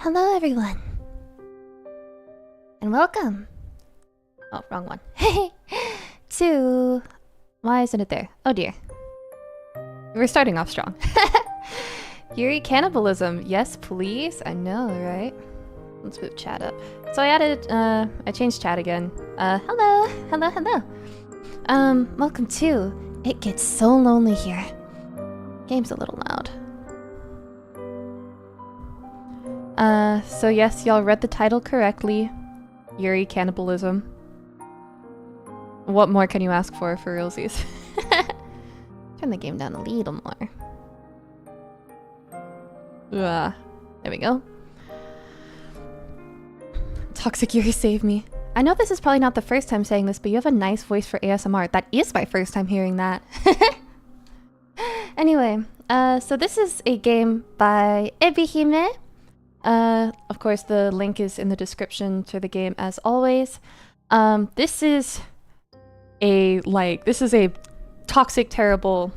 Hello everyone, and welcome. Oh, wrong one. To... Why isn't it there? Oh dear. We're starting off strong. Yuri cannibalism. Yes, please. I know, right? Let's move chat up. So I added, I changed chat again. Hello. Welcome to It Gets So Lonely Here. Game's a little loud. So yes, y'all read the title correctly. Yuri cannibalism. What more can you ask for realsies? Turn the game down a little more. There we go. Toxic Yuri save me. I know this is probably not the first time saying this, but you have a nice voice for ASMR. That is my first time hearing that. Anyway, so this is a game by Ebihime. Of course, the link is in the description to the game as always. This is a toxic, terrible,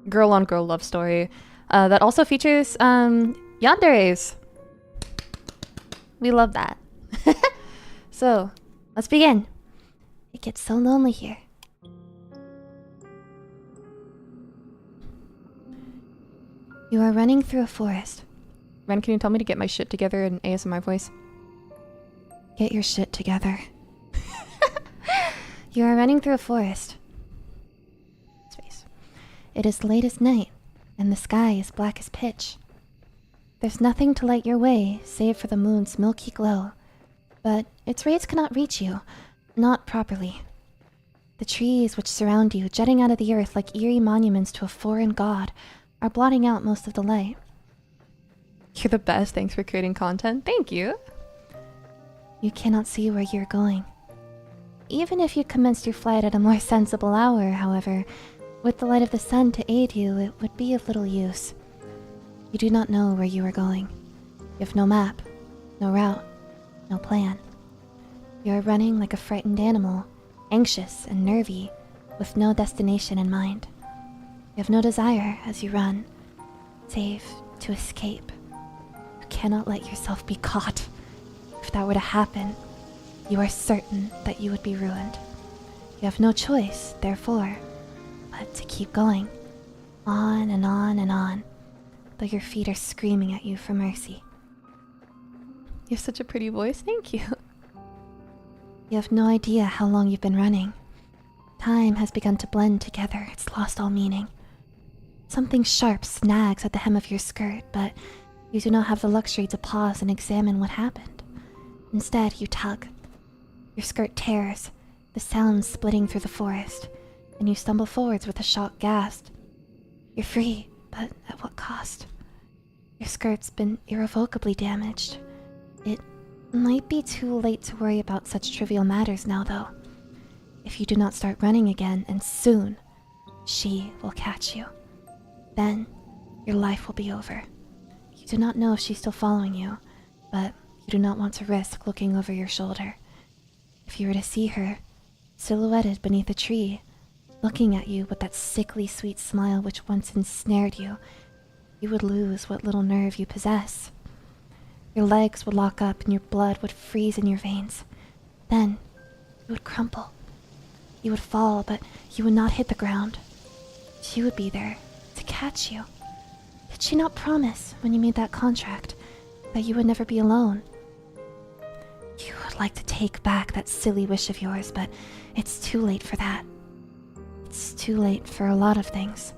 girl-on-girl love story, that also features, yanderes. We love that. So, let's begin. It gets so lonely here. You are running through a forest. Ren, can you tell me to get my shit together in ASMR voice? Get your shit together. You are running through a forest. Space. It is late as night, and the sky is black as pitch. There's nothing to light your way, save for the moon's milky glow. But its rays cannot reach you, not properly. The trees which surround you, jutting out of the earth like eerie monuments to a foreign god, are blotting out most of the light. You're the best, thanks for creating content. Thank you. You cannot see where you're going. Even if you commenced your flight at a more sensible hour, however, with the light of the sun to aid you, it would be of little use. You do not know where you are going. You have no map, no route, no plan. You are running like a frightened animal, anxious and nervy, with no destination in mind. You have no desire as you run, save to escape. You cannot let yourself be caught. If that were to happen, you are certain that you would be ruined. You have no choice, therefore, but to keep going, on and on and on, though your feet are screaming at you for mercy. You have such a pretty voice, thank you. You have no idea how long you've been running. Time has begun to blend together, it's lost all meaning. Something sharp snags at the hem of your skirt, but you do not have the luxury to pause and examine what happened. Instead, you tug. Your skirt tears, the sound splitting through the forest, and you stumble forwards with a shocked gasp. You're free, but at what cost? Your skirt's been irrevocably damaged. It might be too late to worry about such trivial matters now, though. If you do not start running again, and soon, she will catch you. Then, your life will be over. You do not know if she's still following you, but you do not want to risk looking over your shoulder. If you were to see her, silhouetted beneath a tree, looking at you with that sickly sweet smile which once ensnared you, you would lose what little nerve you possess. Your legs would lock up and your blood would freeze in your veins. Then, you would crumple. You would fall, but you would not hit the ground. She would be there to catch you. Did she not promise, when you made that contract, that you would never be alone? You would like to take back that silly wish of yours, but it's too late for that. It's too late for a lot of things.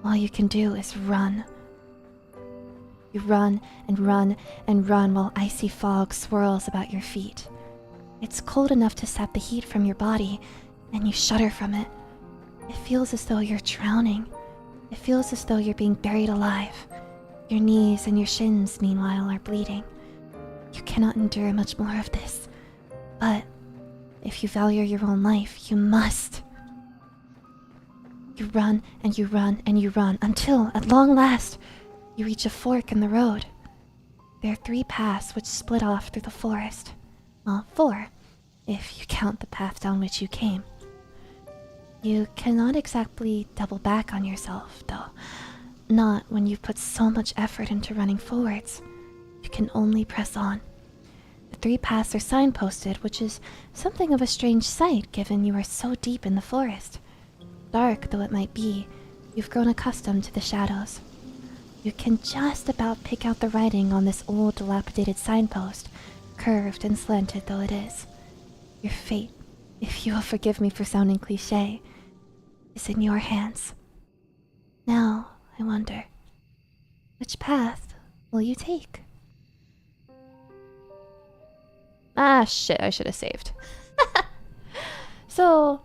All you can do is run. You run and run and run while icy fog swirls about your feet. It's cold enough to sap the heat from your body, and you shudder from it. It feels as though you're drowning. It feels as though you're being buried alive. Your knees and your shins, meanwhile, are bleeding. You cannot endure much more of this. But if you value your own life, you must. You run and you run and you run until, at long last, you reach a fork in the road. There are 3 paths which split off through the forest. Well, 4, if you count the path down which you came. You cannot exactly double back on yourself, though. Not when you've put so much effort into running forwards. You can only press on. The 3 paths are signposted, which is something of a strange sight given you are so deep in the forest. Dark though it might be, you've grown accustomed to the shadows. You can just about pick out the writing on this old dilapidated signpost, curved and slanted though it is. Your fate, if you will forgive me for sounding cliché, is in your hands. Now, I wonder, which path will you take? Ah, shit, I should have saved. So,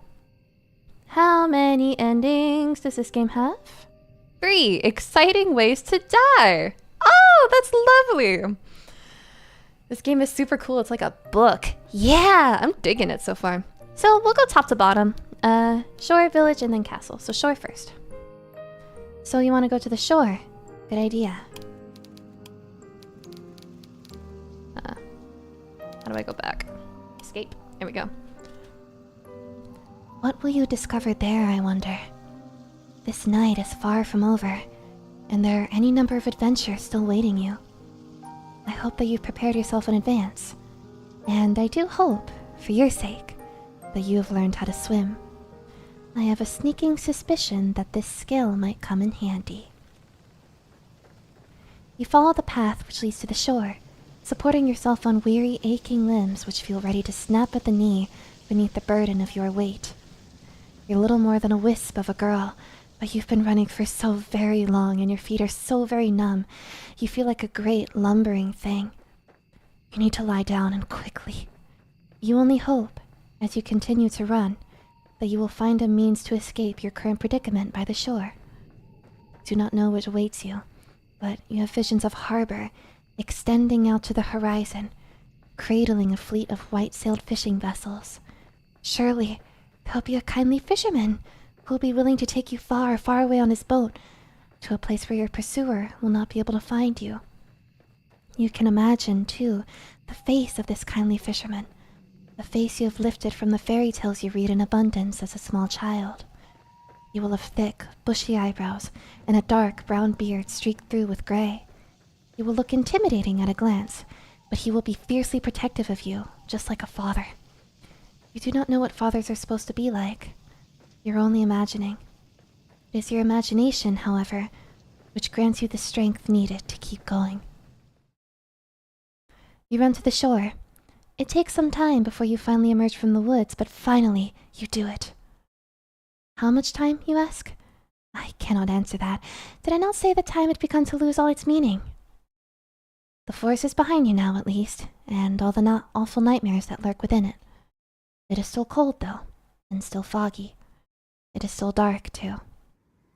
how many endings does this game have? 3 exciting ways to die. Oh, that's lovely. This game is super cool. It's like a book. Yeah, I'm digging it so far. So we'll go top to bottom. Shore, village, and then castle. So shore first. So you want to go to the shore? Good idea. How do I go back? Escape. There we go. What will you discover there, I wonder? This night is far from over, and there are any number of adventures still waiting you. I hope that you've prepared yourself in advance, and I do hope, for your sake, that you have learned how to swim. I have a sneaking suspicion that this skill might come in handy. You follow the path which leads to the shore, supporting yourself on weary, aching limbs which feel ready to snap at the knee beneath the burden of your weight. You're little more than a wisp of a girl, but you've been running for so very long and your feet are so very numb, you feel like a great lumbering thing. You need to lie down and quickly. You only hope, as you continue to run, that you will find a means to escape your current predicament by the shore. Do not know which awaits you, but you have visions of harbor extending out to the horizon, cradling a fleet of white-sailed fishing vessels. Surely, there'll be a kindly fisherman who will be willing to take you far, far away on his boat, to a place where your pursuer will not be able to find you. You can imagine, too, the face of this kindly fisherman, the face you have lifted from the fairy tales you read in abundance as a small child. You will have thick, bushy eyebrows and a dark brown beard streaked through with gray. You will look intimidating at a glance, but he will be fiercely protective of you, just like a father. You do not know what fathers are supposed to be like. You're only imagining. It is your imagination, however, which grants you the strength needed to keep going. You run to the shore. It takes some time before you finally emerge from the woods, but finally, you do it. How much time, you ask? I cannot answer that. Did I not say that time had begun to lose all its meaning? The forest is behind you now, at least, and all the awful nightmares that lurk within it. It is still cold, though, and still foggy. It is still dark, too.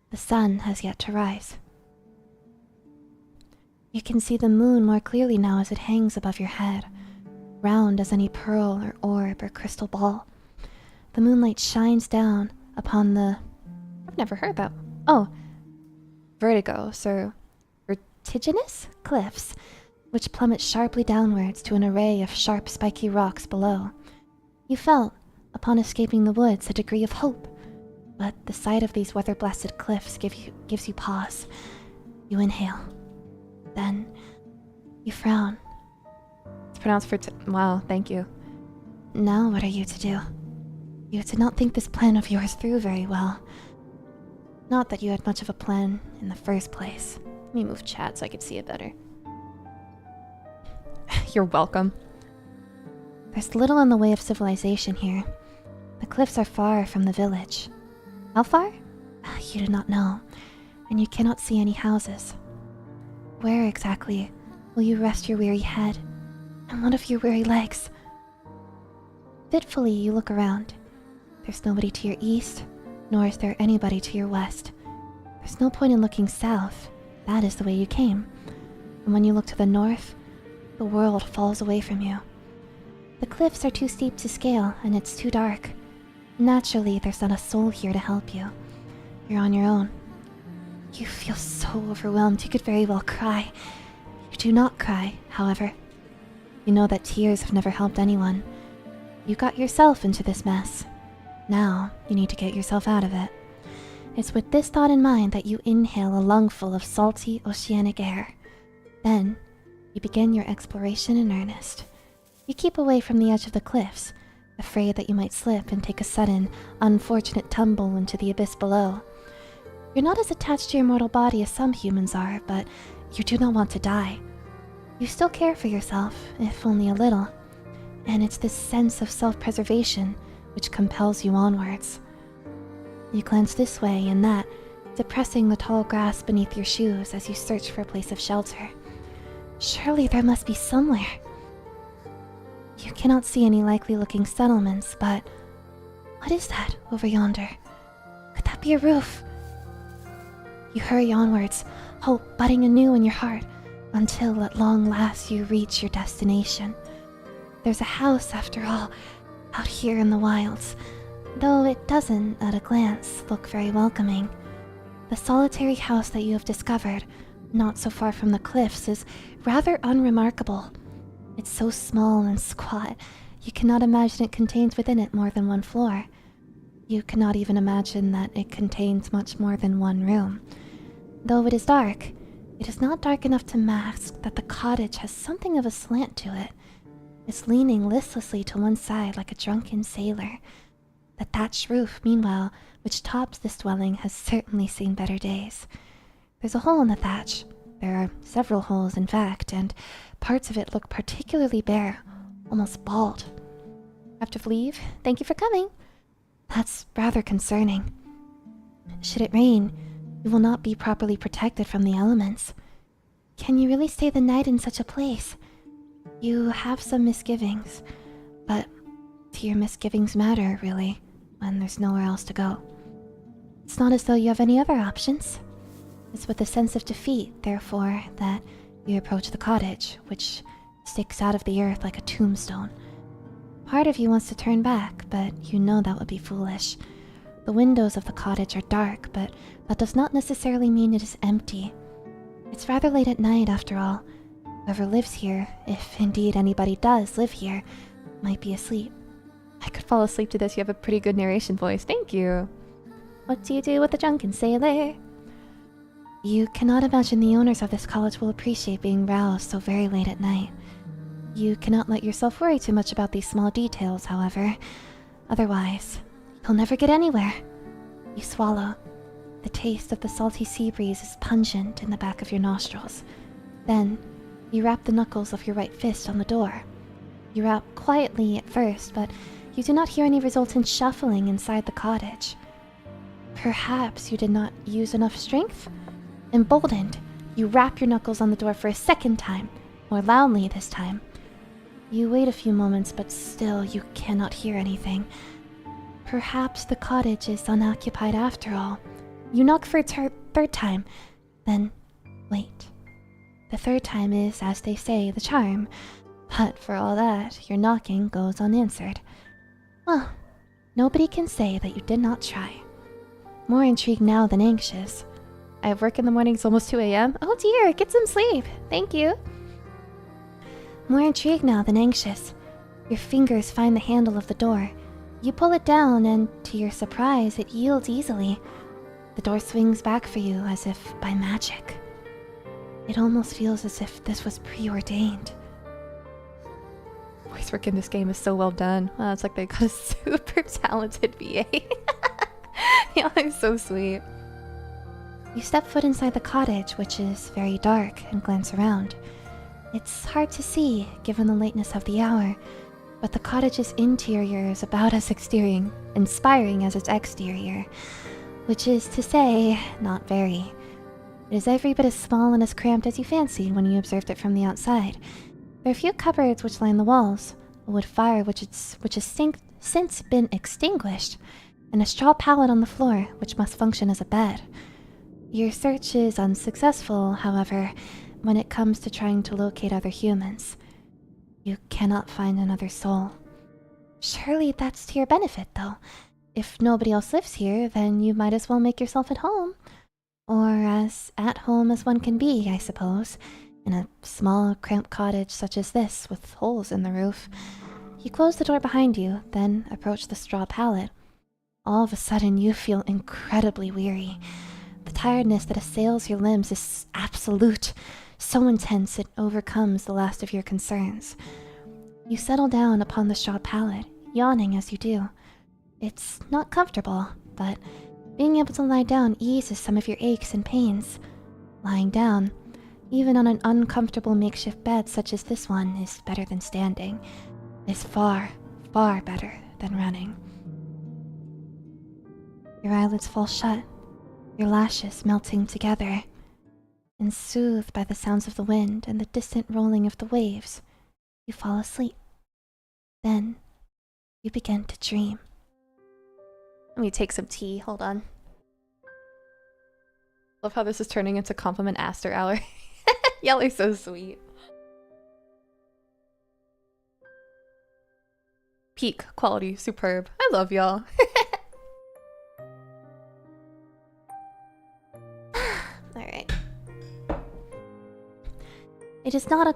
The sun has yet to rise. You can see the moon more clearly now as it hangs above your head, round as any pearl or orb or crystal ball. The moonlight shines down upon the... I've never heard that. Oh, vertigos or vertiginous cliffs, which plummet sharply downwards to an array of sharp, spiky rocks below. You felt, upon escaping the woods, a degree of hope, but the sight of these weather-blasted cliffs gives you pause. You inhale. Then, you frown. It's pronounced wow, thank you. Now what are you to do? You did not think this plan of yours through very well. Not that you had much of a plan in the first place. Let me move chat so I could see it better. You're welcome. There's little in the way of civilization here. The cliffs are far from the village. How far? You do not know, and you cannot see any houses. Where exactly will you rest your weary head, and what of your weary legs? Fitfully you look around. There's nobody to your east, nor is there anybody to your west. There's no point in looking south. That is the way you came. And when you look to the north, the world falls away from you. The cliffs are too steep to scale, and it's too dark. Naturally, there's not a soul here to help you. You're on your own. You feel so overwhelmed you could very well cry. You do not cry, however. You know that tears have never helped anyone. You got yourself into this mess. Now, you need to get yourself out of it. It's with this thought in mind that you inhale a lungful of salty, oceanic air. Then, You begin your exploration in earnest. You keep away from the edge of the cliffs, afraid that you might slip and take a sudden, unfortunate tumble into the abyss below. You're not as attached to your mortal body as some humans are, but you do not want to die. You still care for yourself, if only a little, and it's this sense of self-preservation which compels you onwards. You glance this way and that, depressing the tall grass beneath your shoes as you search for a place of shelter. Surely there must be somewhere. You cannot see any likely-looking settlements, but what is that over yonder? Could that be a roof? You hurry onwards, hope budding anew in your heart, until at long last you reach your destination. There's a house, after all, out here in the wilds, though it doesn't, at a glance, look very welcoming. The solitary house that you have discovered, not so far from the cliffs, is rather unremarkable. It's so small and squat, you cannot imagine it contains within it more than one floor. You cannot even imagine that it contains much more than one room. Though it is dark, it is not dark enough to mask that the cottage has something of a slant to it. It's leaning listlessly to one side like a drunken sailor. The thatched roof, meanwhile, which tops this dwelling, has certainly seen better days. There's a hole in the thatch. There are several holes, in fact, and parts of it look particularly bare, almost bald. Have to leave? Thank you for coming. That's rather concerning. Should it rain, you will not be properly protected from the elements. Can you really stay the night in such a place? You have some misgivings, but do your misgivings matter, really, when there's nowhere else to go? It's not as though you have any other options. It's with a sense of defeat, therefore, that you approach the cottage, which sticks out of the earth like a tombstone. Part of you wants to turn back, but you know that would be foolish. The windows of the cottage are dark, but that does not necessarily mean it is empty. It's rather late at night, after all. Whoever lives here, if indeed anybody does live here, might be asleep. I could fall asleep to this. You have a pretty good narration voice. Thank you. What do you do with a drunken sailor? You cannot imagine the owners of this college will appreciate being roused so very late at night. You cannot let yourself worry too much about these small details, however. Otherwise, you'll never get anywhere. You swallow. The taste of the salty sea breeze is pungent in the back of your nostrils. Then, you rap the knuckles of your right fist on the door. You rap quietly at first, but you do not hear any resultant shuffling inside the cottage. Perhaps you did not use enough strength? Emboldened, you rap your knuckles on the door for a second time, more loudly this time. You wait a few moments, but still you cannot hear anything. Perhaps the cottage is unoccupied after all. You knock for a third time, then wait. The third time is, as they say, the charm, but for all that, your knocking goes unanswered. Well, nobody can say that you did not try. More intrigued now than anxious. I have work in the morning, it's almost 2 a.m. Oh dear, get some sleep. Thank you. More intrigued now than anxious. Your fingers find the handle of the door. You pull it down and, to your surprise, it yields easily. The door swings back for you as if by magic. It almost feels as if this was preordained. Voice work in this game is so well done. Wow, it's like they got a super talented VA. Yeah, it's so sweet. You step foot inside the cottage, which is very dark, and glance around. It's hard to see, given the lateness of the hour, but the cottage's interior is about as inspiring as its exterior, which is to say, not very. It is every bit as small and as cramped as you fancied when you observed it from the outside. There are few cupboards which line the walls, a wood fire which has since been extinguished, and a straw pallet on the floor which must function as a bed. Your search is unsuccessful, however, when it comes to trying to locate other humans. You cannot find another soul. Surely that's to your benefit, though. If nobody else lives here, then you might as well make yourself at home. Or as at home as one can be, I suppose, in a small, cramped cottage such as this, with holes in the roof. You close the door behind you, then approach the straw pallet. All of a sudden, you feel incredibly weary. The tiredness that assails your limbs is absolute. so intense it overcomes the last of your concerns. You settle down upon the straw pallet, yawning as you do. It's not comfortable, but being able to lie down eases some of your aches and pains. Lying down, even on an uncomfortable makeshift bed such as this one, is better than standing. Is far, far better than running. Your eyelids fall shut, your lashes melting together, and soothed by the sounds of the wind and the distant rolling of the waves, you fall asleep. Then, you begin to dream. Let me take some tea, hold on. Love how this is turning into compliment Aster hour. Y'all are so sweet. Peak quality, superb. I love y'all. Alright. It is not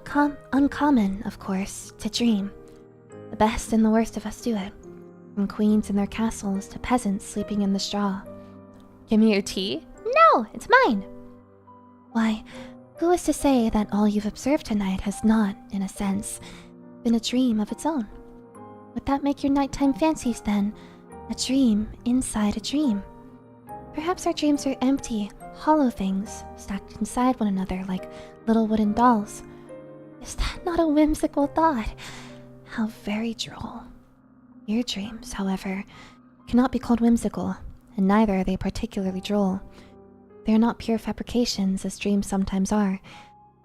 uncommon, of course, to dream. The best and the worst of us do it. From queens in their castles to peasants sleeping in the straw. Give me your tea? No, it's mine. Why, who is to say that all you've observed tonight has not, in a sense, been a dream of its own? Would that make your nighttime fancies, then, a dream inside a dream? Perhaps our dreams are empty, hollow things stacked inside one another like little wooden dolls. Is that not a whimsical thought? How very droll. Your dreams, however, cannot be called whimsical, and neither are they particularly droll. They are not pure fabrications, as dreams sometimes are,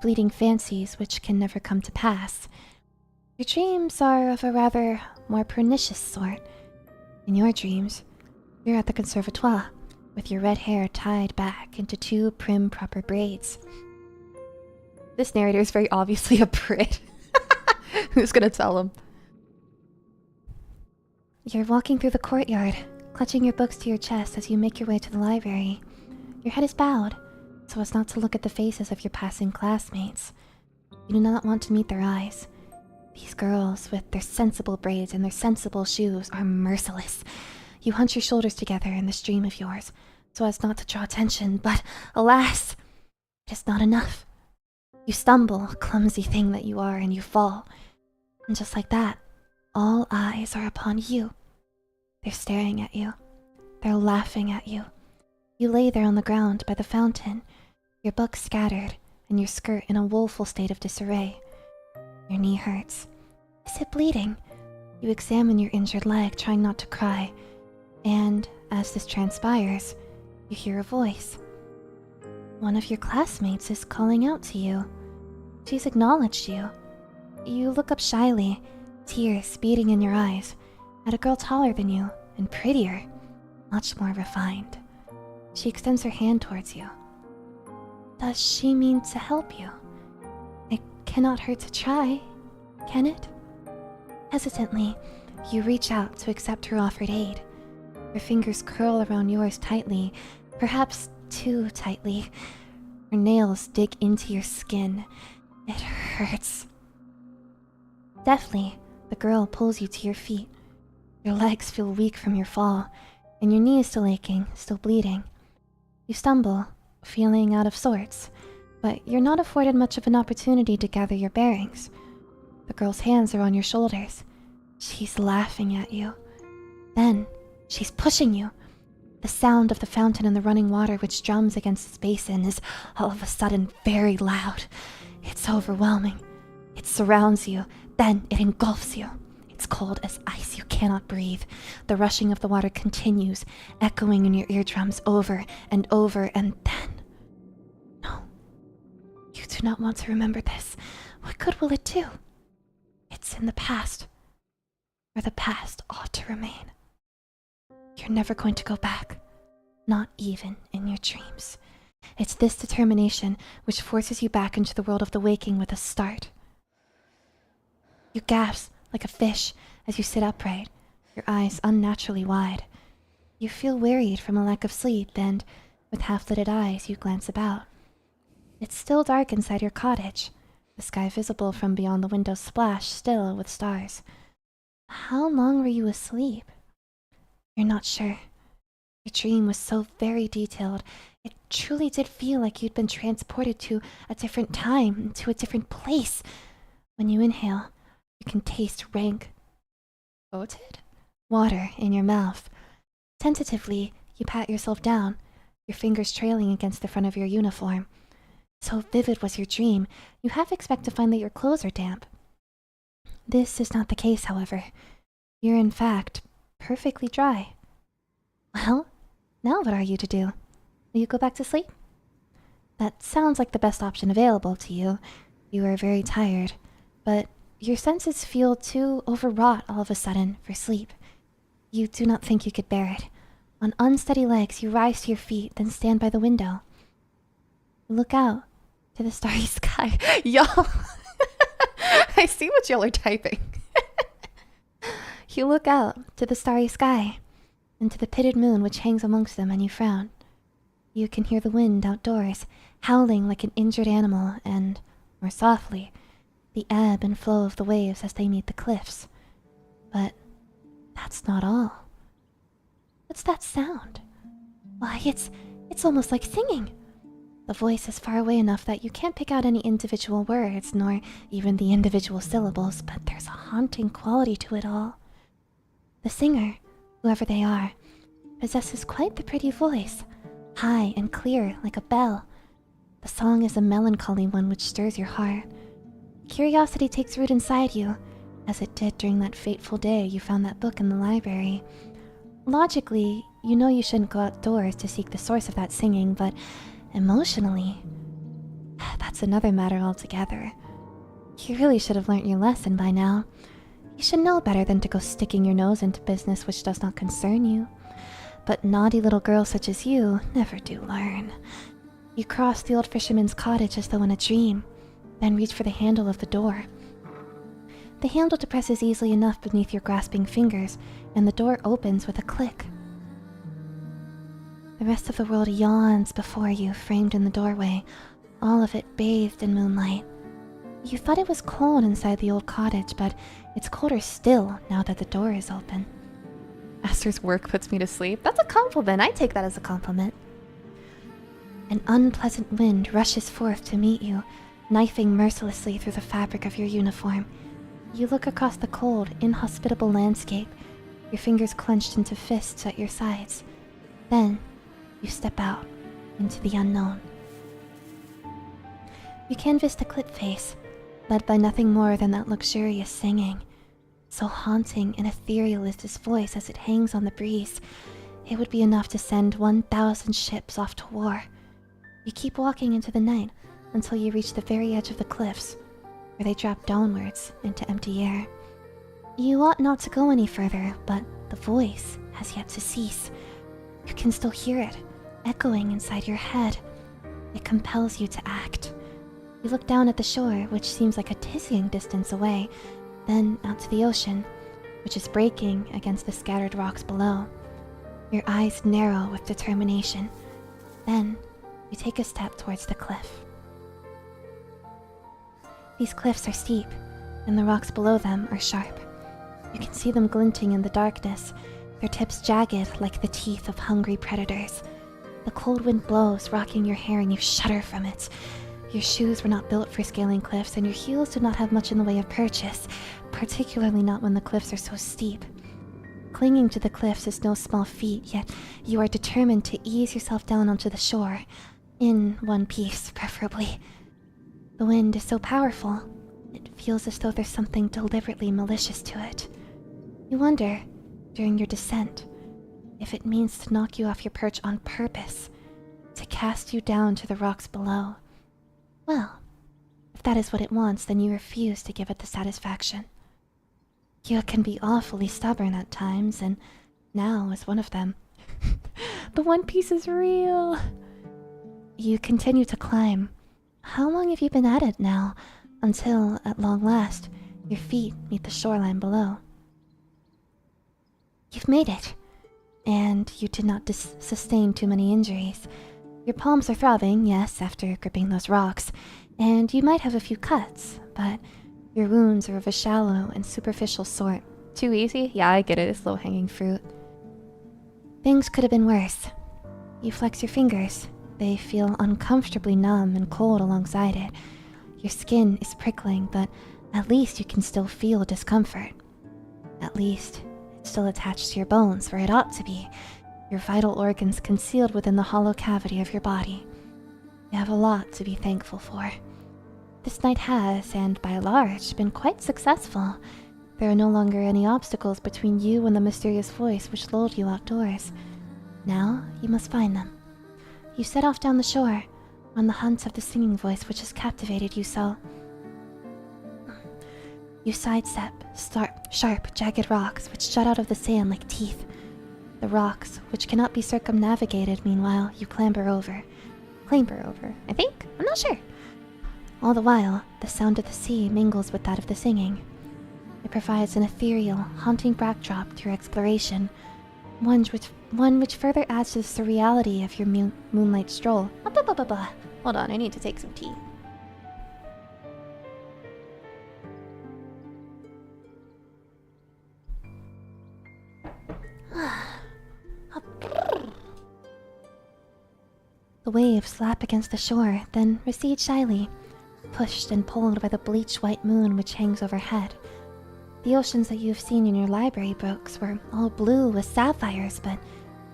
fleeting fancies which can never come to pass. Your dreams are of a rather more pernicious sort. In your dreams, you're at the conservatoire, with your red hair tied back into 2 prim proper braids. This narrator is very obviously a Brit. Who's gonna tell him? You're walking through the courtyard, clutching your books to your chest as you make your way to the library. Your head is bowed, so as not to look at the faces of your passing classmates. You do not want to meet their eyes. These girls, with their sensible braids and their sensible shoes, are merciless. You hunch your shoulders together in this dream of yours, so as not to draw attention, but alas, it is not enough. You stumble, clumsy thing that you are, and you fall. And just like that, all eyes are upon you. They're staring at you. They're laughing at you. You lay there on the ground by the fountain, your books scattered, and your skirt in a woeful state of disarray. Your knee hurts. Is it bleeding? You examine your injured leg, trying not to cry. And, as this transpires, you hear a voice. One of your classmates is calling out to you. She's acknowledged you. You look up shyly, tears beating in your eyes, at a girl taller than you and prettier, much more refined. She extends her hand towards you. Does she mean to help you? It cannot hurt to try, can it? Hesitantly, you reach out to accept her offered aid. Her fingers curl around yours tightly, perhaps too tightly. Her nails dig into your skin. It hurts. Deftly, the girl pulls you to your feet. Your legs feel weak from your fall, and your knee is still aching, still bleeding. You stumble, feeling out of sorts, but you're not afforded much of an opportunity to gather your bearings. The girl's hands are on your shoulders. She's laughing at you. Then, she's pushing you. The sound of the fountain and the running water which drums against its basin is all of a sudden very loud. It's overwhelming. It surrounds you, then it engulfs you. It's cold as ice, you cannot breathe. The rushing of the water continues, echoing in your eardrums over and over, and then... No. You do not want to remember this. What good will it do? It's in the past. Where the past ought to remain. You're never going to go back. Not even in your dreams. It's this determination which forces you back into the world of the waking with a start. You gasp like a fish as you sit upright, your eyes unnaturally wide. You feel wearied from a lack of sleep, and, with half-lidded eyes, you glance about. It's still dark inside your cottage, the sky visible from beyond the window splashed still with stars. How long were you asleep? You're not sure. The dream was so very detailed. It truly did feel like you'd been transported to a different time, to a different place. When you inhale, you can taste rank, coated water in your mouth. Tentatively, you pat yourself down, your fingers trailing against the front of your uniform. So vivid was your dream, you half expect to find that your clothes are damp. This is not the case, however. You're in fact perfectly dry. Well, now what are you to do? Will you go back to sleep? That sounds like the best option available to you. You are very tired, but your senses feel too overwrought all of a sudden for sleep. You do not think you could bear it. On unsteady legs, you rise to your feet, then stand by the window. You look out to the starry sky. Y'all, I see what y'all are typing. You look out to the starry sky and to the pitted moon which hangs amongst them, and you frown. You can hear the wind outdoors, howling like an injured animal, and, more softly, the ebb and flow of the waves as they meet the cliffs. But that's not all. What's that sound? Why, it's almost like singing. The voice is far away enough that you can't pick out any individual words, nor even the individual syllables, but there's a haunting quality to it all. The singer, whoever they are, possesses quite the pretty voice, high and clear like a bell. The song is a melancholy one which stirs your heart. Curiosity takes root inside you, as it did during that fateful day you found that book in the library. Logically, you know you shouldn't go outdoors to seek the source of that singing, but emotionally, that's another matter altogether. You really should have learnt your lesson by now. You should know better than to go sticking your nose into business which does not concern you. But naughty little girls such as you never do learn. You cross the old fisherman's cottage as though in a dream, then reach for the handle of the door. The handle depresses easily enough beneath your grasping fingers, and the door opens with a click. The rest of the world yawns before you, framed in the doorway, all of it bathed in moonlight. You thought it was cold inside the old cottage, but it's colder still now that the door is open. Master's work puts me to sleep. That's a compliment. I take that as a compliment. An unpleasant wind rushes forth to meet you, knifing mercilessly through the fabric of your uniform. You look across the cold, inhospitable landscape, your fingers clenched into fists at your sides. Then, you step out into the unknown. You canvass the cliff face, led by nothing more than that luxurious singing. So haunting and ethereal is this voice as it hangs on the breeze. It would be enough to send 1,000 ships off to war. You keep walking into the night until you reach the very edge of the cliffs, where they drop downwards into empty air. You ought not to go any further, but the voice has yet to cease. You can still hear it, echoing inside your head. It compels you to act. You look down at the shore, which seems like a dizzying distance away, then out to the ocean, which is breaking against the scattered rocks below. Your eyes narrow with determination. Then, you take a step towards the cliff. These cliffs are steep, and the rocks below them are sharp. You can see them glinting in the darkness, their tips jagged like the teeth of hungry predators. The cold wind blows, rocking your hair, and you shudder from it. Your shoes were not built for scaling cliffs, and your heels do not have much in the way of purchase, particularly not when the cliffs are so steep. Clinging to the cliffs is no small feat, yet you are determined to ease yourself down onto the shore, in one piece, preferably. The wind is so powerful, it feels as though there's something deliberately malicious to it. You wonder, during your descent, if it means to knock you off your perch on purpose, to cast you down to the rocks below. Well, if that is what it wants, then you refuse to give it the satisfaction. You can be awfully stubborn at times, and now is one of them. The One Piece is real. You continue to climb. How long have you been at it now, until, at long last, your feet meet the shoreline below? You've made it, and you did not sustain too many injuries. Your palms are throbbing, yes, after gripping those rocks, and you might have a few cuts, but your wounds are of a shallow and superficial sort. Too easy? Yeah, I get it, it's low-hanging fruit. Things could have been worse. You flex your fingers. They feel uncomfortably numb and cold alongside it. Your skin is prickling, but at least you can still feel discomfort. At least it's still attached to your bones where it ought to be, your vital organs concealed within the hollow cavity of your body. You have a lot to be thankful for. This night has, and by large, been quite successful. There are no longer any obstacles between you and the mysterious voice which lulled you outdoors. Now you must find them. You set off down the shore, on the hunt of the singing voice which has captivated you so. You sidestep sharp, jagged rocks which jut out of the sand like teeth. The rocks, which cannot be circumnavigated, meanwhile, you clamber over, I think? I'm not sure. All the while, the sound of the sea mingles with that of the singing. It provides an ethereal, haunting backdrop to your exploration, one which further adds to the surreality of your moonlight stroll. Hold on, I need to take some tea. The waves lap against the shore, then recede shyly, pushed and pulled by the bleached white moon which hangs overhead. The oceans that you have seen in your library books were all blue with sapphires, but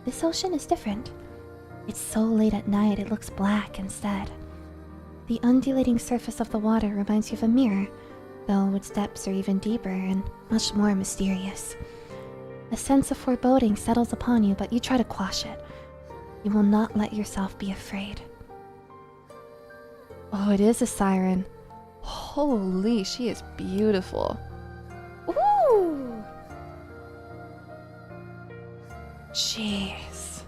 this ocean is different. It's so late at night it looks black instead. The undulating surface of the water reminds you of a mirror, though its depths are even deeper and much more mysterious. A sense of foreboding settles upon you, but you try to quash it. You will not let yourself be afraid. Oh, it is a siren. Holy, she is beautiful. Ooh! Jeez.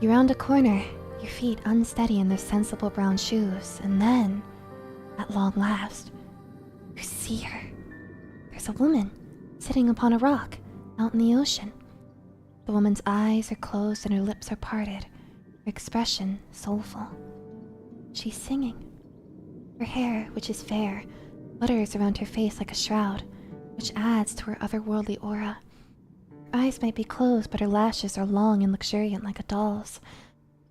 You round a corner, your feet unsteady in their sensible brown shoes, and then, at long last, you see her. There's a woman sitting upon a rock out in the ocean. The woman's eyes are closed and her lips are parted, her expression soulful. She's singing. Her hair, which is fair, flutters around her face like a shroud, which adds to her otherworldly aura. Her eyes might be closed, but her lashes are long and luxuriant like a doll's.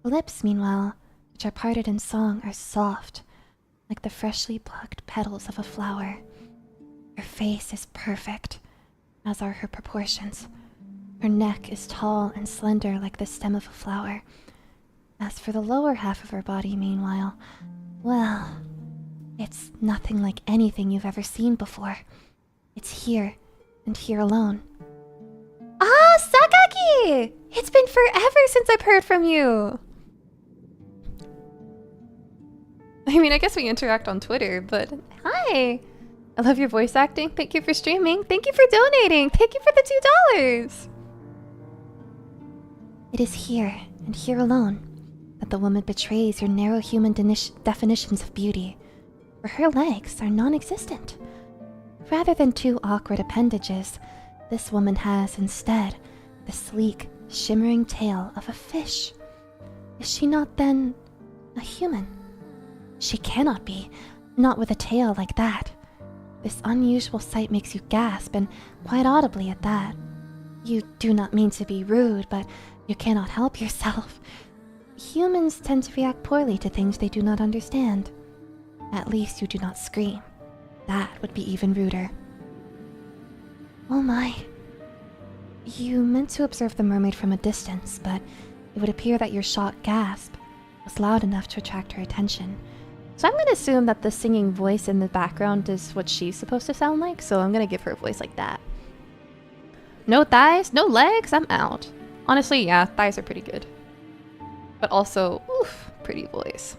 Her lips, meanwhile, which are parted in song, are soft, like the freshly plucked petals of a flower. Her face is perfect, as are her proportions. Her neck is tall and slender like the stem of a flower. As for the lower half of her body, meanwhile, well, it's nothing like anything you've ever seen before. It's here, and here alone. Ah, Sakaki! It's been forever since I've heard from you! I mean, I guess we interact on Twitter, but hi! I love your voice acting. Thank you for streaming. Thank you for donating. Thank you for the $2. It is here, and here alone, that the woman betrays your narrow human definitions of beauty, for her legs are non-existent. Rather than two awkward appendages, this woman has instead the sleek, shimmering tail of a fish. Is she not then a human? She cannot be, not with a tail like that. This unusual sight makes you gasp, and quite audibly at that. You do not mean to be rude, but you cannot help yourself. Humans tend to react poorly to things they do not understand. At least you do not scream. That would be even ruder. Oh my. You meant to observe the mermaid from a distance, but it would appear that your shocked gasp was loud enough to attract her attention. So I'm going to assume that the singing voice in the background is what she's supposed to sound like, so I'm going to give her a voice like that. No thighs, no legs, I'm out. Honestly, yeah, thighs are pretty good. But also, oof, pretty voice.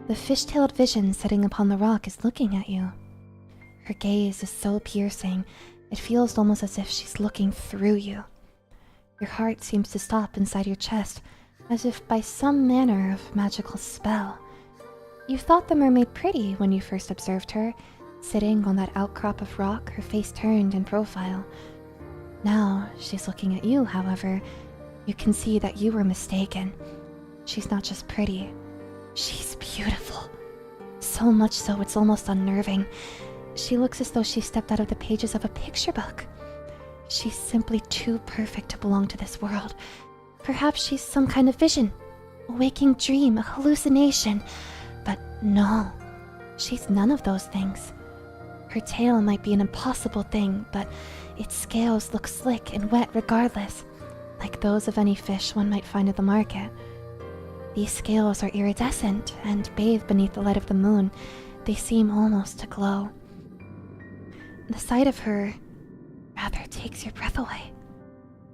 The fish-tailed vision sitting upon the rock is looking at you. Her gaze is so piercing, it feels almost as if she's looking through you. Your heart seems to stop inside your chest, as if by some manner of magical spell. You thought the mermaid pretty when you first observed her, sitting on that outcrop of rock, her face turned in profile. Now she's looking at you, however. You can see that you were mistaken. She's not just pretty, she's beautiful. So much so it's almost unnerving. She looks as though she stepped out of the pages of a picture book. She's simply too perfect to belong to this world. Perhaps she's some kind of vision, a waking dream, a hallucination. But no, she's none of those things. Her tail might be an impossible thing, but its scales look slick and wet regardless, like those of any fish one might find at the market. These scales are iridescent, and bathed beneath the light of the moon, they seem almost to glow. The sight of her rather takes your breath away.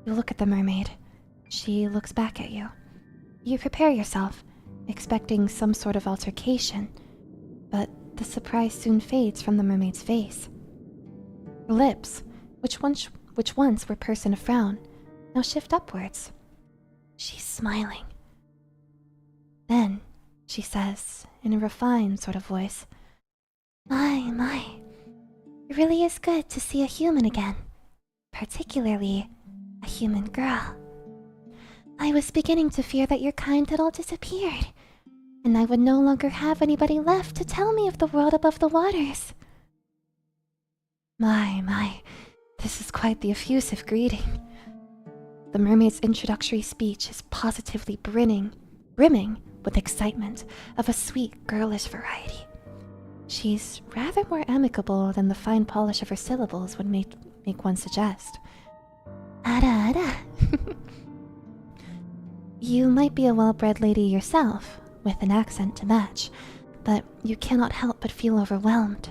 You look at the mermaid. She looks back at you. You prepare yourself, expecting some sort of altercation, but the surprise soon fades from the mermaid's face. Her lips, which once were pursed in a frown, now shift upwards. She's smiling. Then she says, in a refined sort of voice, My, it really is good to see a human again, particularly a human girl. I was beginning to fear that your kind had all disappeared, and I would no longer have anybody left to tell me of the world above the waters. My, this is quite the effusive greeting. The mermaid's introductory speech is positively brimming with excitement of a sweet, girlish variety. She's rather more amicable than the fine polish of her syllables would make one suggest. Ada. You might be a well-bred lady yourself, with an accent to match, but you cannot help but feel overwhelmed.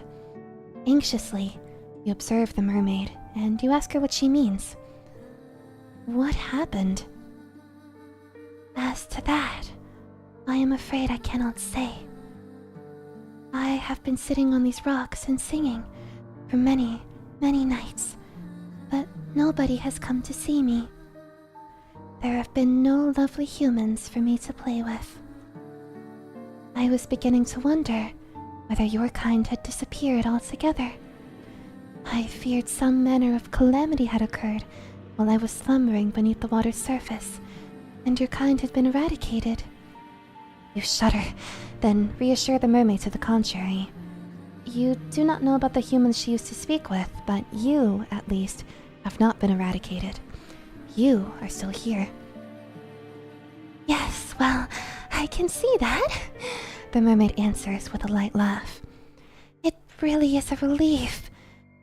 Anxiously, you observe the mermaid, and you ask her what she means. What happened? As to that, I am afraid I cannot say. I have been sitting on these rocks and singing for many, many nights, but nobody has come to see me. There have been no lovely humans for me to play with. I was beginning to wonder whether your kind had disappeared altogether. I feared some manner of calamity had occurred while I was slumbering beneath the water's surface, and your kind had been eradicated. You shudder, then reassure the mermaid to the contrary. You do not know about the humans she used to speak with, but you, at least, have not been eradicated. You are still here. Yes, well, I can see that, the mermaid answers with a light laugh. It really is a relief.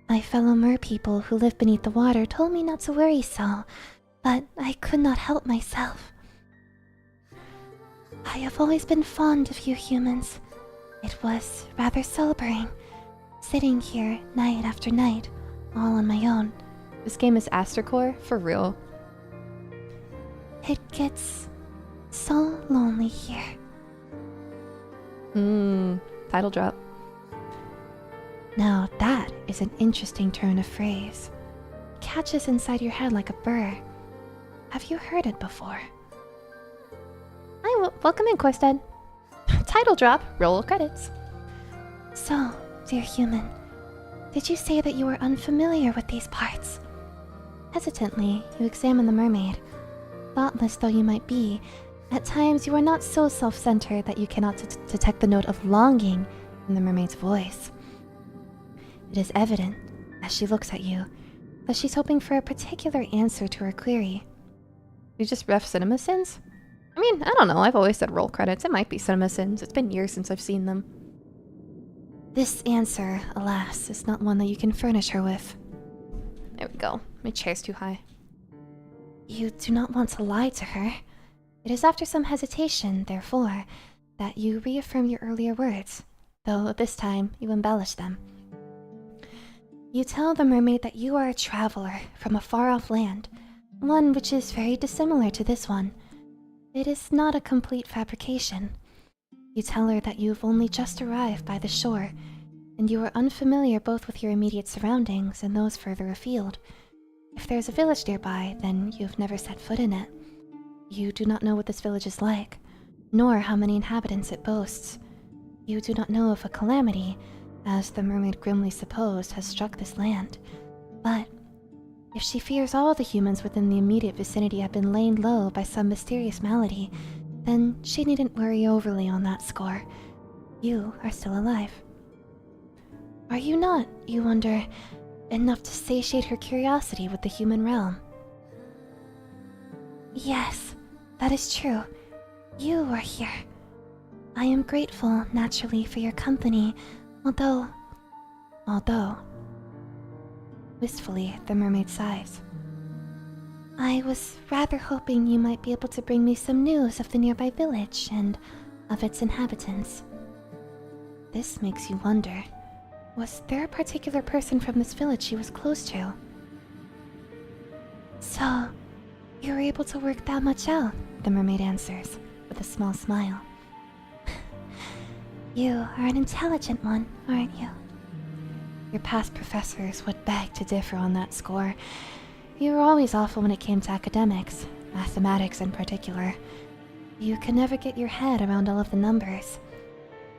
My fellow merpeople who live beneath the water told me not to worry so, but I could not help myself. I have always been fond of you humans. It was rather sobering, sitting here night after night, all on my own. This game is Astercore? For real? It gets so lonely here. Title drop. Now that is an interesting turn of phrase. It catches inside your head like a burr. Have you heard it before? Hi, welcome in, Corstead. Title drop. Roll credits. So, dear human, did you say that you were unfamiliar with these parts? Hesitantly, you examine the mermaid. Thoughtless though you might be, at times you are not so self-centered that you cannot detect the note of longing in the mermaid's voice. It is evident, as she looks at you, that she's hoping for a particular answer to her query. You just ref CinemaSins? I mean, I don't know, I've always said roll credits. It might be CinemaSins. It's been years since I've seen them. This answer, alas, is not one that you can furnish her with. There we go. My chair's too high. You do not want to lie to her. It is after some hesitation, therefore, that you reaffirm your earlier words, though this time you embellish them. You tell the mermaid that you are a traveler from a far-off land, one which is very dissimilar to this one. It is not a complete fabrication. You tell her that you've only just arrived by the shore, and you are unfamiliar both with your immediate surroundings and those further afield. If there's a village nearby, then you've never set foot in it. You do not know what this village is like, nor how many inhabitants it boasts. You do not know if a calamity, as the mermaid grimly supposed, has struck this land. But if she fears all the humans within the immediate vicinity have been laid low by some mysterious malady, then she needn't worry overly on that score. You are still alive. Are you not, you wonder, enough to satiate her curiosity with the human realm? Yes, that is true. You are here. I am grateful, naturally, for your company, although... Wistfully, the mermaid sighs. I was rather hoping you might be able to bring me some news of the nearby village and of its inhabitants. This makes you wonder. Was there a particular person from this village she was close to? So, you were able to work that much out, the mermaid answers, with a small smile. You are an intelligent one, aren't you? Your past professors would beg to differ on that score. You were always awful when it came to academics, mathematics in particular. You could never get your head around all of the numbers.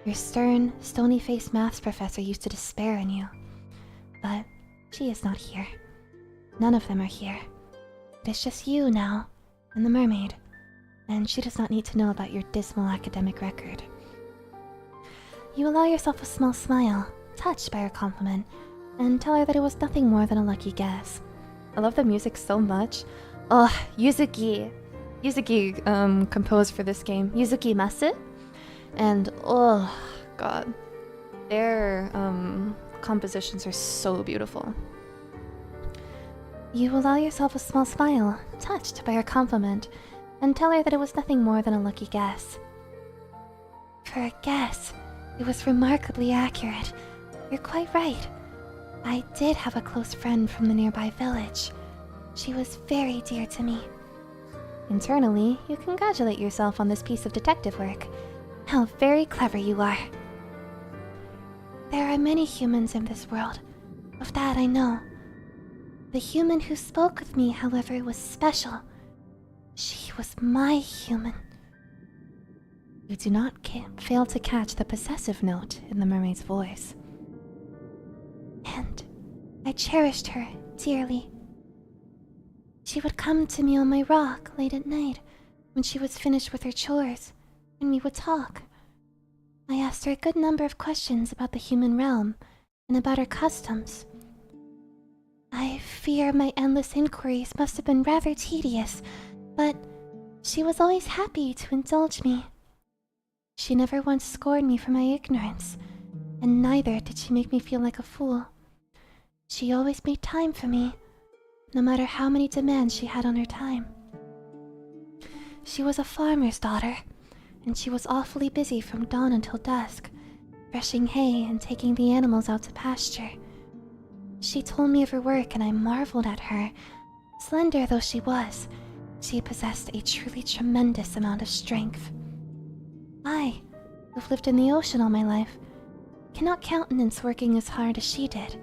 Your stern, stony-faced maths professor used to despair in you. But she is not here. None of them are here. It is just you now, and the mermaid, and she does not need to know about your dismal academic record. You allow yourself a small smile, touched by her compliment, and tell her that it was nothing more than a lucky guess. I love the music so much. Oh, Yuzuki. Yuzuki composed for this game. Yuzuki Masu. And oh god. Their compositions are so beautiful. You allow yourself a small smile, touched by her compliment, and tell her that it was nothing more than a lucky guess. For a guess, it was remarkably accurate. You're quite right. I did have a close friend from the nearby village. She was very dear to me. Internally, you congratulate yourself on this piece of detective work. How very clever you are. There are many humans in this world. Of that I know. The human who spoke with me, however, was special. She was my human. You do not fail to catch the possessive note in the mermaid's voice. And I cherished her dearly. She would come to me on my rock late at night when she was finished with her chores, and we would talk. I asked her a good number of questions about the human realm and about her customs. I fear my endless inquiries must have been rather tedious, but she was always happy to indulge me. She never once scorned me for my ignorance, and neither did she make me feel like a fool. She always made time for me, no matter how many demands she had on her time. She was a farmer's daughter, and she was awfully busy from dawn until dusk, threshing hay and taking the animals out to pasture. She told me of her work, and I marveled at her. Slender though she was, she possessed a truly tremendous amount of strength. I, who've lived in the ocean all my life, cannot countenance working as hard as she did,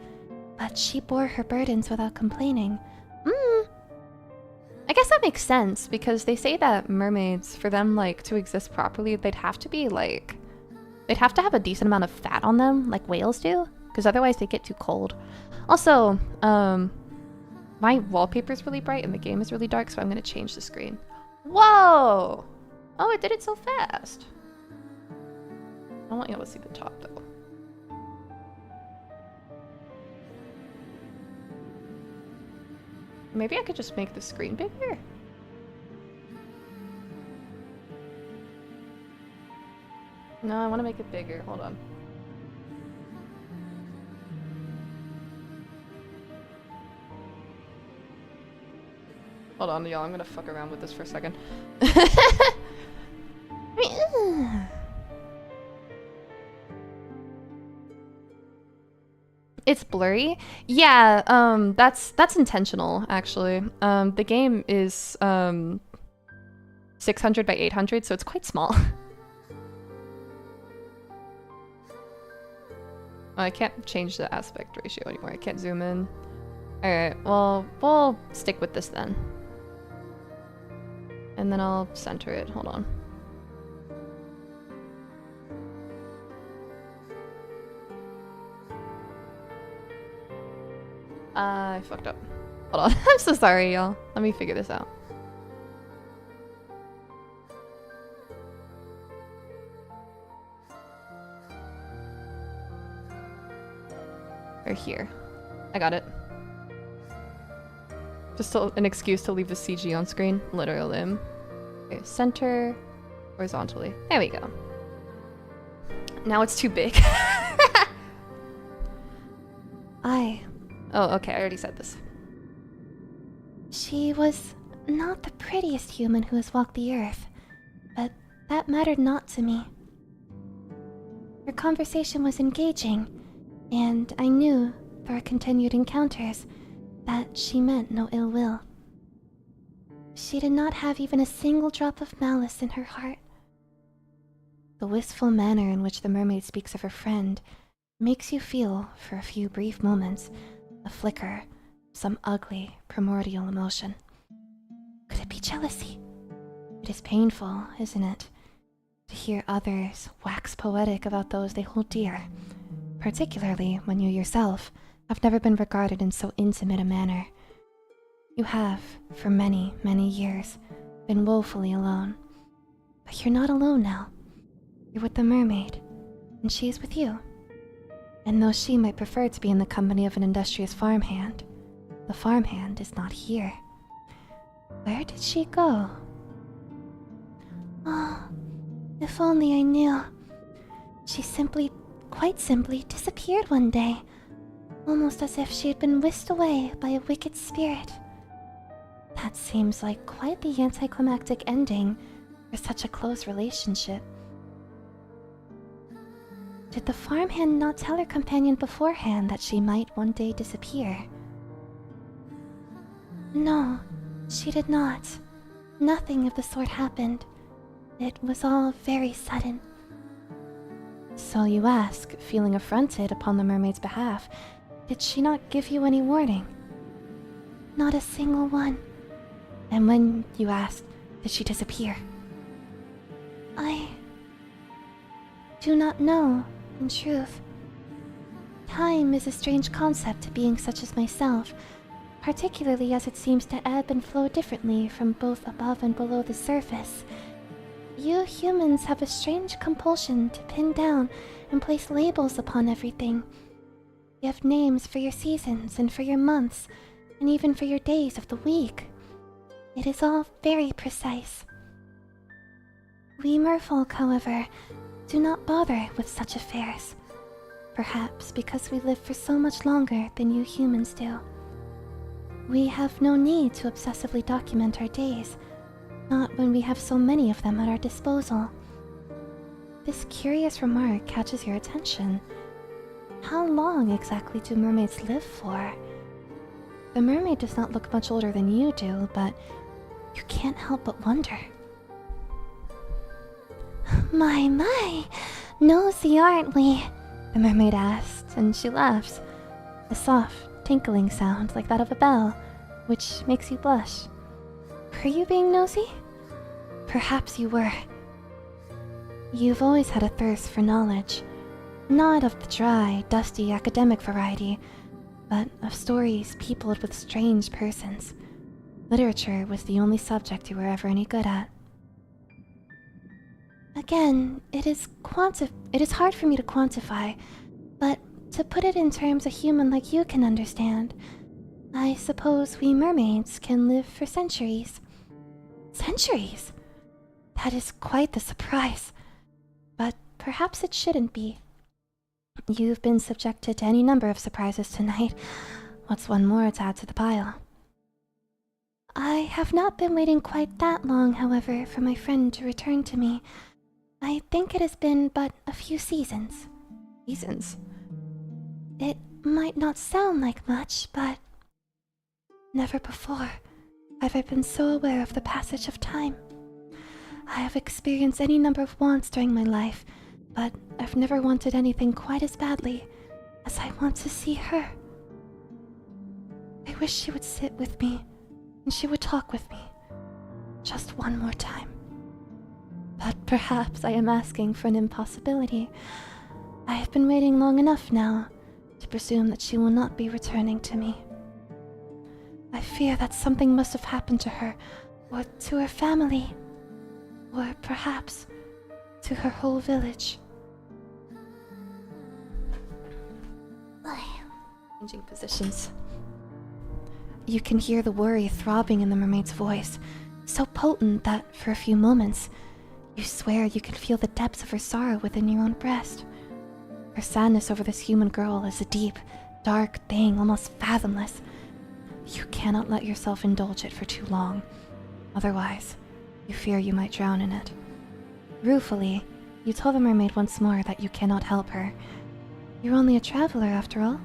but she bore her burdens without complaining. I guess that makes sense, because they say that mermaids, for them, like, to exist properly, they'd have to be, like... They'd have to have a decent amount of fat on them, like whales do, because otherwise they get too cold. Also, my wallpaper's really bright and the game is really dark, so I'm gonna change the screen. Whoa! Oh, it did it so fast. I don't want you able to see the top, though. Maybe I could just make the screen bigger? No, I want to make it bigger. Hold on. Hold on, y'all. I'm gonna fuck around with this for a second. It's blurry. Yeah, that's intentional, actually. The game is 600 by 800, so it's quite small. I can't change the aspect ratio anymore. I can't zoom in. Alright, well, we'll stick with this then. And then I'll center it. Hold on. I fucked up. Hold on. I'm so sorry, y'all. Let me figure this out. Or here. I got it. Just an excuse to leave the CG on screen. Literal limb. Okay, center horizontally. There we go. Now it's too big. Oh, okay, I already said this. She was not the prettiest human who has walked the earth, but that mattered not to me. Her conversation was engaging, and I knew, through our continued encounters, that she meant no ill will. She did not have even a single drop of malice in her heart. The wistful manner in which the mermaid speaks of her friend makes you feel, for a few brief moments, a flicker, some ugly, primordial emotion. Could it be jealousy? It is painful, isn't it, to hear others wax poetic about those they hold dear, particularly when you yourself have never been regarded in so intimate a manner. You have, for many, many years, been woefully alone. But you're not alone now. You're with the mermaid, and she is with you. And though she might prefer to be in the company of an industrious farmhand, the farmhand is not here. Where did she go? Oh, if only I knew. She quite simply disappeared one day, almost as if she had been whisked away by a wicked spirit. That seems like quite the anticlimactic ending for such a close relationship. Did the farmhand not tell her companion beforehand that she might one day disappear? No, she did not. Nothing of the sort happened. It was all very sudden. So you ask, feeling affronted upon the mermaid's behalf, did she not give you any warning? Not a single one. And when you asked, did she disappear? I do not know, in truth. Time is a strange concept to beings such as myself, particularly as it seems to ebb and flow differently from both above and below the surface. You humans have a strange compulsion to pin down and place labels upon everything. You have names for your seasons and for your months, and even for your days of the week. It is all very precise. We merfolk, however, do not bother with such affairs. Perhaps because we live for so much longer than you humans do. We have no need to obsessively document our days, not when we have so many of them at our disposal. This curious remark catches your attention. How long exactly do mermaids live for? The mermaid does not look much older than you do, but you can't help but wonder. My, nosy, aren't we? The mermaid asked, and she laughs. A soft, tinkling sound like that of a bell, which makes you blush. Were you being nosy? Perhaps you were. You've always had a thirst for knowledge, not of the dry, dusty academic variety, but of stories peopled with strange persons. Literature was the only subject you were ever any good at. Again, it is hard for me to quantify, but to put it in terms a human like you can understand, I suppose we mermaids can live for centuries. Centuries? That is quite the surprise. But perhaps it shouldn't be. You've been subjected to any number of surprises tonight. What's one more to add to the pile? I have not been waiting quite that long, however, for my friend to return to me. I think it has been but a few seasons. Seasons? It might not sound like much, but never before have I been so aware of the passage of time. I have experienced any number of wants during my life, but I've never wanted anything quite as badly as I want to see her. I wish she would sit with me, and she would talk with me, just one more time. But perhaps I am asking for an impossibility. I have been waiting long enough now to presume that she will not be returning to me. I fear that something must have happened to her, or to her family, or perhaps to her whole village. Changing positions. You can hear the worry throbbing in the mermaid's voice, so potent that for a few moments, you swear you can feel the depths of her sorrow within your own breast. Her sadness over this human girl is a deep, dark thing, almost fathomless. You cannot let yourself indulge it for too long. Otherwise, you fear you might drown in it. Ruefully, you tell the mermaid once more that you cannot help her. You're only a traveler after all.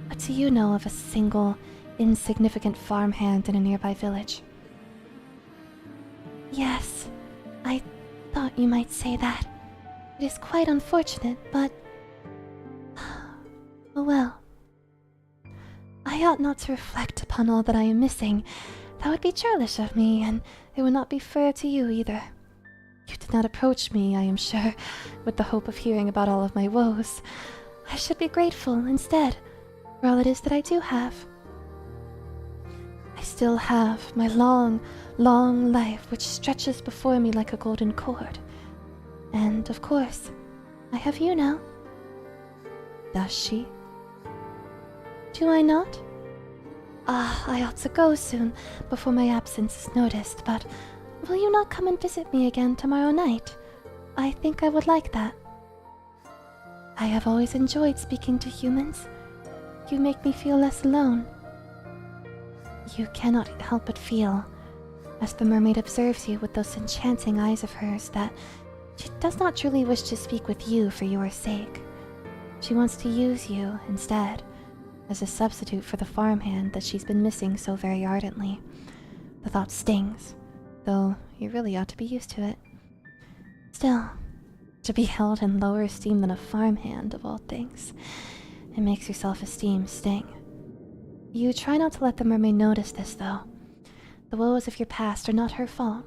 What do you know of a single, insignificant farmhand in a nearby village? Yes, I thought you might say that. It is quite unfortunate, but... oh well. I ought not to reflect upon all that I am missing. That would be churlish of me, and it would not be fair to you either. You did not approach me, I am sure, with the hope of hearing about all of my woes. I should be grateful, instead, for all it is that I do have. I still have my long, long life which stretches before me like a golden cord. And, of course, I have you now. Does she? Do I not? I ought to go soon, before my absence is noticed, but will you not come and visit me again tomorrow night? I think I would like that. I have always enjoyed speaking to humans. You make me feel less alone. You cannot help but feel, as the mermaid observes you with those enchanting eyes of hers, that she does not truly wish to speak with you for your sake. She wants to use you, instead, as a substitute for the farmhand that she's been missing so very ardently. The thought stings, though you really ought to be used to it. Still, to be held in lower esteem than a farmhand, of all things, it makes your self-esteem sting. You try not to let the mermaid notice this, though. The woes of your past are not her fault,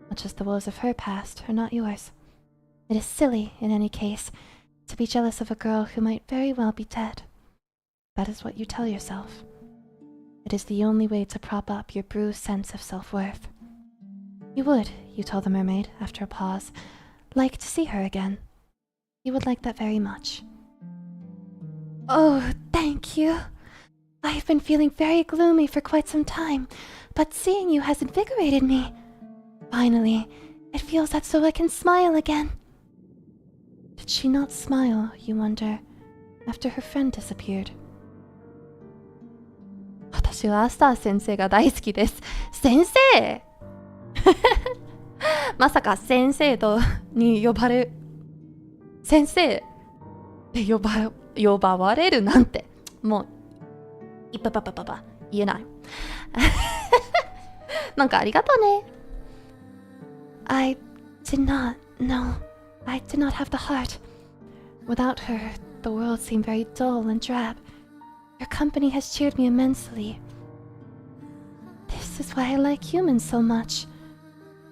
much as the woes of her past are not yours. It is silly, in any case, to be jealous of a girl who might very well be dead. That is what you tell yourself. It is the only way to prop up your bruised sense of self-worth. You would, you tell the mermaid, after a pause, like to see her again. You would like that very much. Oh, thank you. I have been feeling very gloomy for quite some time, but seeing you has invigorated me. Finally, it feels that so I can smile again. Did she not smile, you wonder, after her friend disappeared? 私はアスター先生が大好きです。先生まさか先生に呼ばれ先生で呼ばわれるなんてもういっぱ言えないなんかありがとうね。 I did not have the heart. Without her, the world seemed very dull and drab. Your company has cheered me immensely. This is why I like humans so much.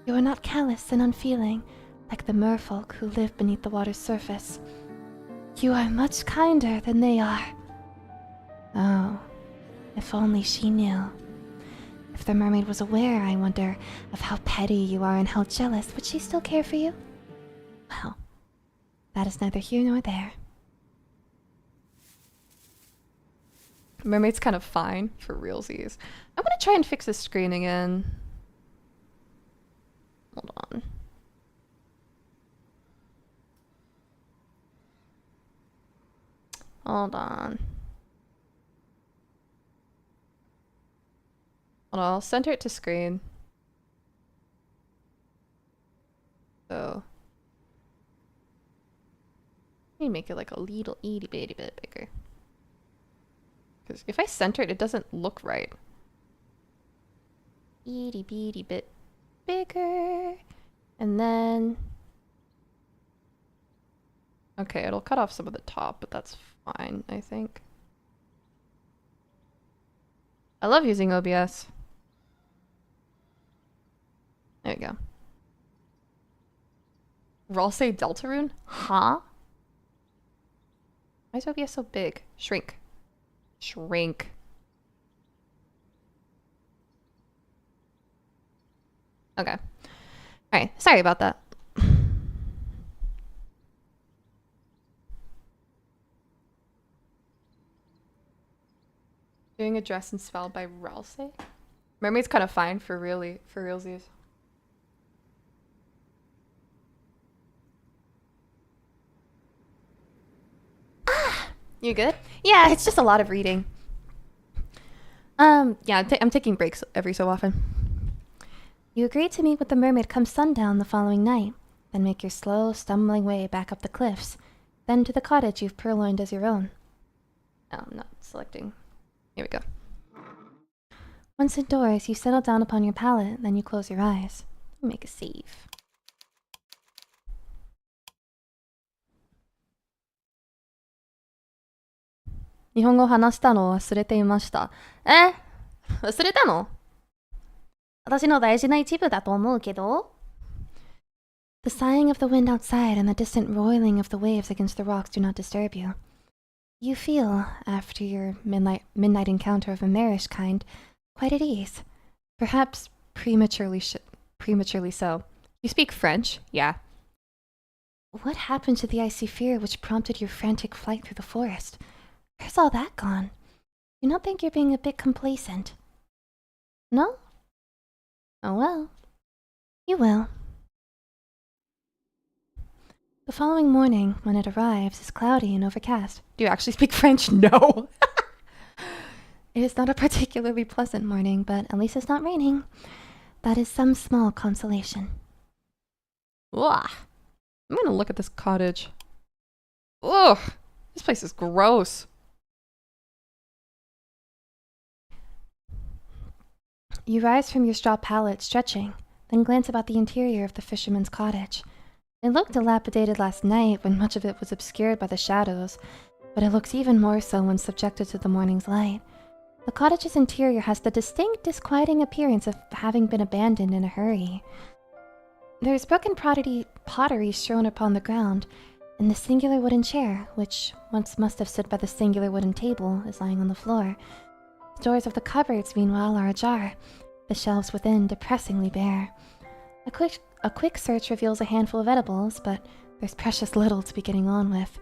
You are not callous and unfeeling, like the merfolk who live beneath the water's surface. You are much kinder than they are. Oh, if only she knew. If the mermaid was aware, I wonder, of how petty you are and how jealous, would she still care for you? Well, that is neither here nor there. Mermaid's kind of fine for realsies. I'm gonna try and fix the screen again. Hold on. Hold on. Hold on, I'll center it to screen. So. Let me make it like a little itty bitty bit bigger. Because if I center it, it doesn't look right. Itty bitty bit bigger. And then... okay, it'll cut off some of the top, but that's fine, I think. I love using OBS. There we go. Ralsei Deltarune? Huh? Why is OBS so big? Shrink. Shrink. Okay. Alright, sorry about that. Doing a dress and spell by Ralsei. Mermaid's kind of fine for realsies. You good? Yeah, it's just a lot of reading. Yeah, I'm taking breaks every so often. You agree to meet with the mermaid come sundown the following night, then make your slow, stumbling way back up the cliffs, then to the cottage you've purloined as your own. Oh, I'm not selecting. Here we go. Once indoors, you settle down upon your pallet, then you close your eyes. Make a save. Nihongo hanashita no wasurete imashita. 忘れたの? 私の大事な一部だと思うけど? The sighing of the wind outside and the distant roiling of the waves against the rocks do not disturb you. You feel, after your midnight encounter of a marish kind, quite at ease. Perhaps prematurely so. You speak French? Yeah. What happened to the icy fear which prompted your frantic flight through the forest? Where's all that gone? Do you not think you're being a bit complacent? No? Oh well. You will. The following morning, when it arrives, is cloudy and overcast. Do you actually speak French? No. It is not a particularly pleasant morning, but at least it's not raining. That is some small consolation. Ugh. I'm gonna look at this cottage. Ugh. This place is gross. You rise from your straw pallet, stretching, then glance about the interior of the fisherman's cottage. It looked dilapidated last night when much of it was obscured by the shadows, but it looks even more so when subjected to the morning's light. The cottage's interior has the distinct, disquieting appearance of having been abandoned in a hurry. There is broken pottery strewn upon the ground, and the singular wooden chair, which once must have stood by the singular wooden table, is lying on the floor. The doors of the cupboards, meanwhile, are ajar, the shelves within depressingly bare. A quick search reveals a handful of edibles, but there's precious little to be getting on with.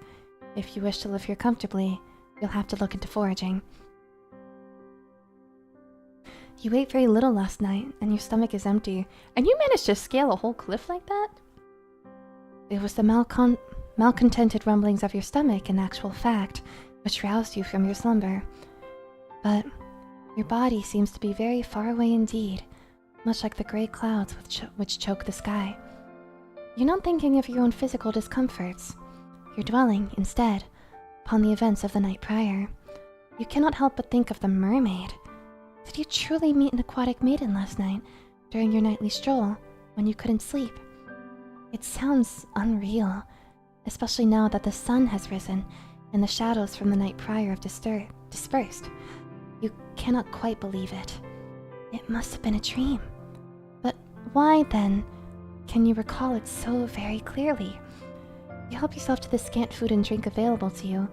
If you wish to live here comfortably, you'll have to look into foraging. You ate very little last night, and your stomach is empty. And you managed to scale a whole cliff like that? It was the malcontented rumblings of your stomach, in actual fact, which roused you from your slumber. But your body seems to be very far away indeed, much like the grey clouds which choke the sky. You're not thinking of your own physical discomforts. You're dwelling, instead, upon the events of the night prior. You cannot help but think of the mermaid. Did you truly meet an aquatic maiden last night, during your nightly stroll, when you couldn't sleep? It sounds unreal, especially now that the sun has risen, and the shadows from the night prior have dispersed. You cannot quite believe it. It must have been a dream. But why, then, can you recall it so very clearly? You help yourself to the scant food and drink available to you,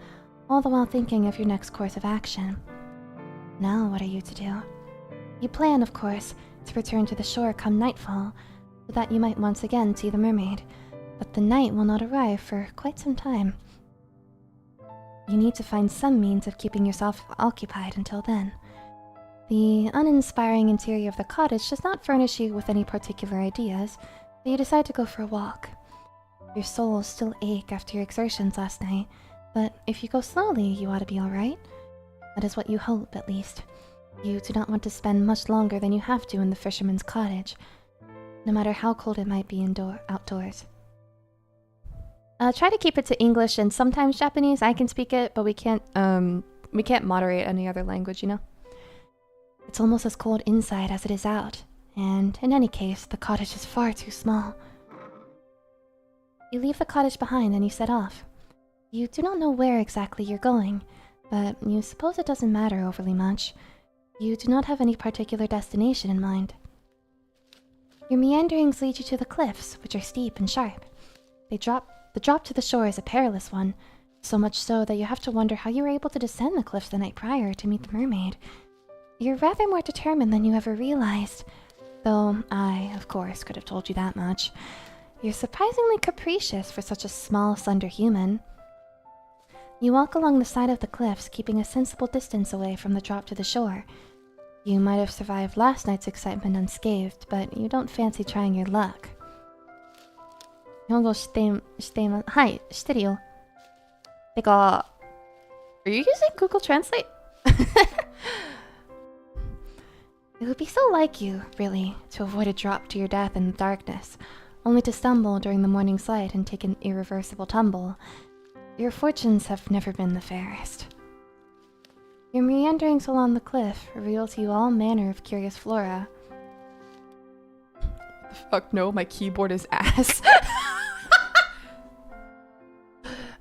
all the while thinking of your next course of action. Now what are you to do? You plan, of course, to return to the shore come nightfall, so that you might once again see the mermaid, but the night will not arrive for quite some time. You need to find some means of keeping yourself occupied until then. The uninspiring interior of the cottage does not furnish you with any particular ideas, so you decide to go for a walk. Your soul still ache after your exertions last night, but if you go slowly, you ought to be alright. That is what you hope, at least. You do not want to spend much longer than you have to in the fisherman's cottage, no matter how cold it might be outdoors. Try to keep it to English and sometimes Japanese. I can speak it, but we can't moderate any other language, you know? It's almost as cold inside as it is out, and in any case, the cottage is far too small. You leave the cottage behind and you set off. You do not know where exactly you're going, but you suppose it doesn't matter overly much. You do not have any particular destination in mind. Your meanderings lead you to the cliffs, which are steep and sharp. The drop to the shore is a perilous one, so much so that you have to wonder how you were able to descend the cliffs the night prior to meet the mermaid. You're rather more determined than you ever realized, though I, of course, could have told you that much. You're surprisingly capricious for such a small, slender human. You walk along the side of the cliffs, keeping a sensible distance away from the drop to the shore. You might have survived last night's excitement unscathed, but you don't fancy trying your luck. 日本語しています。はい、してるよ。てか, are you using Google Translate? It would be so like you, really, to avoid a drop to your death in the darkness, only to stumble during the morning's light and take an irreversible tumble. Your fortunes have never been the fairest. Your meanderings along the cliff reveal to you all manner of curious flora. Fuck no, my keyboard is ass.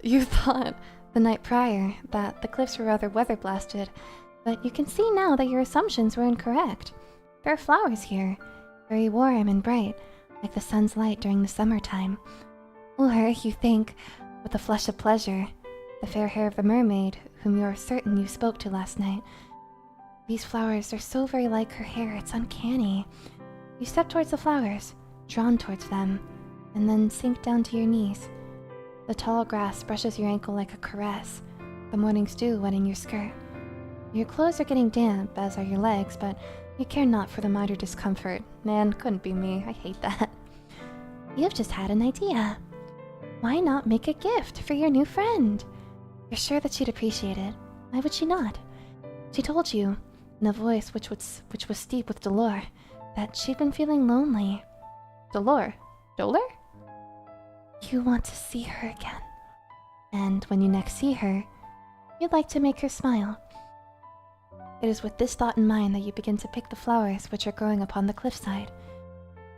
You thought, the night prior, that the cliffs were rather weather-blasted, but you can see now that your assumptions were incorrect. There are flowers here, very warm and bright, like the sun's light during the summertime. Or, you think, with a flush of pleasure, the fair hair of the mermaid, whom you are certain you spoke to last night. These flowers are so very like her hair, it's uncanny. You step towards the flowers, drawn towards them, and then sink down to your knees. The tall grass brushes your ankle like a caress, the morning's dew wetting your skirt. Your clothes are getting damp, as are your legs, but you care not for the minor discomfort. Man, couldn't be me. I hate that. You've just had an idea. Why not make a gift for your new friend? You're sure that she'd appreciate it. Why would she not? She told you, in a voice which was steep with dolor, that she'd been feeling lonely. Dolor? You want to see her again. And when you next see her, you'd like to make her smile. It is with this thought in mind that you begin to pick the flowers which are growing upon the cliffside.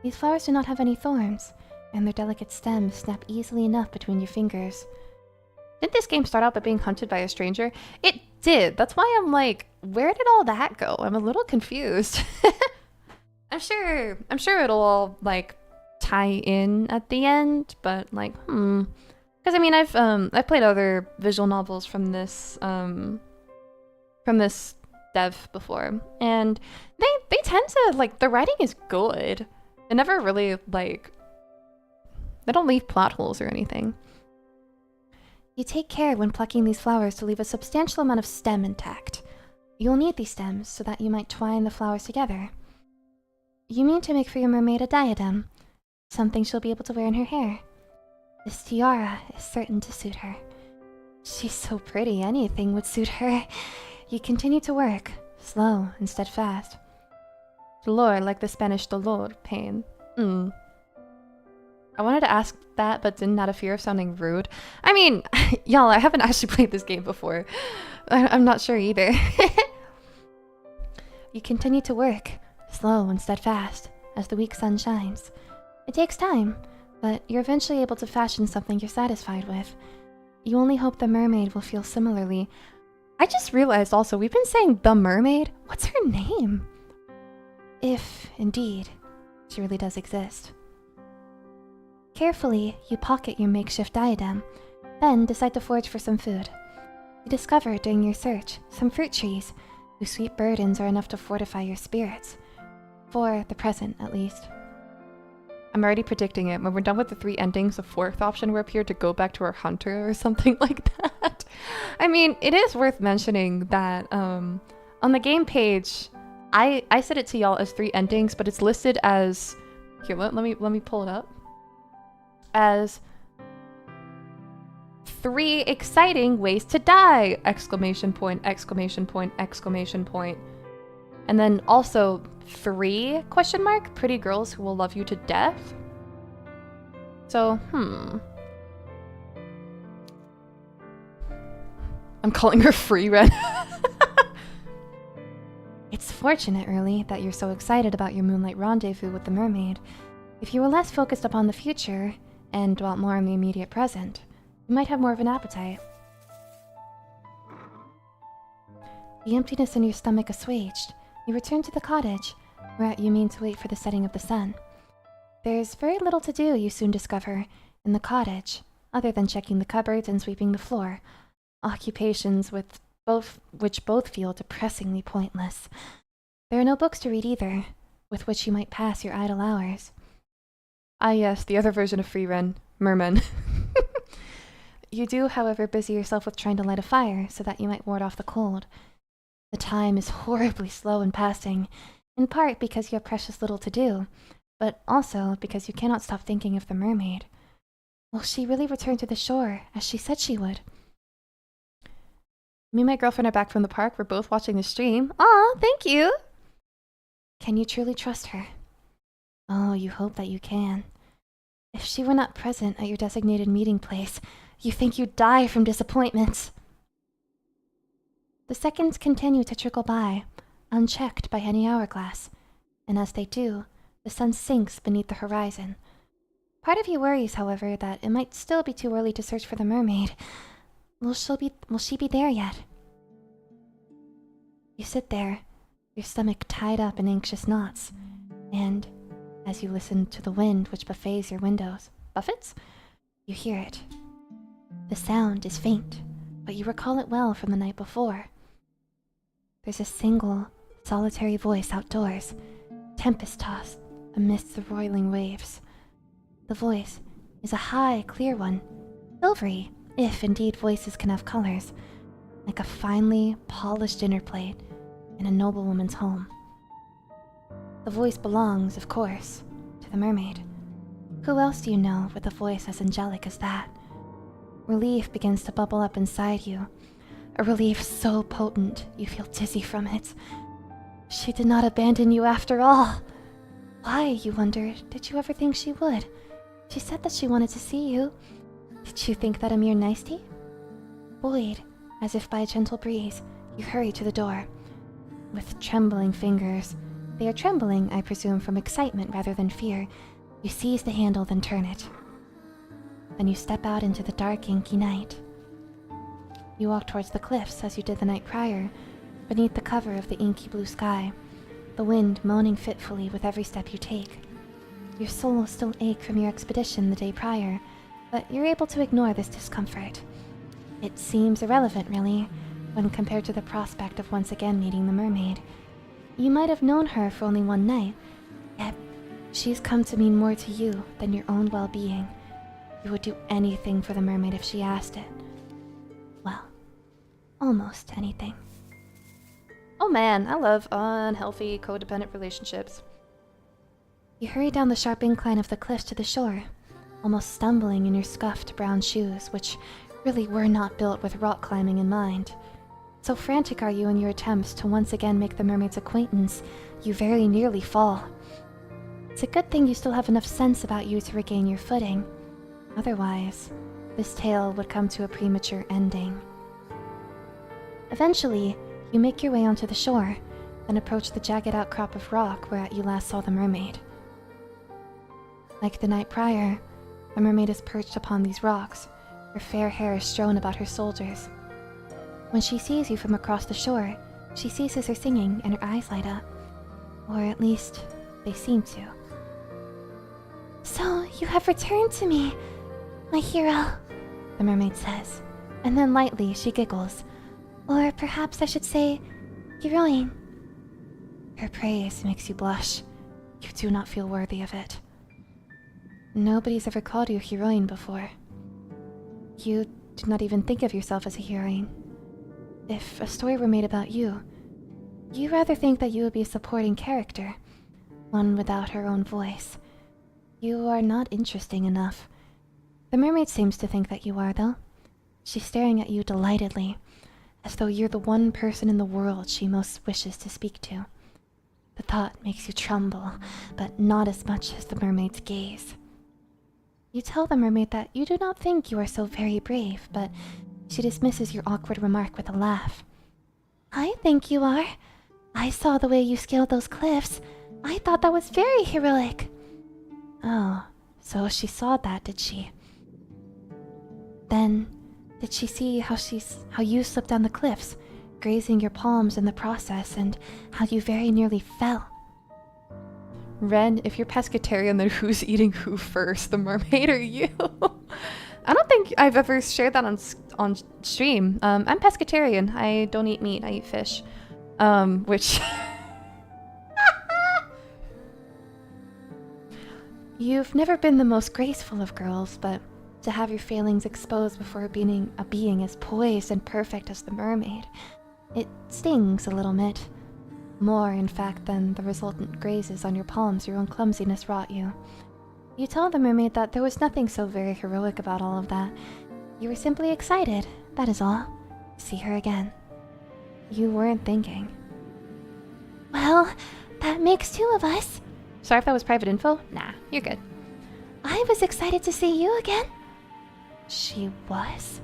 These flowers do not have any thorns, and their delicate stems snap easily enough between your fingers. Did this game start out by being hunted by a stranger? It did. That's why I'm like, where did all that go? I'm a little confused. I'm sure it'll all like tie in at the end, but like, because I mean, I've played other visual novels from this dev before, and they tend to like, the writing is good. It never really like, they don't leave plot holes or anything. You take care when plucking these flowers to leave a substantial amount of stem intact. You'll need these stems so that you might twine the flowers together. You mean to make for your mermaid a diadem, something she'll be able to wear in her hair. This tiara is certain to suit her. She's so pretty, anything would suit her. You continue to work, slow and steadfast. Dolor, like the Spanish dolor, pain. I wanted to ask that, but didn't out of fear of sounding rude. I mean, y'all, I haven't actually played this game before. I'm not sure either. You continue to work, slow and steadfast, as the weak sun shines. It takes time, but you're eventually able to fashion something you're satisfied with. You only hope the mermaid will feel similarly. I just realized also, we've been saying the mermaid. What's her name? If, indeed, she really does exist. Carefully, you pocket your makeshift diadem, then decide to forage for some food. You discover during your search some fruit trees whose sweet burdens are enough to fortify your spirits. For the present, at least. I'm already predicting it. When we're done with the 3 endings, the 4th option will appear to go back to our hunter or something like that. I mean, it is worth mentioning that on the game page, I said it to y'all as 3 endings, but it's listed as, here, let me pull it up, as 3 exciting ways to die! Exclamation point, exclamation point, exclamation point. And then also 3 question mark pretty girls who will love you to death. So, I'm calling her Siren. It's fortunate, really, that you're so excited about your moonlight rendezvous with the mermaid. If you were less focused upon the future and dwelt more on the immediate present, you might have more of an appetite. The emptiness in your stomach assuaged, you return to the cottage, whereat you mean to wait for the setting of the sun. There's very little to do, you soon discover, in the cottage, other than checking the cupboards and sweeping the floor, occupations which both feel depressingly pointless. There are no books to read either, with which you might pass your idle hours. Ah yes, the other version of Free Ren, Merman. You do, however, busy yourself with trying to light a fire so that you might ward off the cold. The time is horribly slow in passing, in part because you have precious little to do, but also because you cannot stop thinking of the mermaid. Will she really return to the shore, as she said she would? Me and my girlfriend are back from the park. We're both watching the stream. Aw, thank you! Can you truly trust her? Oh, you hope that you can. If she were not present at your designated meeting place, you think you'd die from disappointment. The seconds continue to trickle by, unchecked by any hourglass, and as they do, the sun sinks beneath the horizon. Part of you worries, however, that it might still be too early to search for the mermaid. Will she be there yet? You sit there, your stomach tied up in anxious knots, and as you listen to the wind which buffets your windows, buffets? You hear it. The sound is faint, but you recall it well from the night before. There's a single, solitary voice outdoors, tempest-tossed amidst the roiling waves. The voice is a high, clear one, silvery, if indeed voices can have colors, like a finely polished dinner plate in a noblewoman's home. The voice belongs, of course, to the mermaid. Who else do you know with a voice as angelic as that? Relief begins to bubble up inside you, a relief so potent you feel dizzy from it. She did not abandon you after all. Why, you wonder, did you ever think she would? She said that she wanted to see you. Did you think that a mere nicety? Buoyed, as if by a gentle breeze, you hurry to the door. With trembling fingers, they are trembling, I presume, from excitement rather than fear, you seize the handle, then turn it. Then you step out into the dark, inky night. You walk towards the cliffs as you did the night prior, beneath the cover of the inky blue sky, the wind moaning fitfully with every step you take. Your soul will still ache from your expedition the day prior, but you're able to ignore this discomfort. It seems irrelevant, really, when compared to the prospect of once again meeting the mermaid. You might have known her for only one night, yet she's come to mean more to you than your own well-being. You would do anything for the mermaid if she asked it. Well, almost anything. Oh man, I love unhealthy, codependent relationships. You hurry down the sharp incline of the cliffs to the shore, almost stumbling in your scuffed brown shoes, which really were not built with rock climbing in mind. So frantic are you in your attempts to once again make the mermaid's acquaintance, you very nearly fall. It's a good thing you still have enough sense about you to regain your footing. Otherwise, this tale would come to a premature ending. Eventually, you make your way onto the shore, and approach the jagged outcrop of rock whereat you last saw the mermaid. Like the night prior, the mermaid is perched upon these rocks, her fair hair strewn about her shoulders. When she sees you from across the shore, she ceases her singing and her eyes light up. Or at least, they seem to. So, you have returned to me, my hero, the mermaid says, and then lightly she giggles. Or perhaps I should say, heroine. Her praise makes you blush. You do not feel worthy of it. Nobody's ever called you heroine before. You do not even think of yourself as a heroine. If a story were made about you, you rather think that you would be a supporting character, one without her own voice. You are not interesting enough. The mermaid seems to think that you are, though. She's staring at you delightedly, as though you're the one person in the world she most wishes to speak to. The thought makes you tremble, but not as much as the mermaid's gaze. You tell the mermaid that you do not think you are so very brave, but she dismisses your awkward remark with a laugh. I think you are. I saw the way you scaled those cliffs. I thought that was very heroic. Oh, so she saw that, did she? Then, did she see how you slipped down the cliffs, grazing your palms in the process, and how you very nearly fell? Ren, if you're pescatarian, then who's eating who first, the mermaid or you? I don't think I've ever shared that on stream. I'm pescatarian. I don't eat meat. I eat fish. Which... You've never been the most graceful of girls, but To have your failings exposed before being a being as poised and perfect as the mermaid, it stings a little bit. More, in fact, than the resultant grazes on your palms your own clumsiness wrought you. You tell the mermaid that there was nothing so very heroic about all of that. You were simply excited, that is all. See her again. You weren't thinking. Well, that makes 2 of us. Sorry if that was private info? Nah, you're good. I was excited to see you again. She was?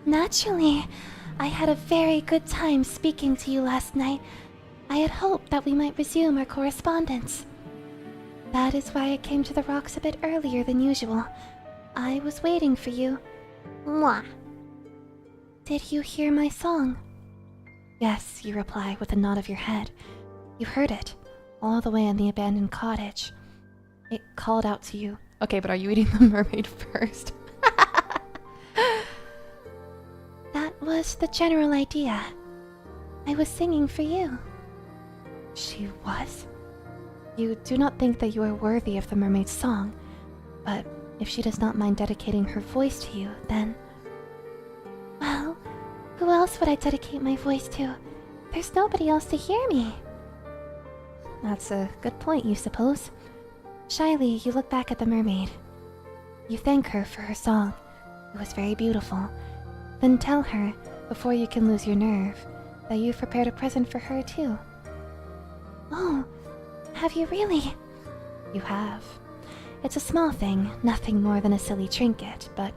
Naturally. I had a very good time speaking to you last night. I had hoped that we might resume our correspondence. That is why I came to the rocks a bit earlier than usual. I was waiting for you. Mwah. Did you hear my song? Yes, you reply with a nod of your head. You heard it, all the way in the abandoned cottage. It called out to you. Okay, but are you eating the mermaid first? That was the general idea. I was singing for you. She was? You do not think that you are worthy of the mermaid's song, but if she does not mind dedicating her voice to you, then... Well, who else would I dedicate my voice to? There's nobody else to hear me. That's a good point, you suppose. Shyly, you look back at the mermaid. You thank her for her song. It was very beautiful. Then tell her, before you can lose your nerve, that you've prepared a present for her too. Oh, have you really? You have. It's a small thing, nothing more than a silly trinket, but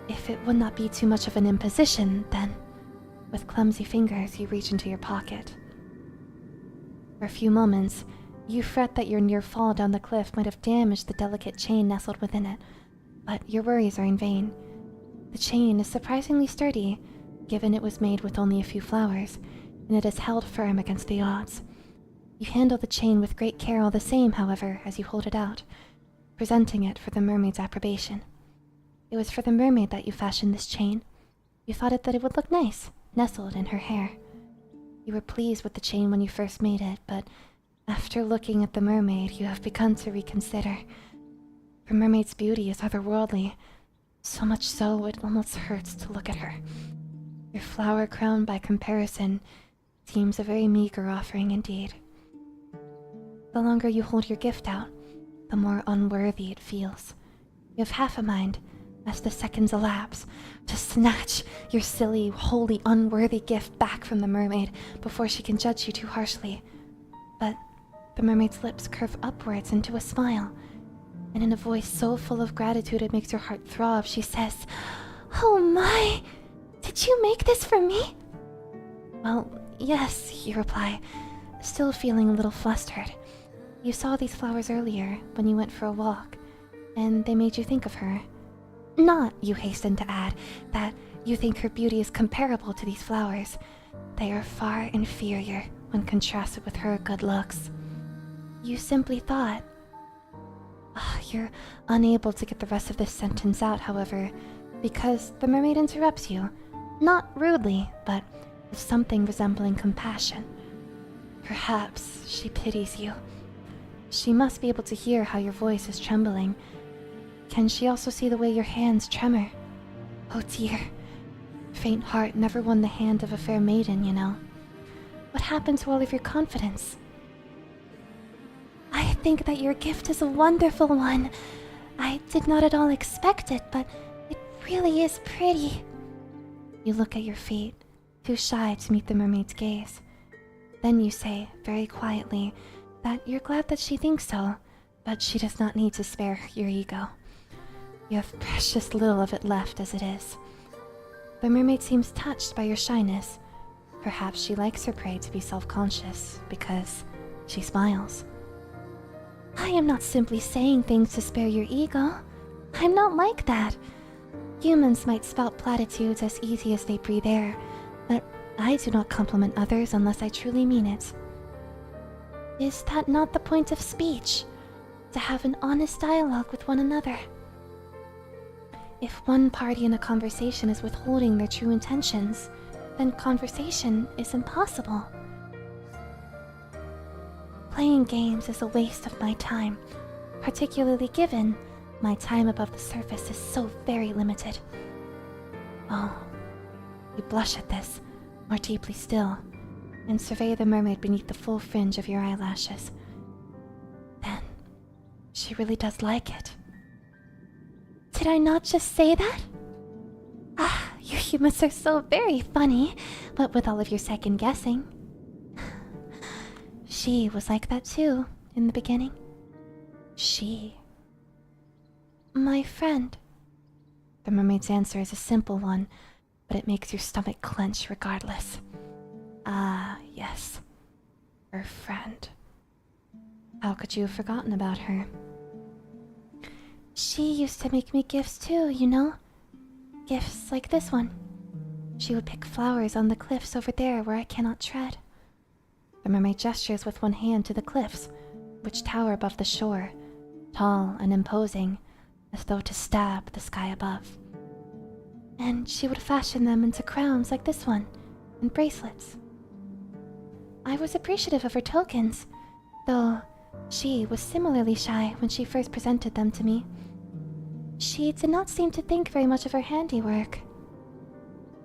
if it would not be too much of an imposition, then... With clumsy fingers, you reach into your pocket. For a few moments, you fret that your near fall down the cliff might have damaged the delicate chain nestled within it, but your worries are in vain. The chain is surprisingly sturdy, given it was made with only a few flowers, and it is held firm against the odds. You handle the chain with great care all the same, however, as you hold it out, presenting it for the mermaid's approbation. It was for the mermaid that you fashioned this chain. You thought that it would look nice, nestled in her hair. You were pleased with the chain when you first made it, but after looking at the mermaid, you have begun to reconsider. The mermaid's beauty is otherworldly, so much so it almost hurts to look at her. Your flower crown, by comparison, seems a very meager offering indeed. The longer you hold your gift out, the more unworthy it feels. You have half a mind, as the seconds elapse, to snatch your silly, wholly unworthy gift back from the mermaid before she can judge you too harshly. But the mermaid's lips curve upwards into a smile, and in a voice so full of gratitude it makes your heart throb, she says, "Oh my! Did you make this for me?" "Well, yes," you reply, still feeling a little flustered. You saw these flowers earlier when you went for a walk, and they made you think of her. Not, you hasten to add, that you think her beauty is comparable to these flowers. They are far inferior when contrasted with her good looks. You simply thought... You're unable to get the rest of this sentence out, however, because the mermaid interrupts you, not rudely, but with something resembling compassion. Perhaps she pities you. She must be able to hear how your voice is trembling. Can she also see the way your hands tremor? Oh dear. Faint heart never won the hand of a fair maiden, you know. What happened to all of your confidence? I think that your gift is a wonderful one. I did not at all expect it, but it really is pretty. You look at your feet, too shy to meet the mermaid's gaze. Then you say, very quietly, that you're glad that she thinks so, but she does not need to spare your ego. You have precious little of it left as it is. The mermaid seems touched by your shyness. Perhaps she likes her prey to be self-conscious, because she smiles. I am not simply saying things to spare your ego. I'm not like that. Humans might spout platitudes as easy as they breathe air, but I do not compliment others unless I truly mean it. Is that not the point of speech? To have an honest dialogue with one another? If one party in a conversation is withholding their true intentions, then conversation is impossible. Playing games is a waste of my time, particularly given My time above the surface is so very limited. Oh, you blush at this, more deeply still, and survey the mermaid beneath the full fringe of your eyelashes. Then, she really does like it. Did I not just say that? Ah, your humors are so very funny, what with all of your second guessing. She was like that too, in the beginning. She. My friend. The mermaid's answer is a simple one, but it makes your stomach clench regardless. Ah, yes. Her friend. How could you have forgotten about her? She used to make me gifts too, you know? Gifts like this one. She would pick flowers on the cliffs over there where I cannot tread. The mermaid gestures with one hand to the cliffs, which tower above the shore, tall and imposing, as though to stab the sky above. And she would fashion them into crowns like this one, and bracelets. I was appreciative of her tokens, though she was similarly shy when she first presented them to me. She did not seem to think very much of her handiwork.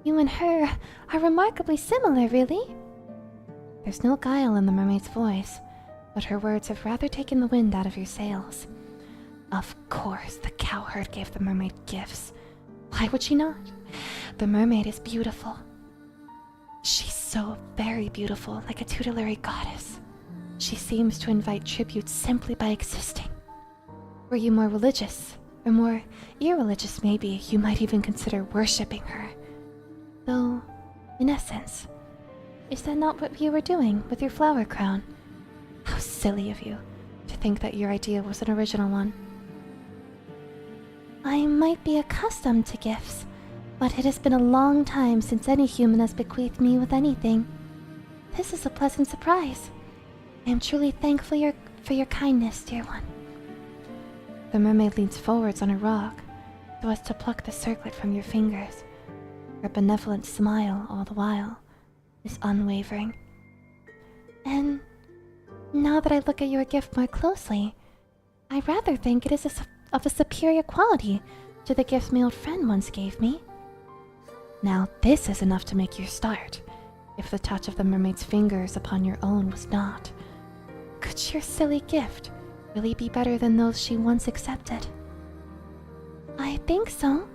You and her are remarkably similar, really. There's no guile in the mermaid's voice, but her words have rather taken the wind out of your sails. Of course, the cowherd gave the mermaid gifts. Why would she not? The mermaid is beautiful. She's so very beautiful, like a tutelary goddess. She seems to invite tribute simply by existing. Were you more religious, or more irreligious maybe, you might even consider worshipping her. Though, in essence, is that not what you were doing with your flower crown? How silly of you to think that your idea was an original one. I might be accustomed to gifts, but it has been a long time since any human has bequeathed me with anything. This is a pleasant surprise. I am truly thankful for your kindness, dear one. The mermaid leans forwards on a rock, so as to pluck the circlet from your fingers. Her benevolent smile, all the while, is unwavering. And now that I look at your gift more closely, I rather think it is of a superior quality to the gift my old friend once gave me. Now this is enough to make you start, if the touch of the mermaid's fingers upon your own was not. Could your silly gift really be better than those she once accepted? I think so.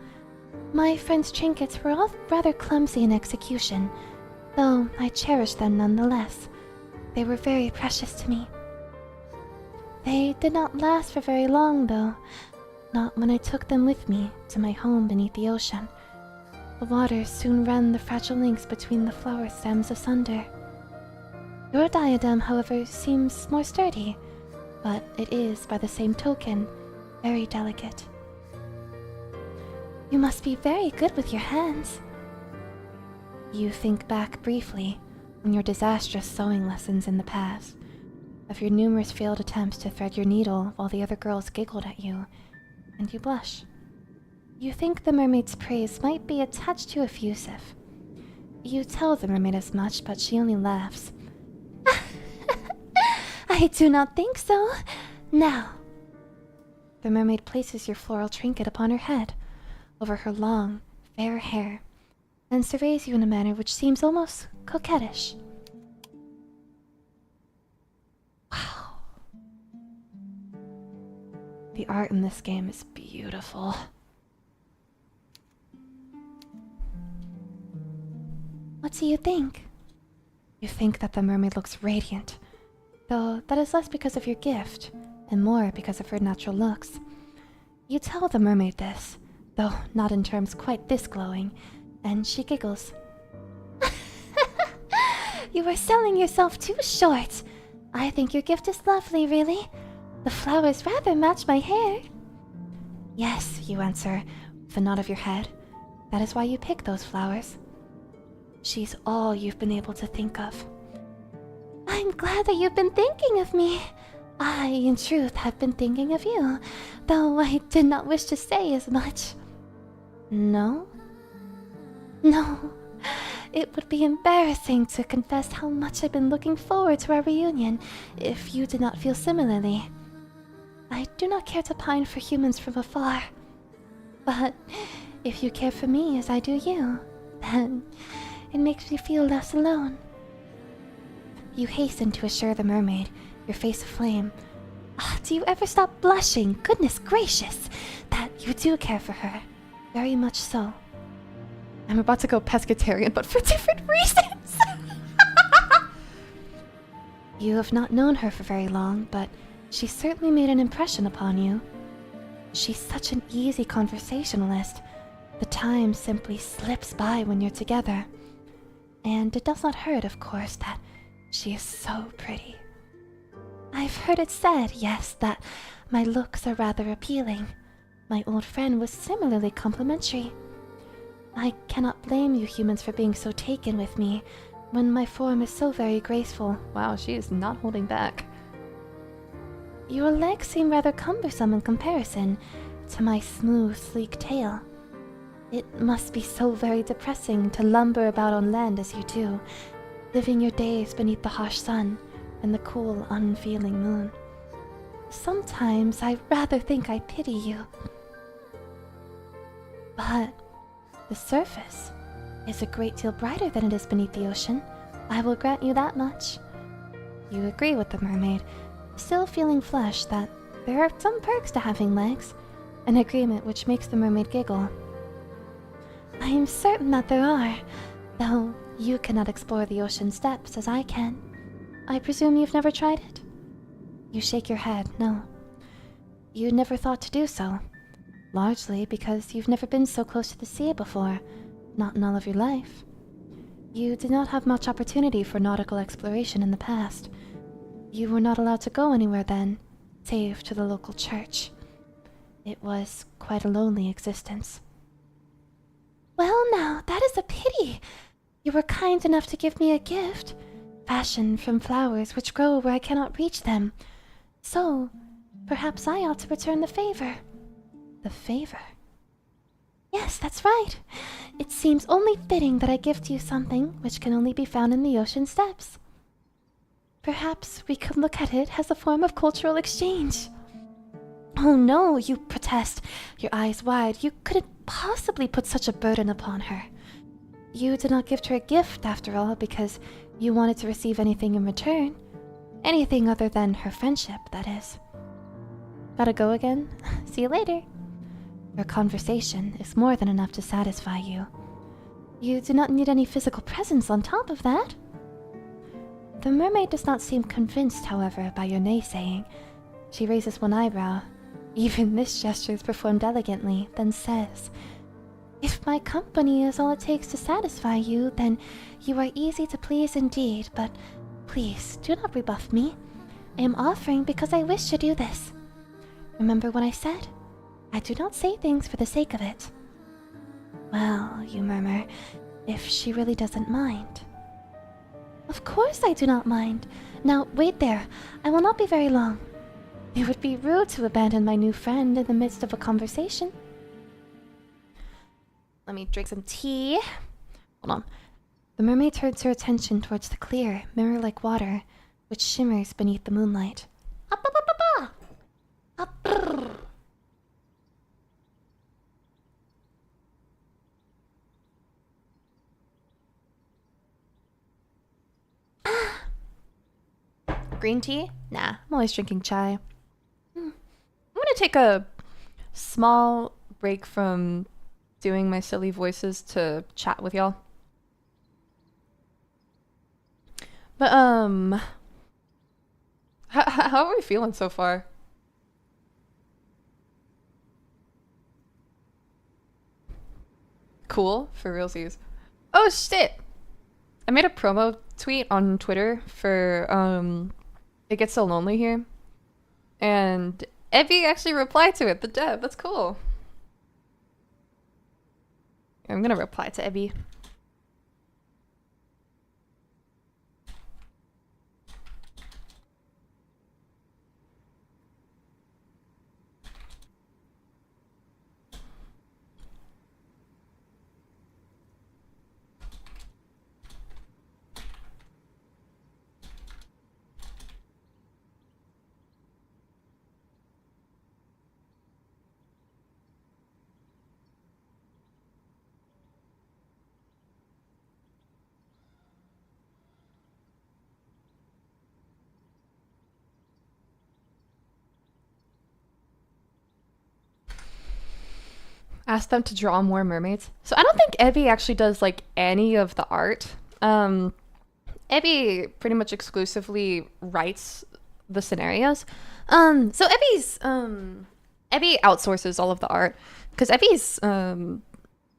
My friend's trinkets were all rather clumsy in execution, though I cherished them nonetheless. They were very precious to me. They did not last for very long, though. Not when I took them with me to my home beneath the ocean. The waters soon rend the fragile links between the flower stems asunder. Your diadem, however, seems more sturdy, but it is, by the same token, very delicate. You must be very good with your hands. You think back briefly on your disastrous sewing lessons in the past, of your numerous failed attempts to thread your needle while the other girls giggled at you, and you blush. You think the mermaid's praise might be a touch too effusive. You tell the mermaid as much, but she only laughs. I do not think so. Now. The mermaid places your floral trinket upon her head, over her long, fair hair, and surveys you in a manner which seems almost coquettish. Wow. The art in this game is beautiful. What do you think? You think that the mermaid looks radiant, though that is less because of your gift, and more because of her natural looks. You tell the mermaid this, though not in terms quite this glowing, and she giggles. You are selling yourself too short. I think your gift is lovely, really. The flowers rather match my hair. Yes, you answer, with a nod of your head. That is why you pick those flowers. She's all you've been able to think of. I'm glad that you've been thinking of me. I, in truth, have been thinking of you, though I did not wish to say as much. No? No. It would be embarrassing to confess how much I've been looking forward to our reunion if you did not feel similarly. I do not care to pine for humans from afar. But if you care for me as I do you, then it makes me feel less alone. You hasten to assure the mermaid, your face aflame. Do you ever stop blushing? Goodness gracious, that you do care for her. Very much so. I'm about to go pescatarian, but for different reasons. You have not known her for very long, but she certainly made an impression upon you. She's such an easy conversationalist. The time simply slips by when you're together. And it does not hurt, of course, that she is so pretty. I've heard it said, yes, that my looks are rather appealing. My old friend was similarly complimentary. I cannot blame you humans for being so taken with me, when my form is so very graceful. Wow, she is not holding back. Your legs seem rather cumbersome in comparison to my smooth, sleek tail. It must be so very depressing to lumber about on land as you do, living your days beneath the harsh sun and the cool, unfeeling moon. Sometimes I rather think I pity you. But the surface is a great deal brighter than it is beneath the ocean. I will grant you that much. You agree with the mermaid, still feeling flushed that there are some perks to having legs, an agreement which makes the mermaid giggle. I am certain that there are, though you cannot explore the ocean's depths as I can. I presume you've never tried it? You shake your head, no. You never thought to do so, largely because you've never been so close to the sea before, not in all of your life. You did not have much opportunity for nautical exploration in the past. You were not allowed to go anywhere then, save to the local church. It was quite a lonely existence. Well now, that is a pity. You were kind enough to give me a gift, fashioned from flowers which grow where I cannot reach them. So, perhaps I ought to return the favor. The favor? Yes, that's right. It seems only fitting that I gift you something which can only be found in the ocean's depths. Perhaps we could look at it as a form of cultural exchange. Oh no, you protest, your eyes wide. You couldn't possibly put such a burden upon her. You did not gift her a gift, after all, because you wanted to receive anything in return. Anything other than her friendship, that is. Gotta go again? See you later. Your conversation is more than enough to satisfy you. You do not need any physical presence on top of that. The mermaid does not seem convinced, however, by your naysaying. She raises one eyebrow. Even this gesture is performed elegantly, then says, "If my company is all it takes to satisfy you, then you are easy to please indeed, but please do not rebuff me. I am offering because I wish to do this. Remember what I said? I do not say things for the sake of it." Well, you murmur, if she really doesn't mind. Of course I do not mind. Now, wait there. I will not be very long. It would be rude to abandon my new friend in the midst of a conversation. Let me drink some tea. Hold on. The mermaid turns her attention towards the clear, mirror-like water, which shimmers beneath the moonlight. Green tea? Nah, I'm always drinking chai. I'm gonna take a small break from doing my silly voices to chat with y'all. But how are we feeling so far? Cool, for realsies. Oh shit! I made a promo tweet on Twitter for It Gets So Lonely Here. And Evie actually replied to it, the dev. That's cool. I'm gonna reply to Evie. ask them to draw more mermaids. So I don't think Evie actually does like any of the art. Evie pretty much exclusively writes the scenarios. So Evie outsources all of the art because Evie's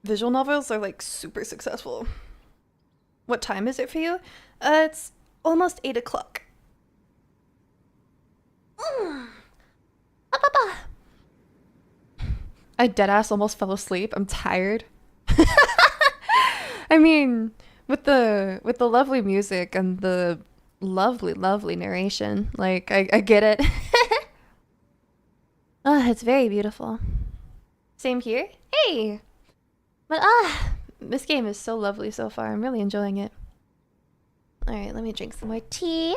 visual novels are like super successful. What time is it for you? It's almost 8 o'clock. I deadass almost fell asleep. I'm tired. I mean, with the lovely music and the lovely narration, like I get it. It's very beautiful. Same here. Hey. But this game is so lovely so far. I'm really enjoying it. All right, let me drink some more tea.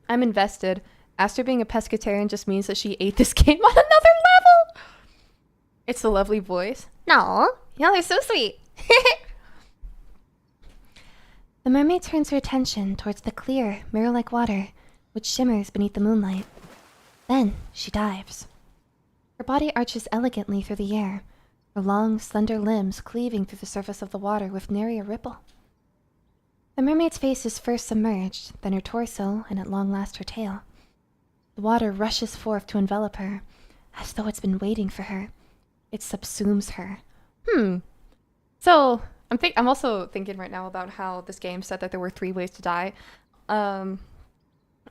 I'm invested. Aster being a pescatarian just means that she ate this game on another level. It's the lovely voice. No, y'all are so sweet. The mermaid turns her attention towards the clear, mirror-like water, which shimmers beneath the moonlight. Then she dives. Her body arches elegantly through the air, her long, slender limbs cleaving through the surface of the water with nary a ripple. The mermaid's face is first submerged, then her torso, and at long last her tail. The water rushes forth to envelop her, as though it's been waiting for her. It subsumes her. So I'm also thinking right now about how this game said that there were 3 ways to die. 3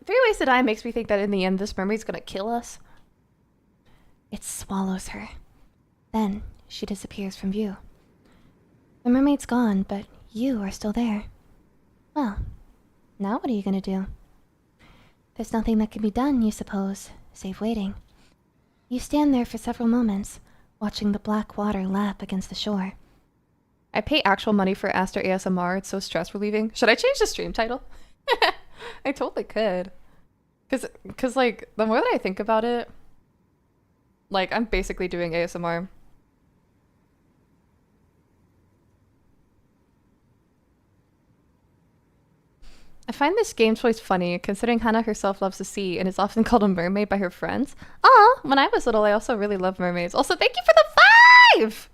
ways to die makes me think that in the end this mermaid's gonna kill us. It swallows her. Then she disappears from view. The mermaid's gone, but you are still there. Well, now what are you gonna do? There's nothing that can be done, you suppose, save waiting. You stand there for several moments, watching the black water lap against the shore. I pay actual money for Aster ASMR. It's so stress relieving. Should I change the stream title? I totally could. Cause like the more that I think about it, like I'm basically doing ASMR. I find this game choice funny, considering Hannah herself loves the sea and is often called a mermaid by her friends. Aw, when I was little, I also really loved mermaids. Also, thank you for the 5!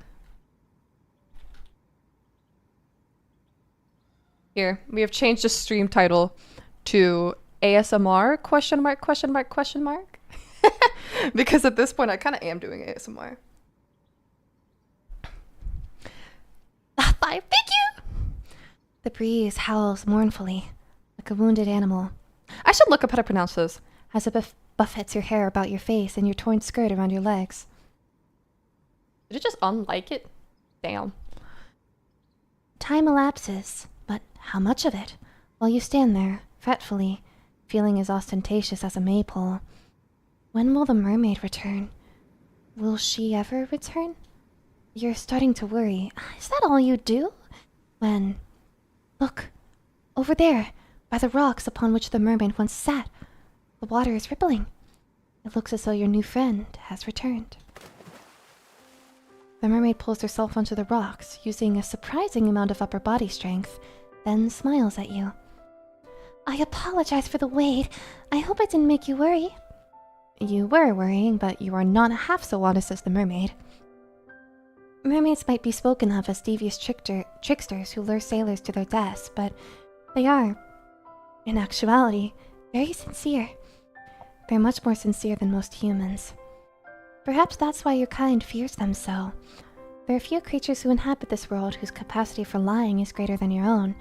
Here, we have changed the stream title to ASMR ? Because at this point, I kind of am doing ASMR. 5, thank you! The breeze howls mournfully, like a wounded animal. I should look up how to pronounce this. As it buffets your hair about your face and your torn skirt around your legs. Did it just unlike it? Damn. Time elapses, but how much of it? While you stand there, fretfully, feeling as ostentatious as a maypole. When will the mermaid return? Will she ever return? You're starting to worry. Is that all you do? When... Look, over there, by the rocks upon which the mermaid once sat. The water is rippling. It looks as though your new friend has returned. The mermaid pulls herself onto the rocks, using a surprising amount of upper body strength, then smiles at you. I apologize for the wait. I hope I didn't make you worry. You were worrying, but you are not half so honest as the mermaid. Mermaids might be spoken of as devious tricksters who lure sailors to their deaths, but they are, in actuality, very sincere. They're much more sincere than most humans. Perhaps that's why your kind fears them so. There are few creatures who inhabit this world whose capacity for lying is greater than your own.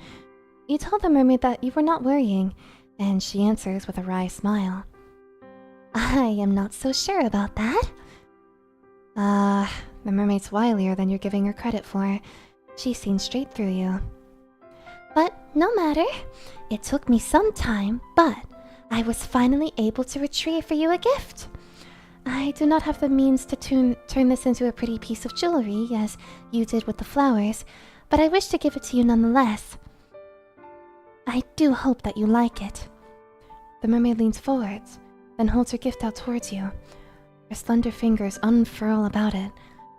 You tell the mermaid that you were not worrying, and she answers with a wry smile. I am not so sure about that. The mermaid's wilier than you're giving her credit for. She's seen straight through you. But no matter. It took me some time, but I was finally able to retrieve for you a gift. I do not have the means to turn this into a pretty piece of jewelry, as you did with the flowers, but I wish to give it to you nonetheless. I do hope that you like it. The mermaid leans forwards, then holds her gift out towards you. Her slender fingers unfurl about it,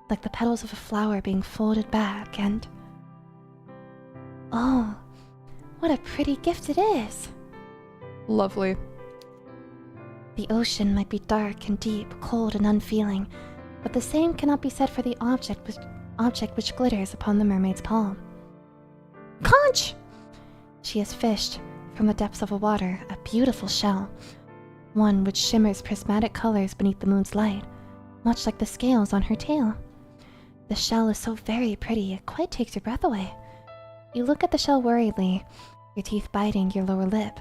like the petals of a flower being folded back, and... Oh, what a pretty gift it is. Lovely. The ocean might be dark and deep, cold and unfeeling, but the same cannot be said for the object which glitters upon the mermaid's palm. Conch! She has fished, from the depths of the water, a beautiful shell, one which shimmers prismatic colors beneath the moon's light, much like the scales on her tail. The shell is so very pretty, it quite takes your breath away. You look at the shell worriedly, your teeth biting your lower lip.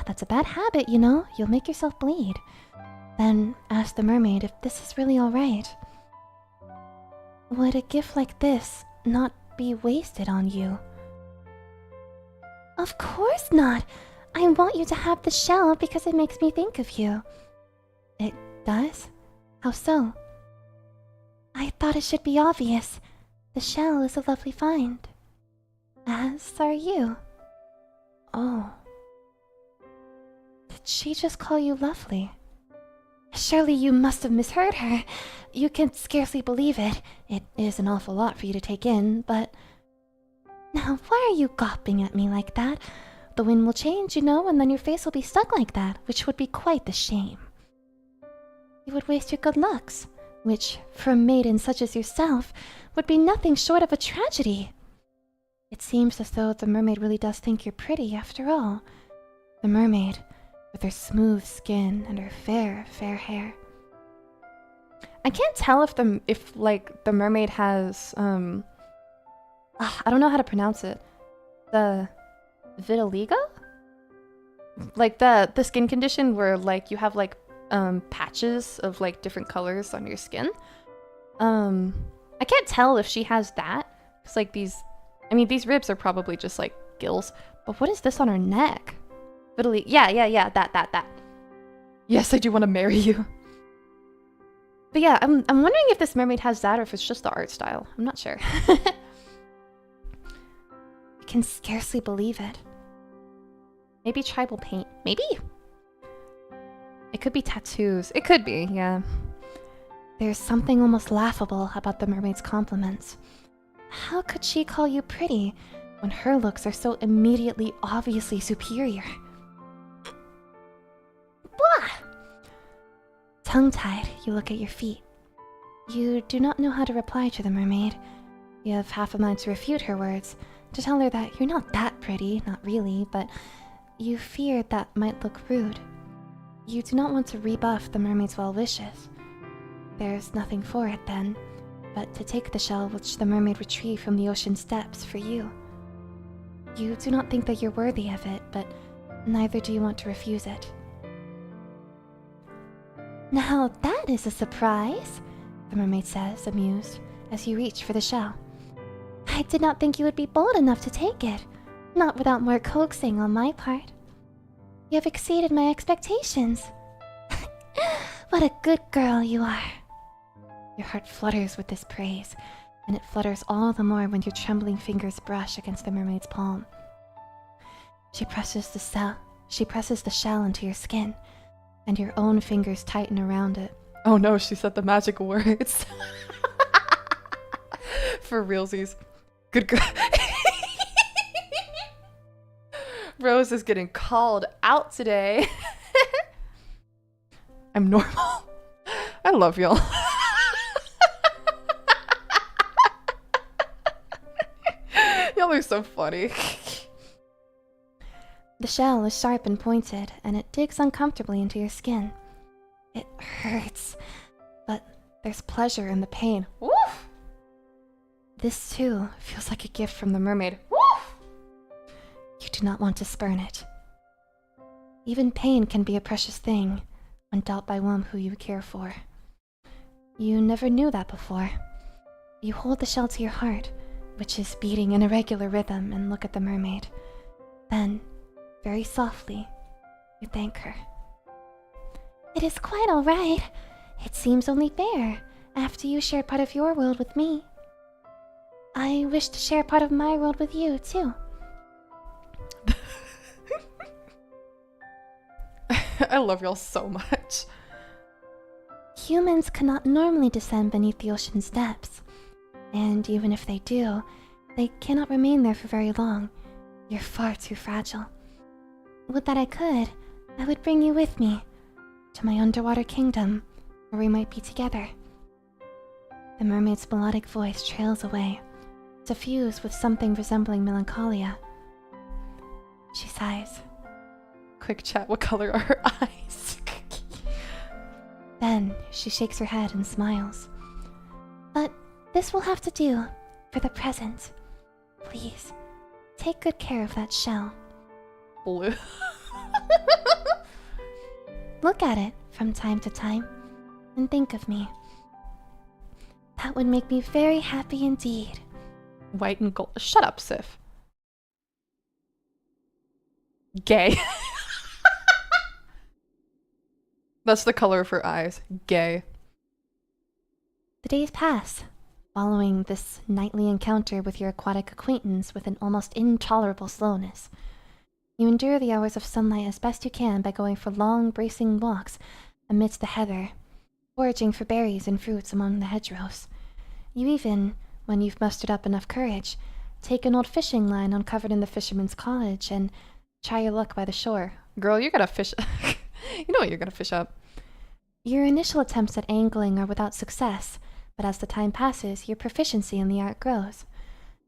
That's a bad habit, you know. You'll make yourself bleed. Then ask the mermaid if this is really alright. Would a gift like this not be wasted on you? Of course not! I want you to have the shell because it makes me think of you. It does? How so? I thought it should be obvious. The shell is a lovely find. As are you. Oh. Did she just call you lovely? Surely you must have misheard her. You can scarcely believe it. It is an awful lot for you to take in, but... Now, why are you gawping at me like that? The wind will change, you know, and then your face will be stuck like that, which would be quite the shame. You would waste your good looks, which, for a maiden such as yourself, would be nothing short of a tragedy. It seems as though the mermaid really does think you're pretty, after all. The mermaid, with her smooth skin and her fair, fair hair. I can't tell if the mermaid has I don't know how to pronounce it. The vitiligo? Like the skin condition where like you have like patches of like different colors on your skin. I can't tell if she has that. Cause like these ribs are probably just like gills. But what is this on her neck? Vitiligo. Yeah, that. Yes, I do want to marry you. But yeah, I'm wondering if this mermaid has that or if it's just the art style. I'm not sure. I can scarcely believe it. Maybe tribal paint. Maybe? It could be tattoos. It could be, yeah. There's something almost laughable about the mermaid's compliments. How could she call you pretty when her looks are so immediately obviously superior? Blah! Tongue-tied, you look at your feet. You do not know how to reply to the mermaid. You have half a mind to refute her words, to tell her that you're not that pretty, not really, but you fear that might look rude. You do not want to rebuff the mermaid's well wishes. There's nothing for it then, but to take the shell which the mermaid retrieved from the ocean's depths for you. You do not think that you're worthy of it, but neither do you want to refuse it. Now that is a surprise, the mermaid says, amused, as you reach for the shell. I did not think you would be bold enough to take it, not without more coaxing on my part. You have exceeded my expectations. What a good girl you are. Your heart flutters with this praise, and it flutters all the more when your trembling fingers brush against the mermaid's palm. She presses the shell into your skin, and your own fingers tighten around it. Oh no, she said the magic words. For realsies. Good girl. Rose is getting called out today. I'm normal. I love y'all. Y'all are so funny. The shell is sharp and pointed, and it digs uncomfortably into your skin. It hurts, but there's pleasure in the pain. Woof! This, too, feels like a gift from the mermaid. Woof! You do not want to spurn it. Even pain can be a precious thing when dealt by one who you care for. You never knew that before. You hold the shell to your heart, which is beating in a regular rhythm, and look at the mermaid. Then, very softly, you thank her. It is quite all right. It seems only fair, after you shared part of your world with me. I wish to share part of my world with you, too. I love y'all so much. Humans cannot normally descend beneath the ocean's depths, and even if they do, they cannot remain there for very long. You're far too fragile. Would that I could, I would bring you with me to my underwater kingdom, where we might be together. The mermaid's melodic voice trails away, suffused with something resembling melancholia. She sighs. Quick chat, what color are her eyes? Then she shakes her head and smiles. But this will have to do for the present. Please, take good care of that shell. Blue. Look at it from time to time and think of me. That would make me very happy indeed. White and gold. Shut up, Sif. Gay. That's the color of her eyes. Gay. The days pass, following this nightly encounter with your aquatic acquaintance with an almost intolerable slowness. You endure the hours of sunlight as best you can by going for long, bracing walks amidst the heather, foraging for berries and fruits among the hedgerows. You even, when you've mustered up enough courage, take an old fishing line uncovered in the fisherman's cottage and try your luck by the shore. Girl, you're gonna fish. You know what you're gonna fish up. Your initial attempts at angling are without success, but as the time passes, your proficiency in the art grows.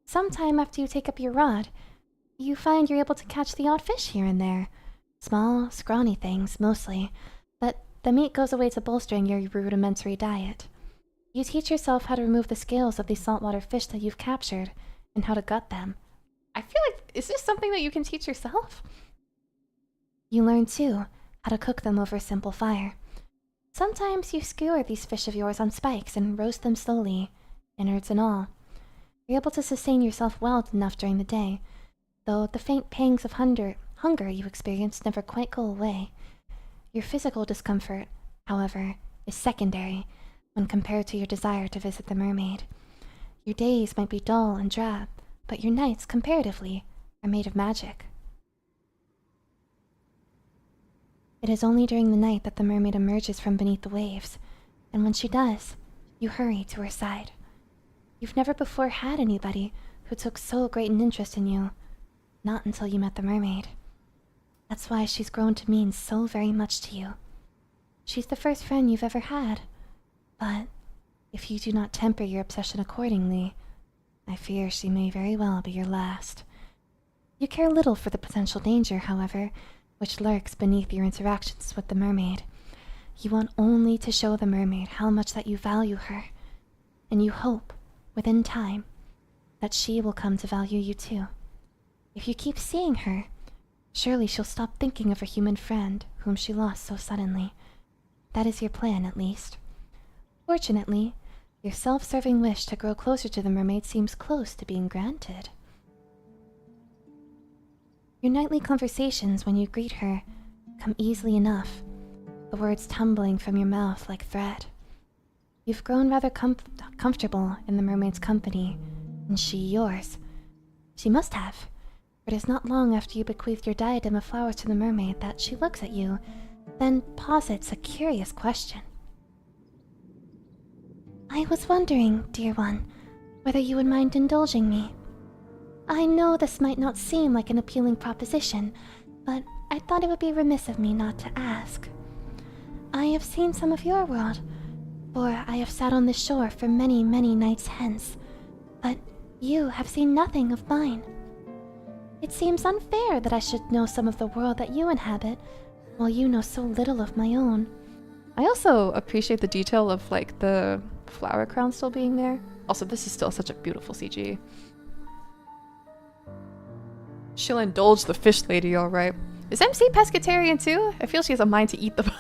Sometime after you take up your rod, you find you're able to catch the odd fish here and there. Small, scrawny things, mostly, but the meat goes away to bolstering your rudimentary diet. You teach yourself how to remove the scales of these saltwater fish that you've captured, and how to gut them. I feel like, is this something that you can teach yourself? You learn, too, how to cook them over a simple fire. Sometimes you skewer these fish of yours on spikes and roast them slowly, innards and all. You're able to sustain yourself well enough during the day, though the faint pangs of hunger you experience never quite go away. Your physical discomfort, however, is secondary when compared to your desire to visit the mermaid. Your days might be dull and drab, but your nights, comparatively, are made of magic. It is only during the night that the mermaid emerges from beneath the waves, and when she does, you hurry to her side. You've never before had anybody who took so great an interest in you, not until you met the mermaid. That's why she's grown to mean so very much to you. She's the first friend you've ever had, but if you do not temper your obsession accordingly, I fear she may very well be your last. You care little for the potential danger, however, which lurks beneath your interactions with the mermaid. You want only to show the mermaid how much that you value her, and you hope, within time, that she will come to value you too. If you keep seeing her, surely she'll stop thinking of her human friend whom she lost so suddenly. That is your plan, at least. Fortunately, your self-serving wish to grow closer to the mermaid seems close to being granted. Your nightly conversations when you greet her come easily enough, the words tumbling from your mouth like thread. You've grown rather comfortable in the mermaid's company, and she yours. She must have, for it is not long after you bequeath your diadem of flowers to the mermaid that she looks at you, then posits a curious question. I was wondering, dear one, whether you would mind indulging me. I know this might not seem like an appealing proposition, but I thought it would be remiss of me not to ask. I have seen some of your world, for I have sat on this shore for many, many nights hence, but you have seen nothing of mine. It seems unfair that I should know some of the world that you inhabit, while you know so little of my own. I also appreciate the detail of, like, the flower crown still being there. Also, this is still such a beautiful CG. She'll indulge the fish lady, alright. Is MC pescatarian too? I feel she has a mind to eat them.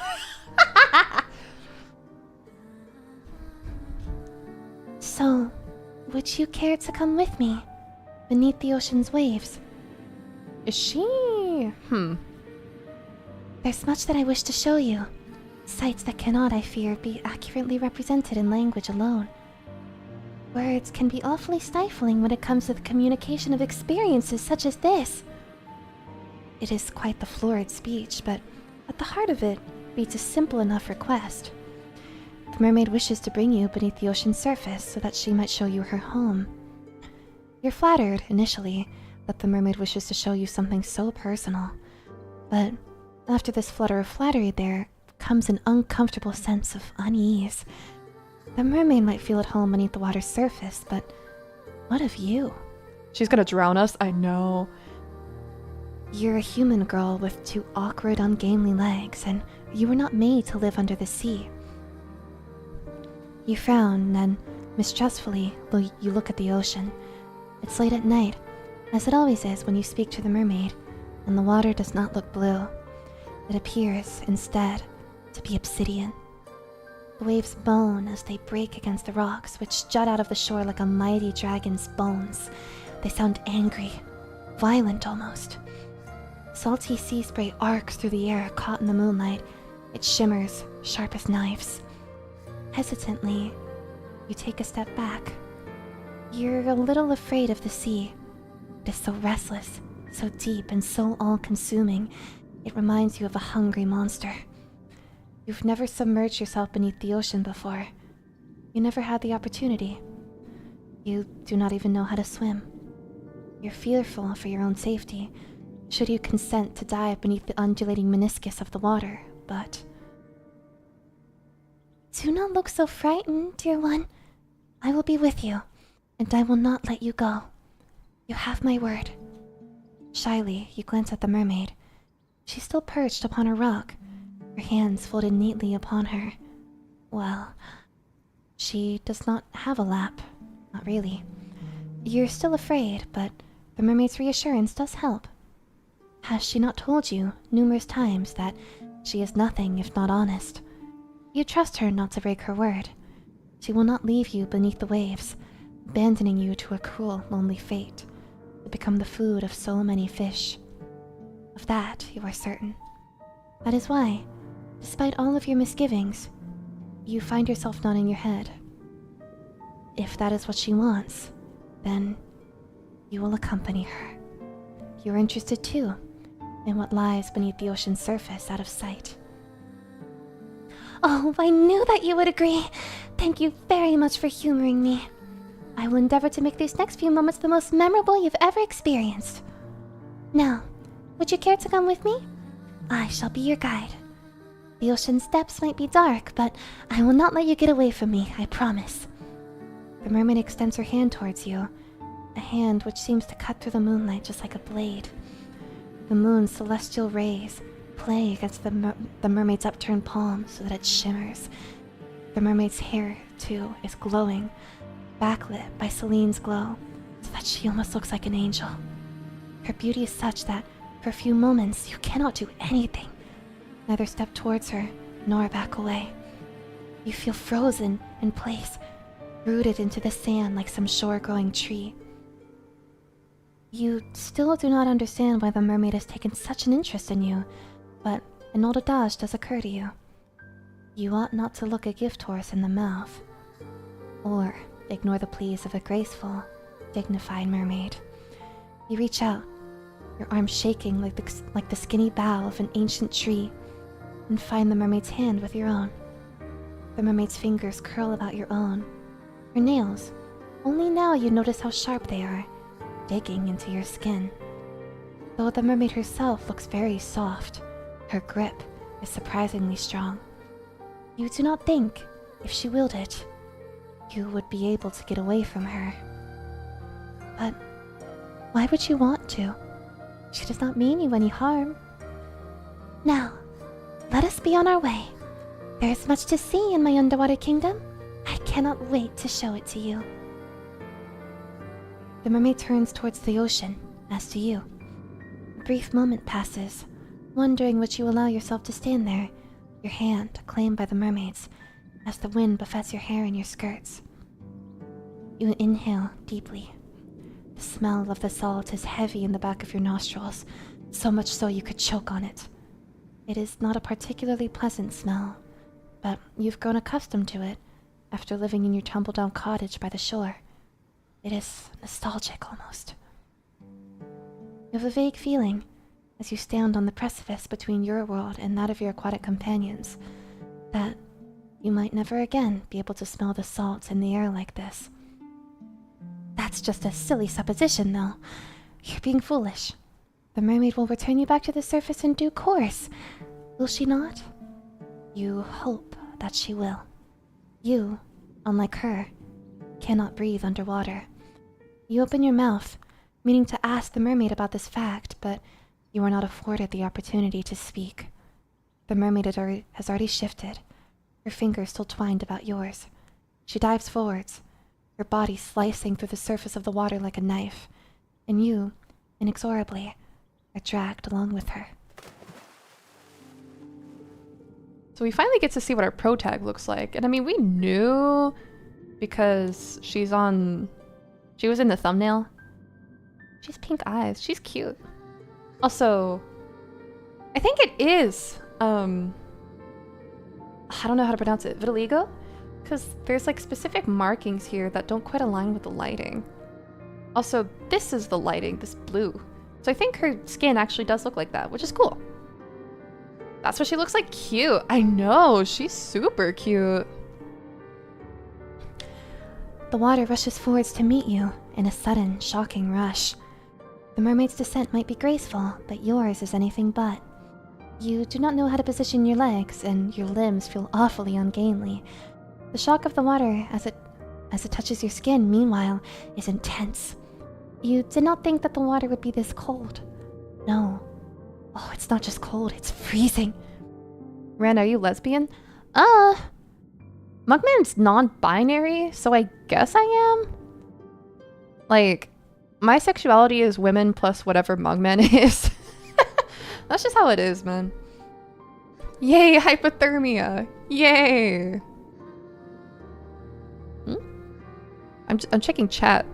So, would you care to come with me, beneath the ocean's waves? Is she... There's much that I wish to show you. Sights that cannot, I fear, be accurately represented in language alone. Words can be awfully stifling when it comes to the communication of experiences such as this. It is quite the florid speech, but at the heart of it beats a simple enough request. The mermaid wishes to bring you beneath the ocean's surface so that she might show you her home. You're flattered, initially, that the mermaid wishes to show you something so personal, but After this flutter of flattery, there comes an uncomfortable sense of unease. The mermaid might feel at home beneath the water's surface, but what of you? She's gonna drown us, I know. You're a human girl with 2 awkward, ungainly legs, and you were not made to live under the sea. You frown, then, mistrustfully, you look at the ocean. It's late at night, as it always is when you speak to the mermaid, and the water does not look blue. It appears, instead, to be obsidian. The waves moan as they break against the rocks, which jut out of the shore like a mighty dragon's bones. They sound angry, violent almost. Salty sea spray arcs through the air, caught in the moonlight. It shimmers, sharp as knives. Hesitantly, you take a step back. You're a little afraid of the sea. It is so restless, so deep, and so all-consuming. It reminds you of a hungry monster. You've never submerged yourself beneath the ocean before. You never had the opportunity. You do not even know how to swim. You're fearful for your own safety, should you consent to dive beneath the undulating meniscus of the water, but... Do not look so frightened, dear one. I will be with you, and I will not let you go. You have my word. Shyly, you glance at the mermaid. She's still perched upon a rock, her hands folded neatly upon her. Well, she does not have a lap. Not really. You're still afraid, but the mermaid's reassurance does help. Has she not told you numerous times that she is nothing if not honest? You trust her not to break her word. She will not leave you beneath the waves, abandoning you to a cruel, lonely fate, to become the food of so many fish. Of that you are certain. That is why, despite all of your misgivings, you find yourself nodding your head. If that is what she wants, then you will accompany her. You're interested too in what lies beneath the ocean's surface out of sight. Oh, I knew that you would agree. Thank you very much for humoring me. I will endeavor to make these next few moments the most memorable you've ever experienced. Now, would you care to come with me? I shall be your guide. The ocean's depths might be dark, but I will not let you get away from me, I promise. The mermaid extends her hand towards you, a hand which seems to cut through the moonlight just like a blade. The moon's celestial rays play against the mermaid's upturned palm so that it shimmers. The mermaid's hair, too, is glowing, backlit by Celine's glow, so that she almost looks like an angel. Her beauty is such that, for a few moments, you cannot do anything. Neither step towards her, nor back away. You feel frozen in place, rooted into the sand like some shore-growing tree. You still do not understand why the mermaid has taken such an interest in you, but an old adage does occur to you. You ought not to look a gift horse in the mouth, or ignore the pleas of a graceful, dignified mermaid. You reach out, your arm shaking like the skinny bough of an ancient tree, and find the mermaid's hand with your own. The mermaid's fingers curl about your own. Her nails, only now you notice how sharp they are, digging into your skin. Though the mermaid herself looks very soft, her grip is surprisingly strong. You do not think, if she willed it, you would be able to get away from her. But why would you want to? She does not mean you any harm. Now, let us be on our way. There is much to see in my underwater kingdom. I cannot wait to show it to you. The mermaid turns towards the ocean, as do you. A brief moment passes, wondering would you allow yourself to stand there, your hand claimed by the mermaid's, as the wind buffets your hair and your skirts. You inhale deeply. The smell of the salt is heavy in the back of your nostrils, so much so you could choke on it. It is not a particularly pleasant smell, but you've grown accustomed to it after living in your tumble-down cottage by the shore. It is nostalgic almost. You have a vague feeling, as you stand on the precipice between your world and that of your aquatic companions, that you might never again be able to smell the salt in the air like this. That's just a silly supposition, though. You're being foolish. The mermaid will return you back to the surface in due course, will she not? You hope that she will. You, unlike her, cannot breathe underwater. You open your mouth, meaning to ask the mermaid about this fact, but you are not afforded the opportunity to speak. The mermaid has already shifted, her fingers still twined about yours. She dives forwards, her body slicing through the surface of the water like a knife, and you, inexorably, are dragged along with her. So we finally get to see what our pro tag looks like. And I mean, we knew because she was in the thumbnail. She has pink eyes. She's cute. Also, I think it is, I don't know how to pronounce it, vitiligo? Because there's like specific markings here that don't quite align with the lighting. Also, this is the lighting, this blue. So I think her skin actually does look like that, which is cool. That's what she looks like. Cute. I know, she's super cute. The water rushes forwards to meet you in a sudden, shocking rush. The mermaid's descent might be graceful, but yours is anything but. You do not know how to position your legs, and your limbs feel awfully ungainly. The shock of the water as it touches your skin, meanwhile, is intense. You did not think that the water would be this cold. No. Oh, it's not just cold, it's freezing. Ren, are you lesbian? Mugman's non-binary, so I guess I am? Like, my sexuality is women plus whatever Mugman is. That's just how it is, man. Yay, hypothermia! Yay! I'm checking chat.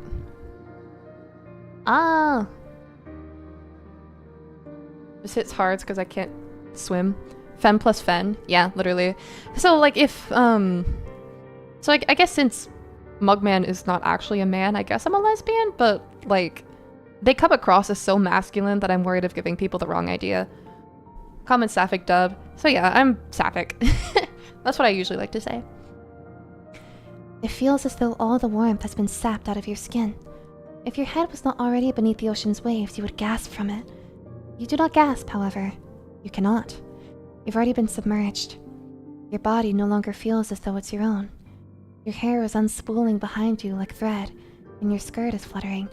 This hits hard because I can't swim. Femme plus fen. Yeah, literally. So, like, if, so I guess since Mugman is not actually a man, I guess I'm a lesbian, but, like, they come across as so masculine that I'm worried of giving people the wrong idea. Common sapphic dub. So yeah, I'm sapphic. That's what I usually like to say. It feels as though all the warmth has been sapped out of your skin. If your head was not already beneath the ocean's waves, you would gasp from it. You do not gasp, however. You cannot. You've already been submerged. Your body no longer feels as though it's your own. Your hair is unspooling behind you like thread, and your skirt is fluttering.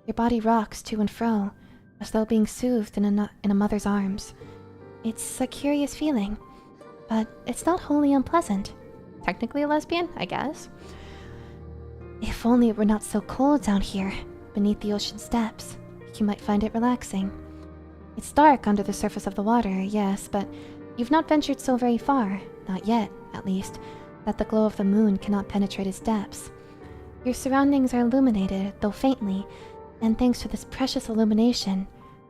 Your body rocks to and fro, as though being soothed in a mother's arms. It's a curious feeling, but it's not wholly unpleasant. Technically a lesbian, I guess. If only it were not so cold down here, beneath the ocean's depths, you might find it relaxing. It's dark under the surface of the water, yes, but you've not ventured so very far, not yet, at least, that the glow of the moon cannot penetrate its depths. Your surroundings are illuminated, though faintly, and thanks to this precious illumination,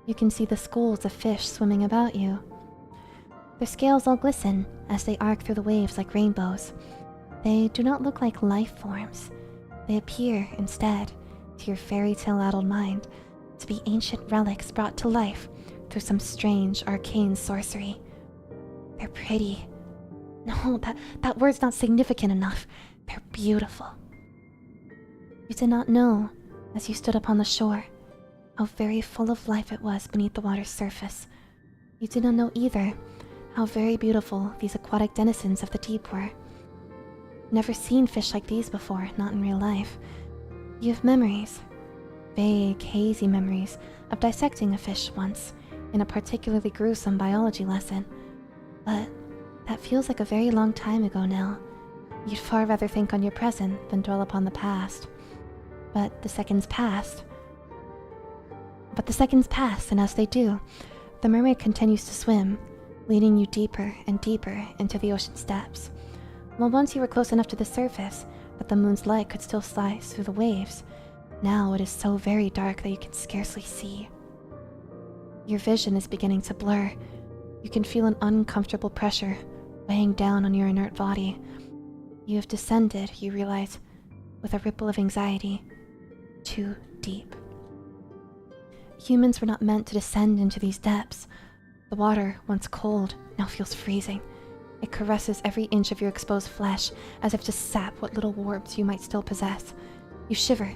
you can see the schools of fish swimming about you. Their scales all glisten as they arc through the waves like rainbows. They do not look like life forms. They appear, instead, to your fairy tale-addled mind, to be ancient relics brought to life through some strange arcane sorcery. They're pretty. No, that word's not significant enough. They're beautiful. You did not know, as you stood upon the shore, how very full of life it was beneath the water's surface. You did not know either how very beautiful these aquatic denizens of the deep were. Never seen fish like these before, not in real life. You have memories, vague, hazy memories of dissecting a fish once in a particularly gruesome biology lesson. But that feels like a very long time ago now. You'd far rather think on your present than dwell upon the past. But the seconds pass, and as they do, the mermaid continues to swim, leading you deeper and deeper into the ocean's depths. While once you were close enough to the surface that the moon's light could still slice through the waves, now it is so very dark that you can scarcely see. Your vision is beginning to blur. You can feel an uncomfortable pressure weighing down on your inert body. You have descended, you realize, with a ripple of anxiety, too deep. Humans were not meant to descend into these depths. The water, once cold, now feels freezing. It caresses every inch of your exposed flesh, as if to sap what little warmth you might still possess. You shiver,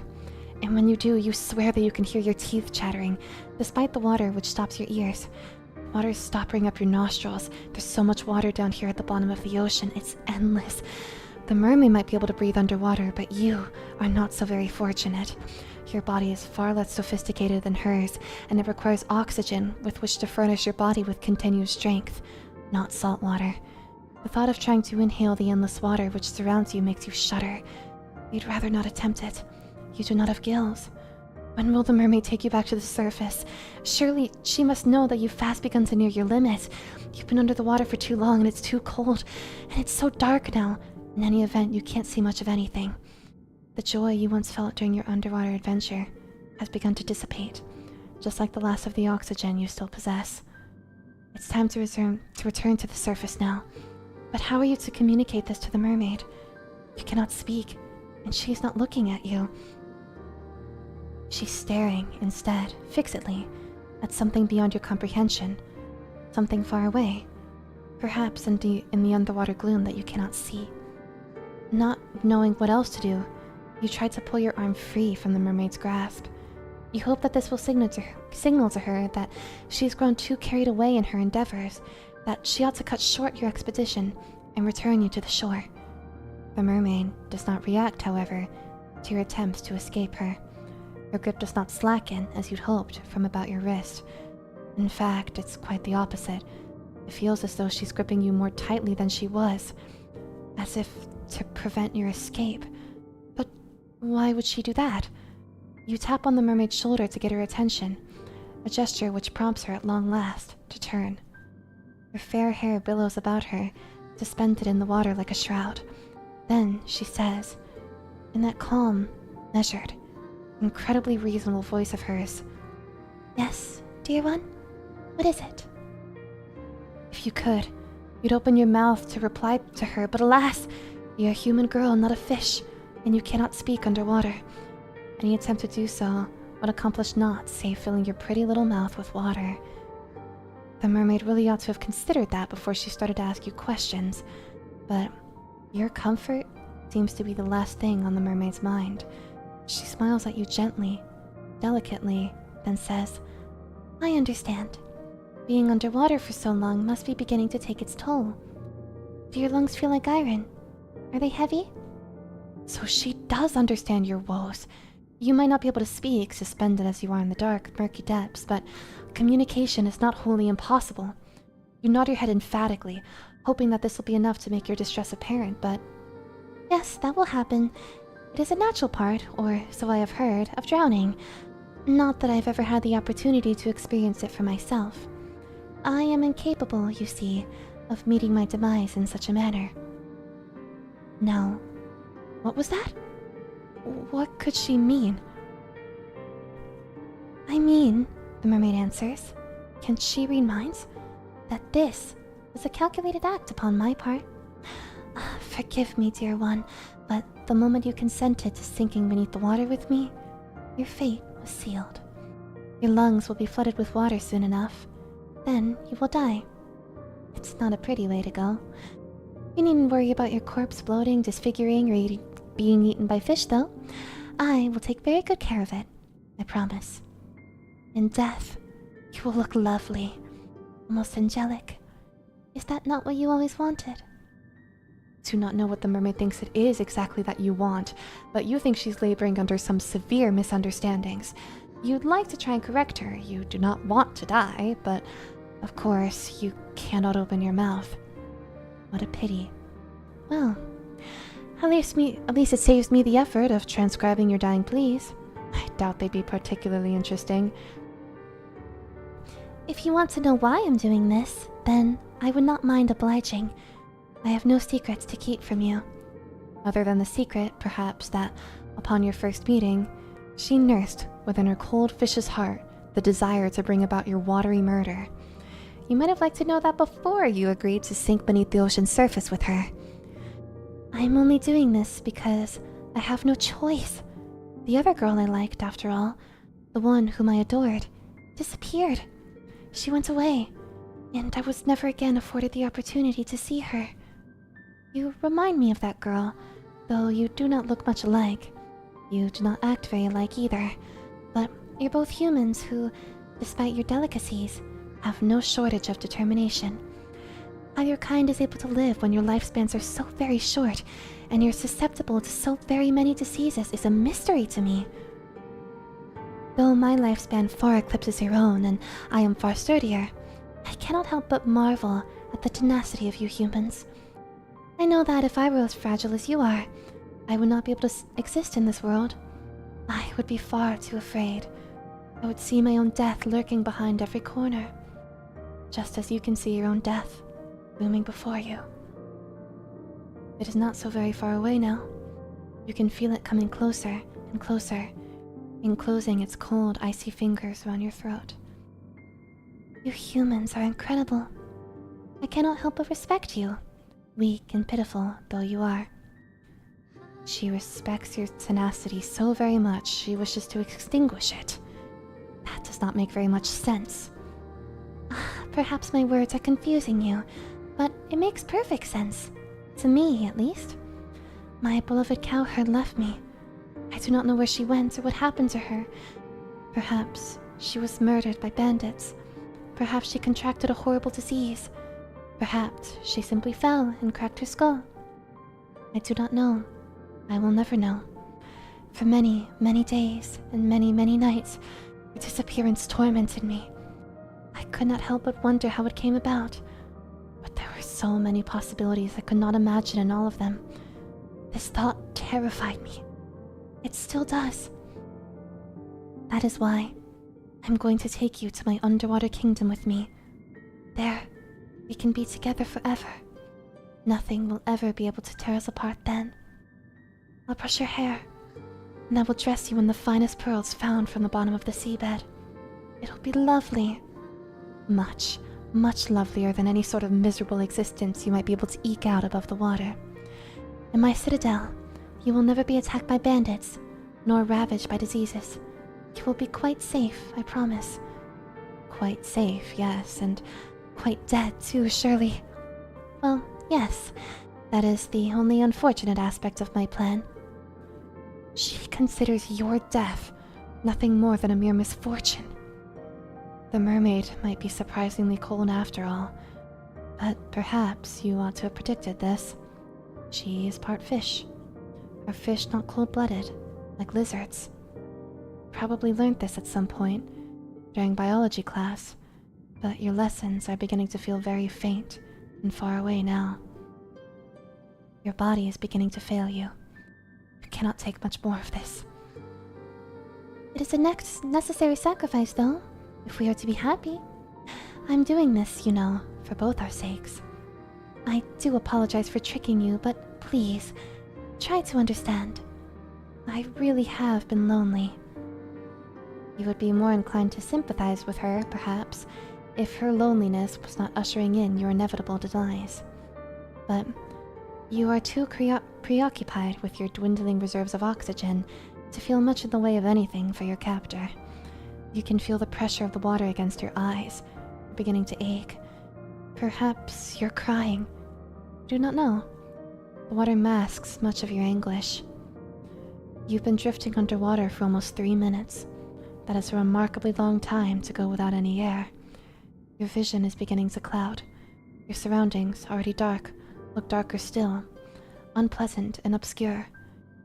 And when you do, you swear that you can hear your teeth chattering, despite the water which stops your ears. Water is stopping up your nostrils. There's so much water down here at the bottom of the ocean. It's endless. The mermaid might be able to breathe underwater, but you are not so very fortunate. Your body is far less sophisticated than hers, and it requires oxygen with which to furnish your body with continued strength, not salt water. The thought of trying to inhale the endless water which surrounds you makes you shudder. You'd rather not attempt it. You do not have gills. When will the mermaid take you back to the surface? Surely she must know that you've fast begun to near your limit. You've been under the water for too long, and it's too cold, and it's so dark now. In any event, you can't see much of anything. The joy you once felt during your underwater adventure has begun to dissipate, just like the last of the oxygen you still possess. It's time to return to the surface now. But how are you to communicate this to the mermaid? You cannot speak, and she's not looking at you. She's staring, instead, fixedly, at something beyond your comprehension, something far away, perhaps in the underwater gloom that you cannot see. Not knowing what else to do, you try to pull your arm free from the mermaid's grasp. You hope that this will signal to her that she's grown too carried away in her endeavors, that she ought to cut short your expedition and return you to the shore. The mermaid does not react, however, to your attempts to escape her. Her grip does not slacken, as you'd hoped, from about your wrist. In fact, it's quite the opposite. It feels as though she's gripping you more tightly than she was, as if to prevent your escape. But why would she do that? You tap on the mermaid's shoulder to get her attention, a gesture which prompts her at long last to turn. Her fair hair billows about her, suspended in the water like a shroud. Then she says, in that calm, measured, incredibly reasonable voice of hers, "Yes, dear one? What is it?" If you could, you'd open your mouth to reply to her, but alas, you're a human girl, not a fish, and you cannot speak underwater. Any attempt to do so would accomplish naught save filling your pretty little mouth with water. The mermaid really ought to have considered that before she started to ask you questions, but your comfort seems to be the last thing on the mermaid's mind. She smiles at you gently, delicately, then says, "I understand. Being underwater for so long must be beginning to take its toll. Do your lungs feel like iron? Are they heavy?" So she does understand your woes. You might not be able to speak, suspended as you are in the dark, murky depths, but communication is not wholly impossible. You nod your head emphatically, hoping that this will be enough to make your distress apparent, but yes, that will happen. It is a natural part, or so I have heard, of drowning. Not that I've ever had the opportunity to experience it for myself. I am incapable, you see, of meeting my demise in such a manner. Now, what was that? What could she mean? I mean, the mermaid answers, can she read minds? That this was a calculated act upon my part. Forgive me, dear one, but the moment you consented to sinking beneath the water with me, your fate was sealed. Your lungs will be flooded with water soon enough. Then you will die. It's not a pretty way to go. You needn't worry about your corpse bloating, disfiguring, or being eaten by fish, though. I will take very good care of it, I promise. In death, you will look lovely, almost angelic. Is that not what you always wanted? Do not know what the mermaid thinks it is exactly that you want, but you think she's laboring under some severe misunderstandings. You'd like to try and correct her. You do not want to die, but of course, you cannot open your mouth. What a pity. Well, at least it saves me the effort of transcribing your dying pleas. I doubt they'd be particularly interesting. If you want to know why I'm doing this, then I would not mind obliging. I have no secrets to keep from you. Other than the secret, perhaps, that, upon your first meeting, she nursed within her cold fish's heart the desire to bring about your watery murder. You might have liked to know that before you agreed to sink beneath the ocean's surface with her. I'm only doing this because I have no choice. The other girl I liked, after all, the one whom I adored, disappeared. She went away, and I was never again afforded the opportunity to see her. You remind me of that girl, though you do not look much alike. You do not act very alike either, but you're both humans who, despite your delicacies, have no shortage of determination. How your kind is able to live when your lifespans are so very short and you're susceptible to so very many diseases is a mystery to me. Though my lifespan far eclipses your own and I am far sturdier, I cannot help but marvel at the tenacity of you humans. I know that if I were as fragile as you are, I would not be able to exist in this world. I would be far too afraid. I would see my own death lurking behind every corner, just as you can see your own death looming before you. It is not so very far away now. You can feel it coming closer and closer, enclosing its cold, icy fingers around your throat. You humans are incredible. I cannot help but respect you, weak and pitiful though you are. She respects your tenacity so very much she wishes to extinguish it. That does not make very much sense. Perhaps my words are confusing you, but it makes perfect sense. To me, at least. My beloved cowherd left me. I do not know where she went or what happened to her. Perhaps she was murdered by bandits. Perhaps she contracted a horrible disease. Perhaps she simply fell and cracked her skull. I do not know. I will never know. For many, many days and many, many nights, her disappearance tormented me. I could not help but wonder how it came about. But there were so many possibilities I could not imagine in all of them. This thought terrified me. It still does. That is why I'm going to take you to my underwater kingdom with me. There, we can be together forever. Nothing will ever be able to tear us apart then. I'll brush your hair, and I will dress you in the finest pearls found from the bottom of the seabed. It'll be lovely. Much, much lovelier than any sort of miserable existence you might be able to eke out above the water. In my citadel, you will never be attacked by bandits, nor ravaged by diseases. You will be quite safe, I promise. Quite safe, yes, and quite dead too, surely. Well, yes, that is the only unfortunate aspect of my plan. She considers your death nothing more than a mere misfortune. The mermaid might be surprisingly cold after all, but perhaps you ought to have predicted this. She is part fish. Are fish not cold-blooded, like lizards? Probably learned this at some point during biology class, but your lessons are beginning to feel very faint and far away now. Your body is beginning to fail you. You cannot take much more of this. It is a necessary sacrifice, though, if we are to be happy. I'm doing this, you know, for both our sakes. I do apologize for tricking you, but please, try to understand. I really have been lonely. You would be more inclined to sympathize with her, perhaps, if her loneliness was not ushering in your inevitable demise. But you are too preoccupied with your dwindling reserves of oxygen to feel much in the way of anything for your captor. You can feel the pressure of the water against your eyes, beginning to ache. Perhaps you're crying. Do not know. The water masks much of your anguish. You've been drifting underwater for almost 3 minutes. That is a remarkably long time to go without any air. Your vision is beginning to cloud. Your surroundings, already dark, look darker still, unpleasant and obscure,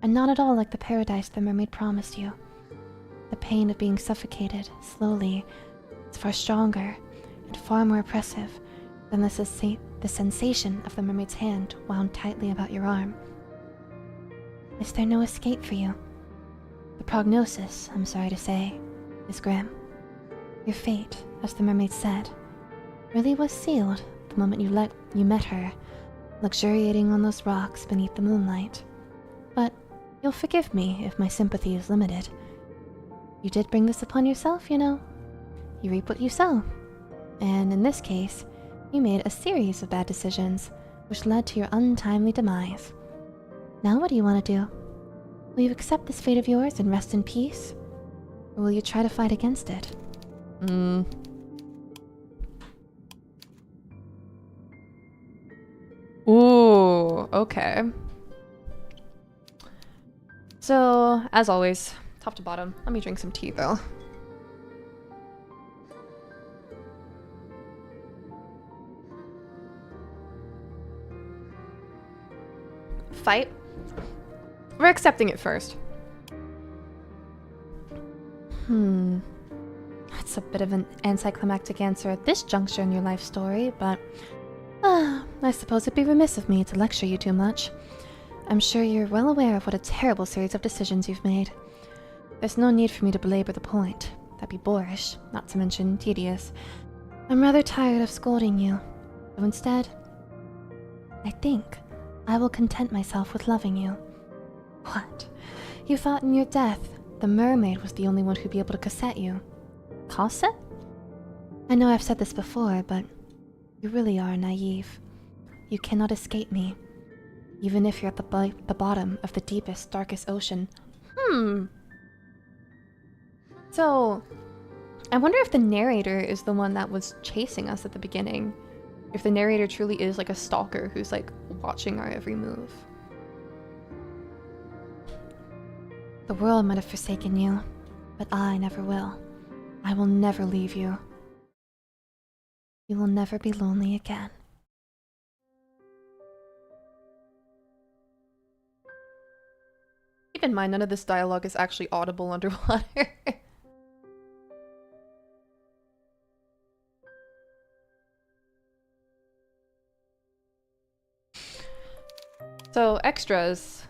and not at all like the paradise the mermaid promised you. The pain of being suffocated, slowly, is far stronger and far more oppressive than the sensation of the mermaid's hand wound tightly about your arm. Is there no escape for you? The prognosis, I'm sorry to say, is grim. Your fate, as the mermaid said, really was sealed the moment you met her, luxuriating on those rocks beneath the moonlight. But you'll forgive me if my sympathy is limited. You did bring this upon yourself, you know. You reap what you sow. And in this case, you made a series of bad decisions, which led to your untimely demise. Now what do you want to do? Will you accept this fate of yours and rest in peace? Or will you try to fight against it? Ooh, okay. So, as always, top to bottom. Let me drink some tea though. Fight? We're accepting it first. That's a bit of an anticlimactic answer at this juncture in your life story, but I suppose it'd be remiss of me to lecture you too much. I'm sure you're well aware of what a terrible series of decisions you've made. There's no need for me to belabor the point. That'd be boorish, not to mention tedious. I'm rather tired of scolding you, so instead, I think I will content myself with loving you. What? You thought in your death the mermaid was the only one who'd be able to cassette you? Cassette? I know I've said this before, but you really are naive. You cannot escape me, even if you're at the bottom of the deepest, darkest ocean. So, I wonder if the narrator is the one that was chasing us at the beginning. If the narrator truly is like a stalker who's like watching our every move. The world might have forsaken you, but I never will. I will never leave you. You will never be lonely again. Keep in mind, none of this dialogue is actually audible underwater. So, extras.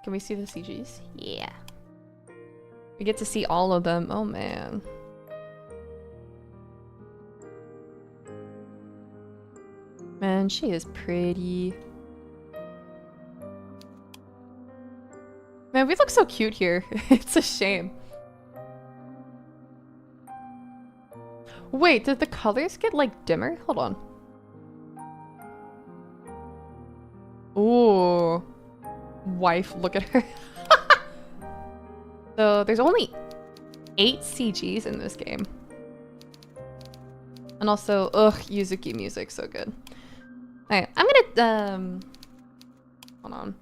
Can we see the CGs? Yeah. We get to see all of them. Oh, man. Man, she is pretty. Man, we look so cute here. It's a shame. Wait, did the colors get, like, dimmer? Hold on. Ooh. Wife, look at her. So, there's only 8 CGs in this game. And also, ugh, Yuzuki music, so good. Alright, I'm gonna, hold on.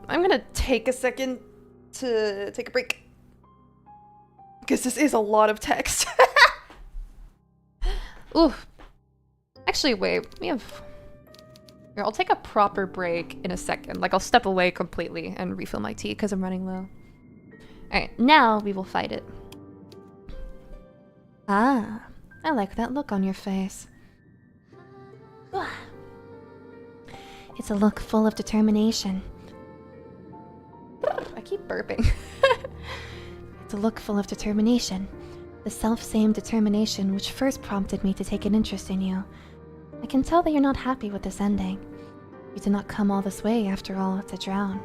I'm gonna take a second to take a break. Because this is a lot of text. Ooh. Actually, wait, we have... Here, I'll take a proper break in a second. Like, I'll step away completely and refill my tea because I'm running low. Alright, now we will fight it. Ah, I like that look on your face. It's a look full of determination. I keep burping. It's a look full of determination. The self-same determination which first prompted me to take an interest in you. I can tell that you're not happy with this ending. You did not come all this way, after all, to drown.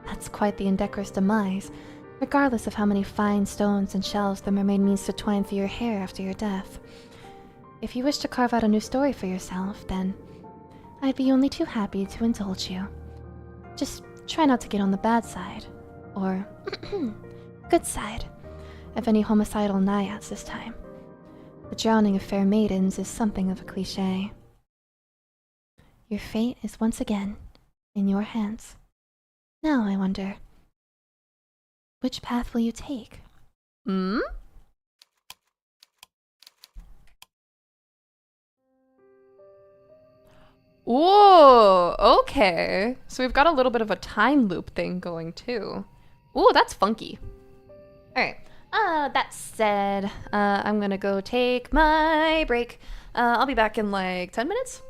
That's quite the indecorous demise, regardless of how many fine stones and shells the mermaid means to twine through your hair after your death. If you wish to carve out a new story for yourself, then I'd be only too happy to indulge you. Just try not to get on the bad side, or good side, of any homicidal naiads this time. The drowning of fair maidens is something of a cliché. Your fate is once again in your hands. Now I wonder, which path will you take? Hmm? Ooh, okay. So we've got a little bit of a time loop thing going too. Ooh, that's funky. Alright. That said, I'm gonna go take my break. I'll be back in like 10 minutes.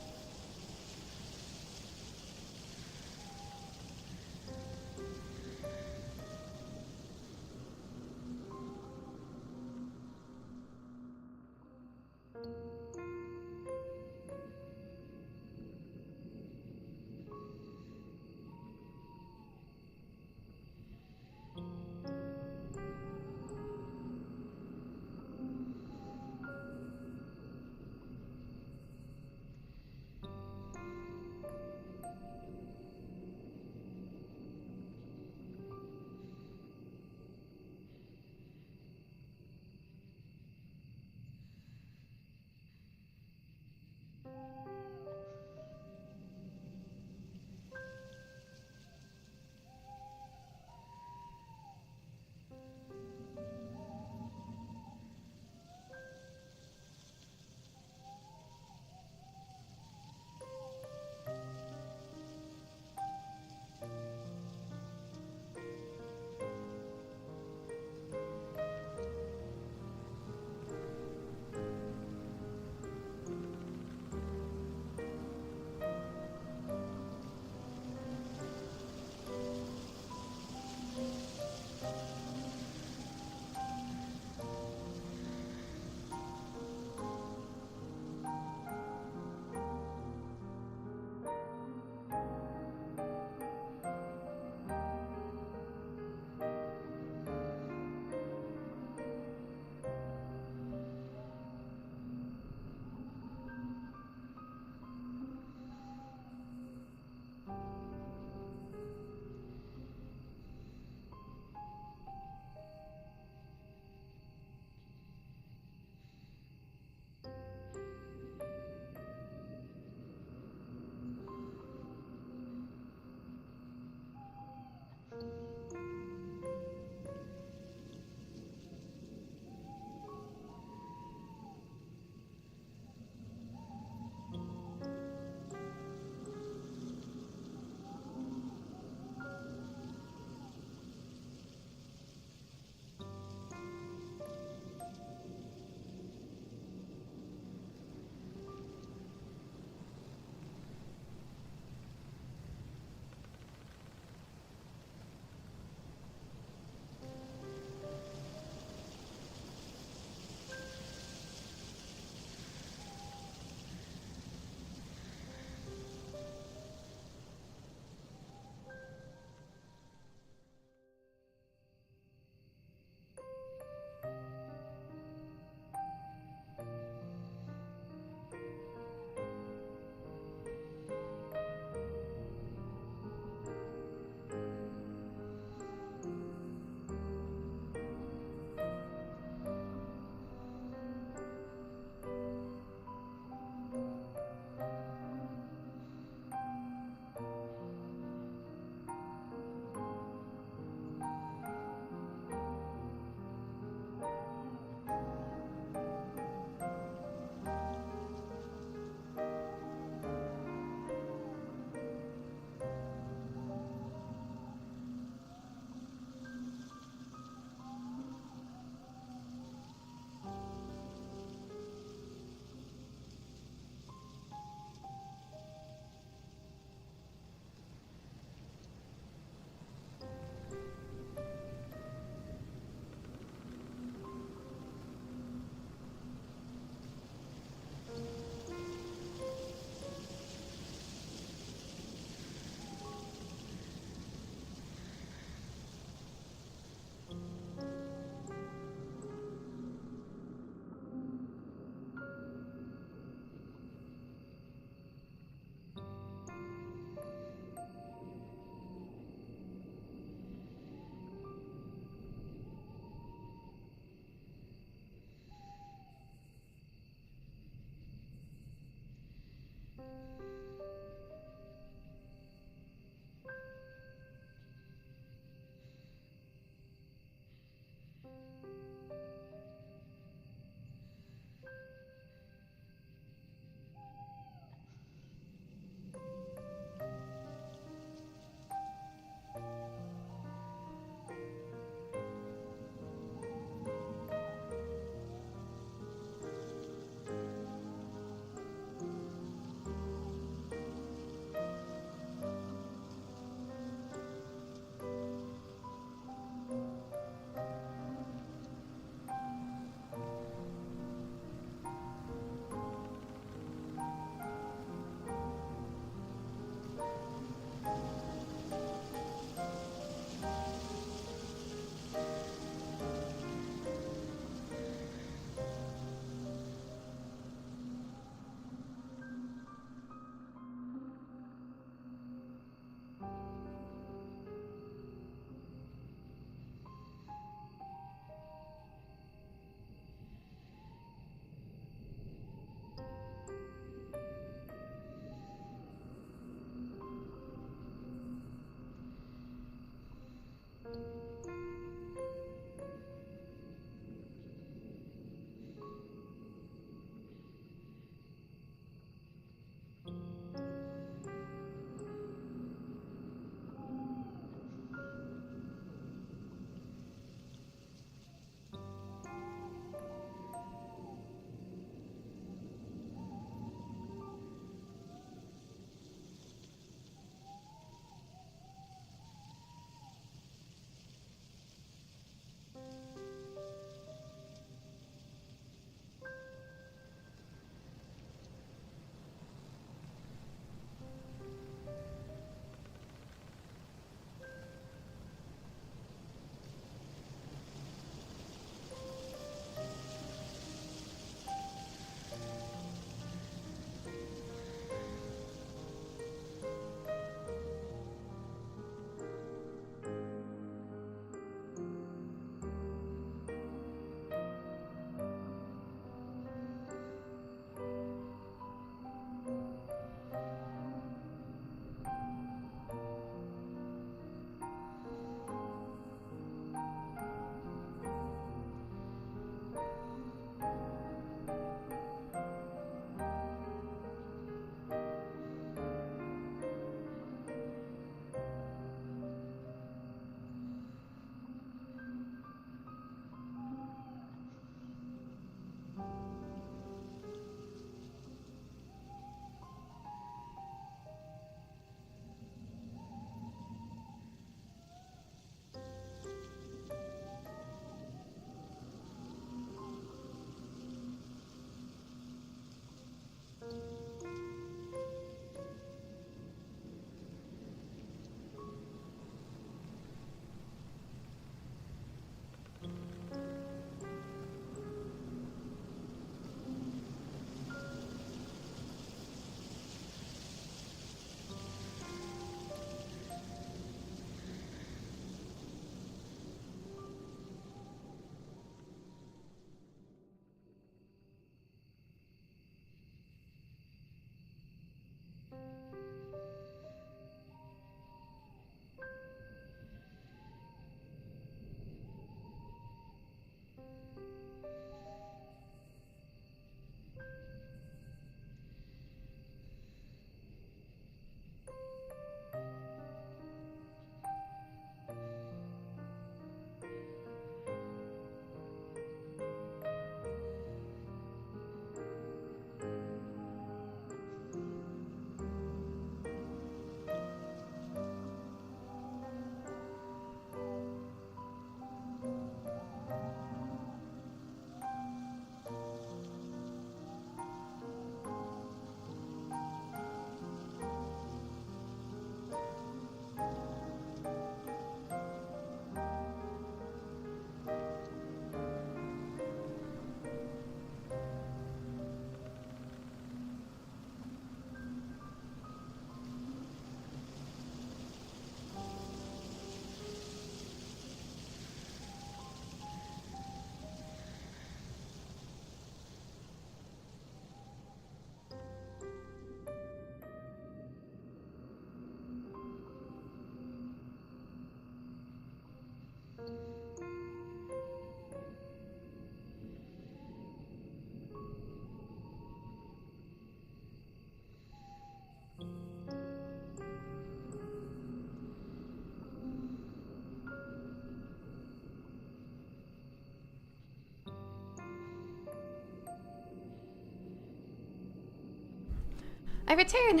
I return.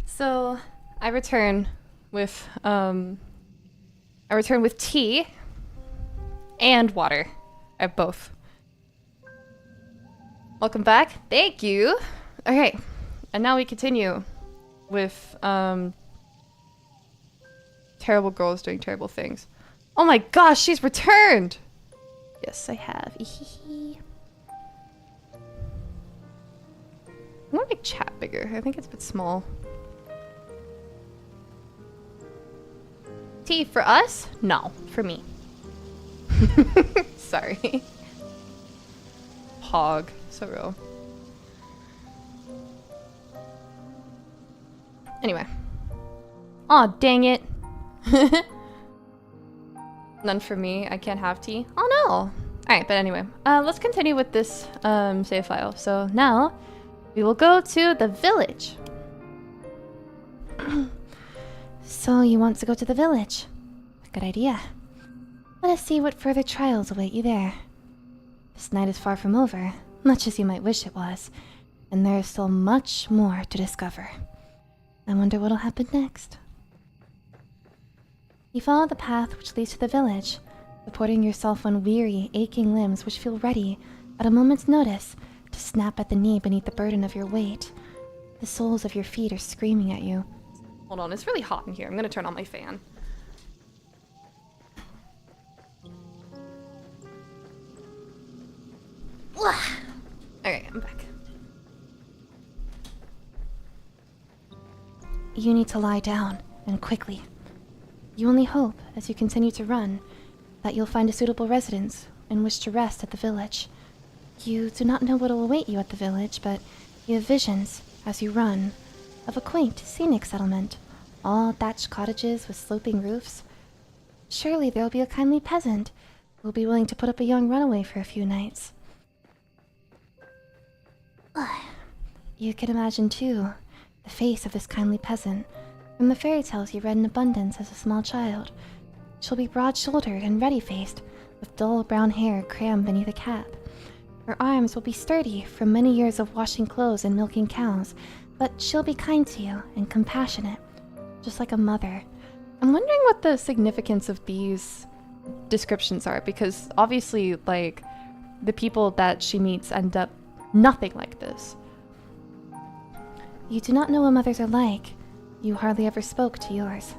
So I return with tea and water. I have both. Welcome back. Thank you. Okay, and now we continue with terrible girls doing terrible things. Oh my gosh, she's returned. Yes, I have. I want to make chat bigger. I think it's a bit small. Tea for us? No, for me. Sorry. Hog. So real. Anyway. Aw, dang it. None for me. I can't have tea. Oh no. Alright, but anyway. Let's continue with this save file. So now we will go to the village. So you want to go to the village? Good idea. Let us see what further trials await you there. This night is far from over, much as you might wish it was, and there is still much more to discover. I wonder what'll happen next. You follow the path which leads to the village, supporting yourself on weary, aching limbs which feel ready, at a moment's notice, to snap at the knee beneath the burden of your weight. The soles of your feet are screaming at you. Hold on, it's really hot in here. I'm gonna turn on my fan. Alright, I'm back. You need to lie down, and quickly. You only hope, as you continue to run, that you'll find a suitable residence in which to rest at the village. You do not know what will await you at the village, but you have visions, as you run, of a quaint, scenic settlement, all thatched cottages with sloping roofs. Surely there will be a kindly peasant who will be willing to put up a young runaway for a few nights. You can imagine, too, the face of this kindly peasant from the fairy tales you read in abundance as a small child. She'll be broad-shouldered and ruddy-faced, with dull brown hair crammed beneath a cap. Her arms will be sturdy from many years of washing clothes and milking cows, but she'll be kind to you and compassionate, just like a mother. I'm wondering what the significance of these descriptions are, because obviously, like, the people that she meets end up nothing like this. You do not know what mothers are like. You hardly ever spoke to yours.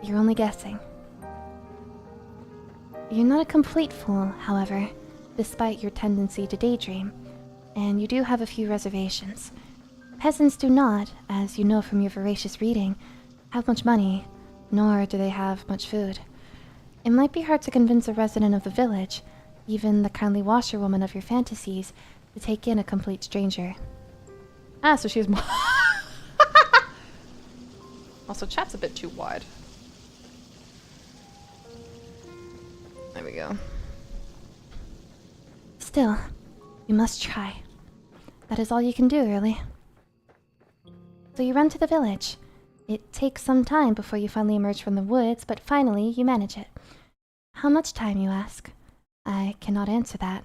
You're only guessing. You're not a complete fool, however, despite your tendency to daydream, and you do have a few reservations. Peasants do not, as you know from your voracious reading, have much money, nor do they have much food. It might be hard to convince a resident of the village, even the kindly washerwoman of your fantasies, to take in a complete stranger. Ah, so she has more. Also, chat's a bit too wide. There we go. Still, you must try. That is all you can do, really. So you run to the village. It takes some time before you finally emerge from the woods, but finally you manage it. How much time, you ask? I cannot answer that.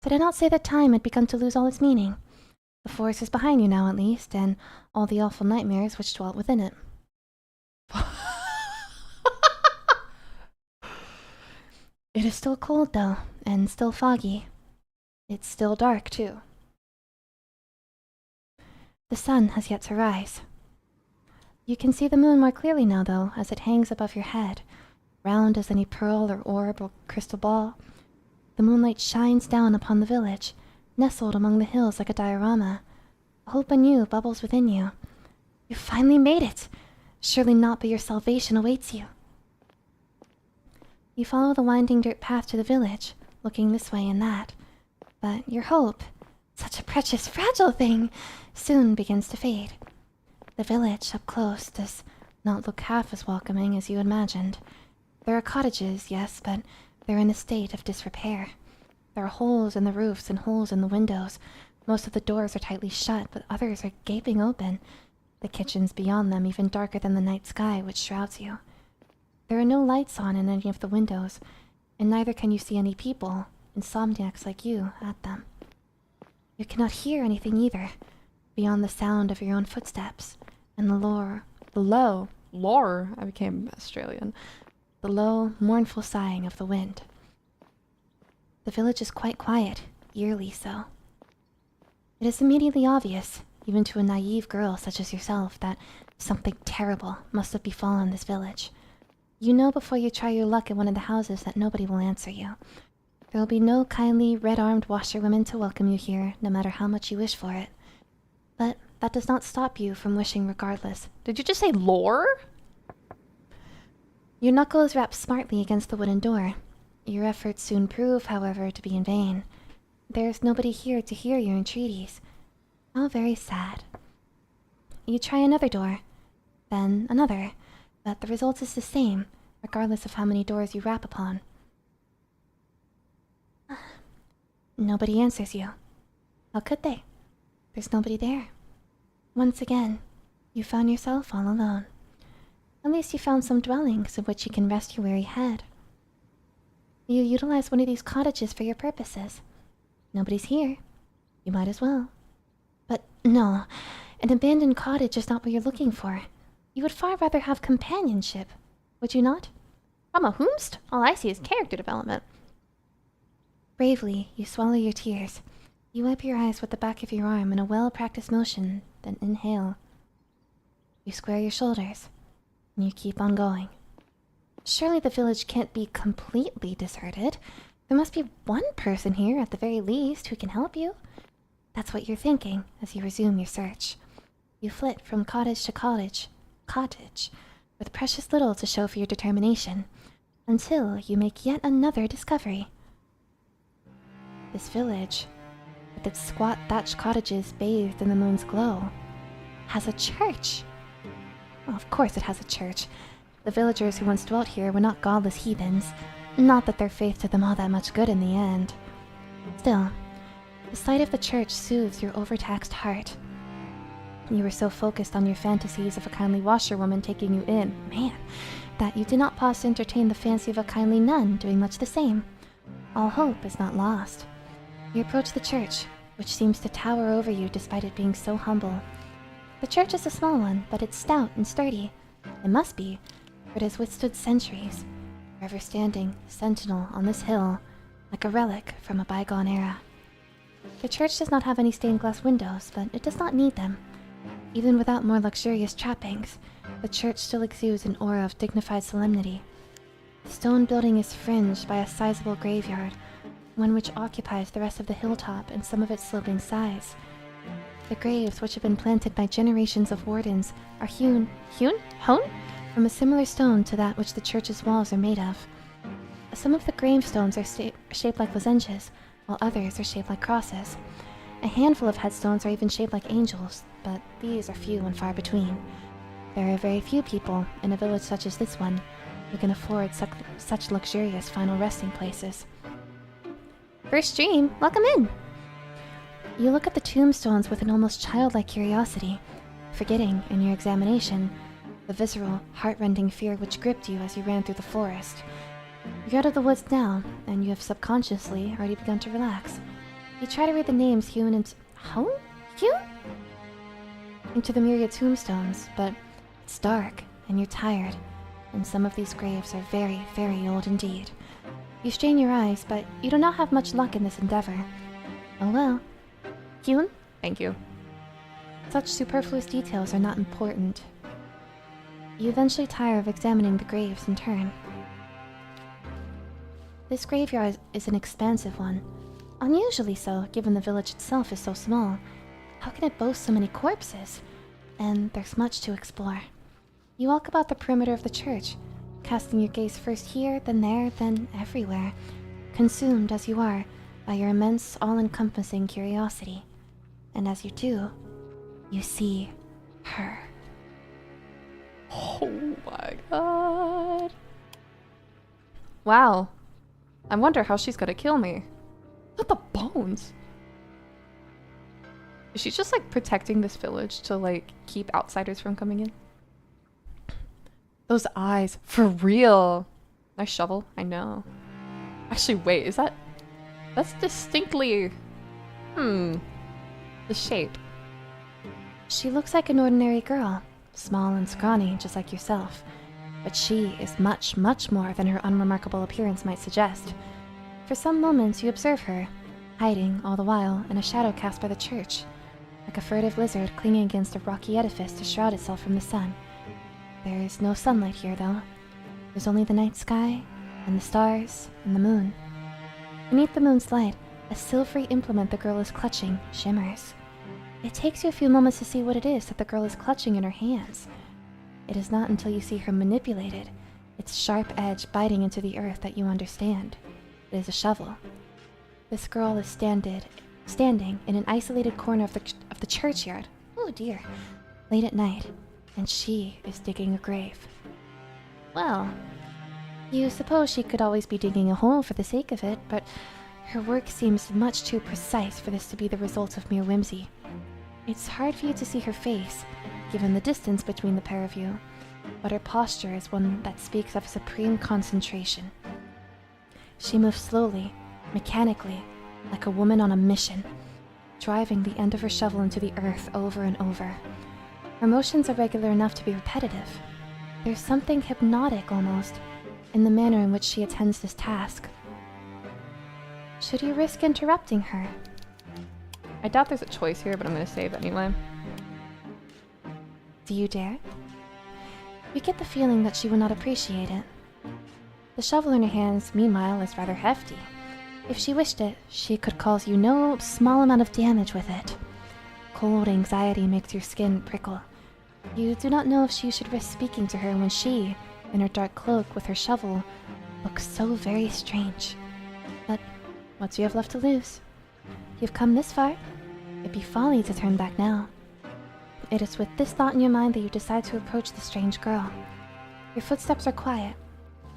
Did I not say that time had begun to lose all its meaning? The forest is behind you now, at least, and all the awful nightmares which dwelt within it. It is still cold, though, and still foggy. It's still dark, too. The sun has yet to rise. You can see the moon more clearly now, though, as it hangs above your head, round as any pearl or orb or crystal ball. The moonlight shines down upon the village, nestled among the hills like a diorama. Hope anew bubbles within you. You finally made it! Surely not but your salvation awaits you. You follow the winding dirt path to the village, looking this way and that. But your hope, such a precious, fragile thing, soon begins to fade. The village, up close, does not look half as welcoming as you imagined. There are cottages, yes, but they're in a state of disrepair. There are holes in the roofs and holes in the windows. Most of the doors are tightly shut, but others are gaping open. The kitchens beyond them even darker than the night sky which shrouds you. There are no lights on in any of the windows, and neither can you see any people, insomniacs like you, at them. You cannot hear anything either. beyond the sound of your own footsteps, and I became Australian. the low, mournful sighing of the wind. The village is quite quiet, eerily so. It is immediately obvious, even to a naive girl such as yourself, that something terrible must have befallen this village. You know before you try your luck at one of the houses that nobody will answer you. There will be no kindly, red-armed washerwomen to welcome you here, no matter how much you wish for it. But that does not stop you from wishing regardless. Did you just say lore? Your knuckles rap smartly against the wooden door. Your efforts soon prove, however, to be in vain. There's nobody here to hear your entreaties. How very sad. You try another door, then another, but the result is the same, regardless of how many doors you rap upon. Nobody answers you. How could they? There's nobody there. Once again, you found yourself all alone. At least you found some dwellings in which you can rest your weary head. You utilize one of these cottages for your purposes. Nobody's here. You might as well. But no, an abandoned cottage is not what you're looking for. You would far rather have companionship, would you not? From a whomst? All I see is character development. Bravely, you swallow your tears. You wipe your eyes with the back of your arm in a well-practiced motion, then inhale. You square your shoulders, and you keep on going. Surely the village can't be completely deserted. There must be one person here at the very least who can help you. That's what you're thinking as you resume your search. You flit from cottage to cottage, with precious little to show for your determination, until you make yet another discovery. This village, with its squat thatched cottages bathed in the moon's glow, has a church. Well, of course it has a church. The villagers who once dwelt here were not godless heathens. Not that their faith did them all that much good in the end. Still, the sight of the church soothes your overtaxed heart. You were so focused on your fantasies of a kindly washerwoman taking you in, man, that you did not pause to entertain the fancy of a kindly nun doing much the same. All hope is not lost. You approach the church, which seems to tower over you despite it being so humble. The church is a small one, but it's stout and sturdy. It must be, for it has withstood centuries, forever standing sentinel on this hill, like a relic from a bygone era. The church does not have any stained glass windows, but it does not need them. Even without more luxurious trappings, the church still exudes an aura of dignified solemnity. The stone building is fringed by a sizable graveyard, one which occupies the rest of the hilltop and some of its sloping sides. The graves, which have been planted by generations of wardens, are hewn from a similar stone to that which the church's walls are made of. Some of the gravestones are shaped like lozenges, while others are shaped like crosses. A handful of headstones are even shaped like angels, but these are few and far between. There are very few people, in a village such as this one, who can afford such luxurious final resting places. First stream, welcome in! You look at the tombstones with an almost childlike curiosity, forgetting, in your examination, the visceral, heart-rending fear which gripped you as you ran through the forest. You're out of the woods now, and you have subconsciously already begun to relax. You try to read the names hewn into the myriad tombstones, but it's dark, and you're tired, and some of these graves are very, very old indeed. You strain your eyes, but you do not have much luck in this endeavor. Oh well. Hewn? Thank you. Such superfluous details are not important. You eventually tire of examining the graves in turn. This graveyard is an expansive one. Unusually so, given the village itself is so small. How can it boast so many corpses? And there's much to explore. You walk about the perimeter of the church, casting your gaze first here, then there, then everywhere, consumed as you are by your immense, all-encompassing curiosity. And as you do, you see her. Oh my god. Wow. I wonder how she's gonna kill me. Look at the bones. Is she just like protecting this village to like keep outsiders from coming in? Those eyes, for real. Nice shovel, I know. Actually, wait, is that... That's distinctly... The shape. She looks like an ordinary girl, small and scrawny, just like yourself. But she is much, much more than her unremarkable appearance might suggest. For some moments you observe her, hiding all the while in a shadow cast by the church, like a furtive lizard clinging against a rocky edifice to shroud itself from the sun. There is no sunlight here, though. There's only the night sky, and the stars, and the moon. Beneath the moon's light, a silvery implement the girl is clutching shimmers. It takes you a few moments to see what it is that the girl is clutching in her hands. It is not until you see her manipulate it, its sharp edge biting into the earth, that you understand. It is a shovel. This girl is standing in an isolated corner of the churchyard. Oh dear. Late at night, and she is digging a grave. Well, you suppose she could always be digging a hole for the sake of it, but her work seems much too precise for this to be the result of mere whimsy. It's hard for you to see her face, given the distance between the pair of you, but her posture is one that speaks of supreme concentration. She moves slowly, mechanically, like a woman on a mission, driving the end of her shovel into the earth over and over. Her motions are regular enough to be repetitive. There's something hypnotic, almost, in the manner in which she attends this task. Should you risk interrupting her? I doubt there's a choice here, but I'm going to save anyway. Do you dare? You get the feeling that she would not appreciate it. The shovel in her hands, meanwhile, is rather hefty. If she wished it, she could cause you no small amount of damage with it. Cold anxiety makes your skin prickle. You do not know if you should risk speaking to her when she, in her dark cloak with her shovel, looks so very strange. But what do you have left to lose? You've come this far. It'd be folly to turn back now. It is with this thought in your mind that you decide to approach the strange girl. Your footsteps are quiet.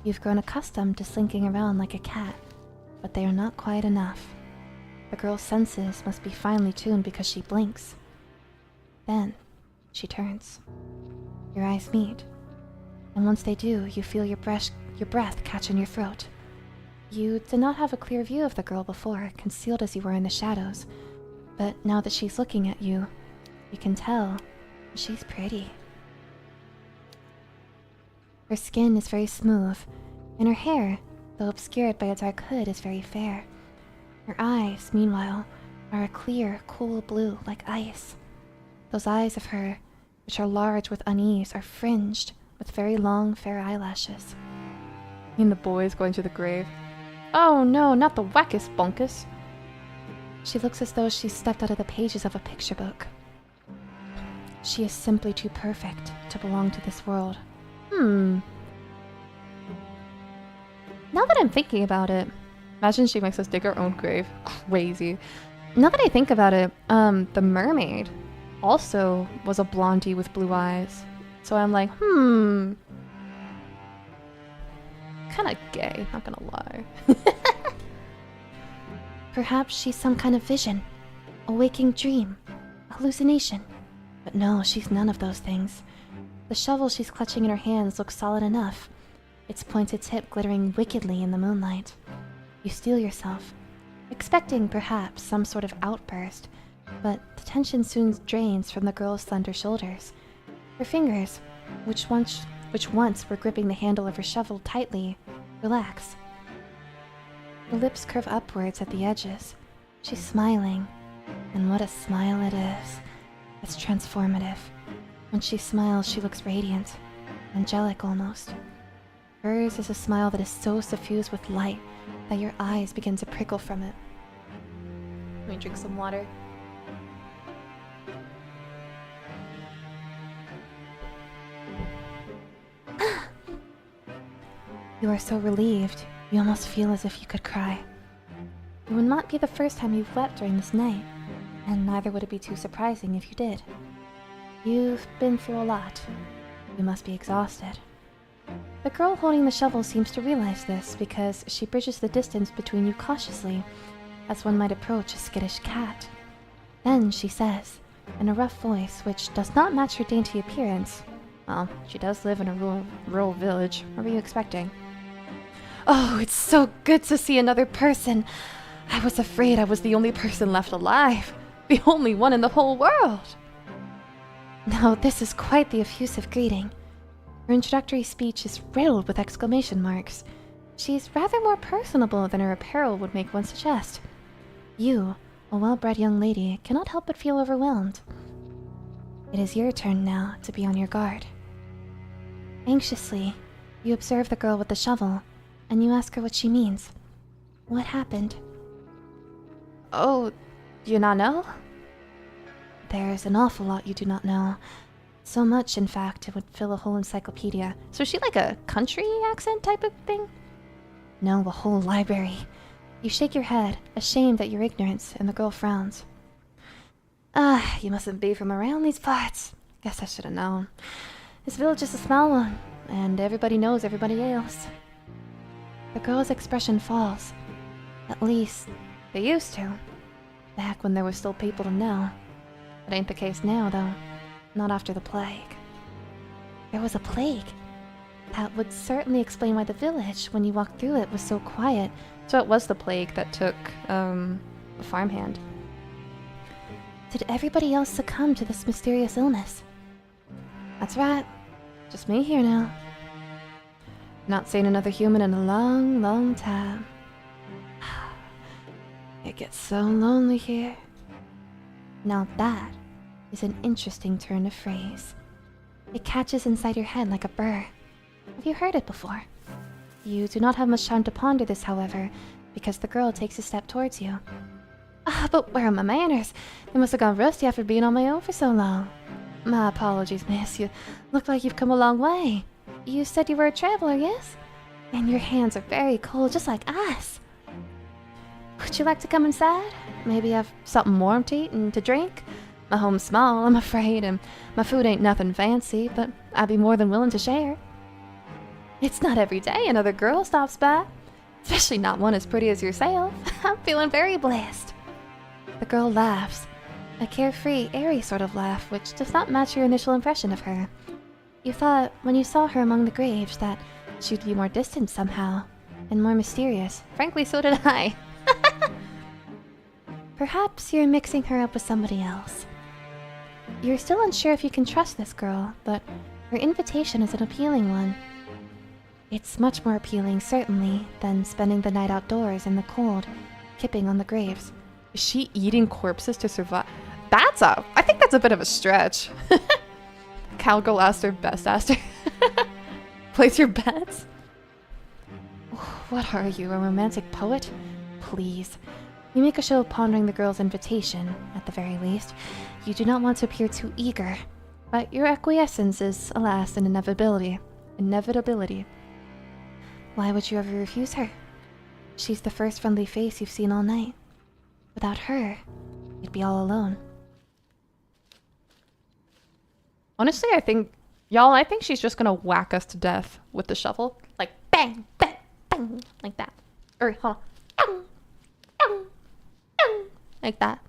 You've grown accustomed to slinking around like a cat, but they are not quiet enough. The girl's senses must be finely tuned because she blinks. Then, she turns. Your eyes meet, and once they do, you feel your breath catch in your throat. You did not have a clear view of the girl before, concealed as you were in the shadows, but now that she's looking at you, you can tell she's pretty. Her skin is very smooth, and her hair, though obscured by a dark hood, is very fair. Her eyes, meanwhile, are a clear, cool blue like ice. Those eyes of her, which are large with unease, are fringed with very long, fair eyelashes. You mean the boys going to the grave? Oh no, not the wackest bunkus. She looks as though she stepped out of the pages of a picture book. She is simply too perfect to belong to this world. Now that I'm thinking about it, imagine she makes us dig our own grave. Crazy. Now that I think about it, the mermaid also was a blondie with blue eyes. So I'm like, kinda gay, not gonna lie. Perhaps she's some kind of vision, a waking dream, a hallucination. But no, she's none of those things. The shovel she's clutching in her hands looks solid enough, its pointed tip glittering wickedly in the moonlight. You steel yourself, expecting perhaps some sort of outburst, but the tension soon drains from the girl's slender shoulders. Her fingers, which once were gripping the handle of her shovel tightly, relax. Her lips curve upwards at the edges. She's smiling, and what a smile it is. It's transformative. When she smiles, she looks radiant, angelic almost. Hers is a smile that is so suffused with light that your eyes begin to prickle from it. Let me drink some water. You are so relieved, you almost feel as if you could cry. It would not be the first time you've wept during this night, and neither would it be too surprising if you did. You've been through a lot. You must be exhausted. The girl holding the shovel seems to realize this because she bridges the distance between you cautiously, as one might approach a skittish cat. Then she says, in a rough voice which does not match her dainty appearance, well, she does live in a rural village. What were you expecting? Oh, it's so good to see another person. I was afraid I was the only person left alive. The only one in the whole world. No, this is quite the effusive greeting. Her introductory speech is riddled with exclamation marks. She's rather more personable than her apparel would make one suggest. You, a well-bred young lady, cannot help but feel overwhelmed. It is your turn now to be on your guard. Anxiously, you observe the girl with the shovel, and you ask her what she means. What happened? Oh, do you not know? There's an awful lot you do not know. So much, in fact, it would fill a whole encyclopedia. So is she like a country accent type of thing? No, a whole library. You shake your head, ashamed at your ignorance, and the girl frowns. Ah, you mustn't be from around these parts. Guess I should have known. This village is a small one, and everybody knows everybody else. The girl's expression falls. At least, they used to. Back when there were still people to know. It ain't the case now, though. Not after the plague. There was a plague. That would certainly explain why the village, when you walked through it, was so quiet. So it was the plague that took, the farmhand. Did everybody else succumb to this mysterious illness? That's right. Just me here now. Not seen another human in a long, long time. It gets so lonely here. Now that is an interesting turn of phrase. It catches inside your head like a burr. Have you heard it before? You do not have much time to ponder this, however, because the girl takes a step towards you. Ah, but where are my manners? They must have gone rusty after being on my own for so long. My apologies, miss. You look like you've come a long way. You said you were a traveler, yes? And your hands are very cold, just like ice. Would you like to come inside? Maybe have something warm to eat and to drink? My home's small, I'm afraid, and my food ain't nothing fancy, but I'd be more than willing to share. It's not every day another girl stops by, especially not one as pretty as yourself. I'm feeling very blessed. The girl laughs, a carefree, airy sort of laugh, which does not match your initial impression of her. You thought, when you saw her among the graves, that she'd be more distant somehow, and more mysterious. Frankly, so did I. Perhaps you're mixing her up with somebody else. You're still unsure if you can trust this girl, but her invitation is an appealing one. It's much more appealing, certainly, than spending the night outdoors in the cold, kipping on the graves. Is she eating corpses to survive? I think that's a bit of a stretch. Cowgirl asked her, best asked her. Place your bets? What are you, a romantic poet? Please. You make a show of pondering the girl's invitation, at the very least. You do not want to appear too eager, but your acquiescence is, alas, an inevitability. Why would you ever refuse her? She's the first friendly face you've seen all night. Without her, you'd be all alone. Honestly, I think she's just gonna whack us to death with the shovel. Like, bang, bang, bang, like that. Or, hold on. Bang, bang, bang, like that.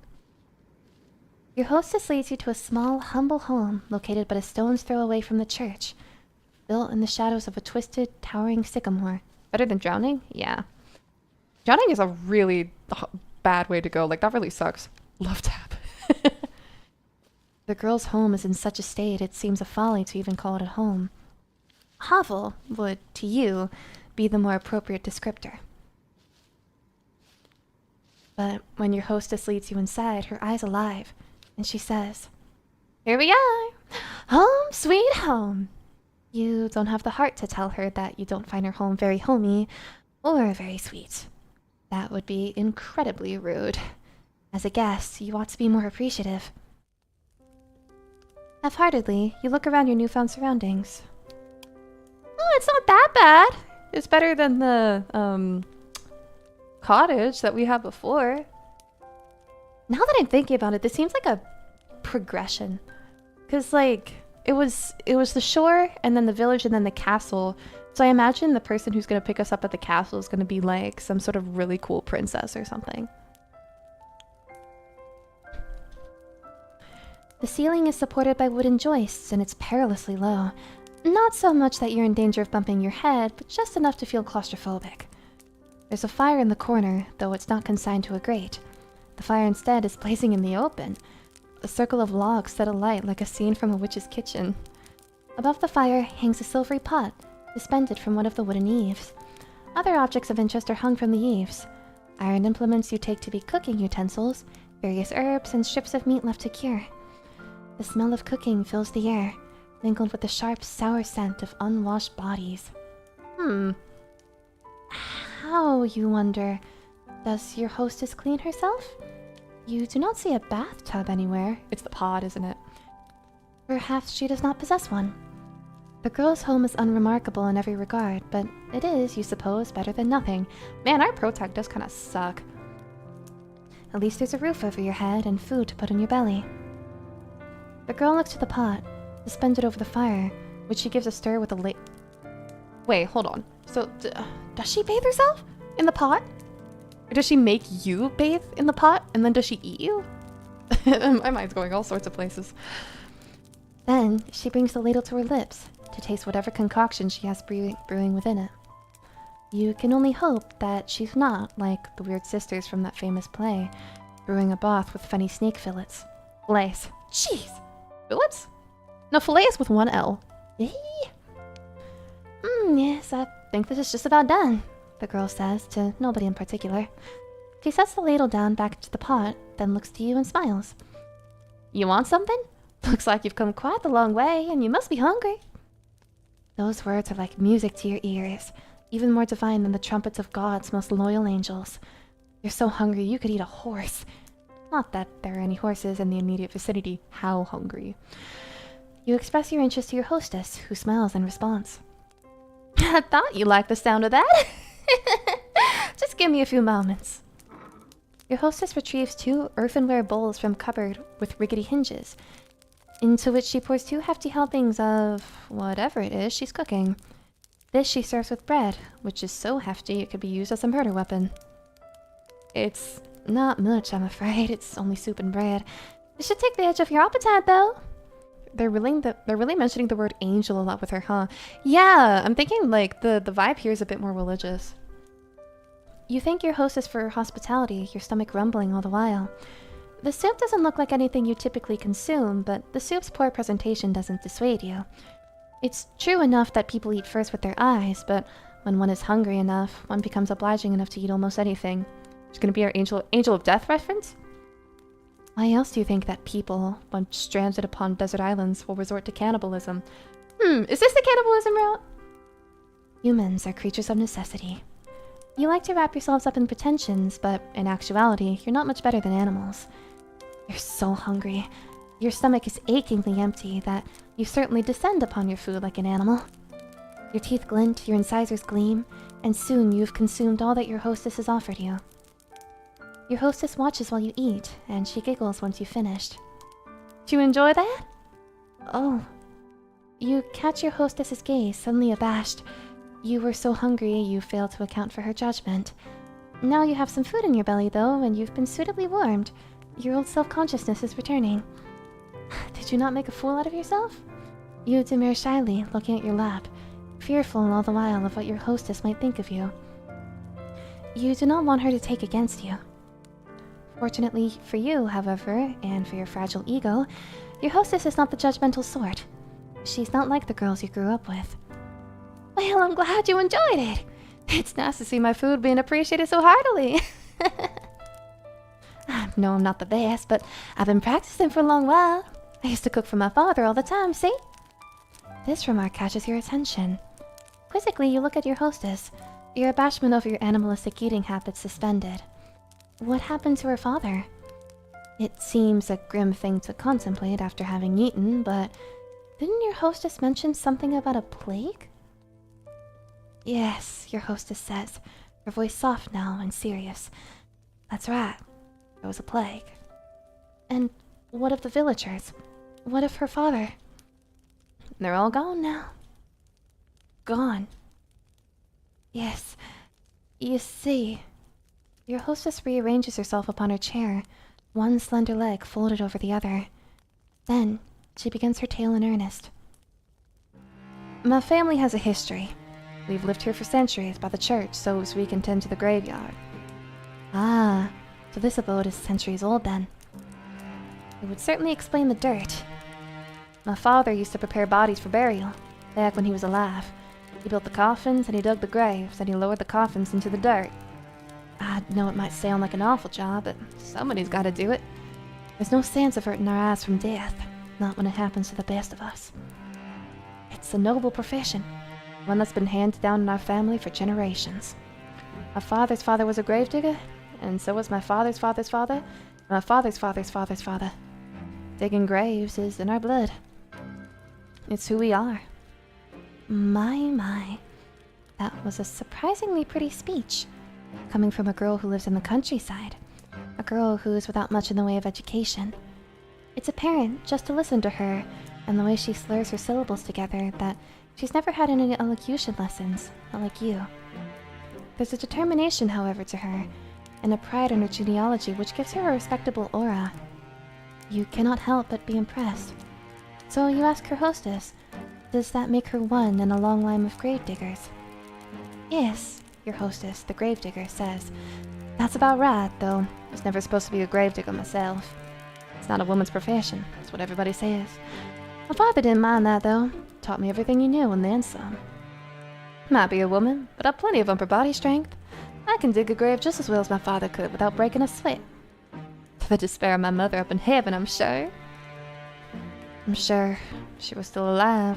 Your hostess leads you to a small, humble home located but a stone's throw away from the church, built in the shadows of a twisted, towering sycamore. Better than drowning? Yeah. Drowning is a really bad way to go. Like, that really sucks. Love tap. The girl's home is in such a state it seems a folly to even call it a home. Hovel would, to you, be the more appropriate descriptor. But when your hostess leads you inside, her eyes alive, and she says, "Here we are! Home sweet home!" You don't have the heart to tell her that you don't find her home very homey or very sweet. That would be incredibly rude. As a guest, you ought to be more appreciative. Half-heartedly, you look around your newfound surroundings. Oh, it's not that bad. It's better than the cottage that we had before. Now that I'm thinking about it, this seems like a progression. Because, like, it was the shore, and then the village, and then the castle. So I imagine the person who's going to pick us up at the castle is going to be, like, some sort of really cool princess or something. The ceiling is supported by wooden joists, and it's perilously low. Not so much that you're in danger of bumping your head, but just enough to feel claustrophobic. There's a fire in the corner, though it's not consigned to a grate. The fire instead is blazing in the open. a circle of logs set alight like a scene from a witch's kitchen. Above the fire hangs a silvery pot, suspended from one of the wooden eaves. Other objects of interest are hung from the eaves. Iron implements you take to be cooking utensils, various herbs, and strips of meat left to cure. The smell of cooking fills the air, mingled with the sharp, sour scent of unwashed bodies. How, you wonder, does your hostess clean herself? You do not see a bathtub anywhere. It's the pod, isn't it? Perhaps she does not possess one. The girl's home is unremarkable in every regard, but it is, you suppose, better than nothing. Man, our protag does kind of suck. At least there's a roof over your head and food to put in your belly. The girl looks to the pot, suspended over the fire, which she gives a stir with a Wait, hold on. So, does she bathe herself? In the pot? Or does she make you bathe in the pot, and then does she eat you? My mind's going all sorts of places. Then, she brings the ladle to her lips, to taste whatever concoction she has brewing within it. You can only hope that she's not like the weird sisters from that famous play, brewing a broth with funny snake fillets. Fillets. Jeez! Fillets? No, fillet is with one L. Yes, I think this is just about done, the girl says, to nobody in particular. She sets the ladle down back into the pot, then looks to you and smiles. You want something? Looks like you've come quite a long way, and you must be hungry. Those words are like music to your ears, even more divine than the trumpets of God's most loyal angels. You're so hungry you could eat a horse. Not that there are any horses in the immediate vicinity. How hungry? You express your interest to your hostess, who smiles in response. I thought you liked the sound of that. Just give me a few moments. Your hostess retrieves 2 earthenware bowls from cupboard with rickety hinges, into which she pours 2 hefty helpings of whatever it is she's cooking. This she serves with bread, which is so hefty it could be used as a murder weapon. It's not much, I'm afraid. It's only soup and bread. It should take the edge off your appetite, though. They're really mentioning the word angel a lot with her, huh? Yeah, I'm thinking like the vibe here is a bit more religious. You thank your hostess for her hospitality, your stomach rumbling all the while. The soup doesn't look like anything you typically consume, but the soup's poor presentation doesn't dissuade you. It's true enough that people eat first with their eyes, but when one is hungry enough, one becomes obliging enough to eat almost anything. It's gonna be our angel of death reference? Why else do you think that people, once stranded upon desert islands, will resort to cannibalism? Is this the cannibalism route? Humans are creatures of necessity. You like to wrap yourselves up in pretensions, but in actuality, you're not much better than animals. You're so hungry. Your stomach is achingly empty that you certainly descend upon your food like an animal. Your teeth glint, your incisors gleam, and soon you've consumed all that your hostess has offered you. Your hostess watches while you eat, and she giggles once you've finished. Do you enjoy that? Oh. You catch your hostess's gaze, suddenly abashed. You were so hungry you failed to account for her judgment. Now you have some food in your belly, though, and you've been suitably warmed. Your old self-consciousness is returning. Did you not make a fool out of yourself? You demur shyly, looking at your lap, fearful all the while of what your hostess might think of you. You do not want her to take against you. Fortunately for you, however, and for your fragile ego, your hostess is not the judgmental sort. She's not like the girls you grew up with. Well, I'm glad you enjoyed it. It's nice to see my food being appreciated so heartily. No, I'm not the best, but I've been practicing for a long while. I used to cook for my father all the time, see? This remark catches your attention. Quizzically, you look at your hostess, your abashment over your animalistic eating habits suspended. What happened to her father? It seems a grim thing to contemplate after having eaten, but didn't your hostess mention something about a plague? Yes, your hostess says, her voice soft now and serious. That's right, there was a plague. And what of the villagers? What of her father? They're all gone now. Gone. Yes, you see... Your hostess rearranges herself upon her chair, one slender leg folded over the other. Then, she begins her tale in earnest. My family has a history. We've lived here for centuries by the church so as we can tend to the graveyard. Ah, so this abode is centuries old then. It would certainly explain the dirt. My father used to prepare bodies for burial, back when he was alive. He built the coffins, and he dug the graves, and he lowered the coffins into the dirt. I know it might sound like an awful job, but somebody's got to do it. There's no sense averting our eyes from death, not when it happens to the best of us. It's a noble profession, one that's been handed down in our family for generations. My father's father was a gravedigger, and so was my father's father's father, and my father's father's father's father. Digging graves is in our blood. It's who we are. My. That was a surprisingly pretty speech, coming from a girl who lives in the countryside. A girl who is without much in the way of education. It's apparent, just to listen to her, and the way she slurs her syllables together, that she's never had any elocution lessons, not like you. There's a determination, however, to her, and a pride in her genealogy which gives her a respectable aura. You cannot help but be impressed. So you ask her hostess, does that make her one in a long line of gravediggers? Yes, your hostess, the gravedigger, says. That's about right, though. I was never supposed to be a gravedigger myself. It's not a woman's profession, that's what everybody says. My father didn't mind that, though. Taught me everything he knew and then some. Might be a woman, but I've plenty of upper body strength. I can dig a grave just as well as my father could without breaking a sweat. To the despair of my mother up in heaven, I'm sure. I'm sure she was still alive.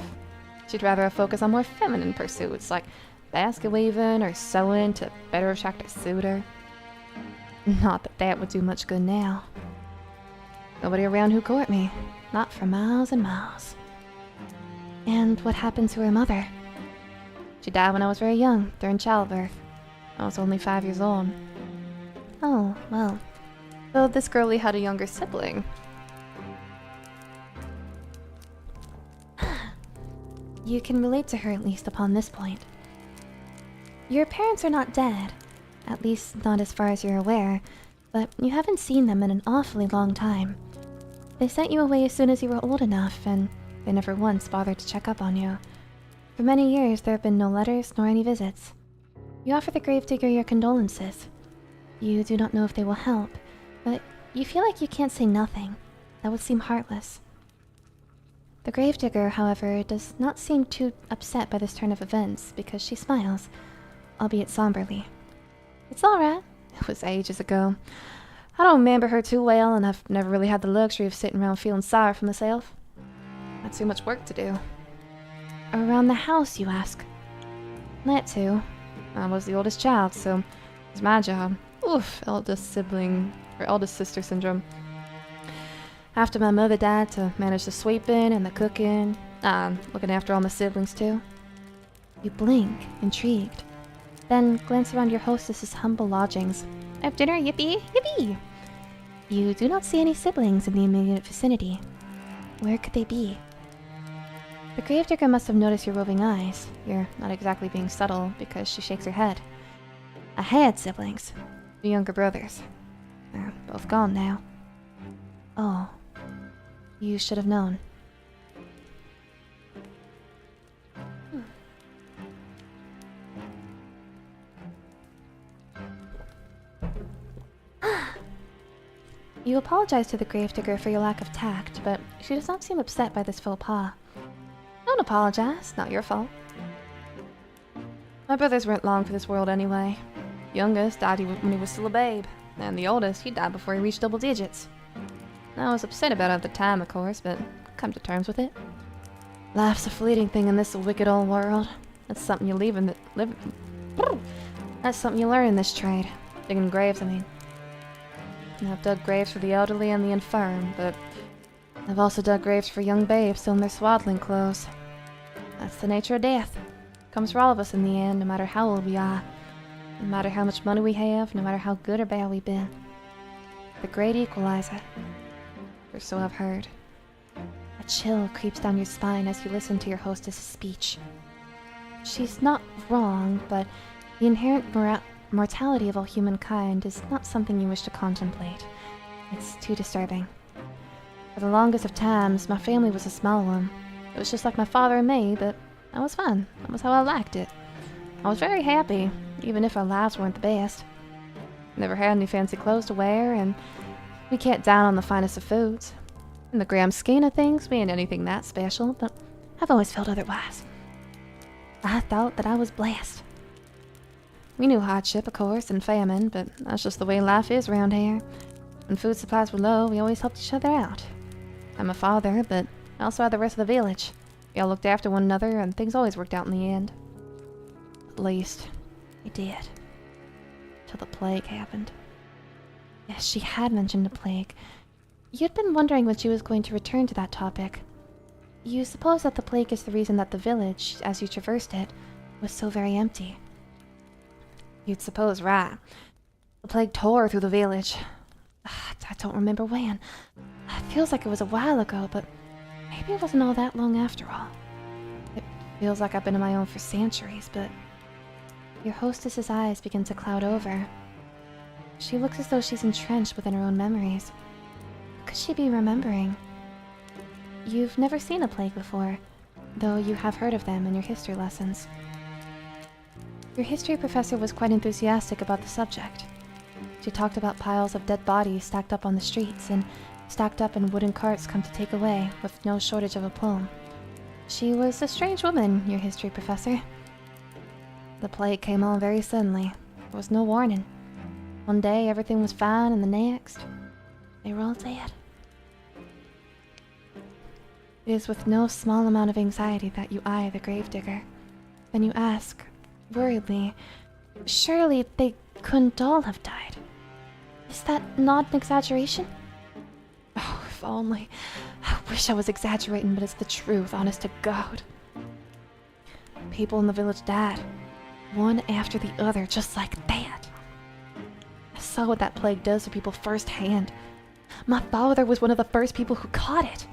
She'd rather have focused on more feminine pursuits like basket weaving or sewing to better attract a suitor. Not that that would do much good now. Nobody around who court me, not for miles and miles. And what happened to her mother? She died when I was very young, during childbirth. I was only 5 years old. Oh, well. Though this girlie had a younger sibling. You can relate to her at least upon this point. Your parents are not dead, at least not as far as you're aware, but you haven't seen them in an awfully long time. They sent you away as soon as you were old enough, and they never once bothered to check up on you. For many years there have been no letters nor any visits. You offer the gravedigger your condolences. You do not know if they will help, but you feel like you can't say nothing. That would seem heartless. The gravedigger, however, does not seem too upset by this turn of events because she smiles, albeit somberly. It's all right. It was ages ago. I don't remember her too well, and I've never really had the luxury of sitting around feeling sorry for myself. I had too much work to do. Around the house, you ask? That too. I was the oldest child, so it was my job. Oof, eldest sibling, or eldest sister syndrome. After my mother died, to manage the sweeping and the cooking, looking after all my siblings too. You blink, intrigued, then glance around your hostess's humble lodgings. I have dinner, yippee, yippee! You do not see any siblings in the immediate vicinity. Where could they be? The gravedigger must have noticed your roving eyes. You're not exactly being subtle, because she shakes her head. I had siblings. 2 younger brothers. They're both gone now. Oh. You should have known. You apologize to the gravedigger for your lack of tact, but she does not seem upset by this faux pas. Don't apologize, not your fault. My brothers weren't long for this world anyway. The youngest died when he was still a babe, and the oldest, he died before he reached double digits. I was upset about it at the time, of course, but I've come to terms with it. Life's a fleeting thing in this wicked old world. That's something you That's something you learn in this trade. Digging graves, I mean. And I've dug graves for the elderly and the infirm, but I've also dug graves for young babes still in their swaddling clothes. That's the nature of death. It comes for all of us in the end, no matter how old we are. No matter how much money we have, no matter how good or bad we've been. The great equalizer. Or so I've heard. A chill creeps down your spine as you listen to your hostess's speech. She's not wrong, but the inherent mortality of all humankind is not something you wish to contemplate. It's too disturbing. For the longest of times, my family was a small one. It was just like my father and me, but that was fun. That was how I liked it. I was very happy, even if our lives weren't the best. Never had any fancy clothes to wear, and we can't dine on the finest of foods. In the grand scheme of things, we ain't anything that special, but I've always felt otherwise. I thought that I was blessed. We knew hardship, of course, and famine, but that's just the way life is around here. When food supplies were low, we always helped each other out. I'm a father, but I also had the rest of the village. We all looked after one another, and things always worked out in the end. At least, they did. Till the plague happened. Yes, she had mentioned the plague. You'd been wondering when she was going to return to that topic. You suppose that the plague is the reason that the village, as you traversed it, was so very empty. You'd suppose right. The plague tore through the village. I don't remember when. It feels like it was a while ago, but maybe it wasn't all that long after all. It feels like I've been on my own for centuries, but... Your hostess's eyes begin to cloud over. She looks as though she's entrenched within her own memories. What could she be remembering? You've never seen a plague before, though you have heard of them in your history lessons. Your history professor was quite enthusiastic about the subject. She talked about piles of dead bodies stacked up on the streets and stacked up in wooden carts come to take away, with no shortage of aplomb. She was a strange woman, your history professor. The plague came on very suddenly. There was no warning. One day everything was fine, and the next, they were all dead. It is with no small amount of anxiety that you eye the gravedigger. Then you ask, worriedly, surely they couldn't all have died. Is that not an exaggeration? Oh, if only. I wish I was exaggerating, but it's the truth, honest to God. People in the village died, one after the other, just like that. I saw what that plague does to people firsthand. My father was one of the first people who caught it.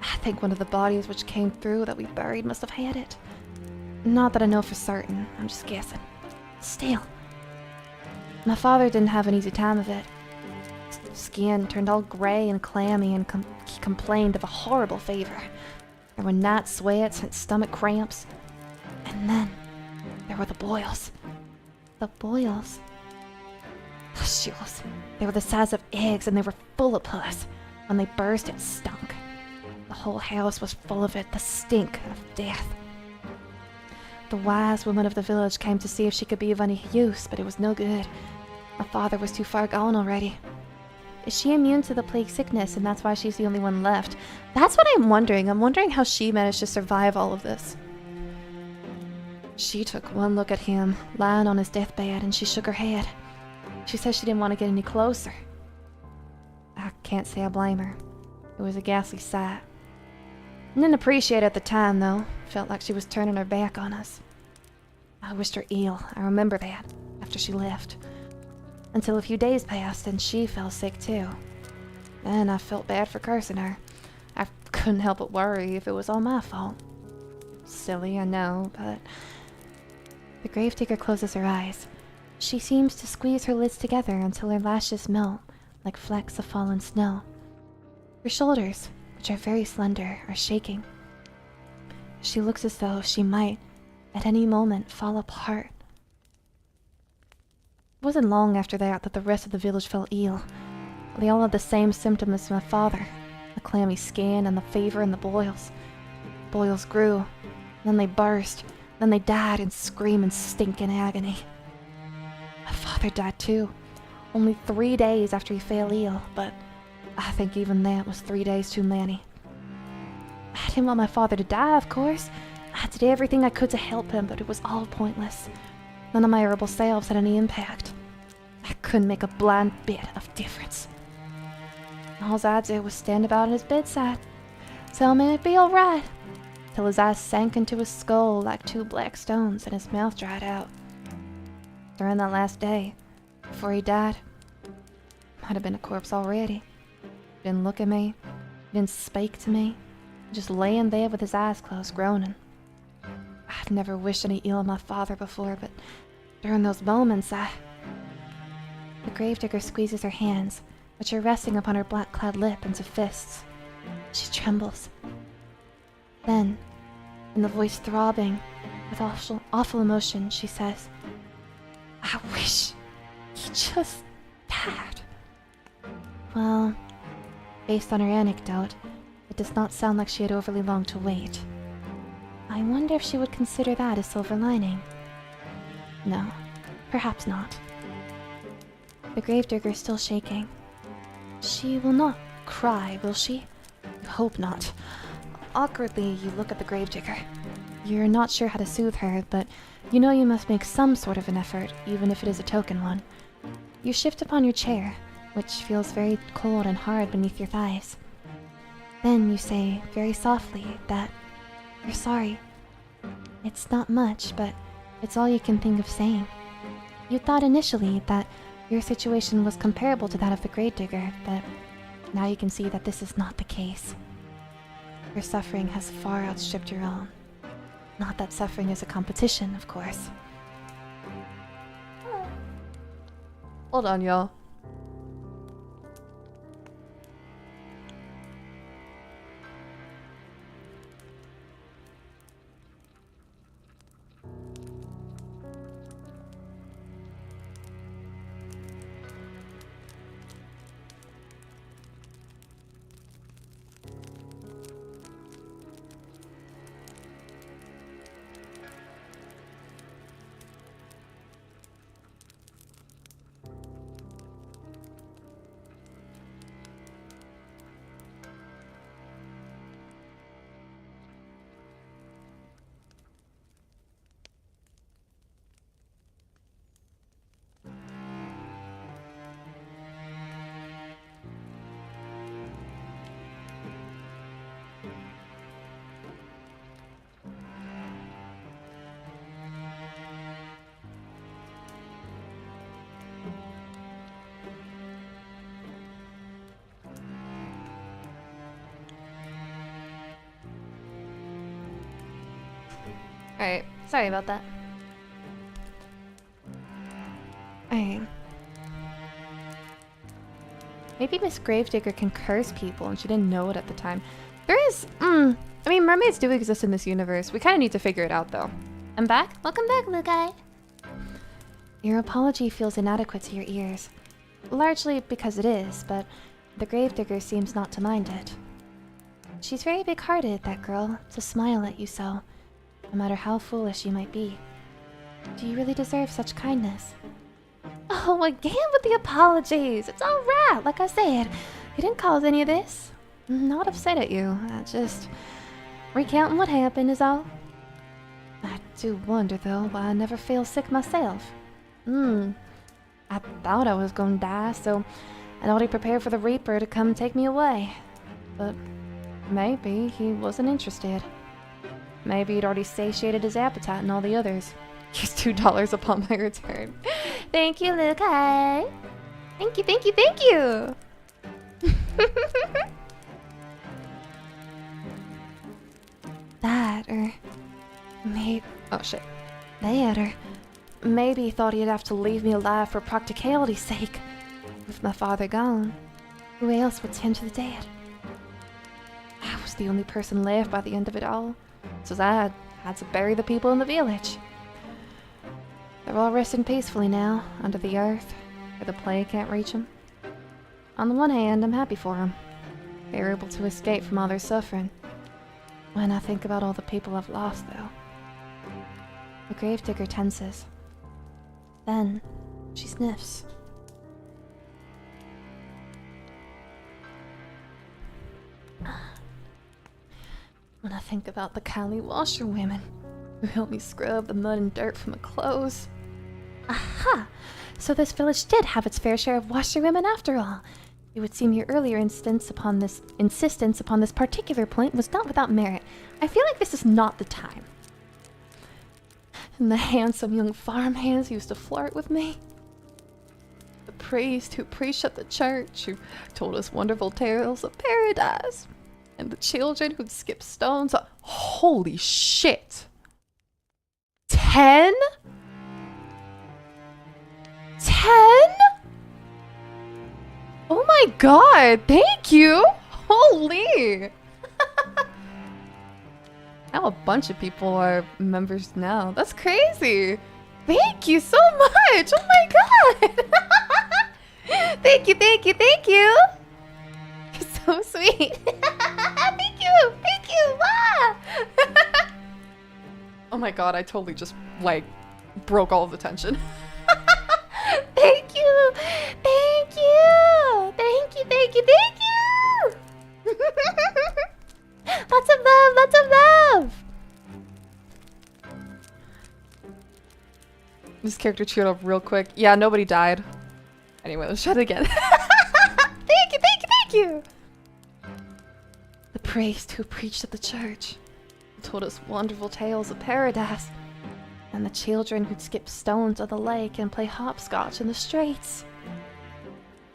I think one of the bodies which came through that we buried must have had it. Not that I know for certain, I'm just guessing. Still. My father didn't have an easy time of it. His skin turned all grey and clammy, and he complained of a horrible fever. There were night sweats and stomach cramps. And then, there were the boils. The boils? Pustules. They were the size of eggs, and they were full of pus. When they burst, it stunk. The whole house was full of it, the stink of death. The wise woman of the village came to see if she could be of any use, but it was no good. My father was too far gone already. Is she immune to the plague sickness, and that's why she's the only one left? That's what I'm wondering. I'm wondering how she managed to survive all of this. She took one look at him, lying on his deathbed, and she shook her head. She said she didn't want to get any closer. I can't say I blame her. It was a ghastly sight. Didn't appreciate it at the time, though. Felt like she was turning her back on us. I wished her ill. I remember that, after she left. Until a few days passed, and she fell sick, too. Then I felt bad for cursing her. I couldn't help but worry if it was all my fault. Silly, I know, but... The gravedigger closes her eyes. She seems to squeeze her lids together until her lashes melt, like flecks of fallen snow. Her shoulders, which are very slender, are shaking. She looks as though she might, at any moment, fall apart. It wasn't long after that the rest of the village fell ill. They all had the same symptoms as my father, the clammy skin and the fever and the boils. Boils grew, then they burst, then they died in scream and stink and agony. My father died too, only 3 days after he fell ill, but I think even that was 3 days too many. I didn't want my father to die, of course. I did everything I could to help him, but it was all pointless. None of my herbal salves had any impact. I couldn't make a blind bit of difference. All I did was stand about at his bedside, tell him it'd be alright, till his eyes sank into his skull like 2 black stones and his mouth dried out. During that last day, before he died, might have been a corpse already. He didn't look at me, he didn't speak to me, just laying there with his eyes closed, groaning. I've never wished any ill on my father before, but during those moments, The gravedigger squeezes her hands, which are resting upon her black-clad lip, into fists. She trembles. Then, in the voice throbbing with awful emotion, she says, I wish he just died. Well, Based on her anecdote, it does not sound like she had overly long to wait. I wonder if she would consider that a silver lining. No, perhaps not. The gravedigger is still shaking. She will not cry, will she? You hope not. Awkwardly, you look at the gravedigger. You're not sure how to soothe her, but you know you must make some sort of an effort, even if it is a token one. You shift upon your chair, which feels very cold and hard beneath your thighs. Then you say, very softly, that you're sorry. It's not much, but it's all you can think of saying. You thought initially that your situation was comparable to that of the gravedigger, but now you can see that this is not the case. Your suffering has far outstripped your own. Not that suffering is a competition, of course. Hold on, y'all. Alright, sorry about that. Maybe Miss Gravedigger can curse people and she didn't know it at the time. There is, I mean, mermaids do exist in this universe. We kind of need to figure it out, though. I'm back? Welcome back, Lukai. Your apology feels inadequate to your ears. Largely because it is, but the gravedigger seems not to mind it. She's very big-hearted, that girl, to smile at you so, no matter how foolish you might be. Do you really deserve such kindness? Oh, again with the apologies. It's alright, like I said. You didn't cause any of this. I'm not upset at you. I just recounting what happened is all. I do wonder, though, why I never feel sick myself. I thought I was gonna die, so I'd already prepared for the Reaper to come take me away. But maybe he wasn't interested. Maybe he'd already satiated his appetite and all the others. Here's $2 upon my return. Thank you, Lukai. Thank you, thank you, thank you. That, or maybe... Oh, shit. That, or Maybe he thought he'd have to leave me alive for practicality's sake. With my father gone, who else would tend to the dead? I was the only person left by the end of it all. So I had to bury the people in the village. They're all resting peacefully now, under the earth, where the plague can't reach them. On the one hand, I'm happy for them. They're able to escape from all their suffering. When I think about all the people I've lost, though. The gravedigger tenses. Then, she sniffs. When I think about the kindly washerwomen who helped me scrub the mud and dirt from my clothes. Aha! So this village did have its fair share of washerwomen after all. It would seem your earlier insistence upon this particular point was not without merit. I feel like this is not the time. And the handsome young farmhands who used to flirt with me. The priest who preached at the church, who told us wonderful tales of paradise. And the children who'd skip stones. Holy shit! 10? 10? Oh my god, thank you! Holy! Now a bunch of people are members now. That's crazy! Thank you so much! Oh my god! Thank you, thank you, thank you! You're so so sweet. Thank you. Thank you. Ah! Oh my god, I totally just, like, broke all of the tension. Thank you. Thank you. Thank you. Thank you. Thank you. Lots of love. Lots of love. This character cheered up real quick. Yeah, nobody died. Anyway, let's try it again. Thank you, thank you, thank you! The priest who preached at the church told us wonderful tales of paradise, and the children who'd skip stones on the lake and play hopscotch in the streets.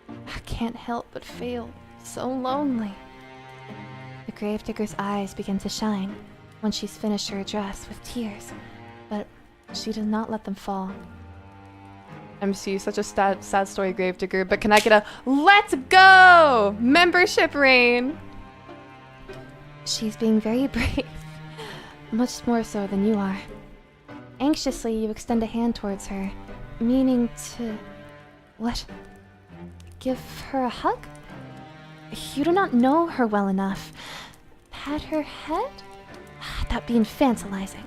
I can't help but feel so lonely. The gravedigger's eyes begin to shine when she's finished her address with tears, but she does not let them fall. MC, such a sad story, Gravedigger, but can I get a let's go membership reign? She's being very brave, much more so than you are. Anxiously, you extend a hand towards her, meaning to... what? Give her a hug? You do not know her well enough. Pat her head? That'd be infantilizing.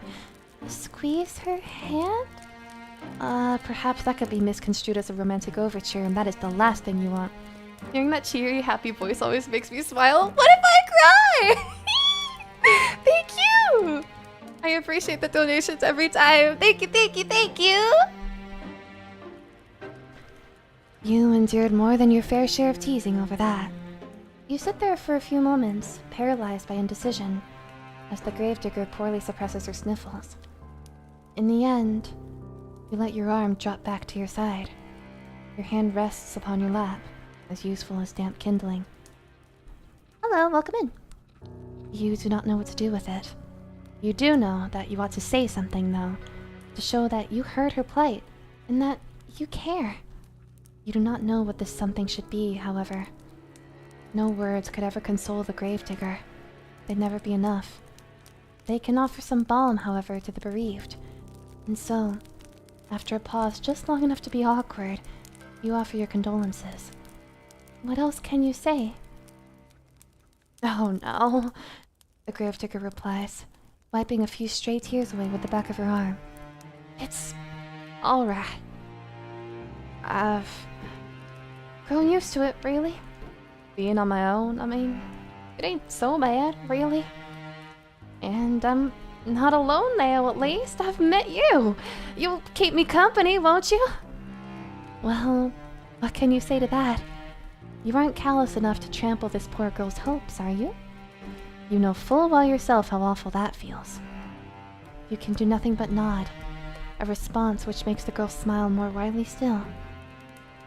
Squeeze her hand? Perhaps that could be misconstrued as a romantic overture, and that is the last thing you want. Hearing that cheery, happy voice always makes me smile. What if I cry? Thank you! I appreciate the donations every time. Thank you, thank you, thank you! You endured more than your fair share of teasing over that. You sit there for a few moments, paralyzed by indecision, as the gravedigger poorly suppresses her sniffles. In the end, you let your arm drop back to your side. Your hand rests upon your lap, as useful as damp kindling. Hello, welcome in. You do not know what to do with it. You do know that you ought to say something, though, to show that you heard her plight, and that you care. You do not know what this something should be, however. No words could ever console the gravedigger. They'd never be enough. They can offer some balm, however, to the bereaved. And so, after a pause just long enough to be awkward, you offer your condolences. What else can you say? Oh no, the gravedigger replies, wiping a few stray tears away with the back of her arm. It's alright. I've grown used to it, really. Being on my own, I mean, it ain't so bad, really. And I'm not alone now, at least. I've met you. You'll keep me company, won't you? Well, what can you say to that? You aren't callous enough to trample this poor girl's hopes, are you? You know full well yourself how awful that feels. You can do nothing but nod, a response which makes the girl smile more widely still.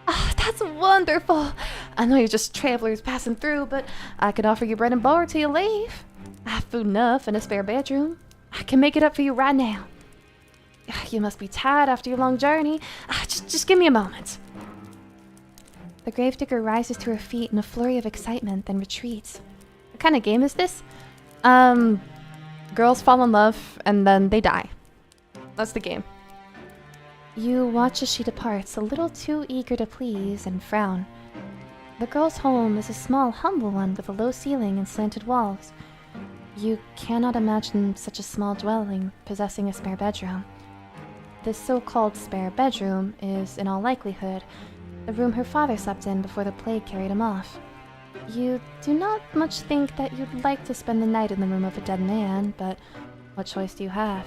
Ah, that's wonderful! I know you're just travelers passing through, but I can offer you bread and butter till you leave. I have food enough and a spare bedroom. I can make it up for you right now. You must be tired after your long journey. Just give me a moment. The gravedigger rises to her feet in a flurry of excitement, then retreats. What kind of game is this? Girls fall in love and then they die. That's the game. You watch as she departs, a little too eager to please, and frown. The girl's home is a small, humble one with a low ceiling and slanted walls. You cannot imagine such a small dwelling possessing a spare bedroom. This so-called spare bedroom is, in all likelihood, the room her father slept in before the plague carried him off. You do not much think that you'd like to spend the night in the room of a dead man, but what choice do you have?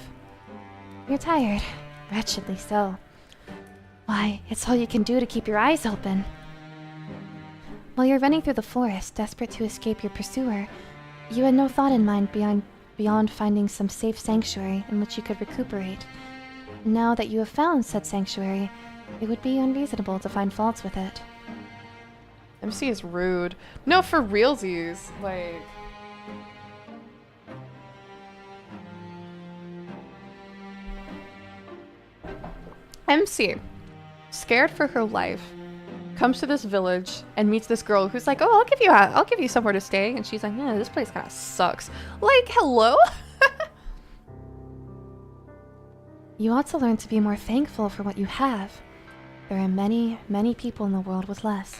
You're tired. Wretchedly so. Why, it's all you can do to keep your eyes open. While you're running through the forest, desperate to escape your pursuer, you had no thought in mind beyond finding some safe sanctuary in which you could recuperate. Now that you have found said sanctuary, it would be unreasonable to find faults with it. MC is rude. No, for realsies. Like... MC, scared for her life, comes to this village and meets this girl who's like, "Oh, I'll give you somewhere to stay," and she's like, "Yeah, this place kind of sucks." Like, hello. You ought to learn to be more thankful for what you have. There are many, many people in the world with less.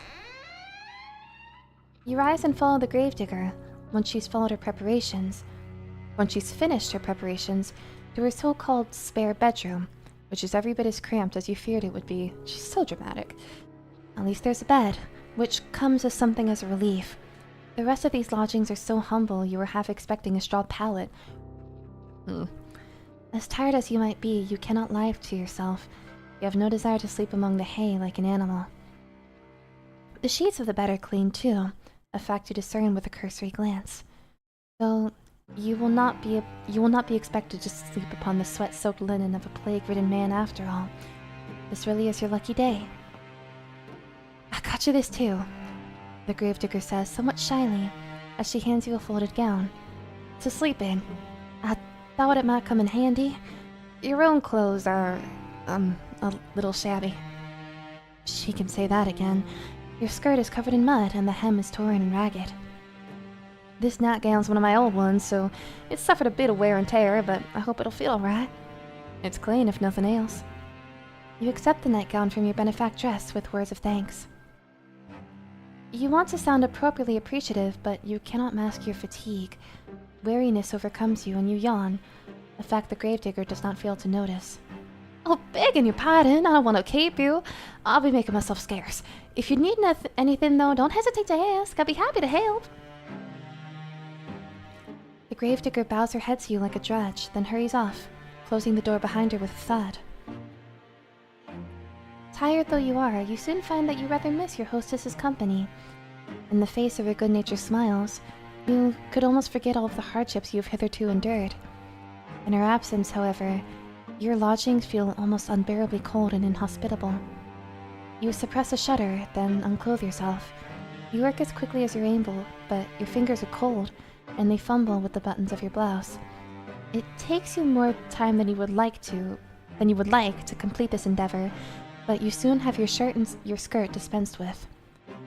You rise and follow the gravedigger. Once she's finished her preparations, to her so-called spare bedroom, which is every bit as cramped as you feared it would be. She's so dramatic. At least there's a bed, which comes as something as a relief. The rest of these lodgings are so humble you were half expecting a straw pallet. As tired as you might be, you cannot lie to yourself. You have no desire to sleep among the hay like an animal. The sheets of the bed are clean too, a fact you discern with a cursory glance. Though you will not be expected to sleep upon the sweat-soaked linen of a plague-ridden man after all. This really is your lucky day. I got you this too, the gravedigger says somewhat shyly, as she hands you a folded gown. To sleep in. I thought it might come in handy. Your own clothes are, a little shabby. She can say that again. Your skirt is covered in mud and the hem is torn and ragged. This nightgown's one of my old ones, so it's suffered a bit of wear and tear, but I hope it'll feel alright. It's clean if nothing else. You accept the nightgown from your benefactress with words of thanks. You want to sound appropriately appreciative, but you cannot mask your fatigue. Weariness overcomes you and you yawn, a fact the gravedigger does not fail to notice. Oh, begging your pardon, I don't want to keep you. I'll be making myself scarce. If you need anything, though, don't hesitate to ask. I'll be happy to help. The gravedigger bows her head to you like a drudge, then hurries off, closing the door behind her with a thud. Tired though you are, you soon find that you rather miss your hostess's company. In the face of her good-natured smiles, you could almost forget all of the hardships you have hitherto endured. In her absence, however, your lodgings feel almost unbearably cold and inhospitable. You suppress a shudder, then unclothe yourself. You work as quickly as you're able, but your fingers are cold, and they fumble with the buttons of your blouse. It takes you more time than you would like to complete this endeavor, but you soon have your shirt and your skirt dispensed with.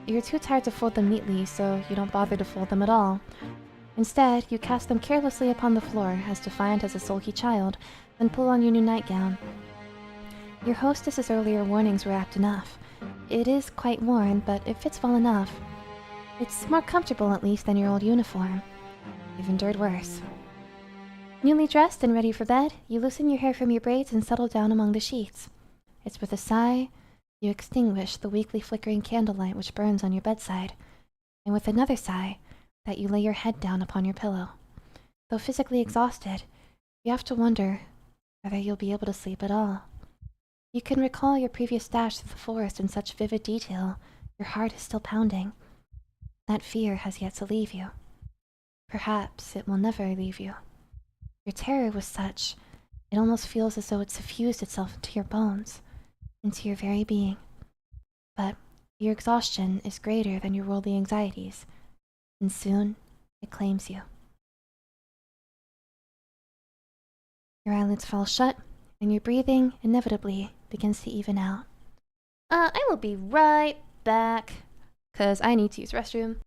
You're too tired to fold them neatly, so you don't bother to fold them at all. Instead, you cast them carelessly upon the floor, as defiant as a sulky child, then pull on your new nightgown. Your hostess's earlier warnings were apt enough. It is quite worn, but it fits well enough. It's more comfortable, at least, than your old uniform. You've endured worse. Newly dressed and ready for bed, you loosen your hair from your braids and settle down among the sheets. It's with a sigh you extinguish the weakly flickering candlelight which burns on your bedside, and with another sigh that you lay your head down upon your pillow. Though physically exhausted, you have to wonder whether you'll be able to sleep at all. You can recall your previous dash through the forest in such vivid detail, your heart is still pounding. That fear has yet to leave you. Perhaps it will never leave you. Your terror was such, it almost feels as though it suffused itself into your bones, into your very being. But your exhaustion is greater than your worldly anxieties, and soon it claims you. Your eyelids fall shut, and your breathing inevitably begins to even out. I will be right back, 'cause I need to use the restroom.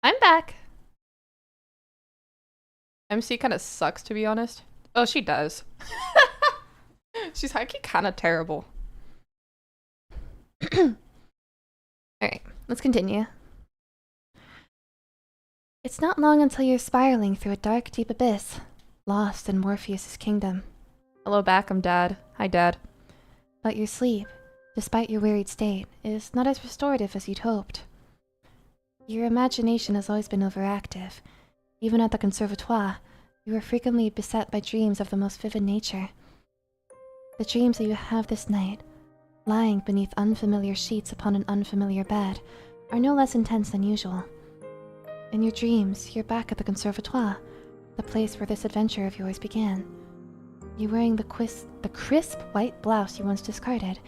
I'm back. MC kind of sucks, to be honest. Oh, she does. She's high-key kind of terrible. Alright, let's continue. It's not long until you're spiraling through a dark, deep abyss, lost in Morpheus' kingdom. Hello back, I'm Dad. Hi, Dad. But your sleep, despite your wearied state, is not as restorative as you'd hoped. Your imagination has always been overactive. Even at the conservatoire, you are frequently beset by dreams of the most vivid nature. The dreams that you have this night, lying beneath unfamiliar sheets upon an unfamiliar bed, are no less intense than usual. In your dreams, you're back at the conservatoire, the place where this adventure of yours began. You're wearing the crisp white blouse you once discarded,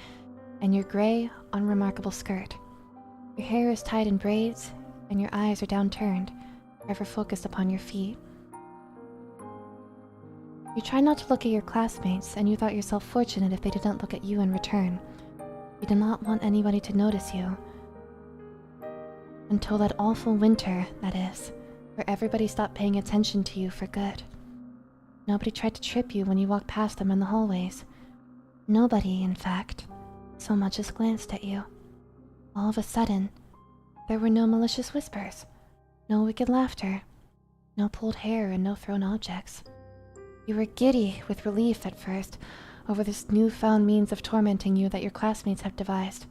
and your gray, unremarkable skirt. Your hair is tied in braids, and your eyes are downturned, ever focused upon your feet. You try not to look at your classmates, and you thought yourself fortunate if they did not look at you in return. You did not want anybody to notice you. Until that awful winter, that is, where everybody stopped paying attention to you for good. Nobody tried to trip you when you walked past them in the hallways. Nobody, in fact, so much as glanced at you. All of a sudden, there were no malicious whispers, no wicked laughter, no pulled hair, and no thrown objects. You were giddy with relief at first over this newfound means of tormenting you that your classmates have devised.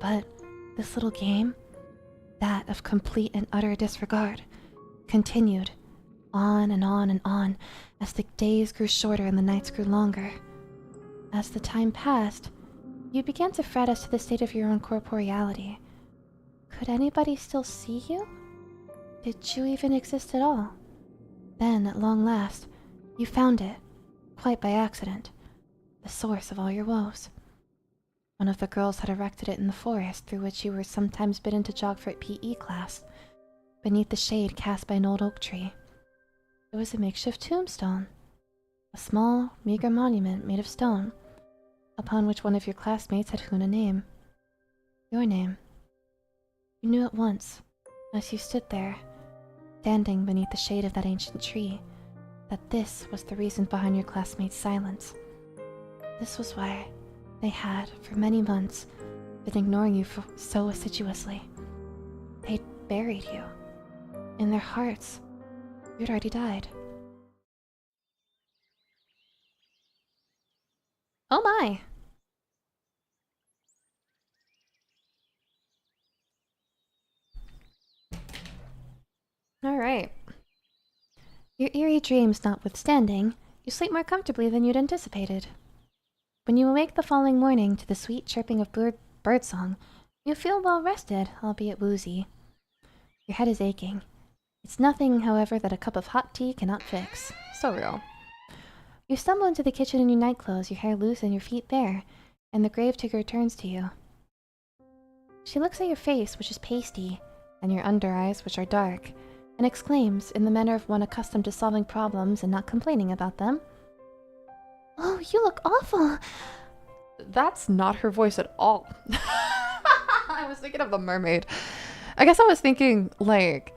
But this little game, that of complete and utter disregard, continued on and on and on as the days grew shorter and the nights grew longer. As the time passed, you began to fret as to the state of your own corporeality. Could anybody still see you? Did you even exist at all? Then, at long last, you found it, quite by accident, the source of all your woes. One of the girls had erected it in the forest through which you were sometimes bidden to jog for PE class, beneath the shade cast by an old oak tree. It was a makeshift tombstone, a small, meager monument made of stone, upon which one of your classmates had hewn a name. Your name. You knew at once, as you stood there, standing beneath the shade of that ancient tree, that this was the reason behind your classmates' silence. This was why they had, for many months, been ignoring you so assiduously. They'd buried you. In their hearts, you'd already died. Oh my. Alright. Your eerie dreams notwithstanding, you sleep more comfortably than you'd anticipated. When you awake the following morning to the sweet chirping of birdsong, you feel well rested, albeit woozy. Your head is aching. It's nothing, however, that a cup of hot tea cannot fix. So real. You stumble into the kitchen in your nightclothes, your hair loose and your feet bare, and the gravedigger turns to you. She looks at your face, which is pasty, and your under eyes, which are dark, and exclaims, in the manner of one accustomed to solving problems and not complaining about them, "Oh, you look awful!" That's not her voice at all. I was thinking of the mermaid. I guess I was thinking, like,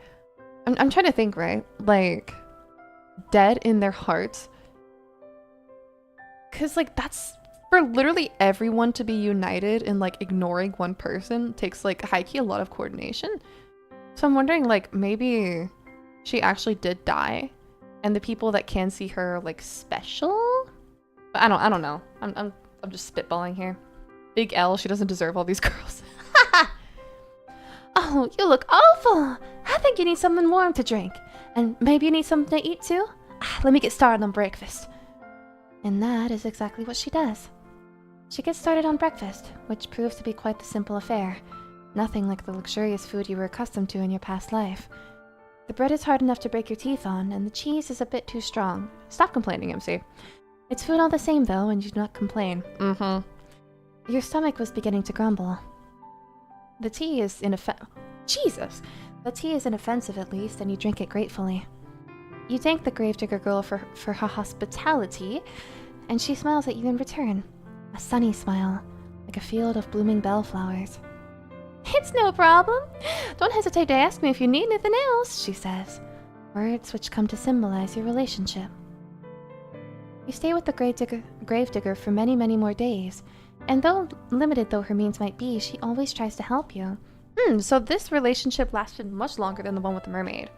I'm trying to think, right? Like, dead in their hearts. Because, like, that's for literally everyone to be united in, like, ignoring one person takes, like, high-key a lot of coordination. So I'm wondering, like, maybe she actually did die, and the people that can see her, like, special? But I don't know. I'm just spitballing here. Big L, she doesn't deserve all these girls. "Oh, you look awful! I think you need something warm to drink. And maybe you need something to eat too? Let me get started on breakfast." And that is exactly what she does. She gets started on breakfast, which proves to be quite the simple affair. Nothing like the luxurious food you were accustomed to in your past life. The bread is hard enough to break your teeth on, and the cheese is a bit too strong. Stop complaining, MC. It's food all the same, though, and you do not complain. Mm-hmm. Your stomach was beginning to grumble. The tea is Jesus! The tea is inoffensive, at least, and you drink it gratefully. You thank the gravedigger girl for her hospitality, and she smiles at you in return. A sunny smile, like a field of blooming bellflowers. It's no problem. Don't hesitate to ask me if you need anything else, she says. Words which come to symbolize your relationship. You stay with the gravedigger for many, many more days, and though limited though her means might be, she always tries to help you. So this relationship lasted much longer than the one with the mermaid.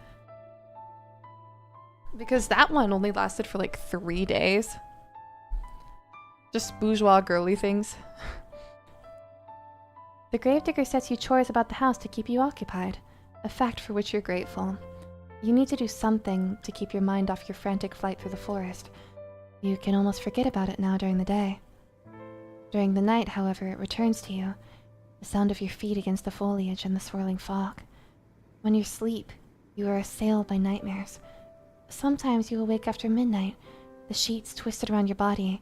Because that one only lasted for like 3 days. Just bourgeois girly things. The gravedigger sets you chores about the house to keep you occupied, a fact for which you're grateful. You need to do something to keep your mind off your frantic flight through the forest. You can almost forget about it now during the day. During the night, however, it returns to you, the sound of your feet against the foliage and the swirling fog. When you sleep, you are assailed by nightmares. Sometimes you awake after midnight, the sheets twisted around your body,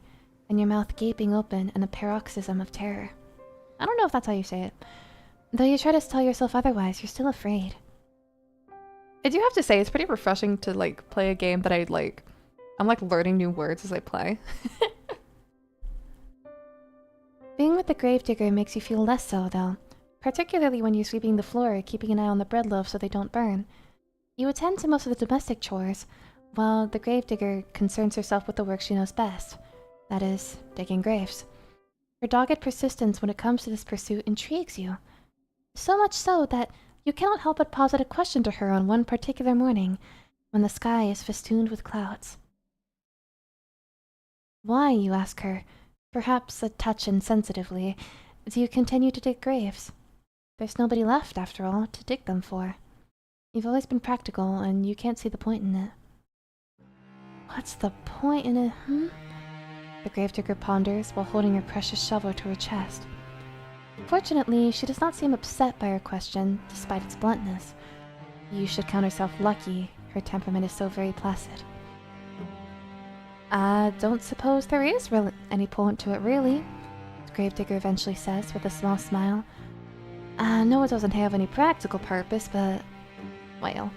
and your mouth gaping open in a paroxysm of terror. I don't know if that's how you say it. Though you try to tell yourself otherwise, you're still afraid. I do have to say, it's pretty refreshing to, like, play a game that I'm, like, learning new words as I play. Being with the gravedigger makes you feel less so, though. Particularly when you're sweeping the floor, keeping an eye on the bread loaves so they don't burn. You attend to most of the domestic chores, while the gravedigger concerns herself with the work she knows best. That is, digging graves. Her dogged persistence when it comes to this pursuit intrigues you. So much so that you cannot help but posit a question to her on one particular morning, when the sky is festooned with clouds. Why, you ask her, perhaps a touch insensitively, do you continue to dig graves? There's nobody left, after all, to dig them for. You've always been practical, and you can't see the point in it. What's the point in it, The gravedigger ponders while holding her precious shovel to her chest. Fortunately, she does not seem upset by her question, despite its bluntness. You should count herself lucky, her temperament is so very placid. I don't suppose there is any point to it, really, the gravedigger eventually says with a small smile. I know it doesn't have any practical purpose, but, well,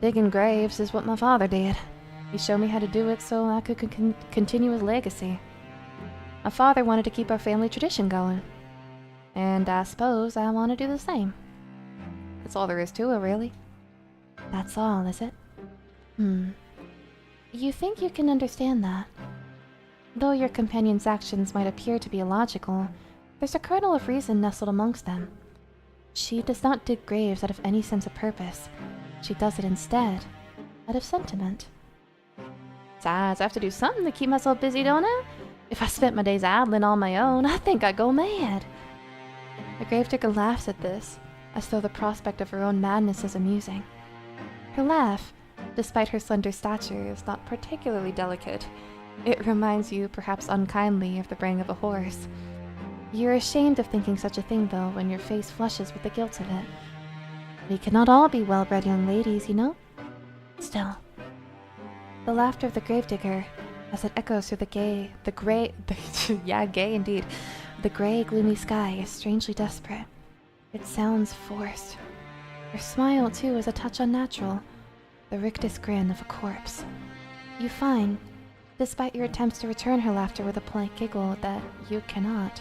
digging graves is what my father did. He showed me how to do it so I could continue his legacy. My father wanted to keep our family tradition going, and I suppose I want to do the same. That's all there is to it, really. That's all, is it? You think you can understand that? Though your companion's actions might appear to be illogical, there's a kernel of reason nestled amongst them. She does not dig graves out of any sense of purpose. She does it instead, out of sentiment. Besides, I have to do something to keep myself busy, don't I? If I spent my days idling on my own, I think I'd go mad. The gravedigger laughs at this, as though the prospect of her own madness is amusing. Her laugh, despite her slender stature, is not particularly delicate. It reminds you, perhaps unkindly, of the braying of a horse. You're ashamed of thinking such a thing, though, when your face flushes with the guilt of it. We cannot all be well-bred young ladies, you know? Still, the laughter of the gravedigger, as it echoes through gay indeed. The gray, gloomy sky is strangely desperate. It sounds forced. Her smile, too, is a touch unnatural, the rictus grin of a corpse. You find, despite your attempts to return her laughter with a polite giggle, that you cannot.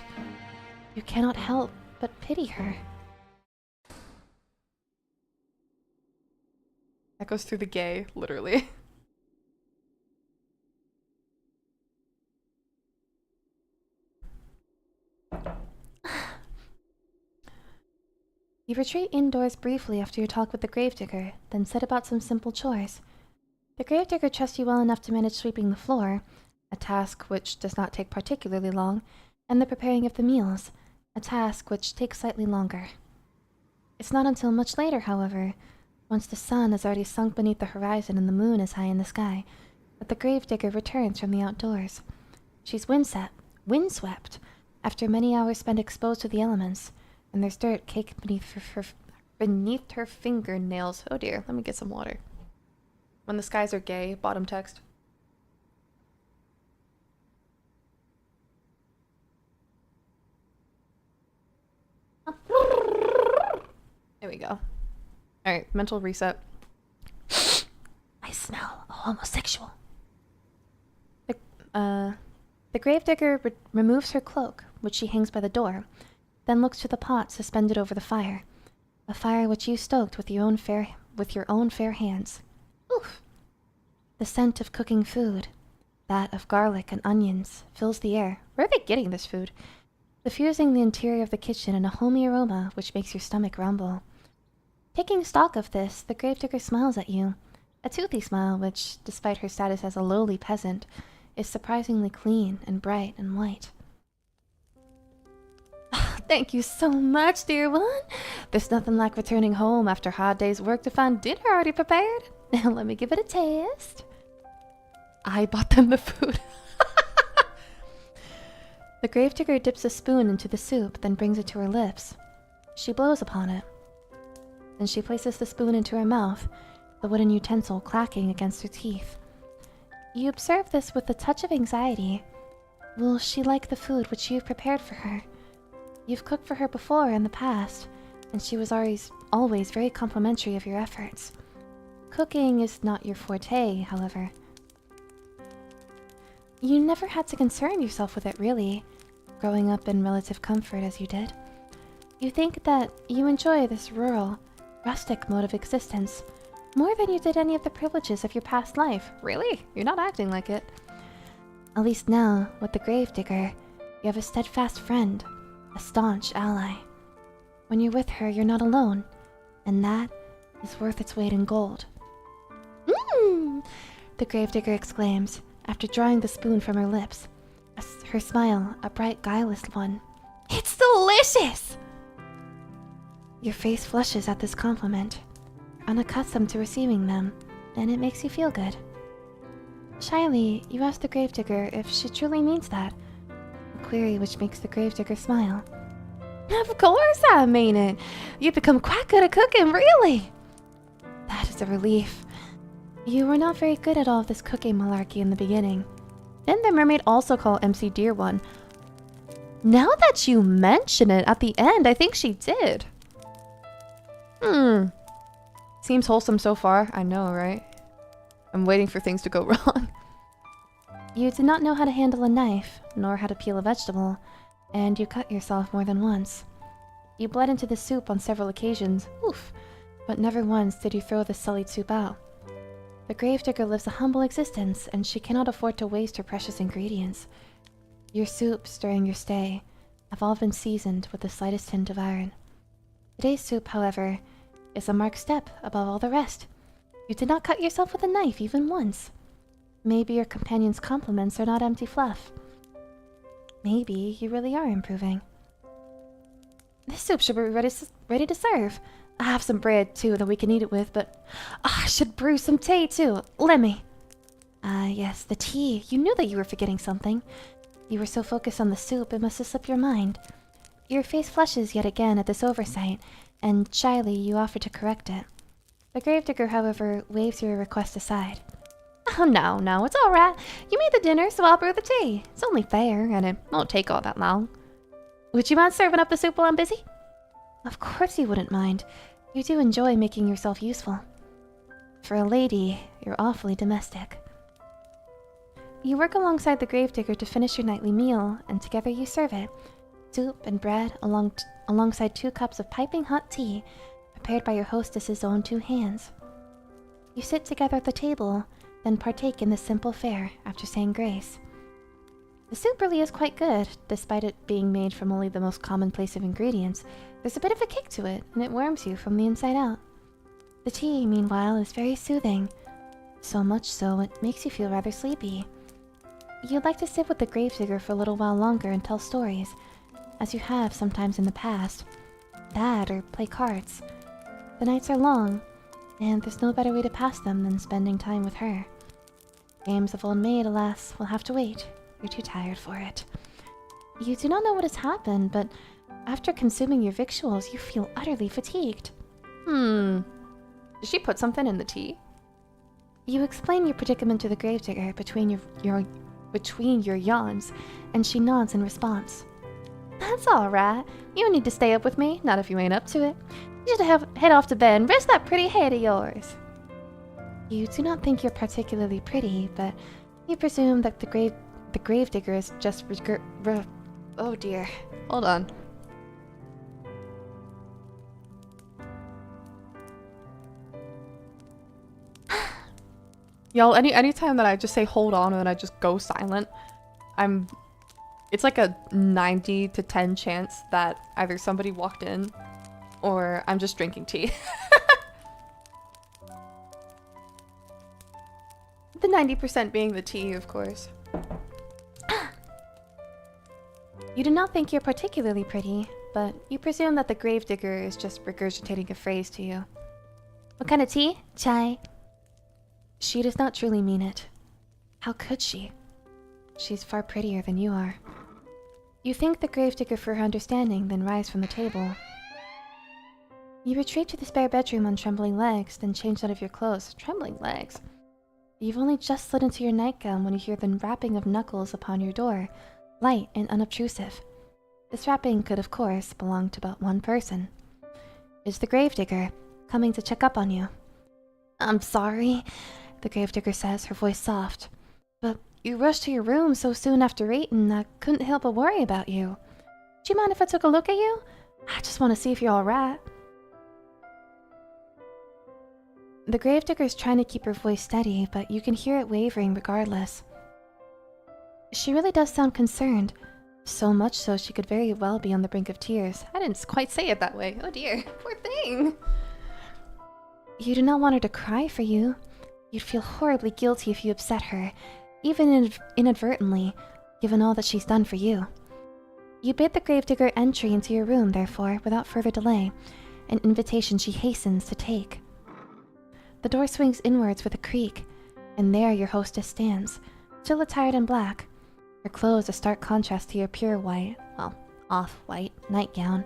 You cannot help but pity her. That goes through the gay, literally. You retreat indoors briefly after your talk with the gravedigger, then set about some simple chores. The gravedigger trusts you well enough to manage sweeping the floor, a task which does not take particularly long, and the preparing of the meals, a task which takes slightly longer. It's not until much later, however, once the sun has already sunk beneath the horizon and the moon is high in the sky, that the gravedigger returns from the outdoors. She's windswept, after many hours spent exposed to the elements, and there's dirt caked beneath her fingernails. Oh dear, let me get some water. When the skies are gay, bottom text. There we go. Alright, mental reset. I smell a homosexual. The gravedigger removes her cloak, which she hangs by the door, then looks to the pot suspended over the fire, a fire which you stoked with your own fair hands. Oof! The scent of cooking food, that of garlic and onions, fills the air. Where are they getting this food? Diffusing the interior of the kitchen in a homey aroma which makes your stomach rumble. Taking stock of this, the gravedigger smiles at you, a toothy smile which, despite her status as a lowly peasant, is surprisingly clean and bright and white. Thank you so much, dear one. There's nothing like returning home after a hard day's work to find dinner already prepared. Now let me give it a taste. I bought them the food. The gravedigger dips a spoon into the soup, then brings it to her lips. She blows upon it. Then she places the spoon into her mouth, the wooden utensil clacking against her teeth. You observe this with a touch of anxiety. Will she like the food which you've prepared for her? You've cooked for her before in the past, and she was always very complimentary of your efforts. Cooking is not your forte, however. You never had to concern yourself with it, really, growing up in relative comfort as you did. You think that you enjoy this rural, rustic mode of existence more than you did any of the privileges of your past life. Really? You're not acting like it. At least now, with the gravedigger, you have a steadfast friend, a staunch ally. When you're with her, you're not alone, and that is worth its weight in gold. Mmm! The gravedigger exclaims, after drawing the spoon from her lips, her smile a bright, guileless one. It's delicious! Your face flushes at this compliment. You're unaccustomed to receiving them, and it makes you feel good. Shyly, you ask the gravedigger if she truly means that, a query which makes the gravedigger smile. Of course I mean it. You've become quite good at cooking, really. That is a relief. You were not very good at all of this cooking malarkey in the beginning. Didn't the mermaid also call MC Dear One? Now that you mention it, at the end, I think she did. Seems wholesome so far. I know, right? I'm waiting for things to go wrong. You did not know how to handle a knife, nor how to peel a vegetable, and you cut yourself more than once. You bled into the soup on several occasions, oof, but never once did you throw the sullied soup out. The gravedigger lives a humble existence, and she cannot afford to waste her precious ingredients. Your soups during your stay have all been seasoned with the slightest hint of iron. Today's soup, however, is a marked step above all the rest. You did not cut yourself with a knife even once. Maybe your companion's compliments are not empty fluff. Maybe you really are improving. This soup should be ready to serve. I have some bread, too, that we can eat it with, but I should brew some tea, too. Let me. Yes, the tea. You knew that you were forgetting something. You were so focused on the soup, it must have slipped your mind. Your face flushes yet again at this oversight, and shyly you offer to correct it. The gravedigger, however, waves your request aside. Oh, no, it's all right. You made the dinner, so I'll brew the tea. It's only fair, and it won't take all that long. Would you mind serving up the soup while I'm busy? Of course you wouldn't mind. You do enjoy making yourself useful. For a lady, you're awfully domestic. You work alongside the gravedigger to finish your nightly meal, and together you serve it. Soup and bread alongside 2 cups of piping hot tea, prepared by your hostess's own 2 hands. You sit together at the table, then partake in the simple fare after saying grace. The soup really is quite good, despite it being made from only the most commonplace of ingredients. There's a bit of a kick to it, and it warms you from the inside out. The tea, meanwhile, is very soothing. So much so, it makes you feel rather sleepy. You'd like to sit with the gravedigger for a little while longer and tell stories, as you have sometimes in the past. That, or play cards. The nights are long, and there's no better way to pass them than spending time with her. Games of Old Maid, alas, will have to wait. You're too tired for it. You do not know what has happened, but after consuming your victuals, you feel utterly fatigued. Did she put something in the tea? You explain your predicament to the gravedigger between your yawns, and she nods in response. That's all right. You don't need to stay up with me, not if you ain't up to it. You should head off to bed and rest that pretty head of yours. You do not think you're particularly pretty, but you presume that the gravedigger is just oh dear. Hold on. Y'all, anytime that I just say hold on and then I just go silent, it's like a 90 to 10 chance that either somebody walked in or I'm just drinking tea. The 90% being the tea, of course. You do not think you're particularly pretty, but you presume that the gravedigger is just regurgitating a phrase to you. What kind of tea? Chai. She does not truly mean it. How could she? She's far prettier than you are. You thank the gravedigger for her understanding, then rise from the table. You retreat to the spare bedroom on trembling legs, then change out of your clothes. Trembling legs? You've only just slid into your nightgown when you hear the rapping of knuckles upon your door, light and unobtrusive. This rapping could, of course, belong to but one person. It's the gravedigger, coming to check up on you. I'm sorry, the gravedigger says, her voice soft. But you rushed to your room so soon after 8 and I couldn't help but worry about you. Do you mind if I took a look at you? I just want to see if you're alright. The gravedigger's trying to keep her voice steady, but you can hear it wavering regardless. She really does sound concerned. So much so she could very well be on the brink of tears. I didn't quite say it that way. Oh dear, poor thing. You do not want her to cry for you. You'd feel horribly guilty if you upset her, even inadvertently, given all that she's done for you. You bid the gravedigger entry into your room, therefore, without further delay, an invitation she hastens to take. The door swings inwards with a creak, and there your hostess stands, still attired in black, her clothes a stark contrast to your pure white, well, off-white nightgown.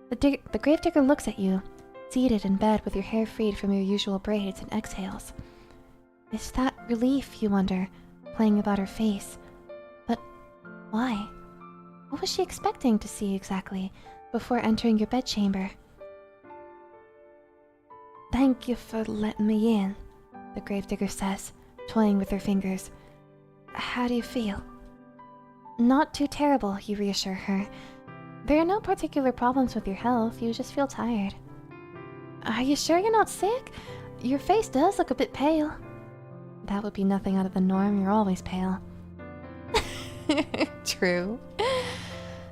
The gravedigger looks at you, seated in bed with your hair freed from your usual braids, and exhales. Is that relief, you wonder, playing about her face? But why? What was she expecting to see exactly before entering your bedchamber? Thank you for letting me in, the gravedigger says, toying with her fingers. How do you feel? Not too terrible, you reassure her. There are no particular problems with your health, you just feel tired. Are you sure you're not sick? Your face does look a bit pale. That would be nothing out of the norm, you're always pale. True.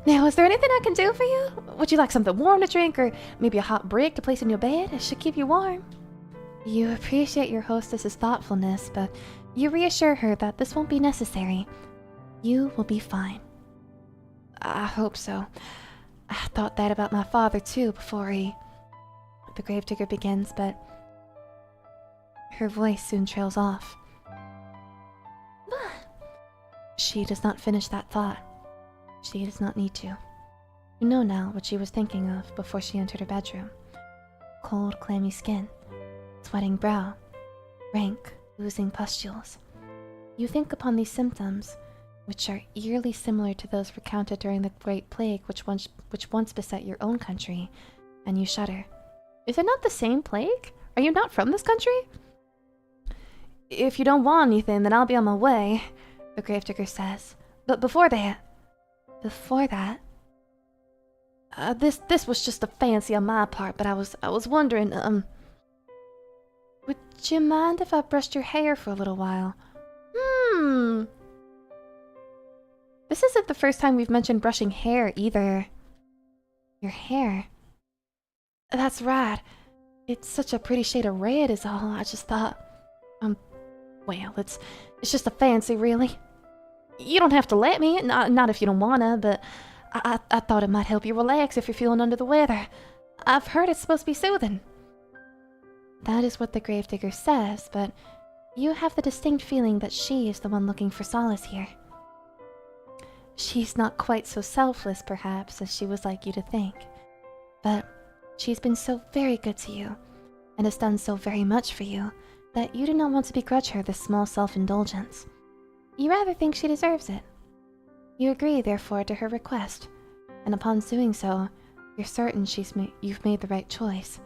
Now, is there anything I can do for you? Would you like something warm to drink, or maybe a hot brick to place in your bed? It should keep you warm. You appreciate your hostess's thoughtfulness, but you reassure her that this won't be necessary. You will be fine. I hope so. I thought that about my father, too, before he... The gravedigger begins, but her voice soon trails off. She does not finish that thought. She does not need to. You know now what she was thinking of before she entered her bedroom. Cold, clammy skin, sweating brow, rank, oozing pustules. You think upon these symptoms, which are eerily similar to those recounted during the Great Plague which once beset your own country, and you shudder. Is it not the same plague? Are you not from this country? If you don't want anything, then I'll be on my way, the gravedigger says. But before that... This was just a fancy on my part, but I was wondering, would you mind if I brushed your hair for a little while? This isn't the first time we've mentioned brushing hair, either. Your hair? That's right. It's such a pretty shade of red is all. I just thought... well, it's just a fancy, really. You don't have to let me, not if you don't wanna, but I thought it might help you relax if you're feeling under the weather. I've heard it's supposed to be soothing. That is what the gravedigger says, but you have the distinct feeling that she is the one looking for solace here. She's not quite so selfless, perhaps, as she was like you to think, but she's been so very good to you, and has done so very much for you, that you do not want to begrudge her this small self-indulgence. You rather think she deserves it. You agree, therefore, to her request, and upon doing so, you're certain you've made the right choice.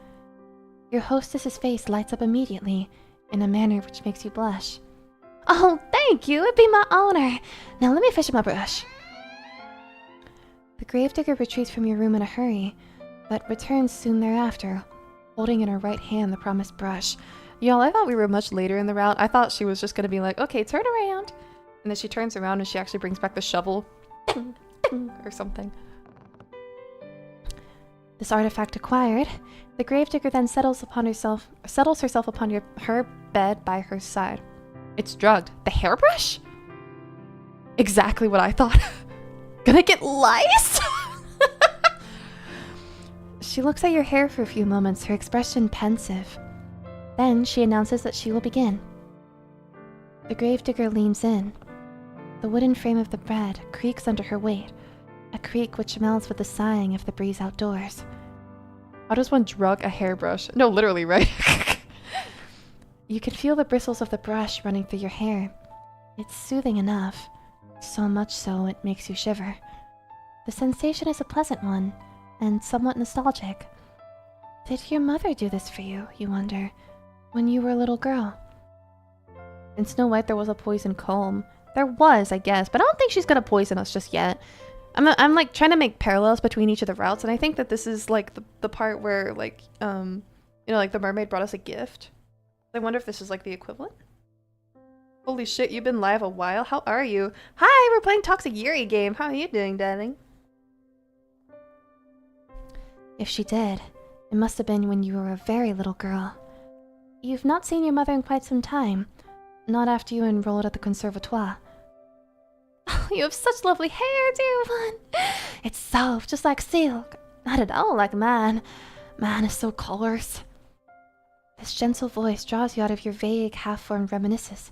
Your hostess's face lights up immediately, in a manner which makes you blush. Oh, thank you! It'd be my honor! Now let me fetch my brush. The gravedigger retreats from your room in a hurry, but returns soon thereafter, holding in her right hand the promised brush. Y'all, I thought we were much later in the route. I thought she was just gonna be like, okay, turn around. And then she turns around and she actually brings back the shovel. Or something. This artifact acquired, the gravedigger then settles herself upon her bed by her side. It's drugged. The hairbrush? Exactly what I thought. Gonna get lice? She looks at your hair for a few moments, her expression pensive. Then she announces that she will begin. The gravedigger leans in. The wooden frame of the bed creaks under her weight, a creak which melds with the sighing of the breeze outdoors. How does one drug a hairbrush? No, literally, right? You can feel the bristles of the brush running through your hair. It's soothing enough, so much so it makes you shiver. The sensation is a pleasant one, and somewhat nostalgic. Did your mother do this for you, you wonder, when you were a little girl? In Snow White, there was a poison comb. There was, I guess, but I don't think she's gonna poison us just yet. I'm like trying to make parallels between each of the routes, and I think that this is like the part where like you know, like the mermaid brought us a gift. I wonder if this is like the equivalent. Holy shit, you've been live a while. How are you? Hi, we're playing Toxic Yuri game. How are you doing, darling? If she did, it must have been when you were a very little girl. You've not seen your mother in quite some time. Not after you enrolled at the conservatoire. Oh, you have such lovely hair, dear one. It's soft, just like silk. Not at all like mine. Mine is so coarse. This gentle voice draws you out of your vague, half-formed reminiscences.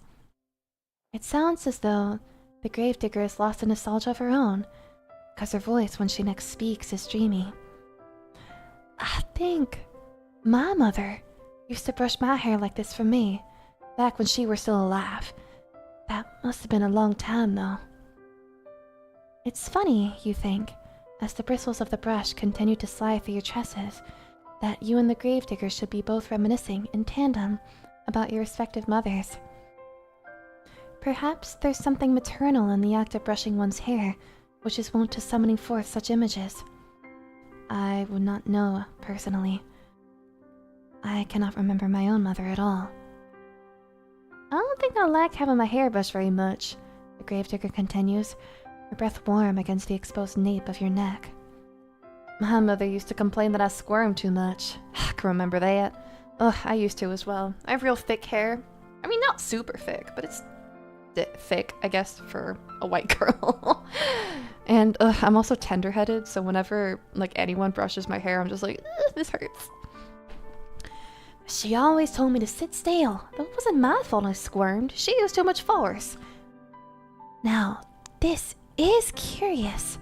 It sounds as though the gravedigger has lost a nostalgia of her own, because her voice, when she next speaks, is dreamy. I think my mother used to brush my hair like this for me, back when she were still alive. That must have been a long time, though. It's funny, you think, as the bristles of the brush continue to slide through your tresses, that you and the gravedigger should be both reminiscing in tandem about your respective mothers. Perhaps there's something maternal in the act of brushing one's hair, which is wont to summoning forth such images. I would not know, personally. I cannot remember my own mother at all. I don't think I like having my hair brushed very much, the gravedigger continues, her breath warm against the exposed nape of your neck. My mother used to complain that I squirmed too much. I can remember that. Ugh, I used to as well. I have real thick hair. I mean, not super thick, but it's thick, I guess, for a white girl. And I'm also tender-headed, so whenever like anyone brushes my hair, I'm just like, this hurts. She always told me to sit still, but it wasn't my fault I squirmed. She used too much force. Now, this is curious.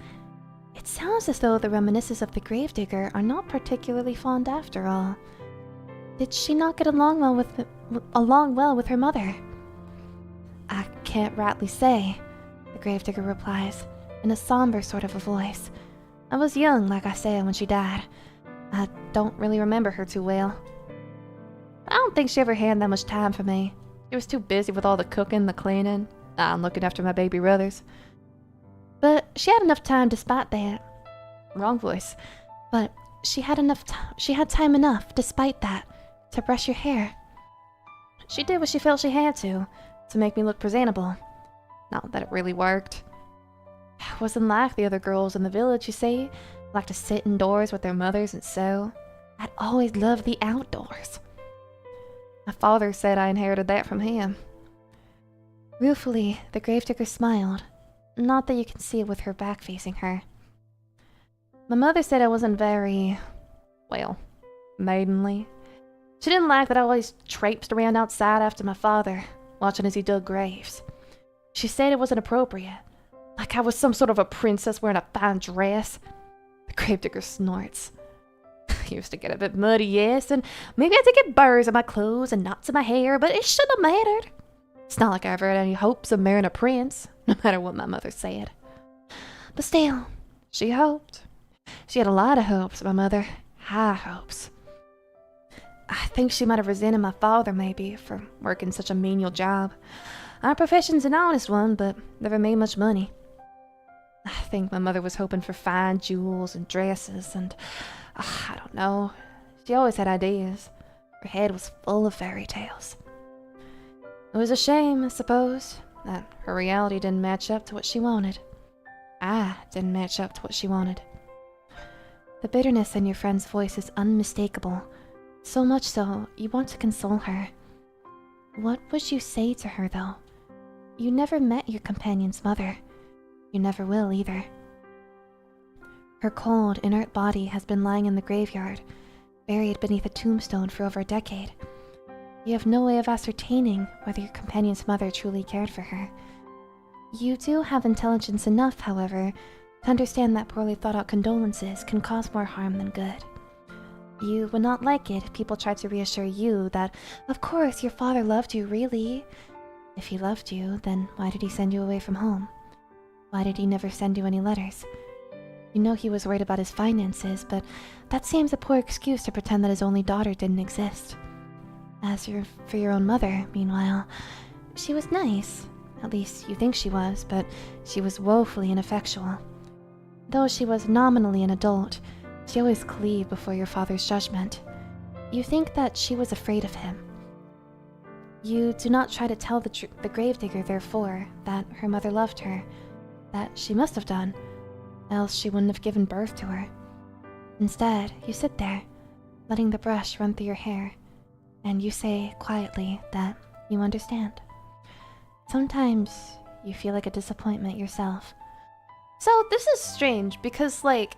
It sounds as though the reminiscences of the gravedigger are not particularly fond after all. Did she not get along well with her mother? I can't rightly say, the gravedigger replies, in a somber sort of a voice. I was young, like I said, when she died. I don't really remember her too well. I don't think she ever had that much time for me. She was too busy with all the cooking, the cleaning, and looking after my baby brothers. But she had enough time despite that. Wrong voice. But she had time enough, despite that, to brush your hair. She did what she felt she had to make me look presentable. Not that it really worked. I wasn't like the other girls in the village, you see. Like to sit indoors with their mothers and sew. I'd always loved the outdoors. My father said I inherited that from him. Ruefully, the gravedigger smiled. Not that you can see it with her back facing her. My mother said I wasn't very, well, maidenly. She didn't like that I always traipsed around outside after my father, watching as he dug graves. She said it wasn't appropriate, like I was some sort of a princess wearing a fine dress. The gravedigger snorts. I used to get a bit muddy, yes, and maybe I did get burrs in my clothes and knots in my hair, but it shouldn't have mattered. It's not like I ever had any hopes of marrying a prince, no matter what my mother said. But still, she hoped. She had a lot of hopes, my mother. High hopes. I think she might have resented my father, maybe, for working such a menial job. Our profession's an honest one, but never made much money. I think my mother was hoping for fine jewels and dresses, and I don't know. She always had ideas. Her head was full of fairy tales. It was a shame, I suppose, that her reality didn't match up to what she wanted. I didn't match up to what she wanted. The bitterness in your friend's voice is unmistakable, so much so you want to console her. What would you say to her, though? You never met your companion's mother. You never will either. Her cold, inert body has been lying in the graveyard, buried beneath a tombstone for over a decade. You have no way of ascertaining whether your companion's mother truly cared for her. You do have intelligence enough, however, to understand that poorly thought-out condolences can cause more harm than good. You would not like it if people tried to reassure you that, of course, your father loved you, really. If he loved you, then why did he send you away from home? Why did he never send you any letters? You know he was worried about his finances, but that seems a poor excuse to pretend that his only daughter didn't exist. For your own mother, meanwhile, she was nice. At least you think she was, but she was woefully ineffectual. Though she was nominally an adult, she always cleaved before your father's judgment. You think that she was afraid of him. You do not try to tell the gravedigger, therefore, that her mother loved her, that she must have done, else she wouldn't have given birth to her. Instead, you sit there, letting the brush run through your hair, and you say quietly that you understand. Sometimes you feel like a disappointment yourself. So this is strange because, like,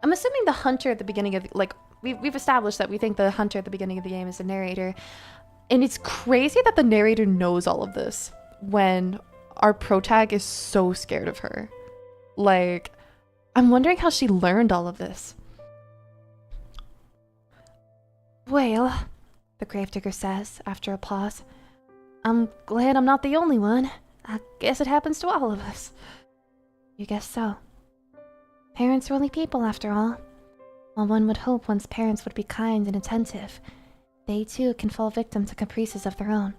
I'm assuming the hunter at the beginning of, like, we've established that we think the hunter at the beginning of the game is the narrator. And it's crazy that the narrator knows all of this when our protag is so scared of her. Like, I'm wondering how she learned all of this. Well, the gravedigger says after a pause, I'm glad I'm not the only one. I guess it happens to all of us. You guess so. Parents are only people after all. While one would hope one's parents would be kind and attentive, they too can fall victim to caprices of their own.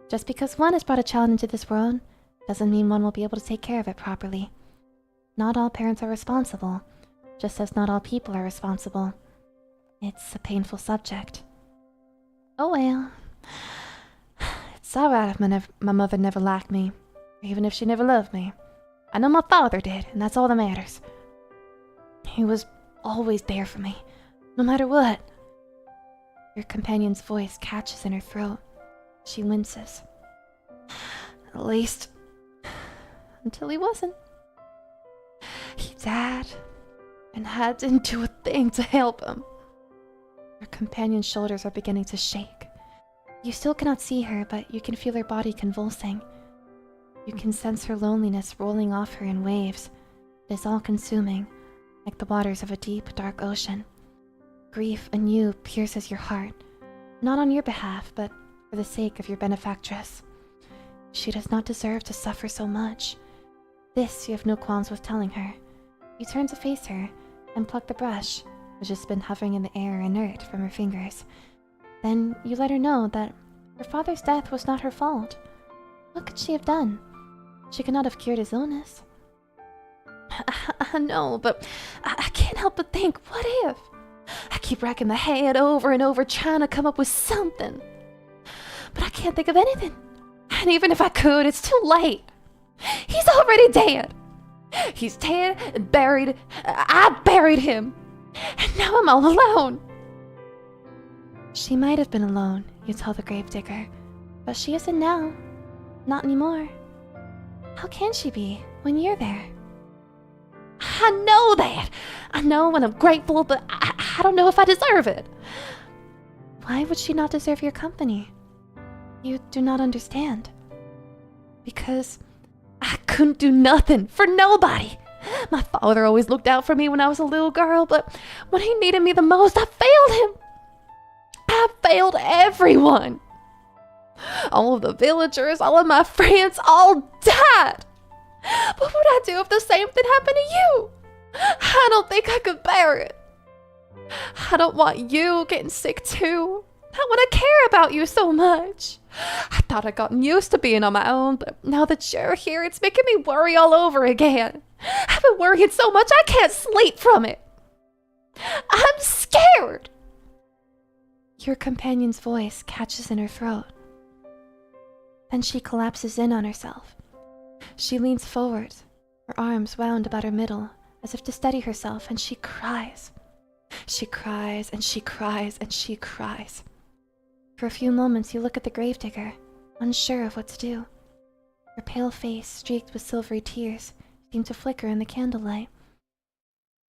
Just because one has brought a child into this world doesn't mean one will be able to take care of it properly. Not all parents are responsible, just as not all people are responsible. It's a painful subject. Oh well. It's alright if my mother never liked me, or even if she never loved me. I know my father did, and that's all that matters. He was always there for me, no matter what. Your companion's voice catches in her throat. She winces. At least, until he wasn't. He died, and I didn't do a thing to help him. Your companion's shoulders are beginning to shake. You still cannot see her, but you can feel her body convulsing. You can sense her loneliness rolling off her in waves. It is all-consuming, like the waters of a deep, dark ocean. Grief anew pierces your heart, not on your behalf, but for the sake of your benefactress. She does not deserve to suffer so much. This you have no qualms with telling her. You turn to face her and pluck the brush, which has been hovering in the air inert from her fingers. Then you let her know that her father's death was not her fault. What could she have done? She could not have cured his illness. I know, but I can't help but think, what if? I keep racking my head over and over trying to come up with something. But I can't think of anything. And even if I could, it's too late. He's already dead. He's dead and buried. I buried him. And now I'm all alone. She might have been alone, you tell the gravedigger. But she isn't now. Not anymore. How can she be when you're there? I know that. I know and I'm grateful, but I don't know if I deserve it. Why would she not deserve your company? You do not understand. Because I couldn't do nothing for nobody. My father always looked out for me when I was a little girl, but when he needed me the most, I failed him. I failed everyone. All of the villagers, all of my friends, all died. What would I do if the same thing happened to you? I don't think I could bear it. I don't want you getting sick too. Not when I care about you so much. I thought I'd gotten used to being on my own, but now that you're here, it's making me worry all over again. I've been worrying so much I can't sleep from it. I'm scared. Your companion's voice catches in her throat. Then she collapses in on herself. She leans forward, her arms wound about her middle, as if to steady herself, and she cries. She cries and she cries and she cries. For a few moments you look at the gravedigger, unsure of what to do. Her pale face, streaked with silvery tears, seem to flicker in the candlelight.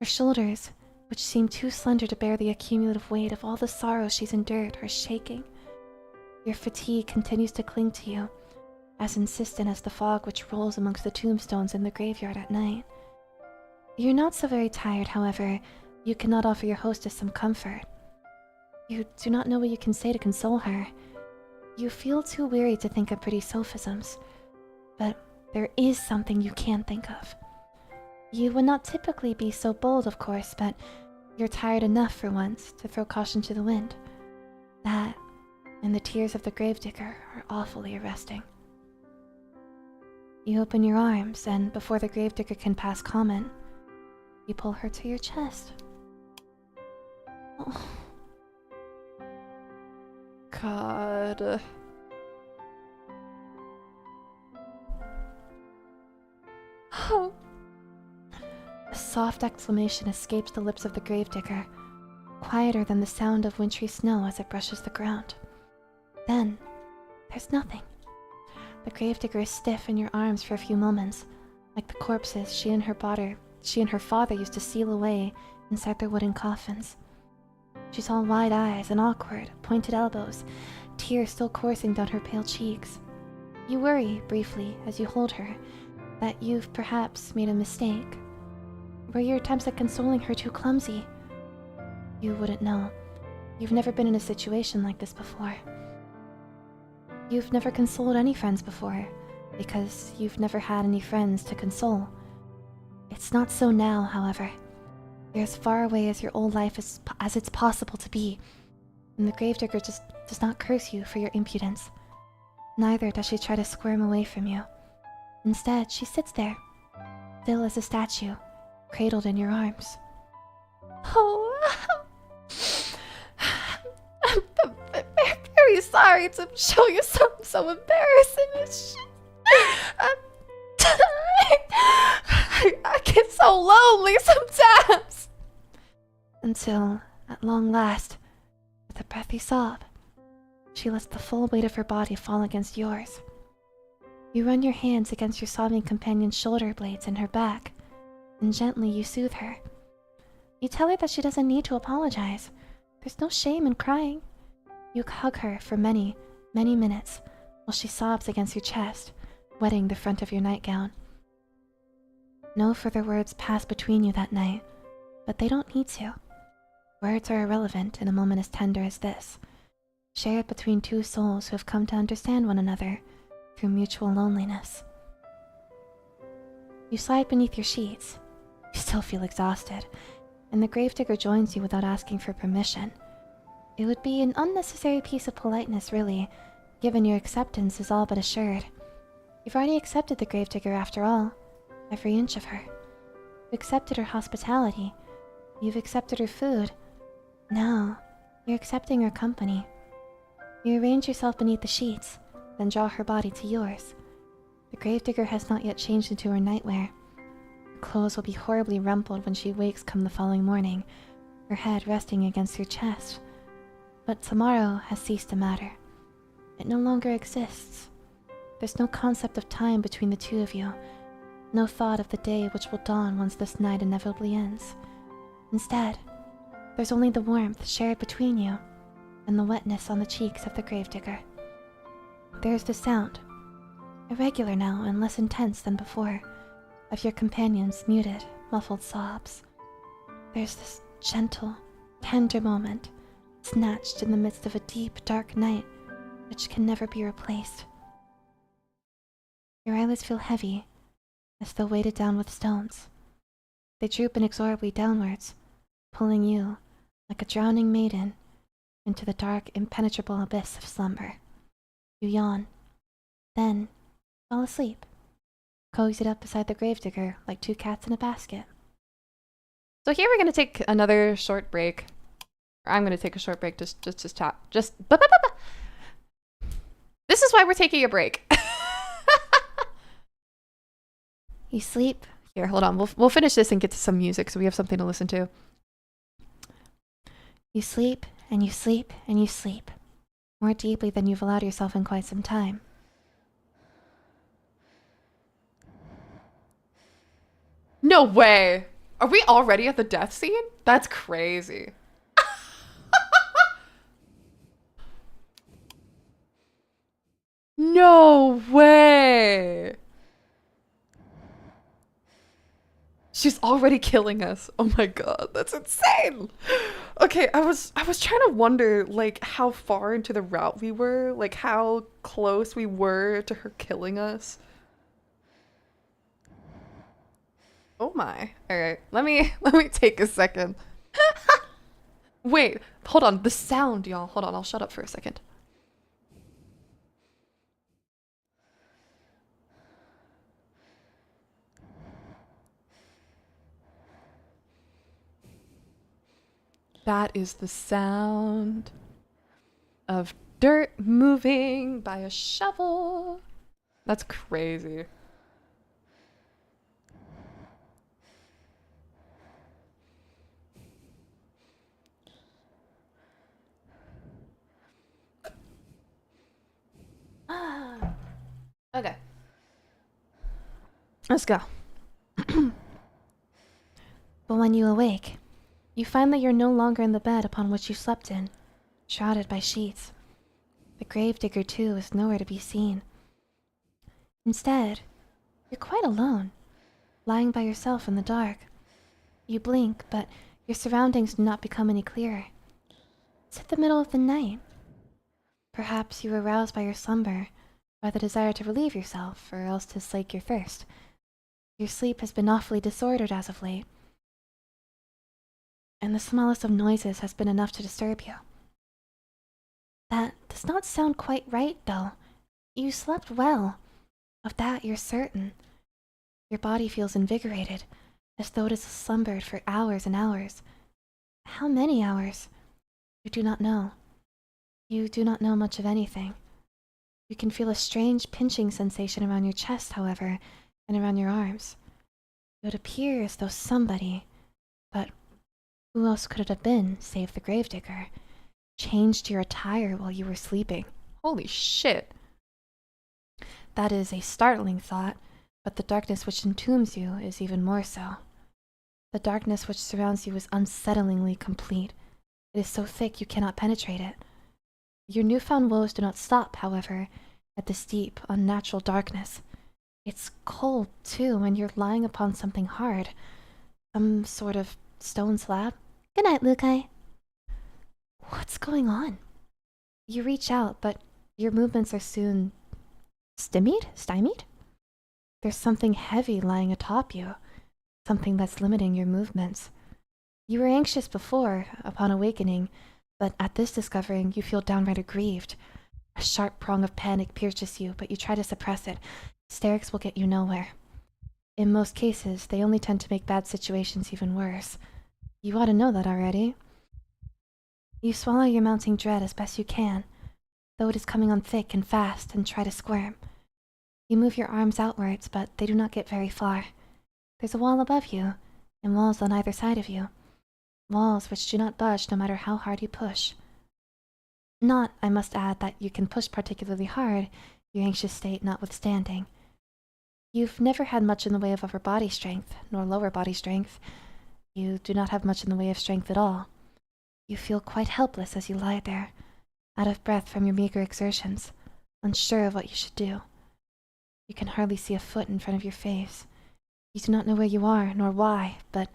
Her shoulders, which seem too slender to bear the accumulative weight of all the sorrow she's endured, are shaking. Your fatigue continues to cling to you, as insistent as the fog which rolls amongst the tombstones in the graveyard at night. You're not so very tired, however. You cannot offer your hostess some comfort. You do not know what you can say to console her. You feel too weary to think of pretty sophisms, but there is something you can think of. You would not typically be so bold, of course, but you're tired enough for once to throw caution to the wind. That, and the tears of the gravedigger, are awfully arresting. You open your arms, and before the gravedigger can pass comment, you pull her to your chest. Oh. God. Oh. A soft exclamation escapes the lips of the gravedigger, quieter than the sound of wintry snow as it brushes the ground. Then, there's nothing. The gravedigger is stiff in your arms for a few moments, like the corpses she and her father used to seal away inside their wooden coffins. She's all wide eyes and awkward, pointed elbows, tears still coursing down her pale cheeks. You worry, briefly, as you hold her, that you've perhaps made a mistake. Were your attempts at consoling her too clumsy? You wouldn't know. You've never been in a situation like this before. You've never consoled any friends before, because you've never had any friends to console. It's not so now, however. You're as far away as your old life as it's possible to be, and the gravedigger just does not curse you for your impudence. Neither does she try to squirm away from you. Instead, she sits there, still as a statue, cradled in your arms. Oh, I'm very sorry to show you something so embarrassing. It's I get so lonely sometimes. Until, at long last, with a breathy sob, she lets the full weight of her body fall against yours. You run your hands against your sobbing companion's shoulder blades and her back, and gently you soothe her. You tell her that she doesn't need to apologize. There's no shame in crying. You hug her for many, many minutes while she sobs against your chest, wetting the front of your nightgown. No further words pass between you that night, but they don't need to. Words are irrelevant in a moment as tender as this, shared between two souls who have come to understand one another through mutual loneliness. You slide beneath your sheets. You still feel exhausted, and the gravedigger joins you without asking for permission. It would be an unnecessary piece of politeness, really, given your acceptance is all but assured. You've already accepted the gravedigger after all, every inch of her. You've accepted her hospitality. You've accepted her food. Now, you're accepting her company. You arrange yourself beneath the sheets, then draw her body to yours. The gravedigger has not yet changed into her nightwear. Her clothes will be horribly rumpled when she wakes come the following morning, her head resting against your chest. But tomorrow has ceased to matter. It no longer exists. There's no concept of time between the two of you, no thought of the day which will dawn once this night inevitably ends. Instead, there's only the warmth shared between you and the wetness on the cheeks of the gravedigger. There's the sound, irregular now and less intense than before, of your companion's muted, muffled sobs. There's this gentle, tender moment, snatched in the midst of a deep, dark night, which can never be replaced. Your eyelids feel heavy, as though weighted down with stones. They droop inexorably downwards, pulling you, like a drowning maiden, into the dark, impenetrable abyss of slumber. You yawn, then fall asleep, cozied up beside the gravedigger like two cats in a basket. So here we're going to take another short break. I'm gonna take a short break just to chat. This is why we're taking a break. You sleep. Here, hold on. We'll finish this and get to some music so we have something to listen to. You sleep, and you sleep, and you sleep. More deeply than you've allowed yourself in quite some time. No way! Are we already at the death scene? That's crazy. No way! She's already killing us. Oh my god, that's insane. Okay, I was trying to wonder like how far into the route we were, like how close we were to her killing us. Oh my. All right, let me take a second. Wait, hold on. The sound, y'all. Hold on, I'll shut up for a second. That is the sound of dirt moving by a shovel. That's crazy. Okay. Let's go. But when you awake, you find that you're no longer in the bed upon which you slept in, shrouded by sheets. The gravedigger, too, is nowhere to be seen. Instead, you're quite alone, lying by yourself in the dark. You blink, but your surroundings do not become any clearer. It's at the middle of the night. Perhaps you were aroused by your slumber, by the desire to relieve yourself, or else to slake your thirst. Your sleep has been awfully disordered as of late, and the smallest of noises has been enough to disturb you. That does not sound quite right, though. You slept well. Of that you're certain. Your body feels invigorated, as though it has slumbered for hours and hours. How many hours? You do not know. You do not know much of anything. You can feel a strange pinching sensation around your chest, however, and around your arms. It would appear as though somebody, but who else could it have been, save the gravedigger, changed your attire while you were sleeping? Holy shit. That is a startling thought, but the darkness which entombs you is even more so. The darkness which surrounds you is unsettlingly complete. It is so thick you cannot penetrate it. Your newfound woes do not stop, however, at this deep, unnatural darkness. It's cold, too, when you're lying upon something hard. Some sort of stone slab. Good night, Lukai. What's going on? You reach out, but your movements are soon stymied? There's something heavy lying atop you, something that's limiting your movements. You were anxious before, upon awakening, but at this discovering, you feel downright aggrieved. A sharp prong of panic pierces you, but you try to suppress it. Hysterics will get you nowhere. In most cases, they only tend to make bad situations even worse. You ought to know that already. You swallow your mounting dread as best you can, though it is coming on thick and fast, and try to squirm. You move your arms outwards, but they do not get very far. There's a wall above you, and walls on either side of you. Walls which do not budge no matter how hard you push. Not, I must add, that you can push particularly hard, your anxious state notwithstanding. You've never had much in the way of upper body strength, nor lower body strength. You do not have much in the way of strength at all. You feel quite helpless as you lie there, out of breath from your meager exertions, unsure of what you should do. You can hardly see a foot in front of your face. You do not know where you are, nor why, but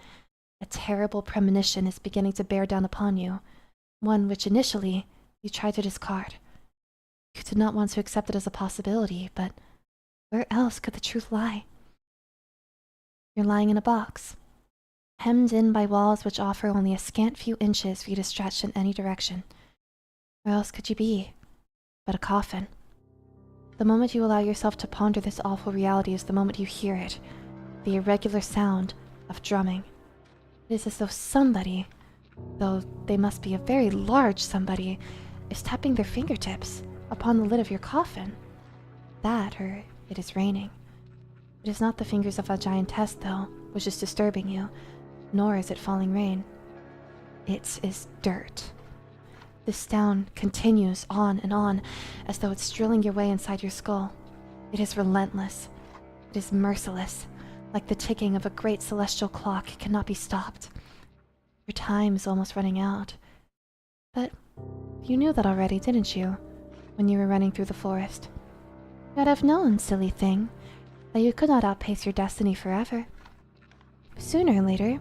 a terrible premonition is beginning to bear down upon you, one which initially you tried to discard. You did not want to accept it as a possibility, but where else could the truth lie? You're lying in a box, hemmed in by walls which offer only a scant few inches for you to stretch in any direction. Where else could you be but a coffin? The moment you allow yourself to ponder this awful reality is the moment you hear it, the irregular sound of drumming. It is as though somebody though they must be a very large somebody, is tapping their fingertips upon the lid of your coffin. That, or it is raining. It is not the fingers of a giantess, though, which is disturbing you, nor is it falling rain. It is dirt. This sound continues on and on, as though it's drilling your way inside your skull. It is relentless. It is merciless, like the ticking of a great celestial clock. It cannot be stopped. Your time is almost running out. But you knew that already, didn't you, when you were running through the forest? You had have known, silly thing, that you could not outpace your destiny forever. Sooner or later,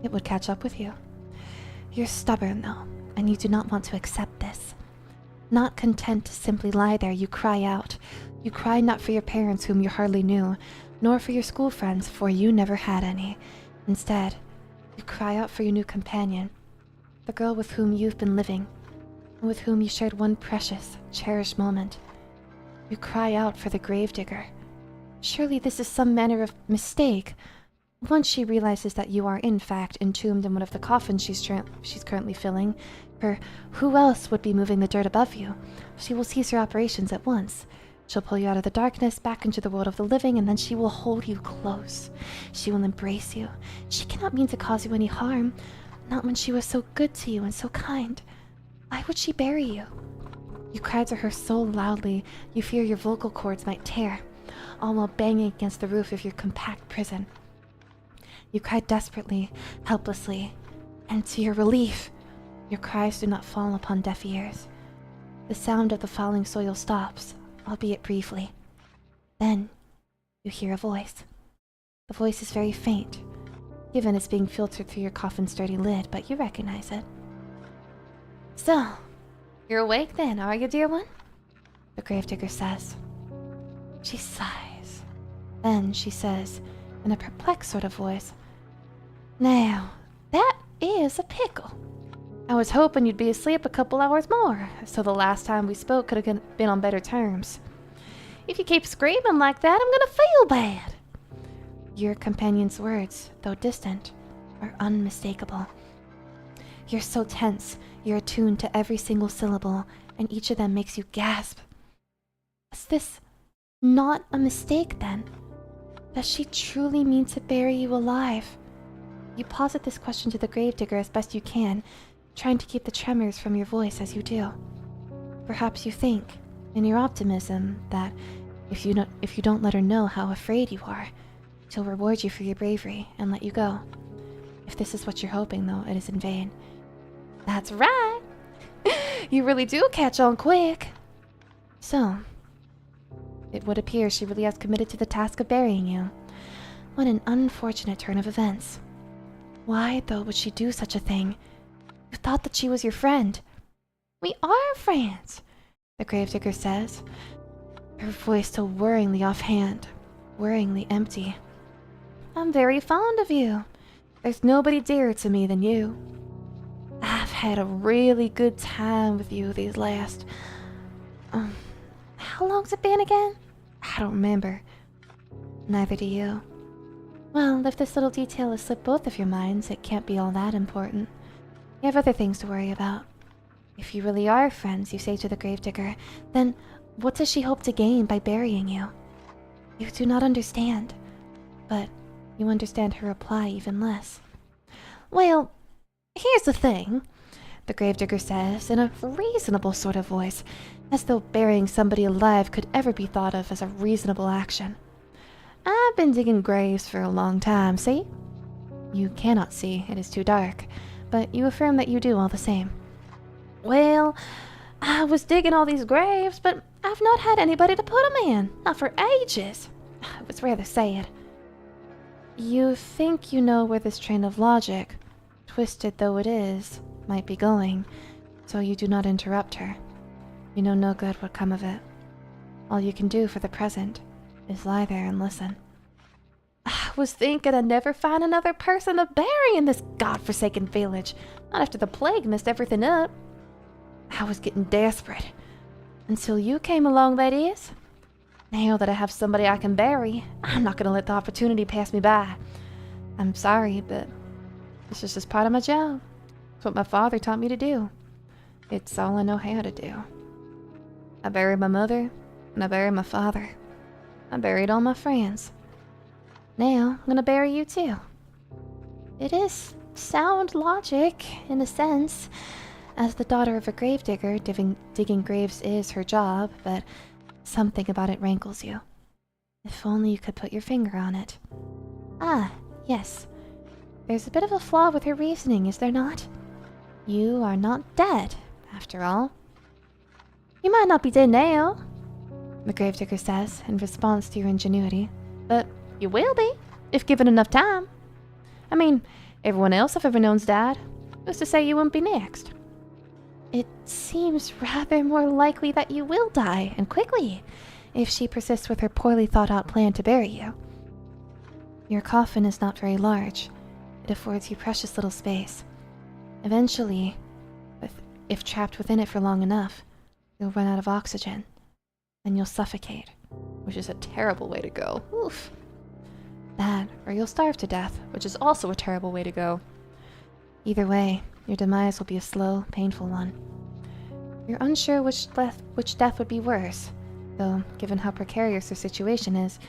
it would catch up with you. You're stubborn, though, and you do not want to accept this. Not content to simply lie there, you cry out. You cry not for your parents, whom you hardly knew, nor for your school friends, for you never had any. Instead, you cry out for your new companion, the girl with whom you've been living, and with whom you shared one precious, cherished moment. You cry out for the gravedigger. Surely this is some manner of mistake. Once she realizes that you are in fact entombed in one of the coffins she's currently filling, for who else would be moving the dirt above you? She will cease her operations at once. She'll pull you out of the darkness back into the world of the living, and then she will hold you close. She will embrace you. She cannot mean to cause you any harm, not when she was so good to you and so kind. Why would she bury you? You cry to her so loudly you fear your vocal cords might tear, all while banging against the roof of your compact prison. You cry desperately, helplessly, and to your relief, your cries do not fall upon deaf ears. The sound of the falling soil stops, albeit briefly. Then, you hear a voice. The voice is very faint, given it's being filtered through your coffin's sturdy lid, but you recognize it. So, you're awake then, are you, dear one? The gravedigger says. She sighs. Then she says, in a perplexed sort of voice, "Now, that is a pickle. I was hoping you'd be asleep a couple hours more, so the last time we spoke could have been on better terms. If you keep screaming like that, I'm gonna feel bad." Your companion's words, though distant, are unmistakable. You're so tense, you're attuned to every single syllable, and each of them makes you gasp. Is this not a mistake, then? Does she truly mean to bury you alive? You posit this question to the gravedigger as best you can, trying to keep the tremors from your voice as you do. Perhaps you think, in your optimism, that if you don't let her know how afraid you are, she'll reward you for your bravery and let you go. If this is what you're hoping, though, it is in vain. That's right! You really do catch on quick! So, it would appear she really has committed to the task of burying you. What an unfortunate turn of events. Why, though, would she do such a thing? You thought that she was your friend. We are friends, the gravedigger says, her voice still worryingly offhand, worryingly empty. I'm very fond of you. There's nobody dearer to me than you. I've had a really good time with you these last... how long's it been again? I don't remember. Neither do you. Well, if this little detail has slipped both of your minds, it can't be all that important. You have other things to worry about. If you really are friends, you say to the gravedigger, then what does she hope to gain by burying you? You do not understand, but you understand her reply even less. Well, here's the thing, the gravedigger says in a reasonable sort of voice, as though burying somebody alive could ever be thought of as a reasonable action. I've been digging graves for a long time, see? You cannot see, it is too dark, but you affirm that you do all the same. Well, I was digging all these graves, but I've not had anybody to put them in, not for ages. It was rather sad. You think you know where this train of logic, twisted though it is, might be going, so you do not interrupt her. You know no good would come of it. All you can do for the present is lie there and listen. I was thinking I'd never find another person to bury in this godforsaken village, not after the plague messed everything up. I was getting desperate. Until you came along, that is. Now that I have somebody I can bury, I'm not going to let the opportunity pass me by. I'm sorry, but this is just part of my job. It's what my father taught me to do. It's all I know how to do. I buried my mother, and I buried my father. I buried all my friends. Now, I'm gonna bury you too. It is sound logic, in a sense. As the daughter of a gravedigger, digging graves is her job, but something about it rankles you. If only you could put your finger on it. Ah, yes. There's a bit of a flaw with her reasoning, is there not? You are not dead, after all. You might not be dead now, the gravedigger says in response to your ingenuity, but you will be, if given enough time. I mean, everyone else I've ever known's died. Who's to say you wouldn't be next? It seems rather more likely that you will die, and quickly, if she persists with her poorly thought-out plan to bury you. Your coffin is not very large. It affords you precious little space. Eventually, if trapped within it for long enough, you'll run out of oxygen, and you'll suffocate, which is a terrible way to go. Oof. That, or you'll starve to death, which is also a terrible way to go. Either way, your demise will be a slow, painful one. You're unsure which death would be worse, though, given how precarious your situation is,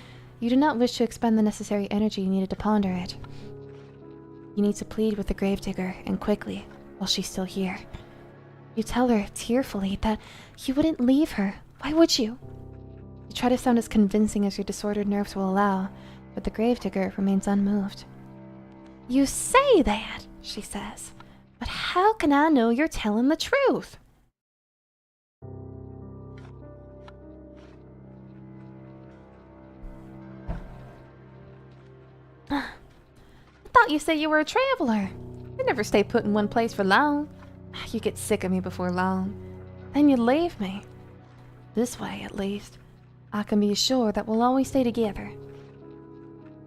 you do not wish to expend the necessary energy needed to ponder it. You need to plead with the gravedigger, and quickly, while she's still here. You tell her, tearfully, that you wouldn't leave her. Why would you? You try to sound as convincing as your disordered nerves will allow, but the gravedigger remains unmoved. You say that, she says, but how can I know you're telling the truth? I thought you said you were a traveler. You never stay put in one place for long. You get sick of me before long, then you leave me. This way, at least, I can be assured that we'll always stay together.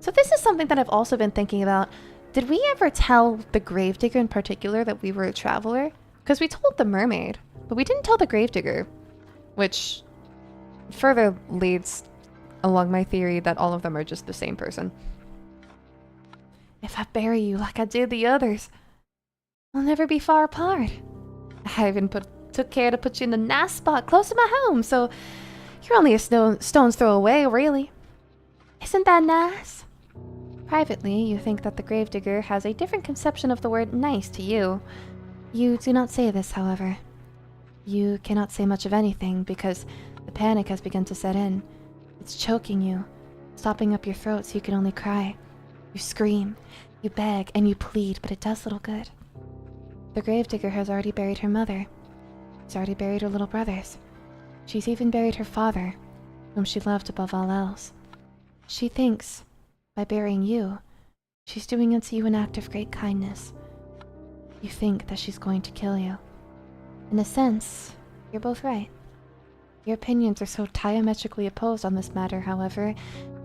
So this is something that I've also been thinking about. Did we ever tell the gravedigger in particular that we were a traveler? Because we told the mermaid, but we didn't tell the gravedigger, which further leads along my theory that all of them are just the same person. If I bury you like I did the others, we'll never be far apart. I even took care to put you in a nice spot close to my home, so you're only a stone's throw away, really. Isn't that nice? Privately, you think that the gravedigger has a different conception of the word nice to you. You do not say this, however. You cannot say much of anything because the panic has begun to set in. It's choking you, stopping up your throat so you can only cry. You scream, you beg, and you plead, but it does little good. The gravedigger has already buried her mother. She's already buried her little brothers. She's even buried her father, whom she loved above all else. She thinks, by burying you, she's doing unto you an act of great kindness. You think that she's going to kill you. In a sense, you're both right. Your opinions are so diametrically opposed on this matter, however,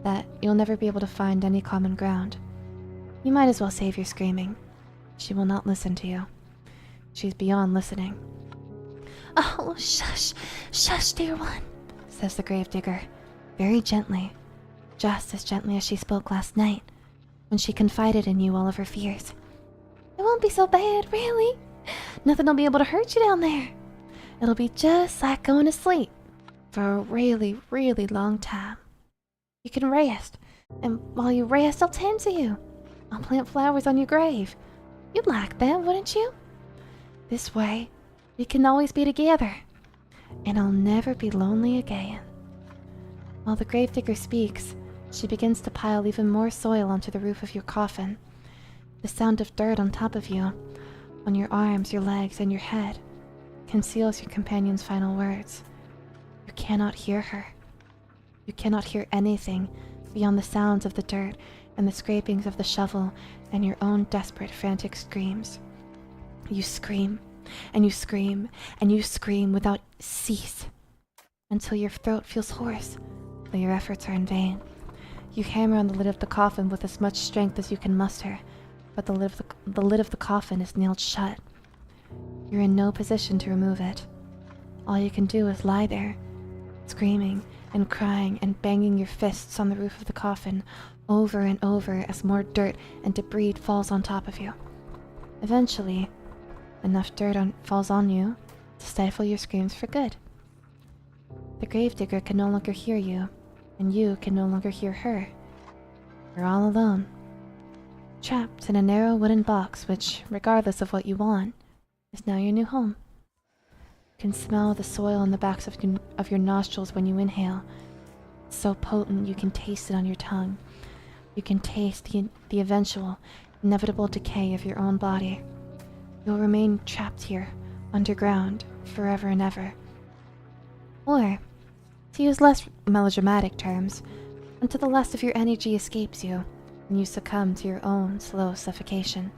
that you'll never be able to find any common ground. You might as well save your screaming. She will not listen to you. She's beyond listening. Oh, shush, shush, dear one, says the gravedigger, very gently, just as gently as she spoke last night, when she confided in you all of her fears. It won't be so bad, really. Nothing will be able to hurt you down there. It'll be just like going to sleep for a really, really long time. You can rest, and while you rest, I'll tend to you. I'll plant flowers on your grave. You'd like that, wouldn't you? This way, we can always be together, and I'll never be lonely again. While the gravedigger speaks, she begins to pile even more soil onto the roof of your coffin. The sound of dirt on top of you, on your arms, your legs, and your head, conceals your companion's final words. You cannot hear her. You cannot hear anything beyond the sounds of the dirt and the scrapings of the shovel and your own desperate, frantic screams. You scream, and you scream, and you scream without cease, until your throat feels hoarse, but your efforts are in vain. You hammer on the lid of the coffin with as much strength as you can muster, but the lid of the coffin is nailed shut. You're in no position to remove it. All you can do is lie there, screaming and crying and banging your fists on the roof of the coffin over and over as more dirt and debris falls on top of you. Eventually, enough falls on you to stifle your screams for good. The gravedigger can no longer hear you, and you can no longer hear her. You're all alone, trapped in a narrow wooden box which, regardless of what you want, is now your new home. You can smell the soil in the backs of your nostrils when you inhale. It's so potent you can taste it on your tongue. You can taste the eventual, inevitable decay of your own body. You'll remain trapped here, underground, forever and ever. Or, to use less melodramatic terms, until the last of your energy escapes you, and you succumb to your own slow suffocation.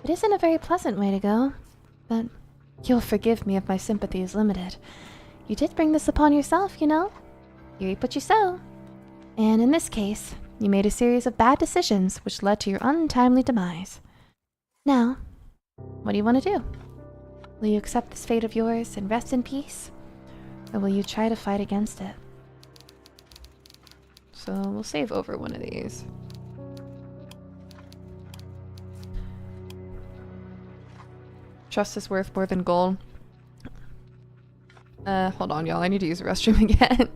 It isn't a very pleasant way to go, but you'll forgive me if my sympathy is limited. You did bring this upon yourself, you know? You reap what you sow. And in this case, you made a series of bad decisions which led to your untimely demise. Now, what do you want to do? Will you accept this fate of yours and rest in peace? Or will you try to fight against it? So we'll save over one of these. Trust is worth more than gold. Hold on, y'all. I need to use the restroom again.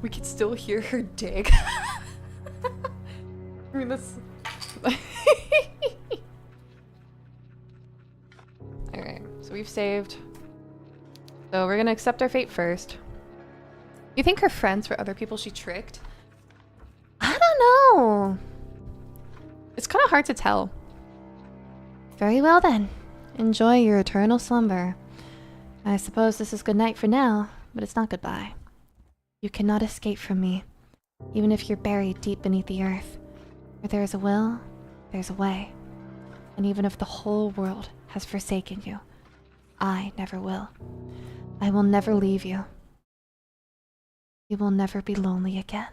We could still hear her dig. I mean, that's... Alright, so we've saved. So we're gonna accept our fate first. You think her friends were other people she tricked? I don't know. It's kind of hard to tell. Very well then. Enjoy your eternal slumber. I suppose this is good night for now, but it's not goodbye. You cannot escape from me, even if you're buried deep beneath the earth. Where there is a will, there's a way. And even if the whole world has forsaken you, I never will. I will never leave you. You will never be lonely again.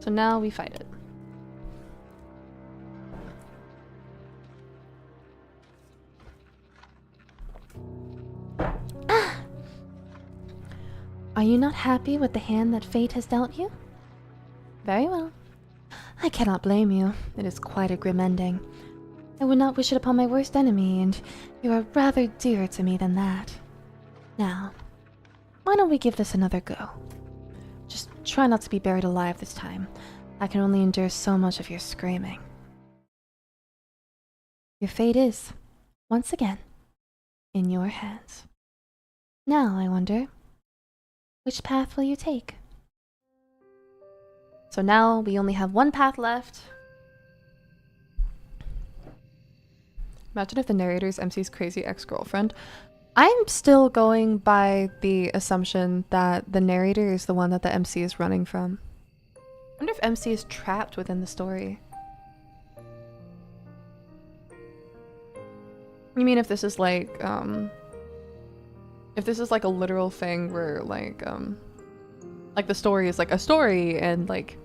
So now we fight it. Are you not happy with the hand that fate has dealt you? Very well. I cannot blame you. It is quite a grim ending. I would not wish it upon my worst enemy, and you are rather dearer to me than that. Now, why don't we give this another go? Just try not to be buried alive this time. I can only endure so much of your screaming. Your fate is, once again, in your hands. Now, I wonder, which path will you take? So now we only have one path left. Imagine if the narrator is MC's crazy ex-girlfriend. I'm still going by the assumption that the narrator is the one that the MC is running from. I wonder if MC is trapped within the story. You mean if this is like, if this is like a literal thing where like the story is like a story and like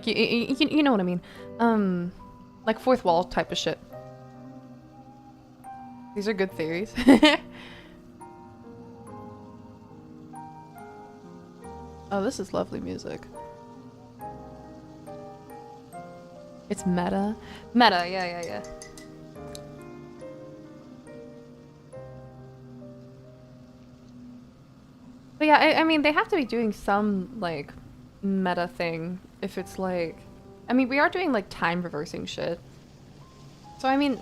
you know what I mean, like fourth wall type of shit. These are good theories. Oh, this is lovely music. It's meta. Meta, yeah. But yeah, I mean, they have to be doing some, like, meta thing. If it's like... I mean, we are doing, like, time reversing shit. So, I mean...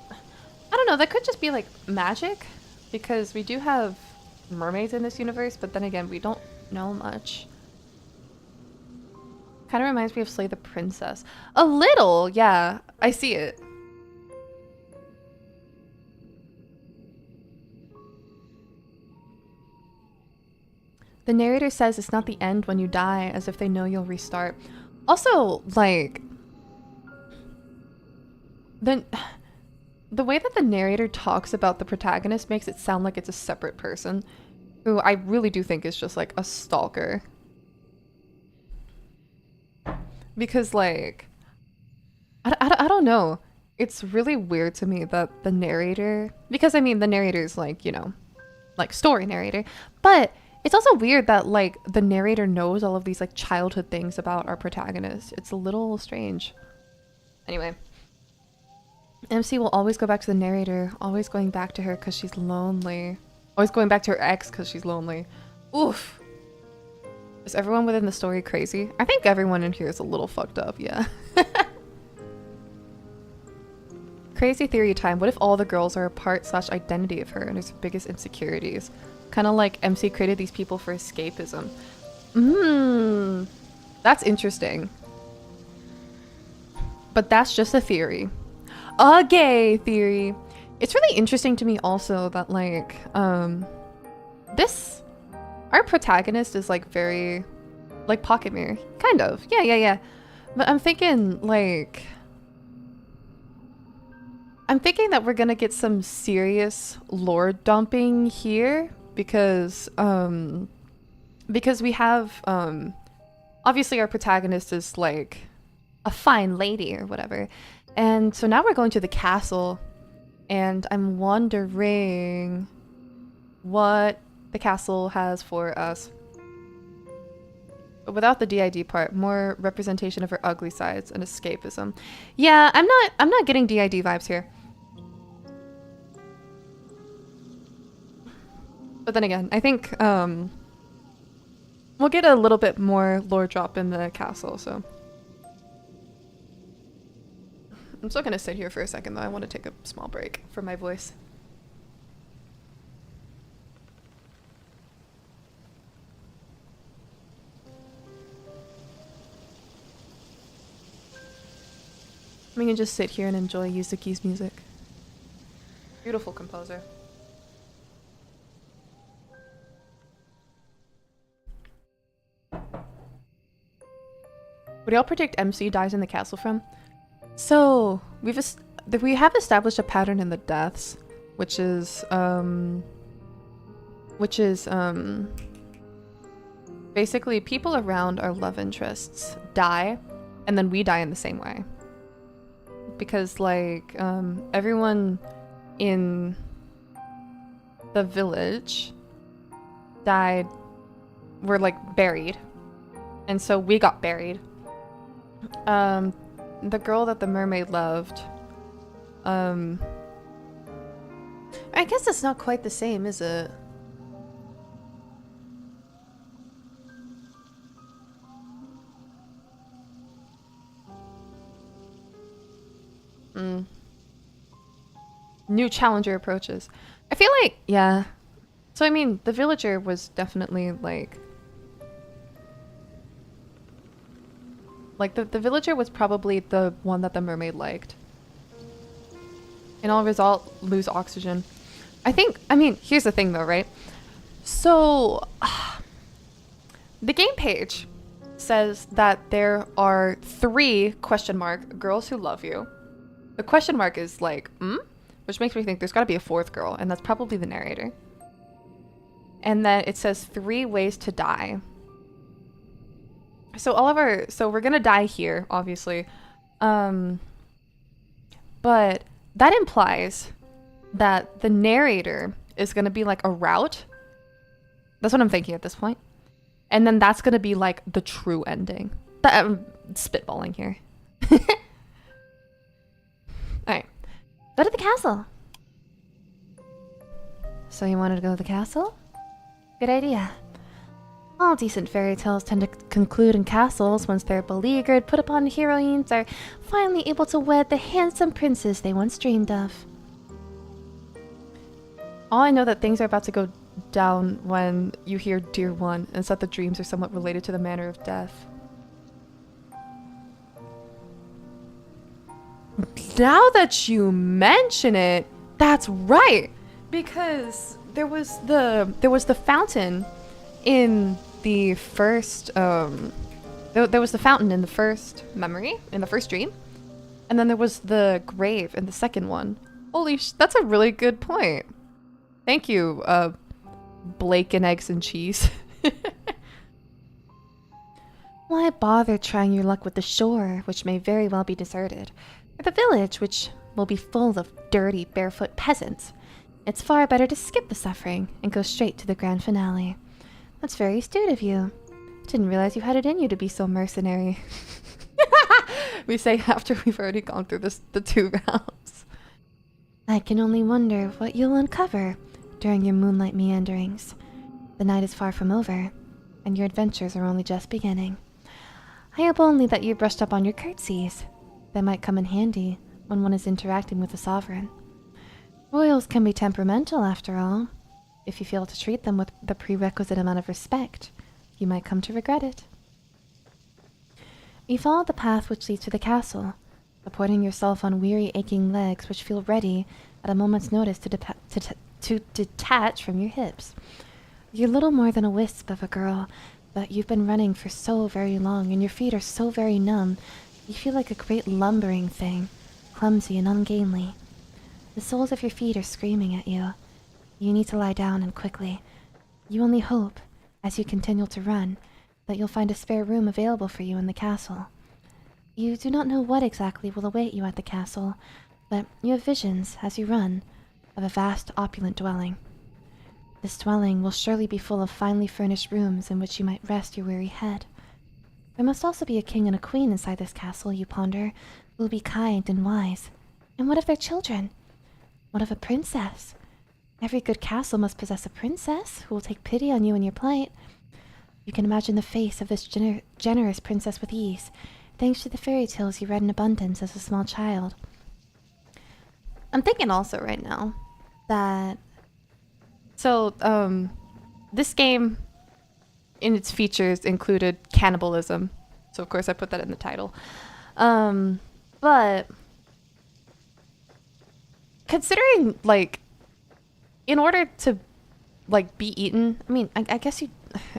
I don't know, that could just be, like, magic. Because we do have mermaids in this universe, but then again, we don't know much. Kind of reminds me of Slay the Princess. A little, yeah. I see it. The narrator says it's not the end when you die, as if they know you'll restart. Also, like... The way that the narrator talks about the protagonist makes it sound like it's a separate person, who I really do think is just, like, a stalker. Because, like... I don't know. It's really weird to me that the narrator... Because, I mean, the narrator is, like, you know, like, story narrator. But... It's also weird that, like, the narrator knows all of these, like, childhood things about our protagonist. It's a little strange. Anyway. MC will always go back to the narrator, always going back to her because she's lonely. Always going back to her ex because she's lonely. Oof. Is everyone within the story crazy? I think everyone in here is a little fucked up, yeah. Crazy theory time. What if all the girls are a part/identity of her and her biggest insecurities? Kind of like MC created these people for escapism. That's interesting. But that's just a theory. A gay theory. It's really interesting to me also that, like, our protagonist is, like, very, like, pocket mirror. Kind of. Yeah. But I'm thinking, like... I'm thinking that we're gonna get some serious lore dumping here. Because we have, obviously our protagonist is, like, a fine lady or whatever. And so now we're going to the castle, and I'm wondering what the castle has for us. But without the DID part, more representation of her ugly sides and escapism. Yeah, I'm not getting DID vibes here. But then again, I think we'll get a little bit more lore drop in the castle, so. I'm still gonna sit here for a second though. I want to take a small break for my voice. We can just sit here and enjoy Yuzuki's music. Beautiful composer. What do y'all predict MC dies in the castle from? So we have established a pattern in the deaths, which is Basically, people around our love interests die, and then we die in the same way. Because, like, everyone in the village died, were, like, buried. And so we got buried. The girl that the mermaid loved, I guess it's not quite the same, is it? New challenger approaches. I feel like, yeah. So, I mean, the villager was definitely, like the villager was probably the one that the mermaid liked. And I'll result lose oxygen. I mean, here's the thing though, right? So, the game page says that there are 3 question mark girls who love you. The question mark is like, which makes me think there's got to be a 4th girl, and that's probably the narrator. And then it says 3 ways to die. So we're gonna die here, obviously. But that implies that the narrator is gonna be like a route. That's what I'm thinking at this point. And then that's gonna be like the true ending. I'm spitballing here. Alright. Go to the castle. So you wanted to go to the castle? Good idea. All decent fairy tales tend to conclude in castles once their beleaguered, put-upon heroines are finally able to wed the handsome princes they once dreamed of. All I know that things are about to go down when you hear Dear One, and so that the dreams are somewhat related to the manner of death. Now that you mention it, that's right! Because there was the fountain in the first there was the fountain in the first memory, in the first dream, and then there was the grave in the second one. That's a really good point. Thank you, Blake and Eggs and Cheese. Why bother trying your luck with the shore, which may very well be deserted, or the village, which will be full of dirty, barefoot peasants? It's far better to skip the suffering and go straight to the grand finale. That's very astute of you. Didn't realize you had it in you to be so mercenary. We say after we've already gone through the 2 rounds. I can only wonder what you'll uncover during your moonlight meanderings. The night is far from over, and your adventures are only just beginning. I hope only that you brushed up on your curtsies. They might come in handy when one is interacting with a sovereign. Royals can be temperamental, after all. If you fail to treat them with the prerequisite amount of respect, you might come to regret it. You follow the path which leads to the castle, supporting yourself on weary, aching legs which feel ready at a moment's notice to detach from your hips. You're little more than a wisp of a girl, but you've been running for so very long, and your feet are so very numb, you feel like a great lumbering thing, clumsy and ungainly. The soles of your feet are screaming at you. You need to lie down, and quickly. You only hope, as you continue to run, that you'll find a spare room available for you in the castle. You do not know what exactly will await you at the castle, but you have visions, as you run, of a vast, opulent dwelling. This dwelling will surely be full of finely furnished rooms in which you might rest your weary head. There must also be a king and a queen inside this castle, you ponder, who will be kind and wise. And what of their children? What of a princess? Every good castle must possess a princess who will take pity on you in your plight. You can imagine the face of this generous princess with ease, thanks to the fairy tales you read in abundance as a small child. I'm thinking also right now that this game in its features included cannibalism. So of course I put that in the title. But considering, like, in order to, like, be eaten, I mean, I guess you,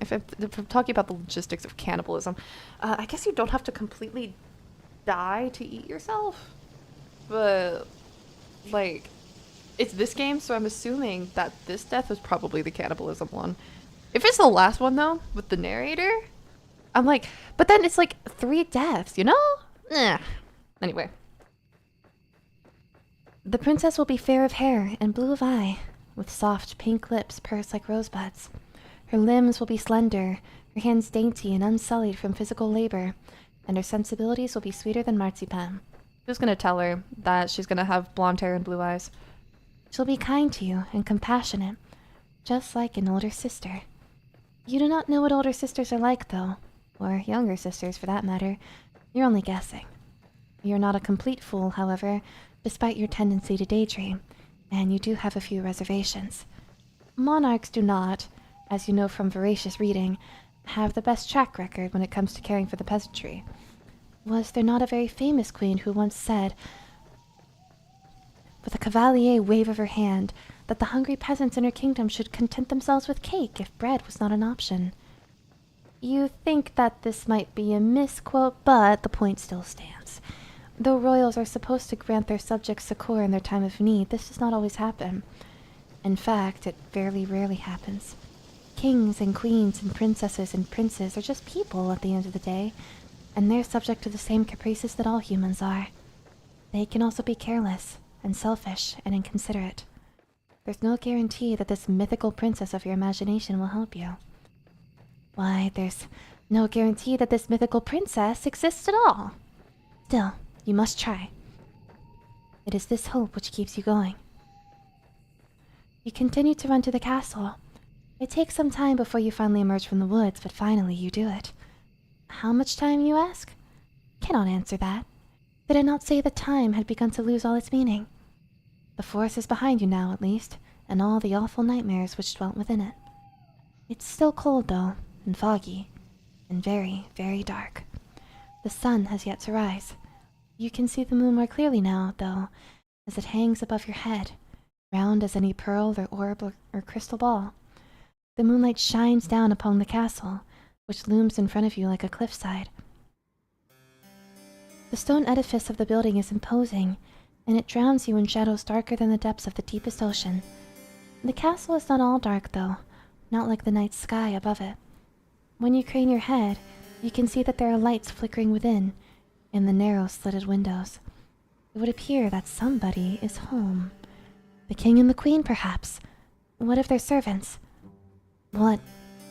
if I'm talking about the logistics of cannibalism, I guess you don't have to completely die to eat yourself. But, like, it's this game, so I'm assuming that this death was probably the cannibalism one. If it's the last one though, with the narrator, I'm like, but then it's like 3 deaths, you know? Anyway. The princess will be fair of hair and blue of eye, with soft pink lips pursed like rosebuds. Her limbs will be slender, her hands dainty and unsullied from physical labor, and her sensibilities will be sweeter than marzipan. Who's gonna tell her that she's gonna have blonde hair and blue eyes? She'll be kind to you and compassionate, just like an older sister. You do not know what older sisters are like, though, or younger sisters for that matter. You're only guessing. You're not a complete fool, however, despite your tendency to daydream, and you do have a few reservations. Monarchs do not, as you know from voracious reading, have the best track record when it comes to caring for the peasantry. Was there not a very famous queen who once said, with a cavalier wave of her hand, that the hungry peasants in her kingdom should content themselves with cake if bread was not an option? You think that this might be a misquote, but the point still stands. Though royals are supposed to grant their subjects succor in their time of need, this does not always happen. In fact, it very rarely happens. Kings and queens and princesses and princes are just people at the end of the day, and they're subject to the same caprices that all humans are. They can also be careless and selfish and inconsiderate. There's no guarantee that this mythical princess of your imagination will help you. Why, there's no guarantee that this mythical princess exists at all. Still, you must try. It is this hope which keeps you going. You continue to run to the castle. It takes some time before you finally emerge from the woods, but finally you do it. How much time, you ask? Cannot answer that. Did I not say that time had begun to lose all its meaning? The forest is behind you now, at least, and all the awful nightmares which dwelt within it. It's still cold, though, and foggy, and very, very dark. The sun has yet to rise. You can see the moon more clearly now, though, as it hangs above your head, round as any pearl or orb or crystal ball. The moonlight shines down upon the castle, which looms in front of you like a cliffside. The stone edifice of the building is imposing, and it drowns you in shadows darker than the depths of the deepest ocean. The castle is not all dark, though, not like the night sky above it. When you crane your head, you can see that there are lights flickering within, in the narrow slitted windows. It would appear that somebody is home. The king and the queen, perhaps. What of their servants? What,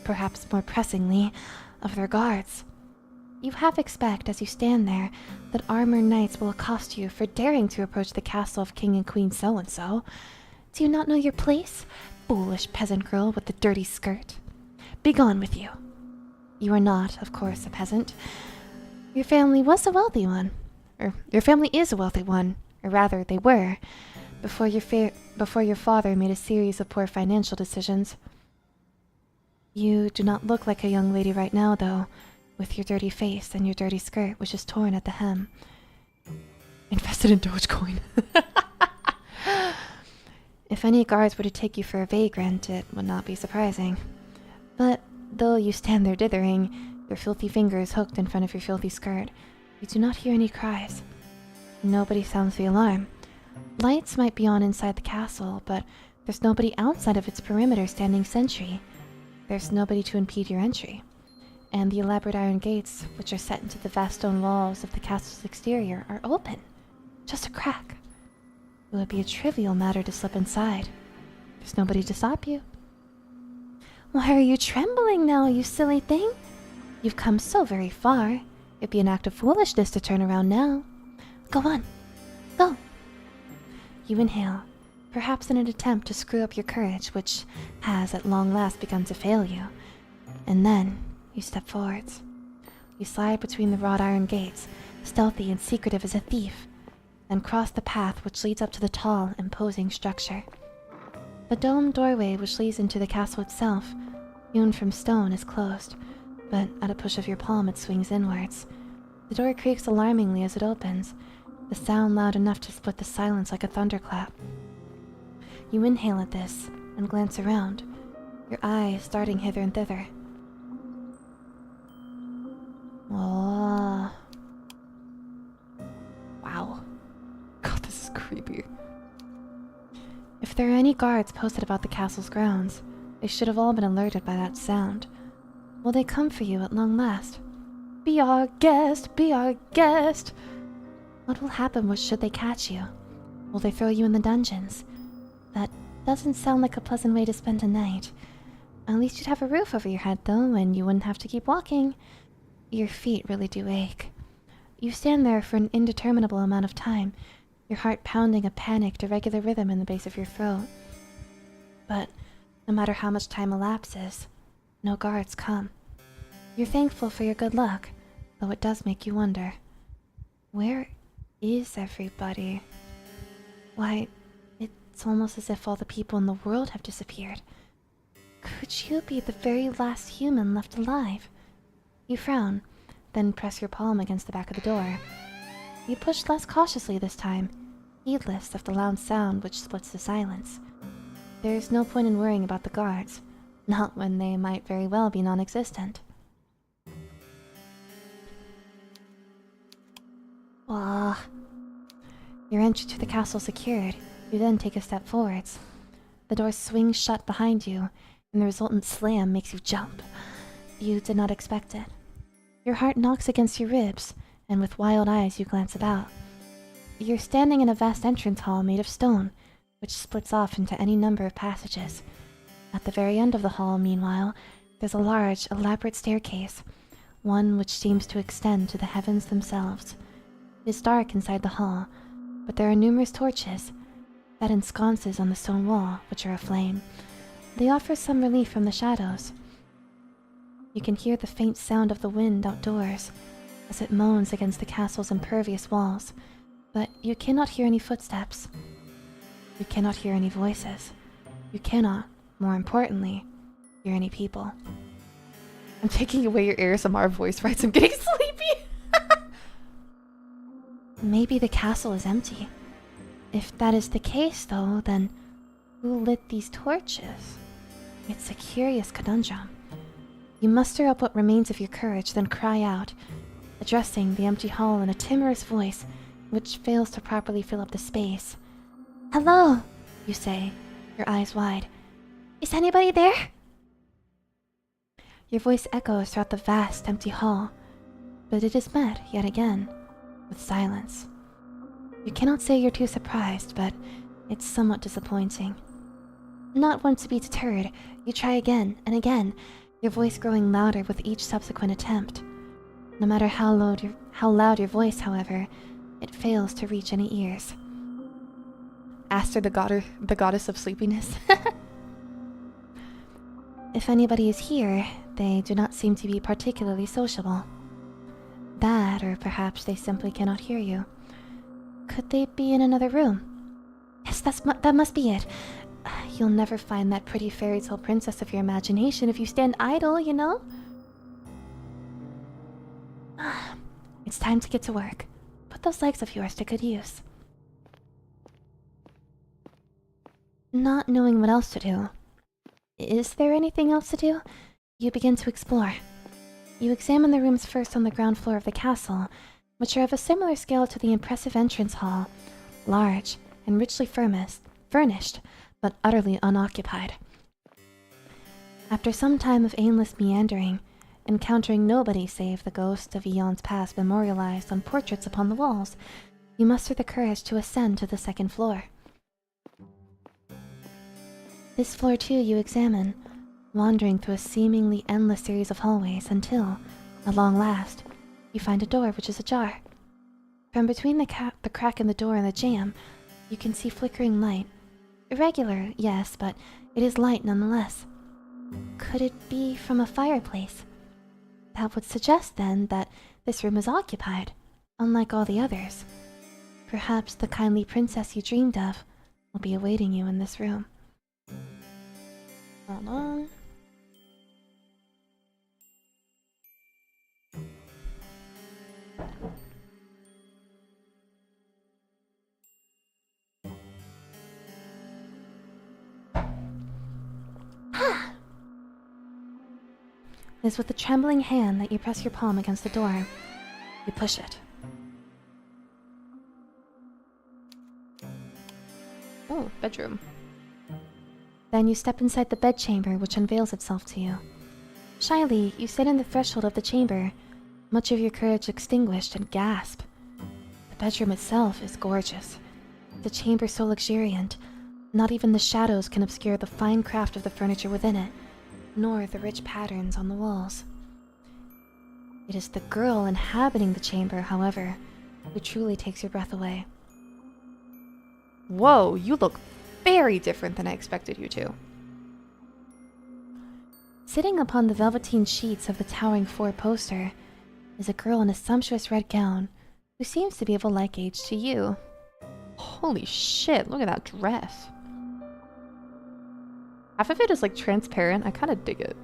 perhaps more pressingly, of their guards? You half expect, as you stand there, that armored knights will accost you for daring to approach the castle of King and Queen so-and-so. Do you not know your place, foolish peasant girl with the dirty skirt? Begone with you. You are not, of course, a peasant. Your family was a wealthy one. Or, your family is a wealthy one. Or rather, they were, before your father made a series of poor financial decisions. You do not look like a young lady right now, though, with your dirty face and your dirty skirt, which is torn at the hem. Invested in Dogecoin. If any guards were to take you for a vagrant, it would not be surprising. But though you stand there dithering, your filthy fingers hooked in front of your filthy skirt, you do not hear any cries. Nobody sounds the alarm. Lights might be on inside the castle, but there's nobody outside of its perimeter standing sentry. There's nobody to impede your entry. And the elaborate iron gates, which are set into the vast stone walls of the castle's exterior, are open. Just a crack. It would be a trivial matter to slip inside. There's nobody to stop you. Why are you trembling now, you silly thing? You've come so very far. It'd be an act of foolishness to turn around now. Go on. Go. You inhale, perhaps in an attempt to screw up your courage, which has at long last begun to fail you. And then you step forwards. You slide between the wrought iron gates, stealthy and secretive as a thief, and cross the path which leads up to the tall, imposing structure. The domed doorway which leads into the castle itself, hewn from stone, is closed, but at a push of your palm it swings inwards. The door creaks alarmingly as it opens, the sound loud enough to split the silence like a thunderclap. You inhale at this and glance around, your eyes darting hither and thither. Oh. Wow. God, this is creepy. If there are any guards posted about the castle's grounds, They should have all been alerted by that sound. Will they come for you at long last? Be our guest, be our guest! What will happen should they catch you? Will they throw you in the dungeons? That doesn't sound like a pleasant way to spend a night. At least you'd have a roof over your head, though, and you wouldn't have to keep walking. Your feet really do ache. You stand there for an indeterminable amount of time, your heart pounding a panicked, irregular rhythm in the base of your throat. But no matter how much time elapses, no guards come. You're thankful for your good luck, though it does make you wonder. Where is everybody? Why, it's almost as if all the people in the world have disappeared. Could you be the very last human left alive? You frown, then press your palm against the back of the door. You push less cautiously this time, heedless of the loud sound which splits the silence. There's no point in worrying about the guards, not when they might very well be non-existent. Your entry to the castle secured, you then take a step forwards. The door swings shut behind you, and the resultant slam makes you jump. You did not expect it. Your heart knocks against your ribs, and with wild eyes you glance about. You're standing in a vast entrance hall made of stone, which splits off into any number of passages. At the very end of the hall, meanwhile, there's a large, elaborate staircase, one which seems to extend to the heavens themselves. It is dark inside the hall, but there are numerous torches that in sconces on the stone wall, which are aflame. They offer some relief from the shadows. You can hear the faint sound of the wind outdoors as it moans against the castle's impervious walls, but you cannot hear any footsteps. You cannot hear any voices. You cannot, more importantly, hear any people. I'm taking away your ASMR voice rights. I'm getting sleepy. Maybe the castle is empty. If that is the case, though, then who lit these torches? It's a curious conundrum. You muster up what remains of your courage, then cry out, addressing the empty hall in a timorous voice which fails to properly fill up the space. "Hello," you say, your eyes wide. "Is anybody there?" Your voice echoes throughout the vast, empty hall, but it is met, yet again, with silence. You cannot say you're too surprised, but it's somewhat disappointing. Not one to be deterred, you try again and again, your voice growing louder with each subsequent attempt. No matter how loud your voice, however, it fails to reach any ears. Aster, the goddess of sleepiness. If anybody is here, they do not seem to be particularly sociable. That, or perhaps they simply cannot hear you. Could they be in another room? Yes, that must be it. You'll never find that pretty fairy tale princess of your imagination if you stand idle, you know? It's time to get to work. Put those legs of yours to good use. Not knowing what else to do. Is there anything else to do? You begin to explore. You examine the rooms first on the ground floor of the castle, which are of a similar scale to the impressive entrance hall, large and richly furnished, but utterly unoccupied. After some time of aimless meandering, encountering nobody save the ghosts of eons past memorialized on portraits upon the walls, you muster the courage to ascend to the second floor. This floor too you examine, wandering through a seemingly endless series of hallways until, at long last, you find a door which is ajar. From between the crack in the door and the jamb, you can see flickering light. Irregular, yes, but it is light nonetheless. Could it be from a fireplace? That would suggest, then, that this room is occupied, unlike all the others. Perhaps the kindly princess you dreamed of will be awaiting you in this room. Hold on. It is with a trembling hand that you press your palm against the door. You push it. Oh, bedroom. Then you step inside the bedchamber, which unveils itself to you. Shyly, you sit in the threshold of the chamber, much of your courage extinguished, and gasp. The bedroom itself is gorgeous. The chamber so luxuriant, not even the shadows can obscure the fine craft of the furniture within it, nor the rich patterns on the walls. It is the girl inhabiting the chamber, however, who truly takes your breath away. Whoa, you look very different than I expected you to. Sitting upon the velveteen sheets of the towering four-poster is a girl in a sumptuous red gown who seems to be of a like age to you. Holy shit, look at that dress. Half of it is like transparent. I kind of dig it.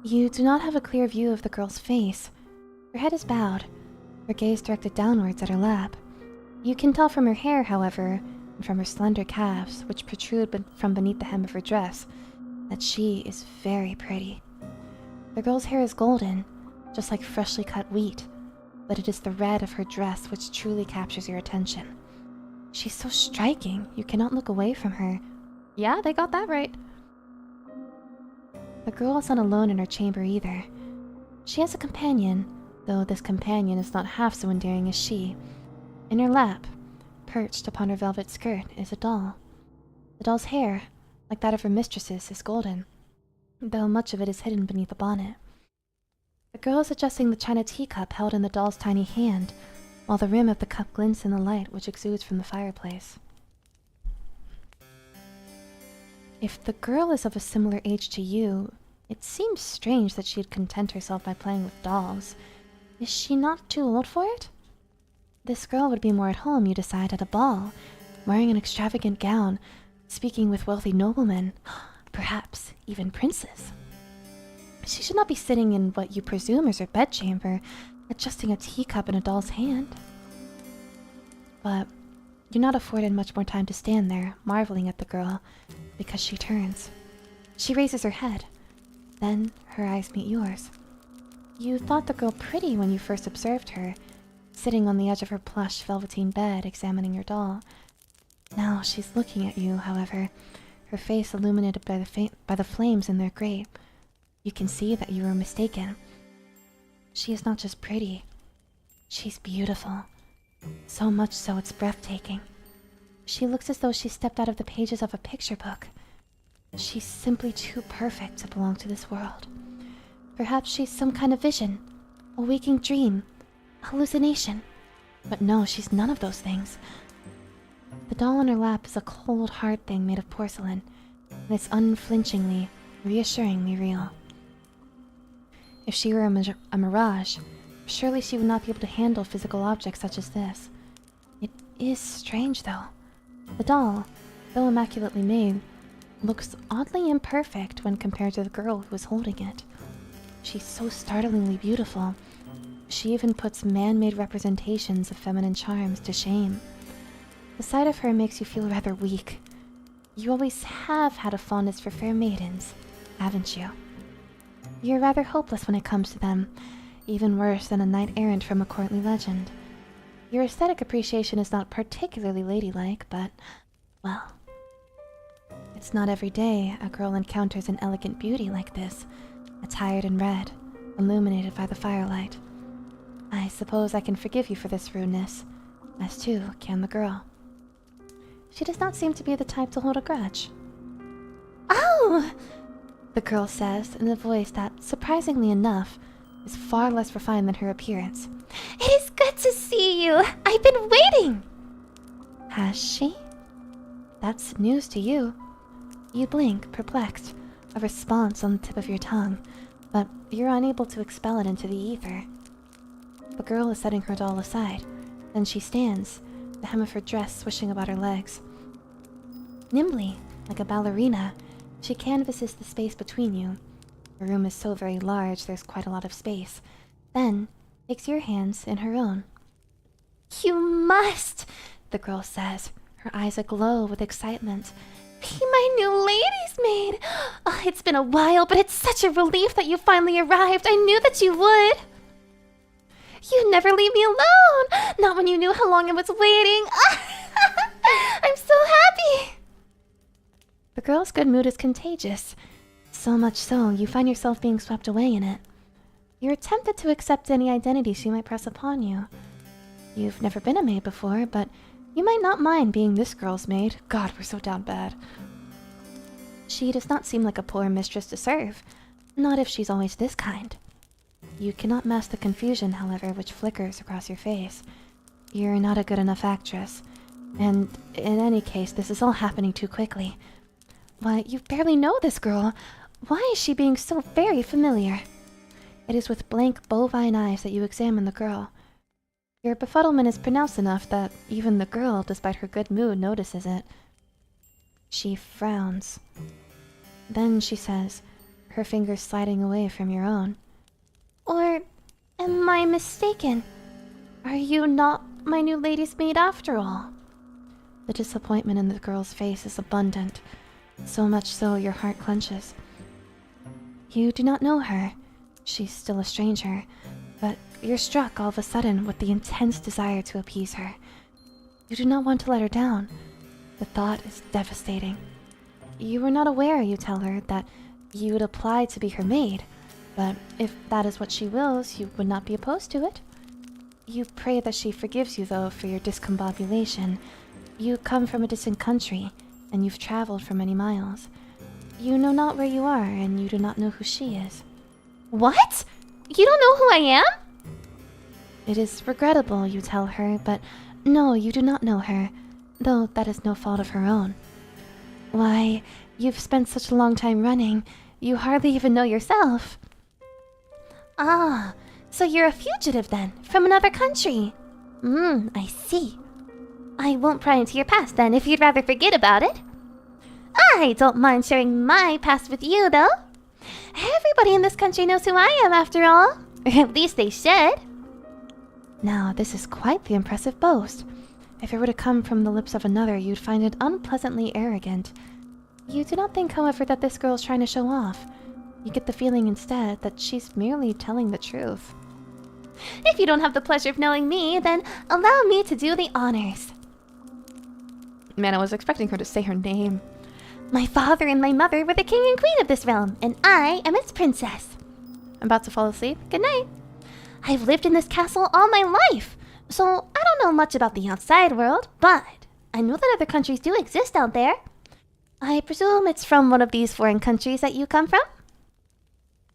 You do not have a clear view of the girl's face. Her head is bowed, her gaze directed downwards at her lap. You can tell from her hair, however, and from her slender calves, which protrude from beneath the hem of her dress, that she is very pretty. The girl's hair is golden, just like freshly cut wheat, but it is the red of her dress which truly captures your attention. She's so striking, you cannot look away from her. Yeah, they got that right. The girl is not alone in her chamber either. She has a companion, though this companion is not half so endearing as she. In her lap, perched upon her velvet skirt, is a doll. The doll's hair, like that of her mistress's, is golden, though much of it is hidden beneath a bonnet. The girl is adjusting the china teacup held in the doll's tiny hand, while the rim of the cup glints in the light which exudes from the fireplace. If the girl is of a similar age to you, it seems strange that she'd content herself by playing with dolls. Is she not too old for it? This girl would be more at home, you decide, at a ball, wearing an extravagant gown, speaking with wealthy noblemen, perhaps even princes. She should not be sitting in what you presume is her bedchamber, adjusting a teacup in a doll's hand. But you're not afforded much more time to stand there, marveling at the girl, because she turns. She raises her head. Then her eyes meet yours. You thought the girl pretty when you first observed her, sitting on the edge of her plush velveteen bed, examining your doll. Now she's looking at you, however, her face illuminated by the flames in their grate. You can see that you were mistaken. She is not just pretty. She's beautiful. So much so it's breathtaking. She looks as though she stepped out of the pages of a picture book. She's simply too perfect to belong to this world. Perhaps she's some kind of vision, a waking dream, a hallucination. But no, she's none of those things. The doll on her lap is a cold, hard thing made of porcelain, and it's unflinchingly, reassuringly real. If she were a mirage, surely she would not be able to handle physical objects such as this. It is strange, though. The doll, though immaculately made, looks oddly imperfect when compared to the girl who is holding it. She's so startlingly beautiful. She even puts man-made representations of feminine charms to shame. The sight of her makes you feel rather weak. You always have had a fondness for fair maidens, haven't you? You're rather hopeless when it comes to them, even worse than a knight-errant from a courtly legend. Your aesthetic appreciation is not particularly ladylike, but, well, it's not every day a girl encounters an elegant beauty like this, attired in red, illuminated by the firelight. I suppose I can forgive you for this rudeness, as too can the girl. She does not seem to be the type to hold a grudge. "Oh!" the girl says in a voice that, surprisingly enough, is far less refined than her appearance. "It is good to see you! I've been waiting!" Has she? That's news to you. You blink, perplexed, a response on the tip of your tongue, but you're unable to expel it into the ether. The girl is setting her doll aside. Then she stands, the hem of her dress swishing about her legs. Nimbly, like a ballerina, she canvases the space between you. Her room is so very large, there's quite a lot of space. Then, takes your hands in her own. "You must," the girl says, her eyes aglow with excitement, "be my new lady's maid. Oh, it's been a while, but it's such a relief that you finally arrived. I knew that you would. You never leave me alone, not when you knew how long I was waiting. I'm so happy." girl's good mood is contagious. So much so, you find yourself being swept away in it. You're tempted to accept any identity she might press upon you. You've never been a maid before, but you might not mind being this girl's maid. God, we're so down bad. She does not seem like a poor mistress to serve. Not if she's always this kind. You cannot mask the confusion, however, which flickers across your face. You're not a good enough actress. And in any case, this is all happening too quickly. Why, you barely know this girl. Why is she being so very familiar? It is with blank bovine eyes that you examine the girl. Your befuddlement is pronounced enough that even the girl, despite her good mood, notices it. She frowns. Then she says, her fingers sliding away from your own. Or am I mistaken? Are you not my new lady's maid after all? The disappointment in the girl's face is abundant, so much so your heart clenches. You do not know her. She's still a stranger, but you're struck all of a sudden with the intense desire to appease her. You do not want to let her down. The thought is devastating. You were not aware, you tell her, that you would apply to be her maid, but if that is what she wills, you would not be opposed to it. You pray that she forgives you, though, for your discombobulation. You come from a distant country, and you've traveled for many miles. You know not where you are, and you do not know who she is. What? You don't know who I am? It is regrettable, you tell her, but no, you do not know her, though that is no fault of her own. Why, you've spent such a long time running, you hardly even know yourself. Ah, so you're a fugitive then, from another country. I see. I won't pry into your past then, if you'd rather forget about it. I don't mind sharing my past with you, though. Everybody in this country knows who I am, after all. Or at least they should. Now, this is quite the impressive boast. If it were to come from the lips of another, you'd find it unpleasantly arrogant. You do not think, however, that this girl is trying to show off. You get the feeling instead that she's merely telling the truth. If you don't have the pleasure of knowing me, then allow me to do the honors. Man, I was expecting her to say her name. My father and my mother were the king and queen of this realm, and I am its princess. I'm about to fall asleep. Good night. I've lived in this castle all my life, so I don't know much about the outside world, but I know that other countries do exist out there. I presume it's from one of these foreign countries that you come from?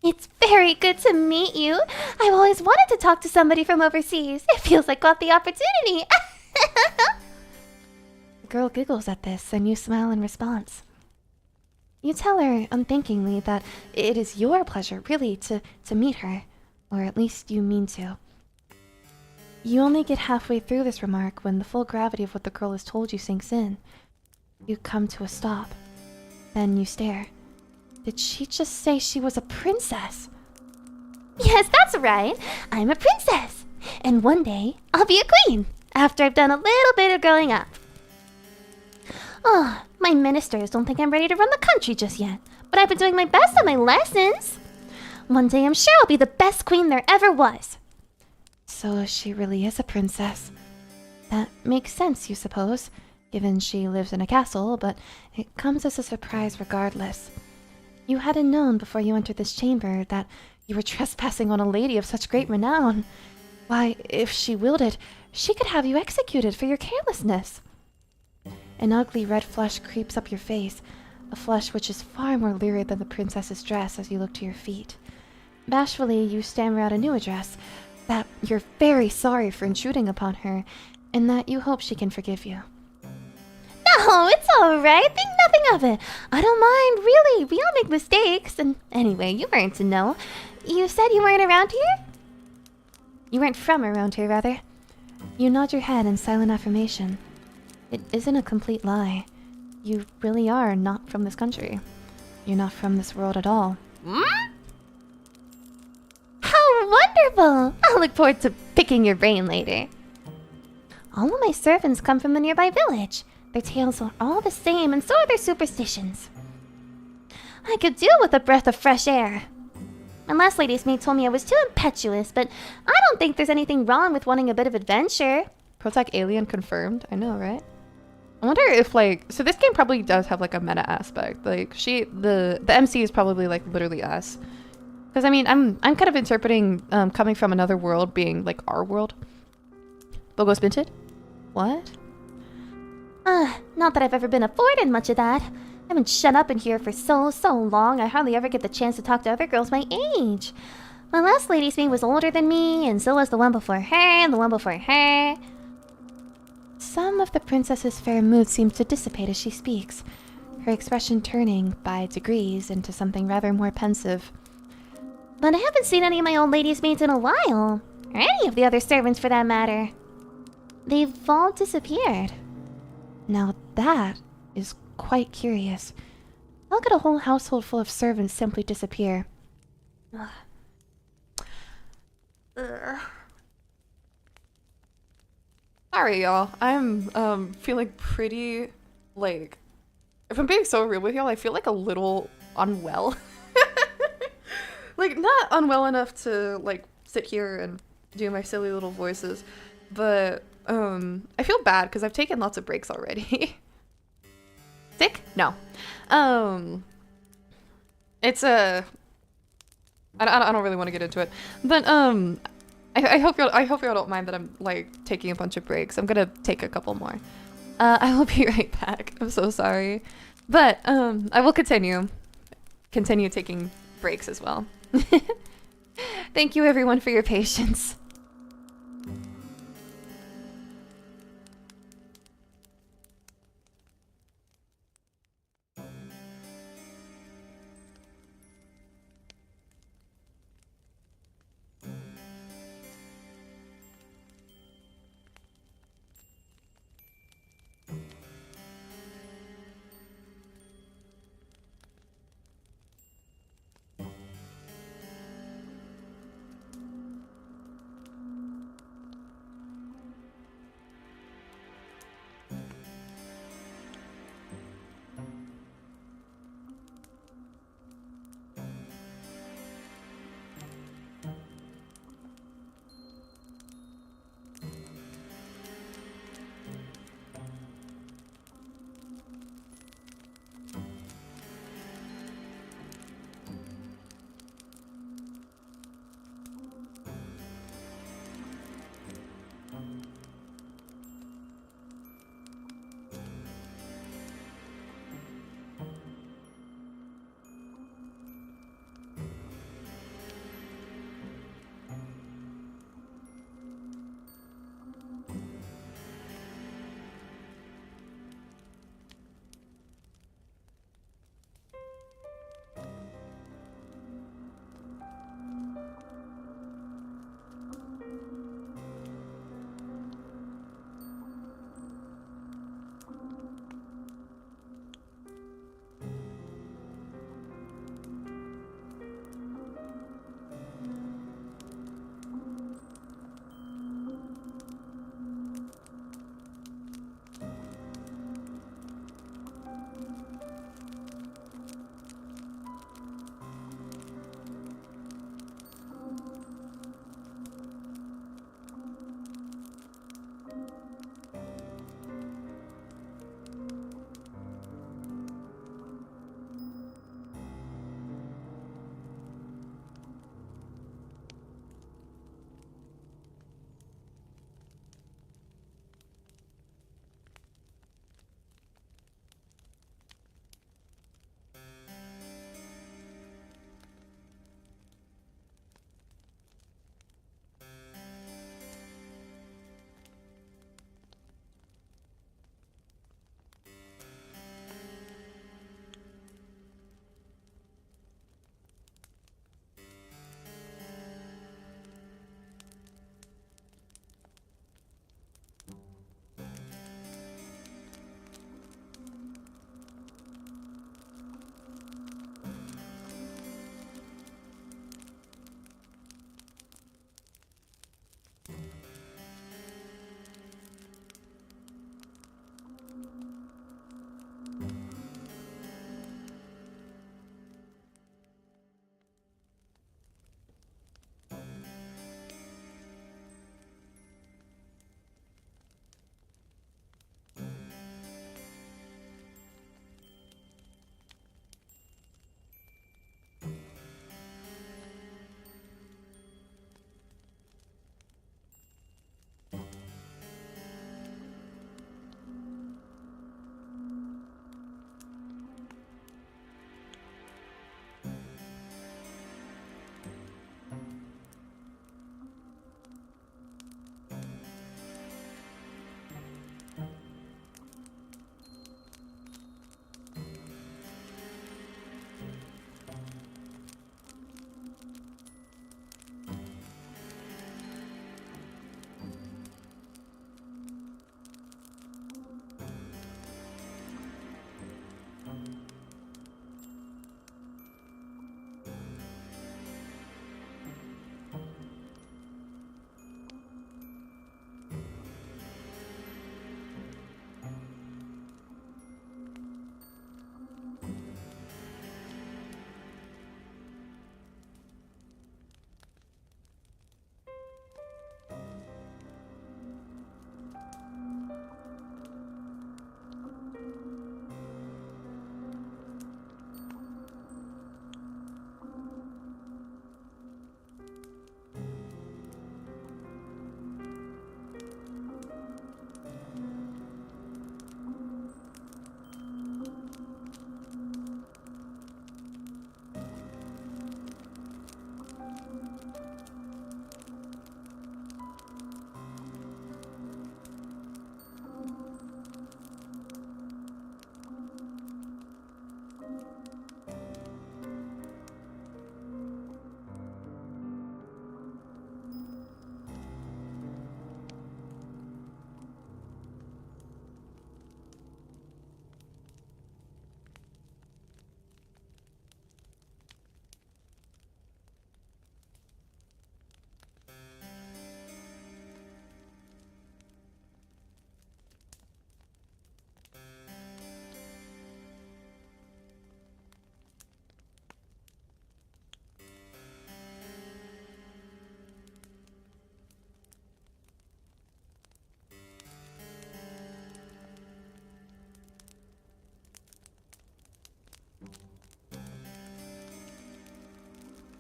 It's very good to meet you. I've always wanted to talk to somebody from overseas. It feels like quite the opportunity. The girl giggles at this, and you smile in response. You tell her, unthinkingly, that it is your pleasure, really, to meet her. Or at least you mean to. You only get halfway through this remark when the full gravity of what the girl has told you sinks in. You come to a stop. Then you stare. Did she just say she was a princess? Yes, that's right. I'm a princess. And one day, I'll be a queen, after I've done a little bit of growing up. Oh, my ministers don't think I'm ready to run the country just yet, but I've been doing my best on my lessons. One day I'm sure I'll be the best queen there ever was. So she really is a princess. That makes sense, you suppose, given she lives in a castle, but it comes as a surprise regardless. You hadn't known before you entered this chamber that you were trespassing on a lady of such great renown. Why, if she willed it, she could have you executed for your carelessness. An ugly red flush creeps up your face, a flush which is far more lurid than the princess's dress as you look to your feet. Bashfully, you stammer out a new address, that you're very sorry for intruding upon her, and that you hope she can forgive you. No, it's alright. Think nothing of it. I don't mind, really. We all make mistakes. And anyway, you weren't to know. You said you weren't around here? You weren't from around here, rather. You nod your head in silent affirmation. It isn't a complete lie. You really are not from this country. You're not from this world at all. How wonderful! I'll look forward to picking your brain later. All of my servants come from a nearby village. Their tales are all the same, and so are their superstitions. I could do with a breath of fresh air. My last lady's maid told me I was too impetuous, but I don't think there's anything wrong with wanting a bit of adventure. Protect alien confirmed. I know, right? I wonder if like, so this game probably does have like a meta aspect. Like the MC is probably like literally us. Because I mean, I'm kind of interpreting coming from another world being like our world. Logo spinted? What? Not that I've ever been afforded much of that. I've been shut up in here for so long, I hardly ever get the chance to talk to other girls my age. My last lady's maid was older than me, and so was the one before her, and the one before her. Some of the princess's fair mood seems to dissipate as she speaks, her expression turning by degrees into something rather more pensive. But I haven't seen any of my old lady's maids in a while, or any of the other servants for that matter. They've all disappeared. Now that is quite curious. How could a whole household full of servants simply disappear? Sorry, y'all. I'm feeling pretty, like, if I'm being so real with y'all, I feel like a little unwell. Like, not unwell enough to, like, sit here and do my silly little voices, but, I feel bad because I've taken lots of breaks already. Sick? No. It's a... I don't really want to get into it, but, I hope y'all don't mind that I'm like taking a bunch of breaks. I'm gonna take a couple more. I will be right back. I'm so sorry, but I will continue taking breaks as well. Thank you everyone for your patience.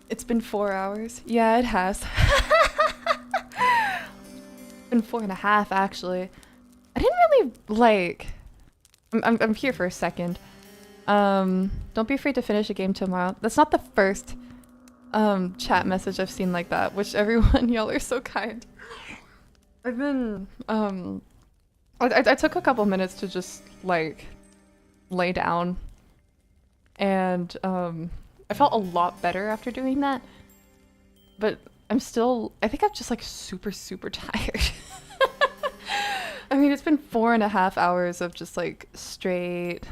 It's been 4 hours. Yeah, it has. It's been 4.5 actually. I didn't really like. I'm here for a second. Don't be afraid to finish a game tomorrow. That's not the first chat message I've seen like that. Which everyone, y'all are so kind. I've been I took a couple minutes to just like lay down, and I felt a lot better after doing that. But I think I'm just like super tired. I mean, it's been 4.5 hours of just like straight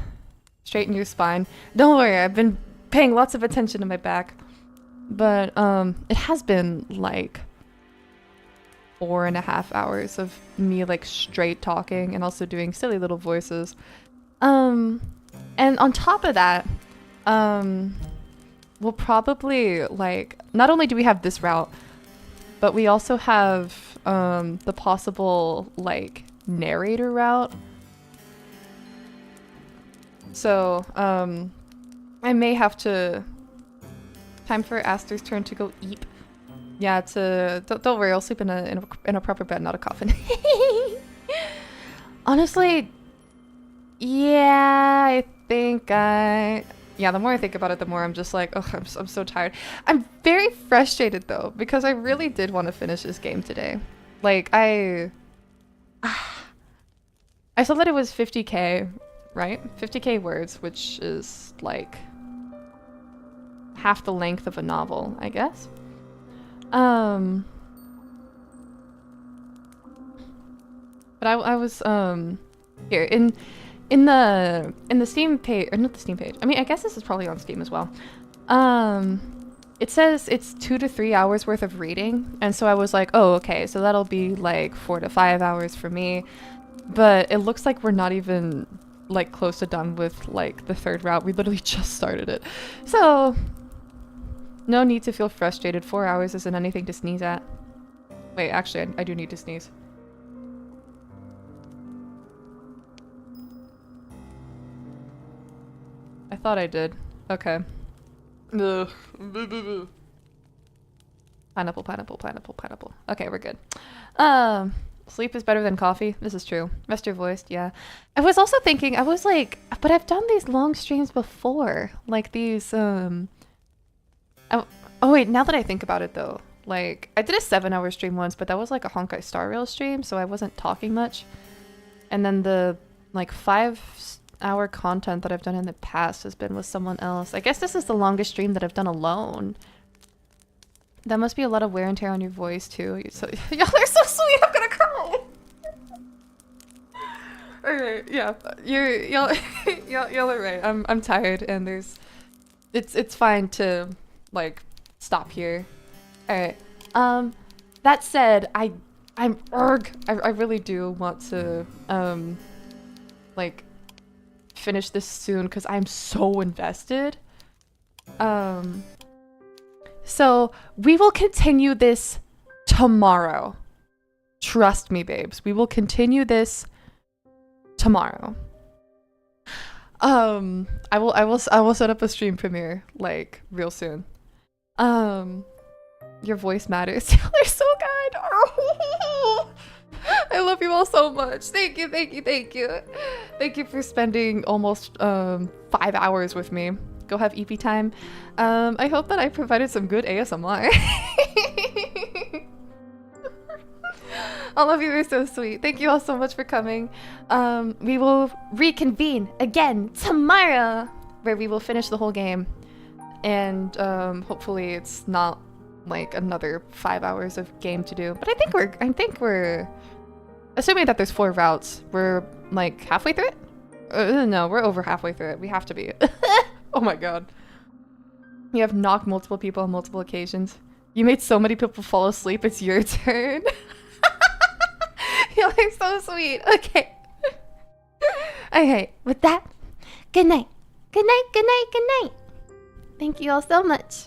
in your spine. Don't worry, I've been paying lots of attention to my back. But it has been like 4.5 hours of me like straight talking and also doing silly little voices. And on top of that, we'll probably like, not only do we have this route, but we also have the possible like narrator route. So I may have to. Time for Aster's turn to go eat. Yeah, don't worry, I'll sleep in a proper bed, not a coffin. Honestly, yeah, I think yeah, the more I think about it, the more I'm just like, oh, I'm so tired. I'm very frustrated though, because I really did want to finish this game today. Like, I saw that it was 50k, right? 50k words, which is like half the length of a novel, I guess. But I was here in the Steam page, or not the Steam page. I mean, I guess this is probably on Steam as well. It says it's 2 to 3 hours worth of reading, and so I was like, oh, okay, so that'll be like 4 to 5 hours for me. But it looks like we're not even like close to done with like the third route. We literally just started it, so no need to feel frustrated. 4 hours isn't anything to sneeze at. Wait, actually, I do need to sneeze. I thought I did. Okay. Ugh. Pineapple, pineapple, pineapple, pineapple. Okay, we're good. Sleep is better than coffee. This is true. Rest your voice, yeah. I was also thinking, I was like, but I've done these long streams before. Like these, oh wait, now that I think about it though, like, I did a 7-hour stream once, but that was like a Honkai Star Rail stream, so I wasn't talking much. And then the, like, 5-hour content that I've done in the past has been with someone else. I guess this is the longest stream that I've done alone. That must be a lot of wear and tear on your voice too. Y'all are so sweet. I'm gonna cry. Okay, yeah, y'all are right. I'm tired, and it's fine to like stop here. All right. That said, I really do want to like finish this soon because I'm so invested. So we will continue this tomorrow. Trust me, babes. We will continue this tomorrow. I will set up a stream premiere like real soon. Your voice matters. Y'all are so kind. Oh, I love you all so much. Thank you, thank you, thank you. Thank you for spending almost 5 hours with me. Go have EP time. I hope that I provided some good ASMR. All of you are so sweet. Thank you all so much for coming. We will reconvene again tomorrow, where we will finish the whole game. And hopefully it's not like another 5 hours of game to do. But I think we're assuming that there's 4 routes. We're like halfway through it? No, we're over halfway through it. We have to be. Oh my god. You have knocked multiple people on multiple occasions. You made so many people fall asleep. It's your turn. Y'all are so sweet. Okay. Okay, with that, good night. Good night, good night, good night. Thank you all so much.